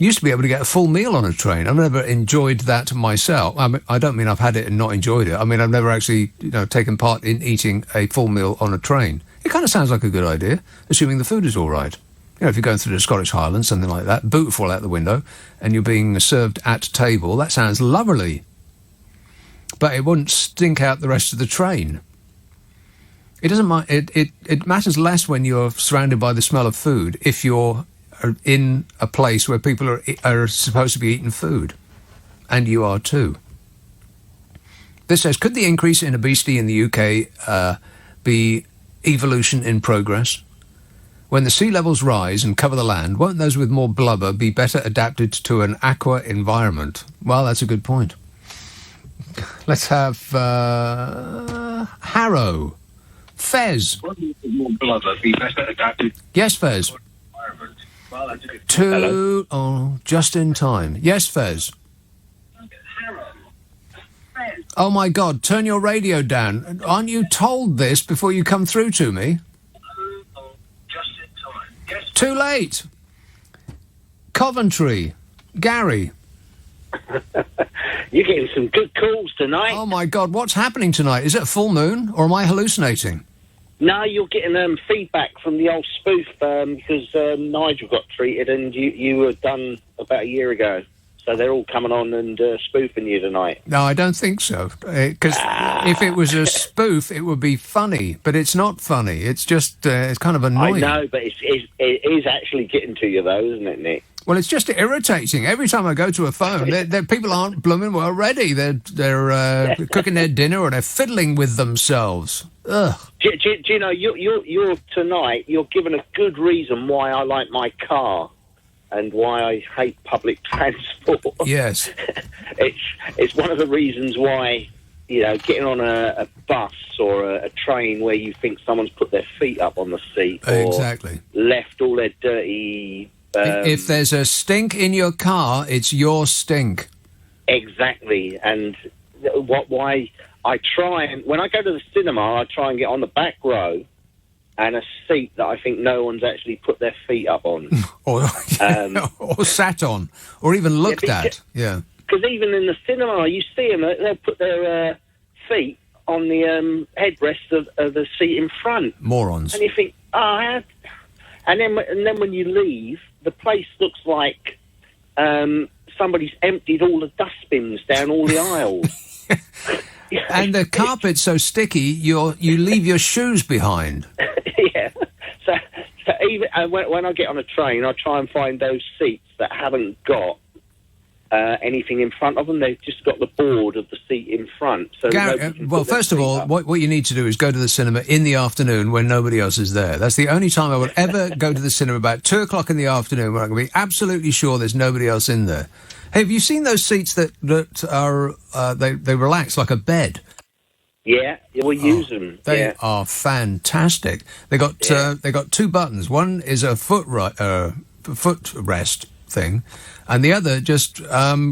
Used to be able to get a full meal on a train. I've never enjoyed that myself. I don't mean I've had it and not enjoyed it. I mean, I've never actually, taken part in eating a full meal on a train. It kind of sounds like a good idea, assuming the food is all right. If you're going through the Scottish Highlands, something like that, boot fall out the window, and you're being served at table, that sounds lovely. But it wouldn't stink out the rest of the train. It doesn't mind. It matters less when you're surrounded by the smell of food if you're in a place where people are supposed to be eating food, and you are too. This says, could the increase in obesity in the UK be evolution in progress? When the sea levels rise and cover the land, won't those with more blubber be better adapted to an aqua environment? Well, that's a good point. Let's have Harrow. Fez. More blubber be better adapted. Yes, Fez. Well, that's a good Hello? Oh, just in time. Yes, Fez. Oh, my God, turn your radio down. Aren't you told this before you come through to me? Too late. Coventry. Gary. You're getting some good calls tonight. Oh, my God, what's happening tonight? Is it a full moon, or am I hallucinating? No, you're getting feedback from the old spoof because Nigel got treated and you were done about a year ago. So they're all coming on and spoofing you tonight. No, I don't think so. Because if it was a spoof, it would be funny. But it's not funny. It's just, it's kind of annoying. I know, but it is actually getting to you, though, isn't it, Nick? Well, it's just irritating. Every time I go to a phone, people aren't blooming well ready. They're cooking their dinner or they're fiddling with themselves. Ugh. Do you know, you're tonight, you're given a good reason why I like my car. And why I hate public transport. Yes. It's one of the reasons why, you know, getting on a bus or a train where you think someone's put their feet up on the seat or exactly. left all their dirty... if there's a stink in your car, it's your stink. Exactly. And why I try and... When I go to the cinema, I try and get on the back row and a seat that I think no one's actually put their feet up on. or sat on, or even looked at. Yeah. Because even in the cinema, you see them, they'll put their feet on the headrest of the seat in front. Morons. And you think, and then when you leave, the place looks like somebody's emptied all the dustbins down all the aisles. And the carpet's so sticky, you leave your shoes behind. Yeah. So even when I get on a train, I try and find those seats that haven't got anything in front of them. They've just got the board of the seat in front. So Gary, well, first of all, what you need to do is go to the cinema in the afternoon when nobody else is there. That's the only time I would ever go to the cinema, about 2 o'clock in the afternoon, where I can be absolutely sure there's nobody else in there. Hey, have you seen those seats that are they relax like a bed? Yeah, we use them. They are fantastic. They got 2 buttons. One is a footrest thing, and the other just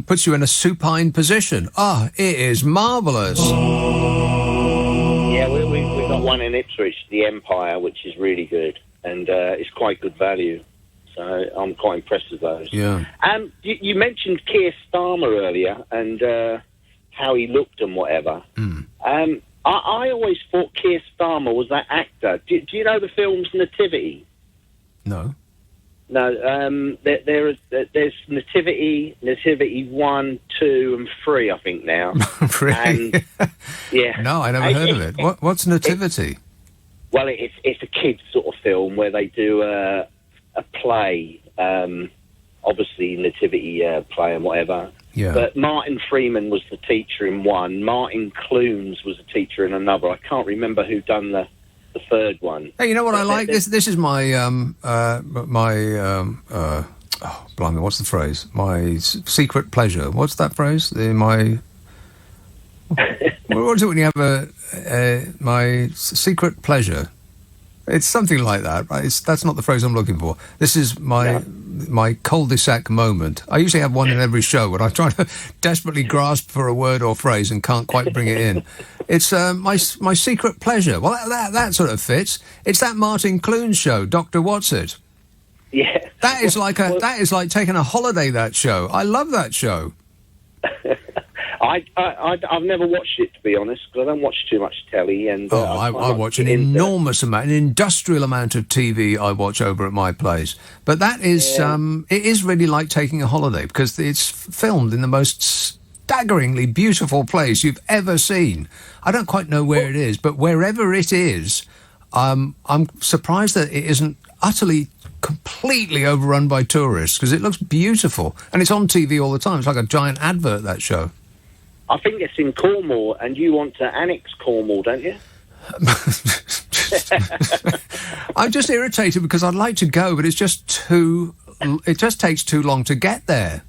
puts you in a supine position. It is marvellous. Yeah, we've got one in Ipswich, the Empire, which is really good, and it's quite good value. So I'm quite impressed with those. Yeah. You mentioned Keir Starmer earlier and how he looked and whatever. I always thought Keir Starmer was that actor. Do you know the film's Nativity? No. No. There's Nativity 1, 2, and 3, I think now. Really? And, yeah. No, I never heard of it. What's Nativity? Well, it's a kids sort of film where they do a play, obviously nativity play and whatever. Yeah. But Martin Freeman was the teacher in one. Martin Clunes was the teacher in another. I can't remember who done the third one. Hey, you know what I like? This is my blimey, what's the phrase? My secret pleasure. What's that phrase? What is it when you have my secret pleasure? It's something like that. Right? That's not the phrase I'm looking for. This is my cul-de-sac moment. I usually have one in every show when I try to desperately grasp for a word or phrase and can't quite bring it in. It's my secret pleasure. Well, that sort of fits. It's that Martin Clunes show, Dr. What's-It. Yeah. That is like taking a holiday, that show. I love that show. I've never watched it, to be honest, because I don't watch too much telly. And I watch an enormous amount, an industrial amount of TV I watch over at my place. But that is, it is really like taking a holiday, because it's filmed in the most staggeringly beautiful place you've ever seen. I don't quite know where it is, but wherever it is, I'm surprised that it isn't utterly, completely overrun by tourists, because it looks beautiful. And it's on TV all the time. It's like a giant advert, that show. I think it's in Cornwall, and you want to annex Cornwall, don't you? I'm just irritated because I'd like to go, but it just takes too long to get there.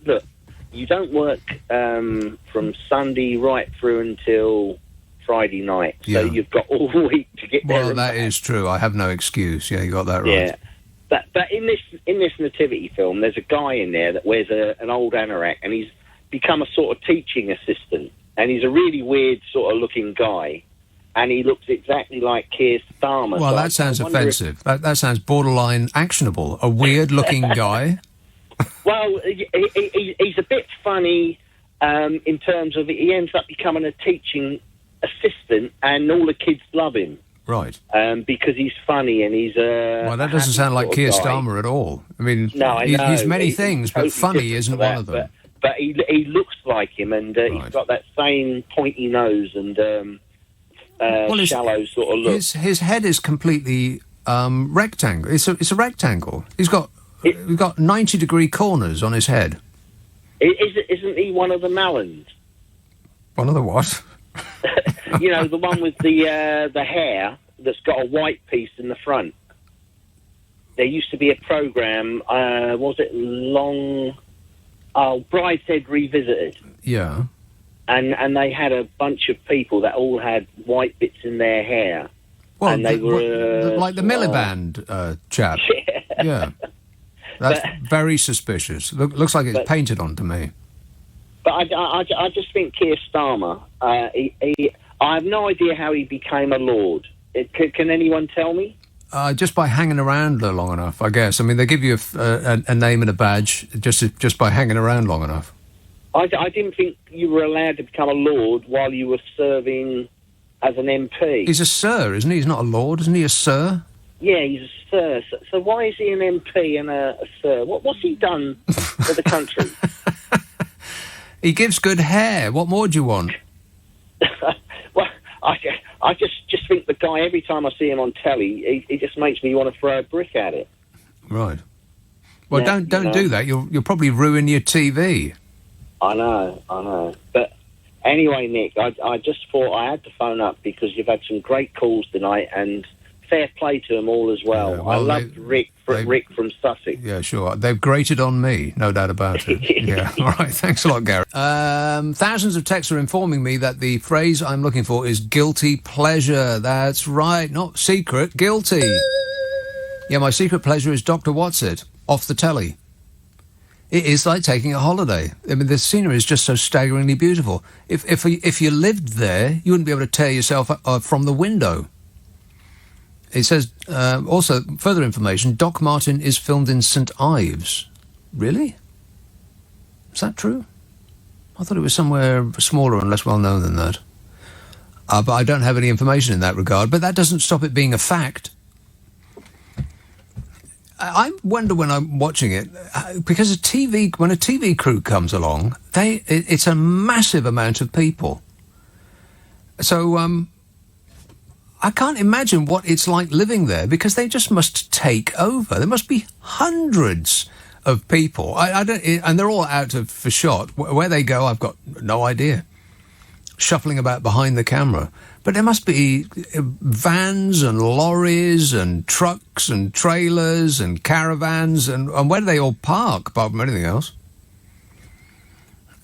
Look, you don't work from Sunday right through until Friday night, so you've got all week to get there. Well, that is true. I have no excuse. Yeah, you got that right. Yeah. But in this nativity film, there's a guy in there that wears an old anorak, and he's become a sort of teaching assistant, and he's a really weird sort of looking guy, and he looks exactly like Keir Starmer. Well, that sounds offensive. That sounds borderline actionable. A weird looking guy. Well, he's a bit funny in terms of he ends up becoming a teaching assistant, and all the kids love him. Right. Because he's funny and he's well, that doesn't sound like Keir Starmer at all. I mean, no, I know. He's many things, but funny isn't one of them. But he looks like him, and he's got that same pointy nose and shallow sort of look. His head is completely rectangle. It's a rectangle. He's got 90-degree corners on his head. Isn't he one of the Mallons? One of the what? You know, the one with the hair that's got a white piece in the front. There used to be a programme, was it Brideshead Revisited? Yeah. And they had a bunch of people that all had white bits in their hair. Well, and they were... like the Miliband chap. Yeah. That's very suspicious. Looks like it's painted on to me. But I just think Keir Starmer, I have no idea how he became a lord. Can anyone tell me? Just by hanging around long enough, I guess. I mean, they give you a name and a badge just by hanging around long enough. I didn't think you were allowed to become a lord while you were serving as an MP. He's a sir, isn't he? He's not a lord, isn't he a sir? Yeah, he's a sir. So why is he an MP and a sir? What's he done for the country? He gives good hair. What more do you want? Well, I just think the guy, every time I see him on telly, he just makes me want to throw a brick at it. Right. Well, yeah, don't do that. You'll probably ruin your TV. I know. But anyway, Nick, I just thought I had to phone up because you've had some great calls tonight, and fair play to them all as well. Yeah, well, I loved Rick from Sussex. Yeah, sure. They've grated on me, no doubt about it. Yeah. All right. Thanks a lot, Gary. Thousands of texts are informing me that the phrase I'm looking for is guilty pleasure. That's right. Not secret. Guilty. Yeah, my secret pleasure is Dr. What's-It off the telly. It is like taking a holiday. I mean, the scenery is just so staggeringly beautiful. If you lived there, you wouldn't be able to tear yourself from the window. It says, also, further information, Doc Martin is filmed in St Ives. Really? Is that true? I thought it was somewhere smaller and less well-known than that. But I don't have any information in that regard, but that doesn't stop it being a fact. I wonder when I'm watching it, because when a TV crew comes along, it's a massive amount of people. So, I can't imagine what it's like living there, because they just must take over. There must be hundreds of people. And they're all out for shot. Where they go, I've got no idea. Shuffling about behind the camera. But there must be vans and lorries and trucks and trailers and caravans. And where do they all park, apart from anything else?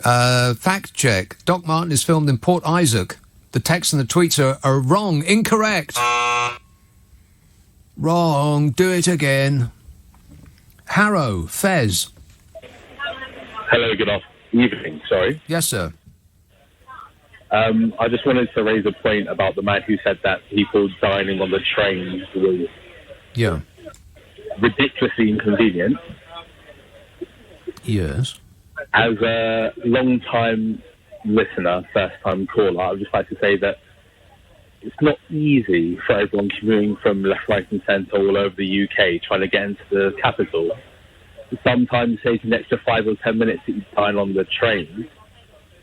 Fact check. Doc Martin is filmed in Port Isaac. The texts and the tweets are wrong. Incorrect. Wrong. Do it again. Harrow. Fez. Hello, good evening. Sorry. Yes, sir. I just wanted to raise a point about the man who said that people dining on the trains was ridiculously inconvenient. Yes. As a long-time listener, first-time caller, I would just like to say that it's not easy for everyone commuting from left, right and centre all over the UK trying to get into the capital sometimes taking an extra 5 or 10 minutes each time on the train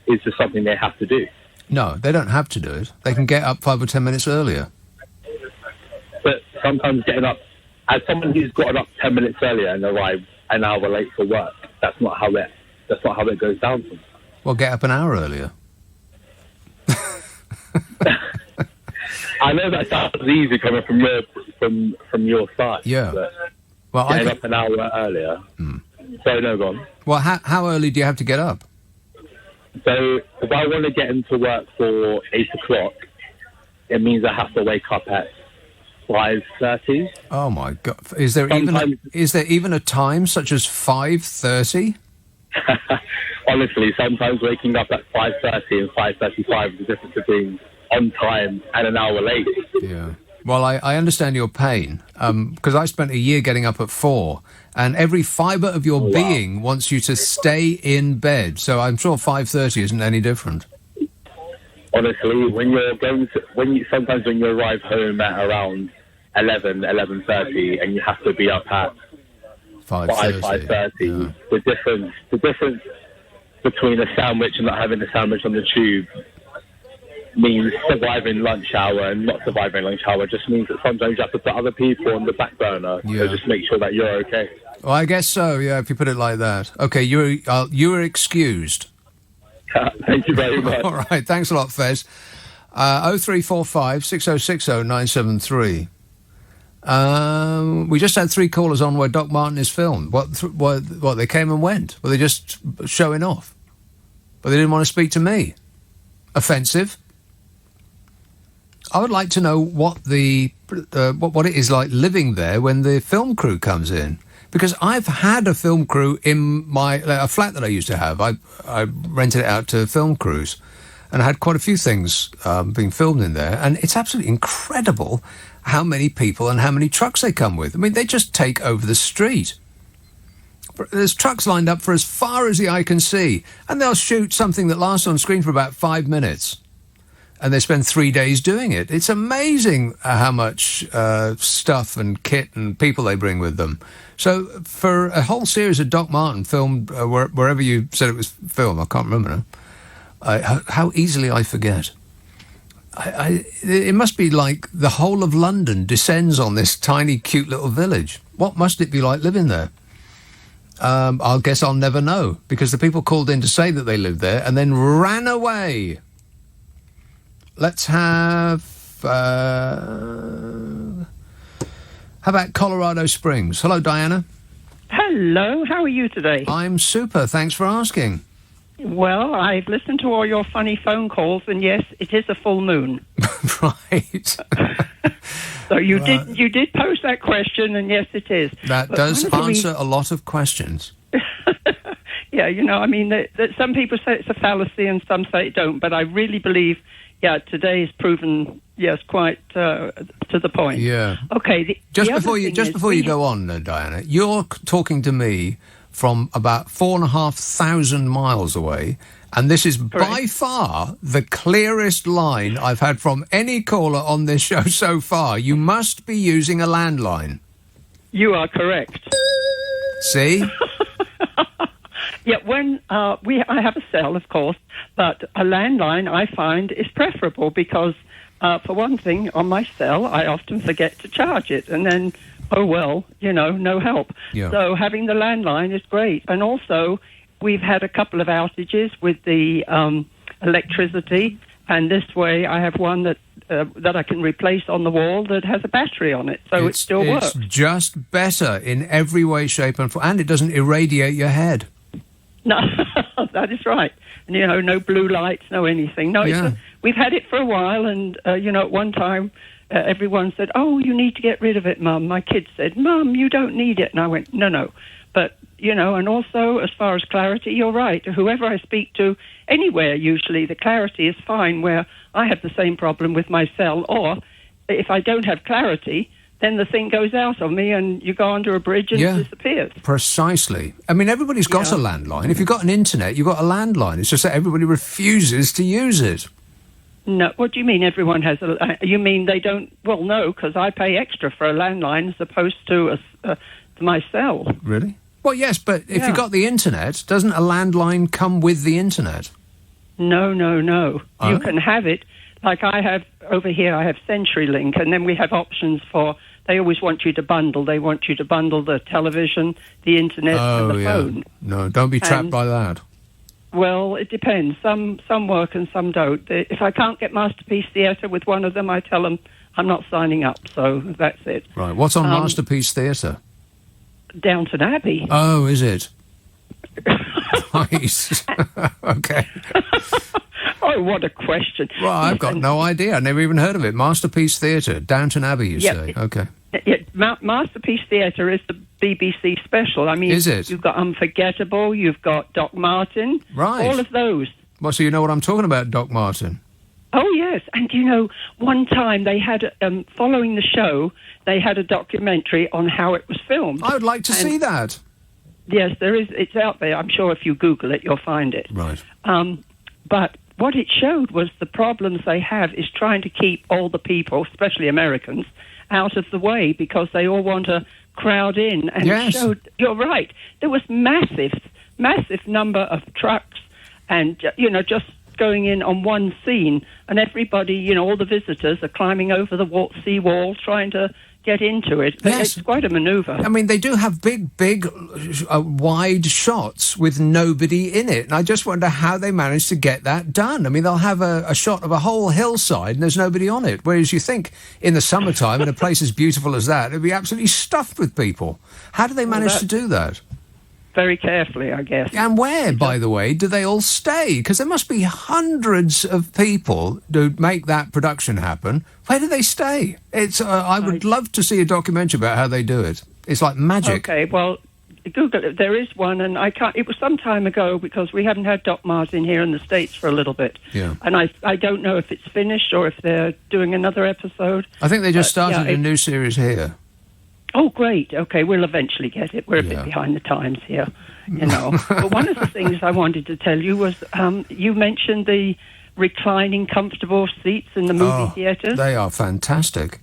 is just something they have to do. No, they don't have to do it. They can get up 5 or 10 minutes earlier. But sometimes getting up, as someone who's gotten up 10 minutes earlier and arrived an hour late for work, that's not how it goes down. Well, get up an hour earlier. I know that sounds easy coming from your side. Yeah. But well, getting up an hour earlier. So no, go on. Well, how early do you have to get up? So if I want to get into work for 8 o'clock, it means I have to wake up at 5:30. Oh my God! Is there even a time such as 5:30? Honestly, sometimes waking up at 5:30 and 5:35 is the difference between on time and an hour late. Yeah. Well, I understand your pain, because I spent a year getting up at 4, and every fibre of your being wants you to stay in bed. So I'm sure 5:30 isn't any different. Honestly, sometimes when you arrive home at around 11:30, and you have to be up at 5:30, yeah. the difference between a sandwich and not having a sandwich on the tube means surviving lunch hour and not surviving lunch hour. Just means that sometimes you have to put other people on the back burner to just make sure that you're okay. Well, I guess so, yeah, if you put it like that. Okay, you are excused. Thank you very much. All right, thanks a lot, Fez. 0345 6060 973. We just had 3 callers on where Doc Martin is filmed. What they came and went? Were they just showing off? But they didn't want to speak to me. Offensive. I would like to know what what it is like living there when the film crew comes in, because I've had a film crew in a flat that I used to have. I rented it out to film crews, and I had quite a few things being filmed in there, and it's absolutely incredible how many people and how many trucks they come with. I mean, they just take over the street. There's trucks lined up for as far as the eye can see, and they'll shoot something that lasts on screen for about 5 minutes, and they spend 3 days doing it. It's amazing how much stuff and kit and people they bring with them. So for a whole series of Doc Martin filmed wherever you said it was filmed, I can't remember now, how easily I forget. It must be like the whole of London descends on this tiny, cute little village. What must it be like living there? I guess I'll never know, because the people called in to say that they lived there and then ran away. Let's have... how about Colorado Springs? Hello, Diana. Hello, how are you today? I'm super, thanks for asking. Well, I've listened to all your funny phone calls, and yes, it is a full moon. Right. So you did pose that question, and yes, it is. That does answer a lot of questions. Yeah, I mean, that some people say it's a fallacy and some say it don't, but I really believe, today is proven, yes, quite to the point. Yeah. Okay. Just before you go on, Diana, you're talking to me from about 4,500 miles away, and this is by far the clearest line I've had from any caller on this show so far. You must be using a landline. You are correct. See? Yeah, when I have a cell, of course, but a landline I find is preferable because, for one thing, on my cell I often forget to charge it, and then, oh well, no help. Yeah. So having the landline is great, and also we've had a couple of outages with the electricity, and this way I have one that I can replace on the wall that has a battery on it, so it still works. It's just better in every way, shape, and form, and it doesn't irradiate your head. No, that is right. And, no blue lights, no anything. No, we've had it for a while, and, at one time, everyone said, "Oh, you need to get rid of it, Mum." My kids said, "Mum, you don't need it." And I went, no. But, and also, as far as clarity, you're right. Whoever I speak to, anywhere usually, the clarity is fine, where I have the same problem with my cell, or if I don't have clarity, then the thing goes out on me and you go under a bridge and it disappears. Precisely. I mean, everybody's got a landline. If you've got an internet, you've got a landline. It's just that everybody refuses to use it. No, what do you mean everyone has you mean they don't? Well, no, because I pay extra for a landline as opposed to my cell. Really? Well, yes, but if you've got the internet, doesn't a landline come with the internet? No. Oh. You can have it. Like I have over here, I have CenturyLink, and then we have options for. They always want you to bundle. They want you to bundle the television, the internet, and the phone. No, don't be trapped by that. Well, it depends. Some work and some don't. If I can't get Masterpiece Theatre with one of them, I tell them I'm not signing up. So that's it. Right. What's on Masterpiece Theatre? Downton Abbey. Oh, is it? Nice. Okay. Oh, what a question. Well, I've got no idea. I never even heard of it. Masterpiece Theatre, Downton Abbey, you say? Okay. Yeah, Masterpiece Theatre is the BBC special. I mean, is it? You've got Unforgettable, you've got Doc Martin. Right. All of those. Well, so you know what I'm talking about, Doc Martin? Oh, yes. And, you know, one time they had, following the show, they had a documentary on how it was filmed. I would like to see that. Yes, there is. It's out there. I'm sure if you Google it, you'll find it. Right. But what it showed was the problems they have is trying to keep all the people, especially Americans, out of the way because they all want to crowd in. And yes. It showed, you're right, there was massive number of trucks and, you know, just going in on one scene, and everybody, you know, all the visitors are climbing over the sea wall trying to get into it. Yes. It's quite a manoeuvre. I mean, they do have big, wide shots with nobody in it, and I just wonder how they manage to get that done. I mean, they'll have a shot of a whole hillside and there's nobody on it, whereas you think in the summertime in a place as beautiful as that, it'd be absolutely stuffed with people. How do they manage to do that? Very carefully, I guess. And where, by the way, do they all stay? Because there must be hundreds of people to make that production happen. Where do they stay? It's. I would love to see a documentary about how they do it. It's like magic. Okay, well, Google it. There is one, and I can't. It was some time ago because we haven't had Doc Martin here in the States for a little bit. Yeah. And I don't know if it's finished or if they're doing another episode. I think they just started a new series here. Oh, great. Okay, we'll eventually get it. We're a bit behind the times here, you know. But one of the things I wanted to tell you was you mentioned the reclining, comfortable seats in the movie theatres. They are fantastic.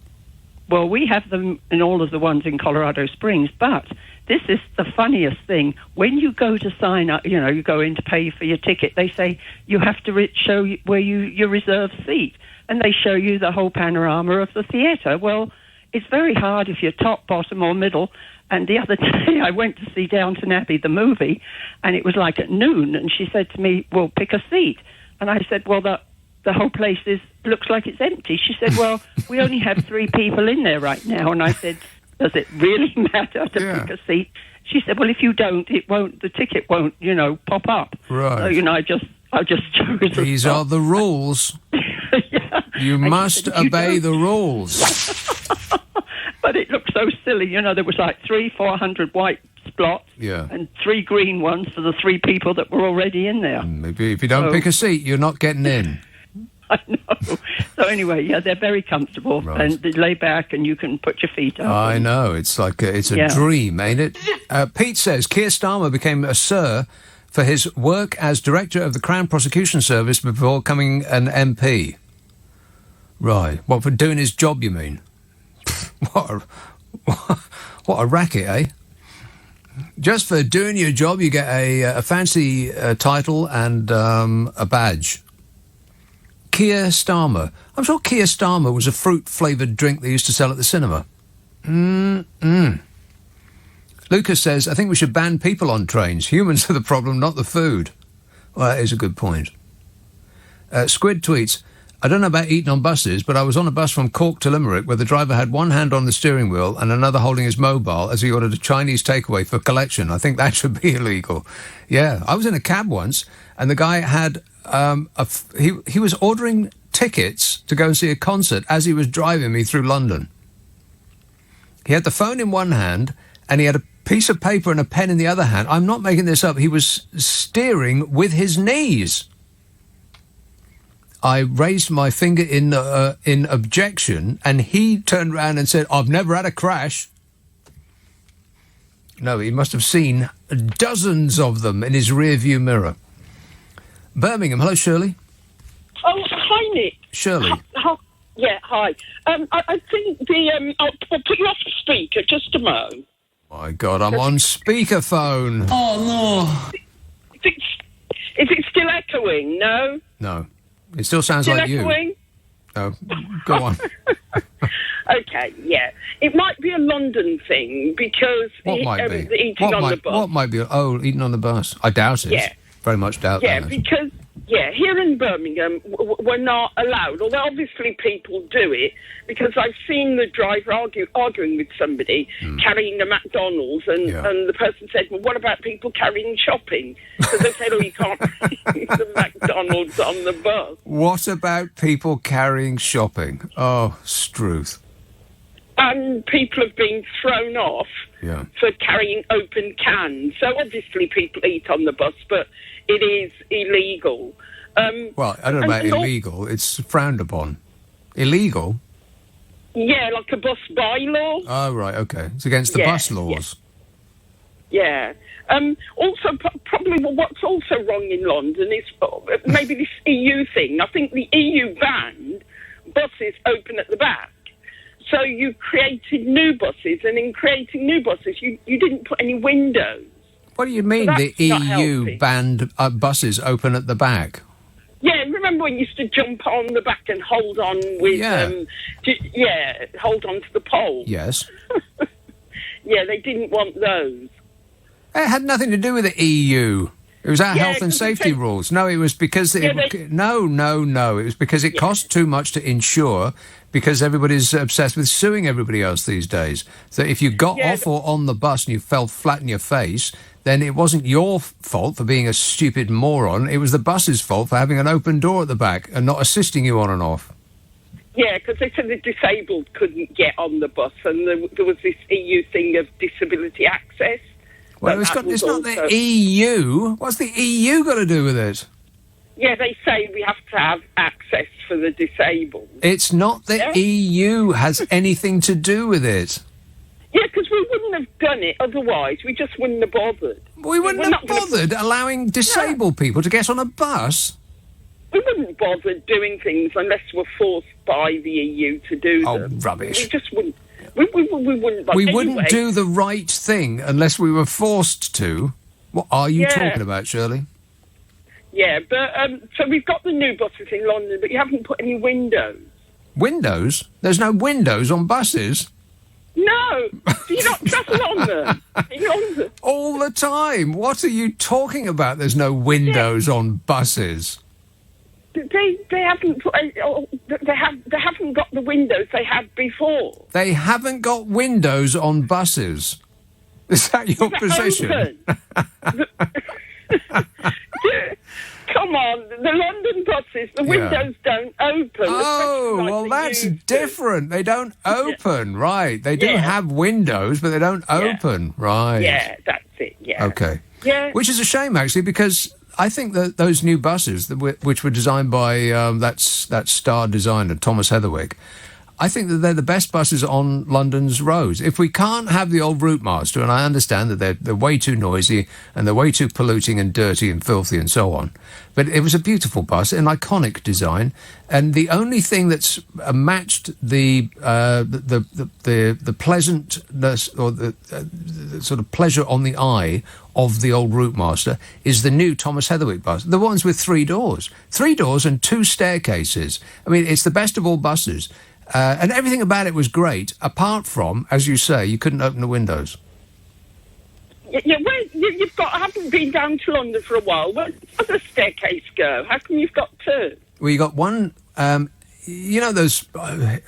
Well, we have them in all of the ones in Colorado Springs, but this is the funniest thing. When you go to sign up, you know, you go in to pay for your ticket, they say you have to show you where your reserved seat, and they show you the whole panorama of the theatre. Well, it's very hard if you're top, bottom, or middle. And the other day I went to see Downton Abbey, the movie, and it was like at noon, and she said to me, well, pick a seat. And I said, well, the whole place looks like it's empty. She said, well, we only have 3 people in there right now. And I said, does it really matter to pick a seat? She said, well, if you don't, the ticket won't, you know, pop up. Right. So, you know, I just chose These are the rules. You must obey the rules. But it looked so silly, you know, there was like 400 white spots and 3 green ones for the 3 people that were already in there. Maybe if you don't pick a seat, you're not getting in. I know. So anyway, yeah, they're very comfortable and they lay back and you can put your feet up. I know, it's like it's a dream, ain't it? Pete says Keir Starmer became a Sir for his work as Director of the Crown Prosecution Service before becoming an MP. Right. What, for doing his job, you mean? What a racket, eh? Just for doing your job, you get a fancy title and a badge. Keir Starmer. I'm sure Keir Starmer was a fruit-flavoured drink they used to sell at the cinema. Lucas says, I think we should ban people on trains. Humans are the problem, not the food. Well, that is a good point. Squid tweets, I don't know about eating on buses, but I was on a bus from Cork to Limerick where the driver had one hand on the steering wheel and another holding his mobile as he ordered a Chinese takeaway for collection. I think that should be illegal. Yeah, I was in a cab once and the guy had he was ordering tickets to go and see a concert as he was driving me through London. He had the phone in one hand and he had a piece of paper and a pen in the other hand. I'm not making this up. He was steering with his knees. I raised my finger in objection, and he turned around and said, I've never had a crash. No, he must have seen dozens of them in his rear-view mirror. Birmingham, hello, Shirley. Oh, hi, Nick. Shirley. Yeah, hi. I think I'll put you off the speaker just a moment. My God, I'm on speakerphone. Oh, no. Is it still echoing? No? No. It still sounds Still like echoing? you. No. Go on. Okay, yeah. It might be a London thing because What might be? the eating on the bus. What might be? Oh, eating on the bus. I doubt it. Yeah. Very much doubt Yeah, that. because, here in Birmingham, we're not allowed, although obviously people do it, because I've seen the driver arguing with somebody carrying a McDonald's, and the person said, well, what about people carrying shopping? So they said, oh, you can't bring the McDonald's on the bus. What about people carrying shopping? Oh, Struth. And people have been thrown off Yeah. for carrying open cans. So obviously people eat on the bus, but it is illegal. Well, I don't know about illegal. It's frowned upon. Illegal? Yeah, like a bus bylaw. Oh, right, okay. It's against the bus laws. Yeah. Also, probably what's also wrong in London is maybe this EU thing. I think the EU banned buses open at the back. So you created new buses, and in creating new buses, you didn't put any windows. What do you mean So the that's not EU healthy. banned buses open at the back? Yeah, remember when you used to jump on the back and hold on with, hold on to the pole? Yes. Yeah, they didn't want those. It had nothing to do with the EU. It was our health and safety rules. No, it was because... No. It was because it cost too much to insure, because everybody's obsessed with suing everybody else these days. So if you got off or on the bus and you fell flat in your face, then it wasn't your fault for being a stupid moron. It was the bus's fault for having an open door at the back and not assisting you on and off. Yeah, because they said the disabled couldn't get on the bus, and there was this EU thing of disability access. Well, it's not the EU. What's the EU got to do with it? Yeah, they say we have to have access for the disabled. It's not the EU has anything to do with it. Yeah, because we wouldn't have done it otherwise. We just wouldn't have bothered. We wouldn't have bothered allowing disabled people to get on a bus. We wouldn't bother doing things unless we're forced by the EU to do them. Oh, rubbish. We just wouldn't. We wouldn't. We wouldn't do the right thing unless we were forced to. What are you talking about, Shirley? Yeah, but so we've got the new buses in London, but you haven't put any windows. Windows? There's no windows on buses. No, do you not travel on them in London? All the time. What are you talking about? There's no windows on buses. They haven't put they haven't got the windows they had before. They haven't got windows on buses. Is that your position? Come on, the London buses, the windows don't open. Oh, well, that's different. They don't open, right? They do have windows, but they don't open, right? Yeah, that's it. Yeah. Okay. Yeah. Which is a shame, actually, because I think that those new buses, which were designed by that star designer, Thomas Heatherwick, I think that they're the best buses on London's roads. If we can't have the old route master, and I understand that they're way too noisy and they're way too polluting and dirty and filthy and so on, but it was a beautiful bus, an iconic design, and the only thing that's matched the pleasantness or the sort of pleasure on the eye of the old route master is the new Thomas Heatherwick bus, the ones with 3 doors and 2 staircases. I mean, it's the best of all buses. And everything about it was great, apart from, as you say, you couldn't open the windows. Yeah, I haven't been down to London for a while. Where does the staircase go? How come you've got 2? Well, you got one, you know those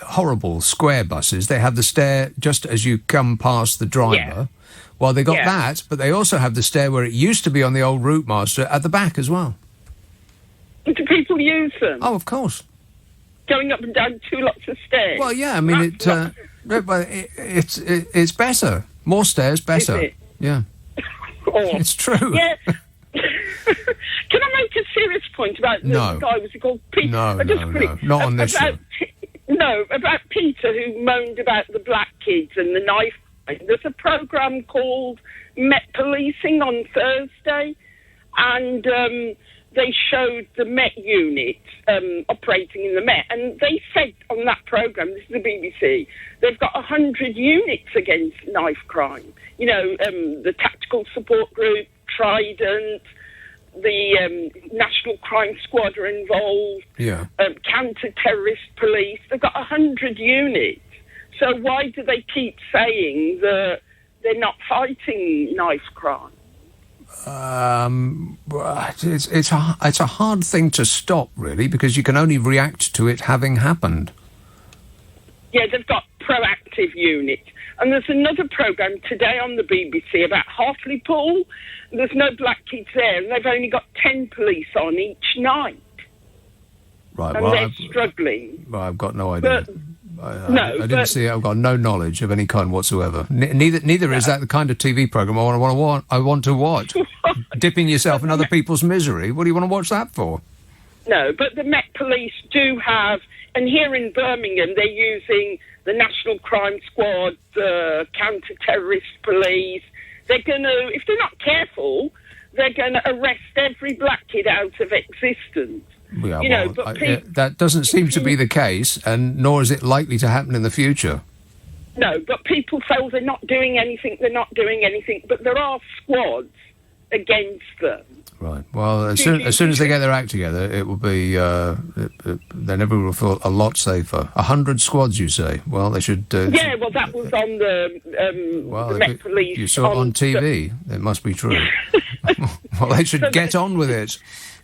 horrible square buses? They have the stair just as you come past the driver. Yeah. Well, they got that, but they also have the stair where it used to be on the old route master at the back as well. Do people use them? Oh, of course. Going up and down 2 lots of stairs. Well, yeah, I mean, it's better. More stairs, better. Is it? Yeah. It's true. Yeah. Can I make a serious point about the guy? Was he called Peter? No, not on this show. About Peter, who moaned about the black kids and the knife. There's a programme called Met Policing on Thursday, and they showed the Met unit operating in the Met, and they said on that programme, this is the BBC, they've got 100 units against knife crime. You know, the Tactical Support Group, Trident, the National Crime Squad are involved, counter-terrorist police. They've got 100 units. So why do they keep saying that they're not fighting knife crime? It's a hard thing to stop, really, because you can only react to it having happened. Yeah, they've got proactive units. And there's another programme today on the BBC about Hartlepool. There's no black kids there, and they've only got 10 police on each night. Right, and well, they're struggling. Well, I've got no idea. But, I didn't see it. I've got no knowledge of any kind whatsoever. Neither is that the kind of TV programme I want to watch. Dipping yourself in other people's misery. What do you want to watch that for? No, but the Met Police do have, and here in Birmingham, they're using the National Crime Squad, the counter-terrorist police. They're going to, if they're not careful, they're going to arrest every black kid out of existence. Yeah, that doesn't seem to be the case, and nor is it likely to happen in the future. No, but people say, they're not doing anything, but there are squads against them. Right. Well, as soon as they get their act together, it will be, then everyone will feel a lot safer. 100 squads, you say? Well, they should... yeah, well, that was on the Met Police. You saw it on TV. It must be true. Well, they should get on with it.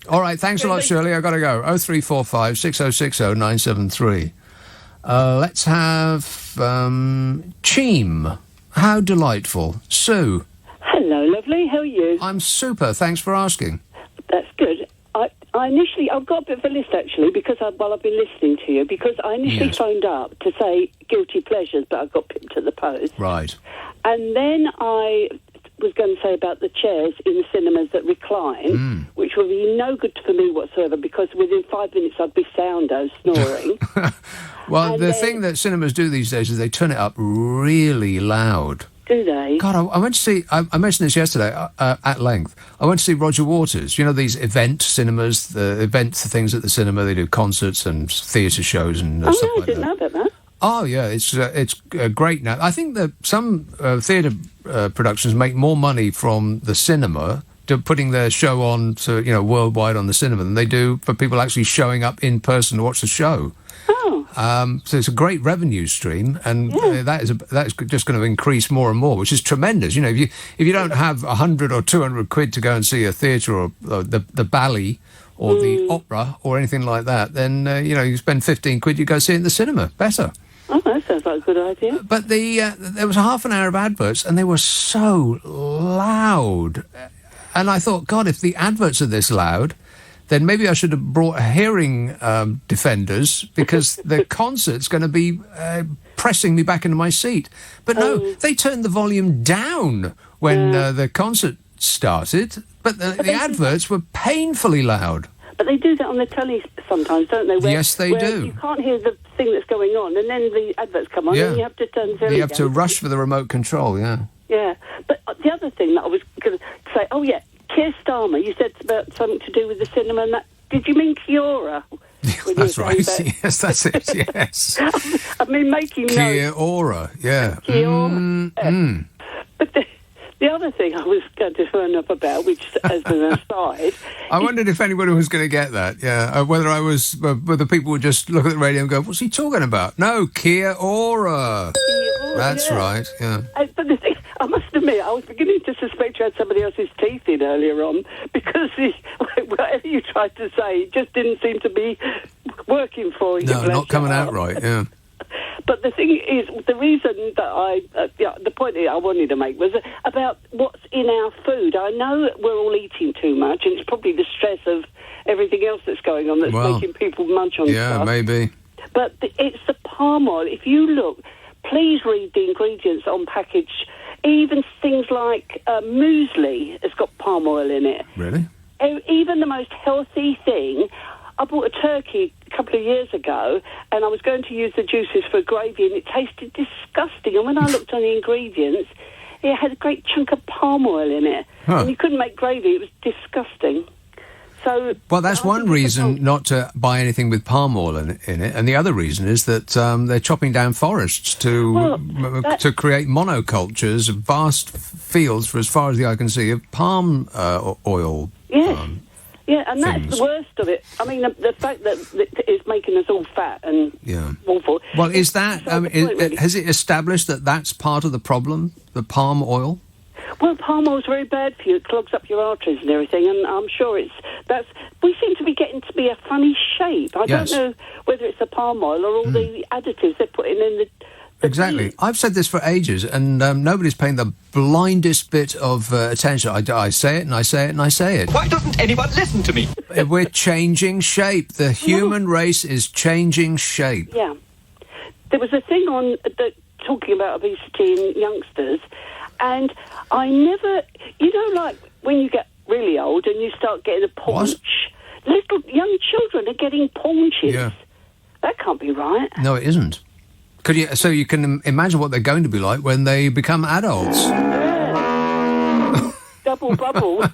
All right, thanks a lot, Shirley. I've got to go. 0345 6060 973. Let's have Cheam. How delightful. Sue. Hello, lovely. How are you? I'm super. Thanks for asking. That's good. I've got a bit of a list, actually, because I've been listening to you, because I initially phoned up to say guilty pleasures, but I got pipped at the post. Right. And then I was going to say about the chairs in the cinemas that recline, which would be no good for me whatsoever, because within 5 minutes I'd be soundo snoring. Well, the thing that cinemas do these days is they turn it up really loud. Do they? God, I went to see... I mentioned this yesterday at length. I went to see Roger Waters. You know, these event cinemas, the things at the cinema. They do concerts and theatre shows and stuff like that. I didn't know about that. Oh, yeah, it's great now. I think that some theatre productions make more money from the cinema to putting their show on to, worldwide on the cinema than they do for people actually showing up in person to watch the show. So it's a great revenue stream, and that is just going to increase more and more, which is tremendous. You know, if you don't have 100 or 200 quid to go and see a theatre or the ballet or the opera or anything like that, then you spend 15 quid, you go see it in the cinema. Better. Oh, that sounds like a good idea. But there was a half an hour of adverts, and they were so loud. And I thought, God, if the adverts are this loud, then maybe I should have brought hearing defenders, because the concert's going to be pressing me back into my seat. But no, they turned the volume down when the concert started, but the adverts were painfully loud. But they do that on the telly sometimes, don't they? Yes, they do. You can't hear the thing that's going on, and then the adverts come on, and you have to turn the telly You have to rush for the remote control, Yeah. But the other thing that I was going to say, Keir Starmer, you said about something to do with the cinema, and that. Did you mean Kiora? That's right. Yes, that's it. Yes. I mean, making notes. Kiora, yeah. Kiora. But the other thing I was going to phone up about, which, as an aside... I wondered if anybody was going to get that, whether people would just look at the radio and go, what's he talking about? No, Kiora. That's right, yeah. But the thing, I must admit, I was beginning to suspect you had somebody else's teeth in earlier on, because whatever you tried to say, it just didn't seem to be working for you. No, not coming out right, yeah. But the thing is, the reason that the point that I wanted to make was about what's in our food. I know we're all eating too much, and it's probably the stress of everything else that's going on that's making people munch on stuff. Yeah, maybe. But it's the palm oil. If you look, please read the ingredients on package. Even things like muesli has got palm oil in it. Really? Even the most healthy thing. I bought a turkey a couple of years ago, and I was going to use the juices for gravy, and it tasted disgusting. And when I looked on the ingredients, it had a great chunk of palm oil in it. And you couldn't make gravy. It was disgusting. So, well, that's one reason not to buy anything with palm oil in it, and the other reason is that they're chopping down forests to create monocultures, vast fields for as far as the eye can see of palm oil. Yes. Yeah, and things. that's the worst of it. I mean, the fact that it's making us all fat and awful. Well, is that has it established that that's part of the problem, the palm oil? Well, palm oil's very bad for you. It clogs up your arteries and everything, and I'm sure we seem to be getting to be a funny shape. I don't know whether it's the palm oil or all the additives they're putting in the Exactly. I've said this for ages, and nobody's paying the blindest bit of attention. I say it, and I say it, and I say it. Why doesn't anyone listen to me? We're changing shape. The human race is changing shape. Yeah. There was a thing on talking about obesity in youngsters, and I never... like when you get really old and you start getting a paunch, little young children are getting paunches. Yeah. That can't be right. No, it isn't. So you can imagine what they're going to be like when they become adults. Yeah. Double bubble.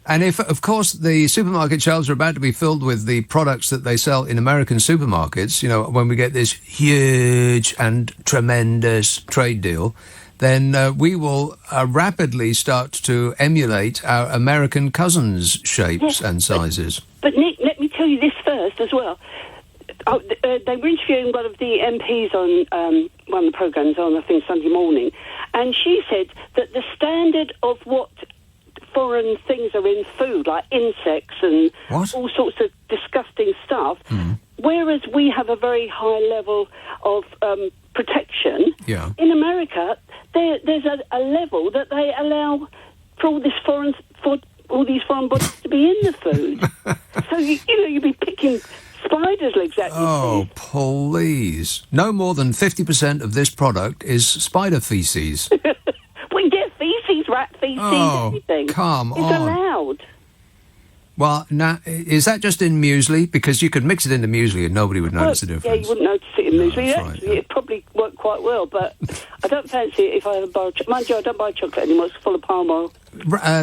And if, of course, the supermarket shelves are about to be filled with the products that they sell in American supermarkets, when we get this huge and tremendous trade deal, then we will rapidly start to emulate our American cousins' shapes and sizes. But Nick, let me tell you this first as well. They were interviewing one of the MPs on one of the programmes on, I think, Sunday morning, and she said that the standard of what foreign things are in food, like insects and all sorts of disgusting stuff, whereas we have a very high level of protection, in America, there's a level that they allow for all these foreign bodies to be in the food. So, you'd be picking... spiders' legs out. Oh, please. No more than 50% of this product is spider feces. We get feces, rat feces, everything. Come on. It's allowed. Well, now, is that just in muesli? Because you could mix it into muesli and nobody would notice the difference. Yeah, you wouldn't notice it in muesli. Actually, it probably worked quite well, but I don't fancy it if I have a bar of chocolate. Mind you, I don't buy chocolate anymore. It's full of palm oil.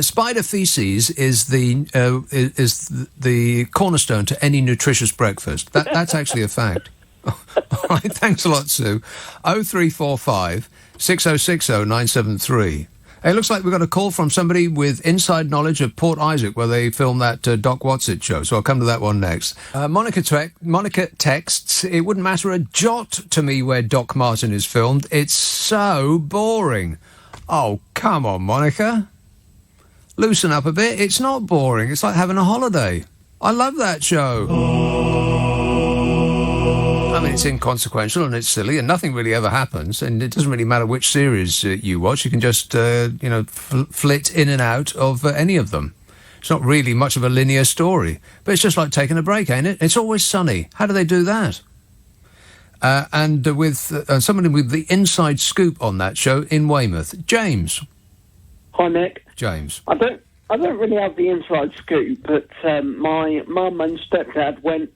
Spider feces is the cornerstone to any nutritious breakfast. That's actually a fact. All right, thanks a lot, Sue. 0345 6060 973. It looks like we've got a call from somebody with inside knowledge of Port Isaac, where they filmed that Doc Watsit show, so I'll come to that one next. Monica texts, it wouldn't matter a jot to me where Doc Martin is filmed. It's so boring. Oh, come on, Monica. Loosen up a bit. It's not boring. It's like having a holiday. I love that show. I mean, it's inconsequential and it's silly and nothing really ever happens, and it doesn't really matter which series you watch. You can just, flit in and out of any of them. It's not really much of a linear story, but it's just like taking a break, ain't it? It's always sunny. How do they do that? And with somebody with the inside scoop on that show in Weymouth, James. Hi, Nick. James. I don't really have the inside scoop, but my mum and stepdad went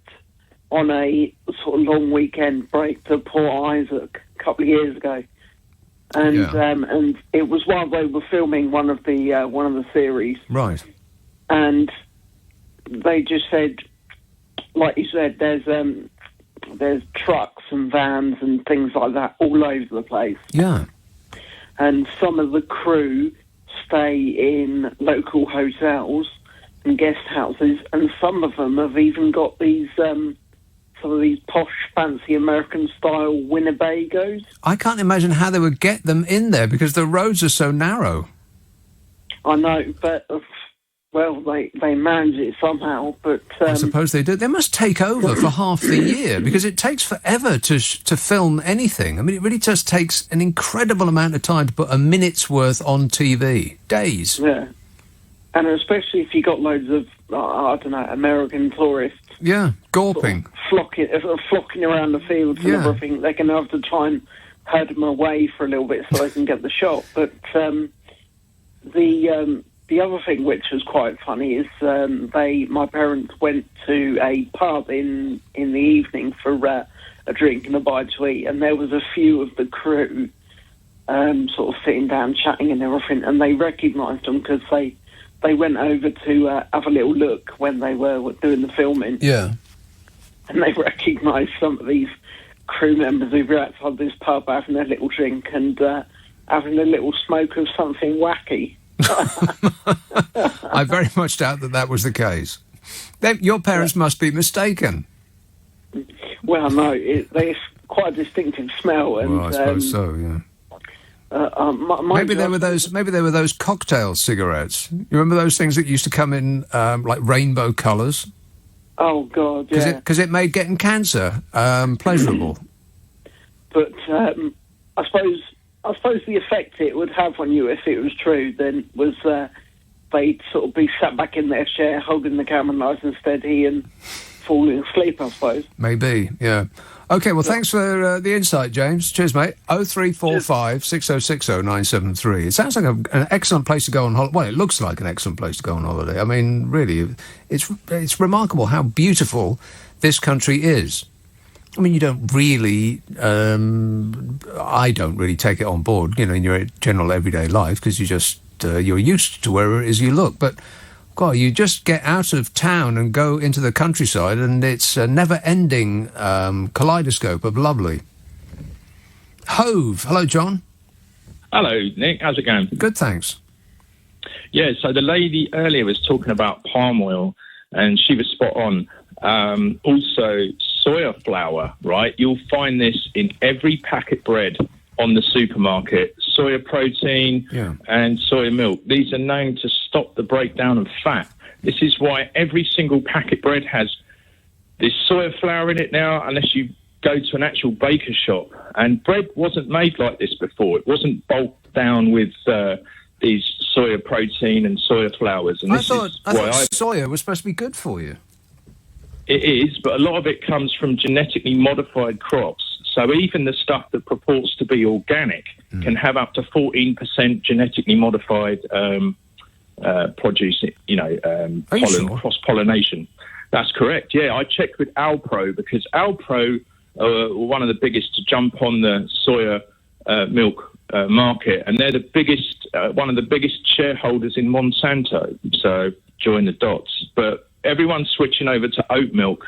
on a sort of long weekend break to Port Isaac a couple of years ago, and it was while they were filming one of the series, right? And they just said, like you said, there's trucks and vans and things like that all over the place. Yeah, and some of the crew stay in local hotels and guest houses, and some of them have even got these some of these posh, fancy American-style Winnebagos. I can't imagine how they would get them in there because the roads are so narrow. I know, but, they manage it somehow, but... I suppose they do. They must take over for half the year because it takes forever to film anything. I mean, it really just takes an incredible amount of time to put a minute's worth on TV. Days. Yeah. And especially if you got loads of, American tourists. Yeah, gawping. Sort of flocking around the fields and everything. They're going to have to try and herd them away for a little bit so they can get the shot. But the other thing which was quite funny is my parents went to a pub in the evening for a drink and a bite to eat, and there was a few of the crew sort of sitting down chatting and everything, and they recognised them because they went over to have a little look when they were doing the filming. Yeah. And they recognised some of these crew members who were outside this pub having a little drink and having a little smoke of something wacky. I very much doubt that was the case. Your parents must be mistaken. Well, no, there's quite a distinctive smell. And, well, I suppose so, yeah. Maybe they were those cocktail cigarettes. You remember those things that used to come in like rainbow colours? Oh God, yeah. Because it made getting cancer pleasurable. But I suppose the effect it would have on you, if it was true, then was they'd sort of be sat back in their chair holding the camera nice and steady and falling asleep, I suppose. Maybe, yeah. Okay, well, thanks for the insight, James. Cheers, mate. 0345 6060 973. It sounds like an excellent place to go on holiday. Well, it looks like an excellent place to go on holiday. I mean, really, it's remarkable how beautiful this country is. I mean, you don't really... I don't really take it on board, in your general everyday life, because you're used to wherever it is you look. But, God, you just get out of town and go into the countryside, and it's a never-ending kaleidoscope of lovely. Hove. Hello, John. Hello, Nick. How's it going? Good, thanks. Yeah, so the lady earlier was talking about palm oil, and she was spot on. Also, soya flour, right? You'll find this in every packet bread on the supermarket. Soya protein and soya milk. These are known to stop the breakdown of fat. This is why every single packet bread has this soya flour in it now, unless you go to an actual baker shop. And bread wasn't made like this before. It wasn't bulked down with these soya protein and soya flours. And I thought soya was supposed to be good for you. It is, but a lot of it comes from genetically modified crops. So even the stuff that purports to be organic can have up to 14% genetically modified produce, cross-pollination. That's correct, yeah. I checked with Alpro because Alpro are one of the biggest to jump on the soya milk market, and they're the biggest, one of the biggest shareholders in Monsanto. So join the dots. But everyone's switching over to oat milk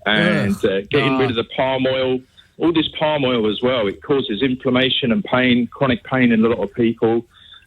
and getting rid of the palm oil. All this palm oil as well, it causes inflammation and pain, chronic pain in a lot of people.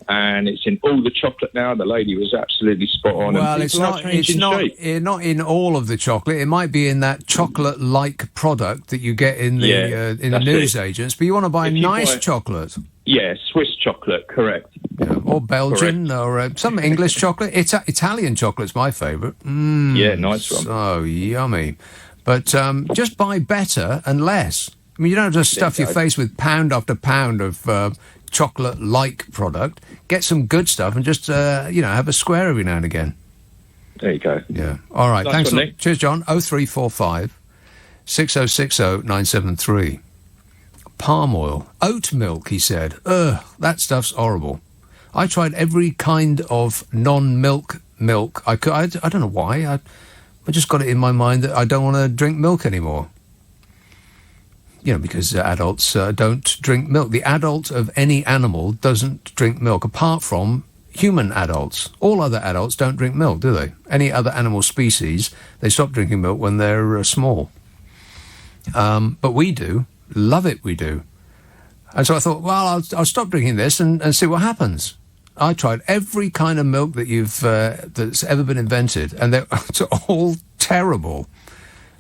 And it's in all the chocolate now. The lady was absolutely spot on. Well, it's not in all of the chocolate. It might be in that chocolate-like product that you get in the newsagents. But you want to buy nice chocolate. Yeah, Swiss chocolate, correct. Yeah, or Belgian, correct. Or some English chocolate. Italian chocolate's my favourite. Yeah, nice one. So yummy. But just buy better and less. I mean, you don't have to stuff your face with pound after pound of chocolate-like product. Get some good stuff and just, have a square every now and again. There you go. Yeah. All right. Nice Thanks. one, Nick. Cheers, John. 0345 6060 973. Palm oil. Oat milk, he said. Ugh, that stuff's horrible. I tried every kind of non-milk milk. I don't know why. I just got it in my mind that I don't want to drink milk anymore. Because adults don't drink milk. The adult of any animal doesn't drink milk, apart from human adults. All other adults don't drink milk, do they? Any other animal species, they stop drinking milk when they're small. But we do. Love it, we do. And so I thought, well, I'll stop drinking this and see what happens. I tried every kind of milk that that's ever been invented, and they're all terrible.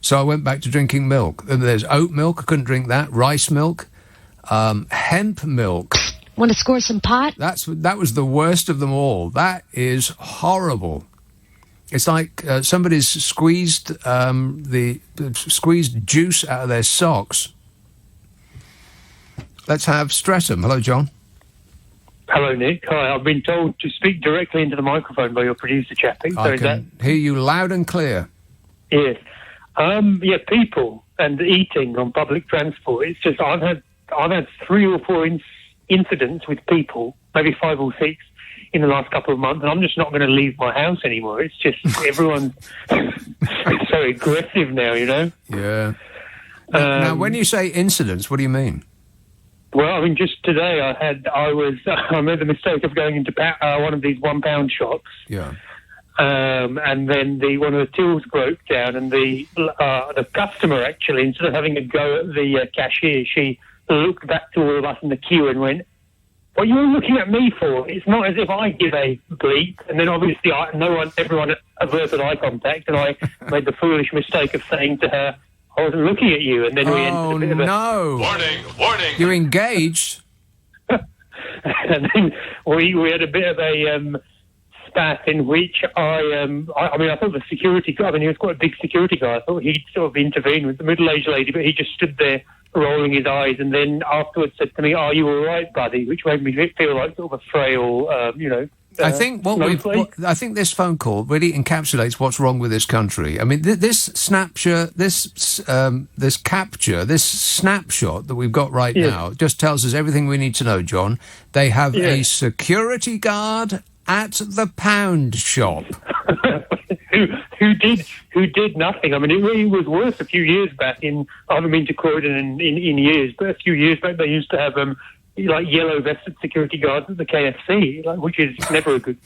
So I went back to drinking milk. There's oat milk, I couldn't drink that. Rice milk, hemp milk. Want to score some pot? That was the worst of them all. That is horrible. It's like somebody's squeezed squeezed juice out of their socks. Let's have Streatham. Hello, John. Hello, Nick. Hi, I've been told to speak directly into the microphone by your producer, Chappie. I can hear you loud and clear. Yes. People and eating on public transport. It's just I've had 3 or 4 incidents with people, maybe 5 or 6, in the last couple of months, and I'm just not going to leave my house anymore. It's just everyone's so aggressive now, Yeah. Now, when you say incidents, what do you mean? Well, I mean, just today I made the mistake of going into one of these £1 shops. Yeah. And then one of the tills broke down, and the customer actually, instead of having a go at the cashier, she looked back to all of us in the queue and went, "What are you looking at me for? It's not as if I give a bleep." And then obviously everyone averted eye contact, and I made the foolish mistake of saying to her, "I wasn't looking at you." And then we entered a bit of a... no! Warning! You engaged? And then we had a bit of a spat in which I thought the security guy, he was quite a big security guy. I thought he'd sort of intervene with the middle-aged lady, but he just stood there rolling his eyes, and then afterwards said to me, "Are you all right, buddy?" Which made me feel like sort of a frail, I think I think this phone call really encapsulates what's wrong with this country. I mean, this snapshot that we've got right now just tells us everything we need to know, John. They have a security guard at the pound shop. who did nothing. I mean, it really was worse a few years back. I haven't been to Croydon in years, but a few years back they used to have yellow vested security guards at the KFC, which is never a good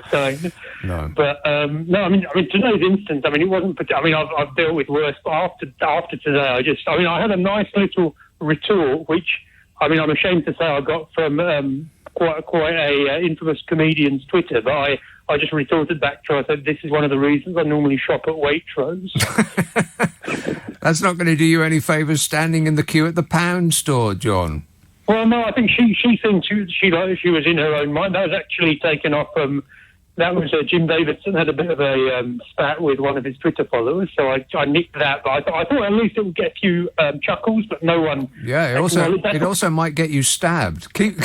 sign. No. But no, I mean today's instance. I mean, it wasn't. I mean, I've dealt with worse, but after today, I had a nice little retort, which I'm ashamed to say I got from quite a infamous comedian's Twitter, but I just retorted back to her. I said, "This is one of the reasons I normally shop at Waitrose." That's not going to do you any favours standing in the queue at the pound store, John. Well, no, I think she seemed she was in her own mind. That was actually taken off. That was Jim Davidson had a bit of a spat with one of his Twitter followers, so I nicked that. But I thought at least it would get a few chuckles, but no one. Yeah, it also might get you stabbed. Keep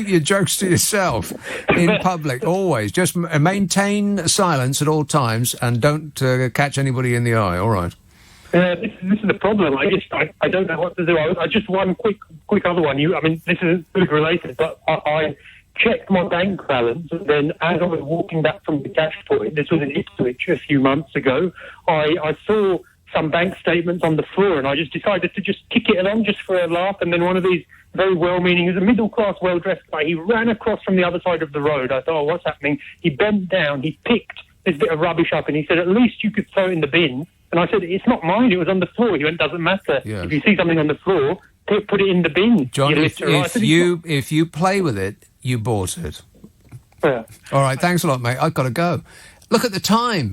your jokes to yourself in public always. Just maintain silence at all times and don't catch anybody in the eye. All right. This is the problem. I don't know what to do. I just one quick other one. This isn't food related, but I checked my bank balance, and then as I was walking back from the cash point, this was in Ipswich a few months ago, I saw some bank statements on the floor, and I just decided to just kick it along just for a laugh, and then one of these very well-meaning, he was a middle-class, well-dressed guy, he ran across from the other side of the road. I thought, "Oh, what's happening?" He bent down, he picked this bit of rubbish up, and he said, "At least you could throw it in the bin." And I said, "It's not mine, it was on the floor." He went, "Doesn't matter. Yeah. If you see something on the floor, put it in the bin." John, if you play with it, you bought it. Yeah. All right, thanks a lot, mate. I've got to go. Look at the time.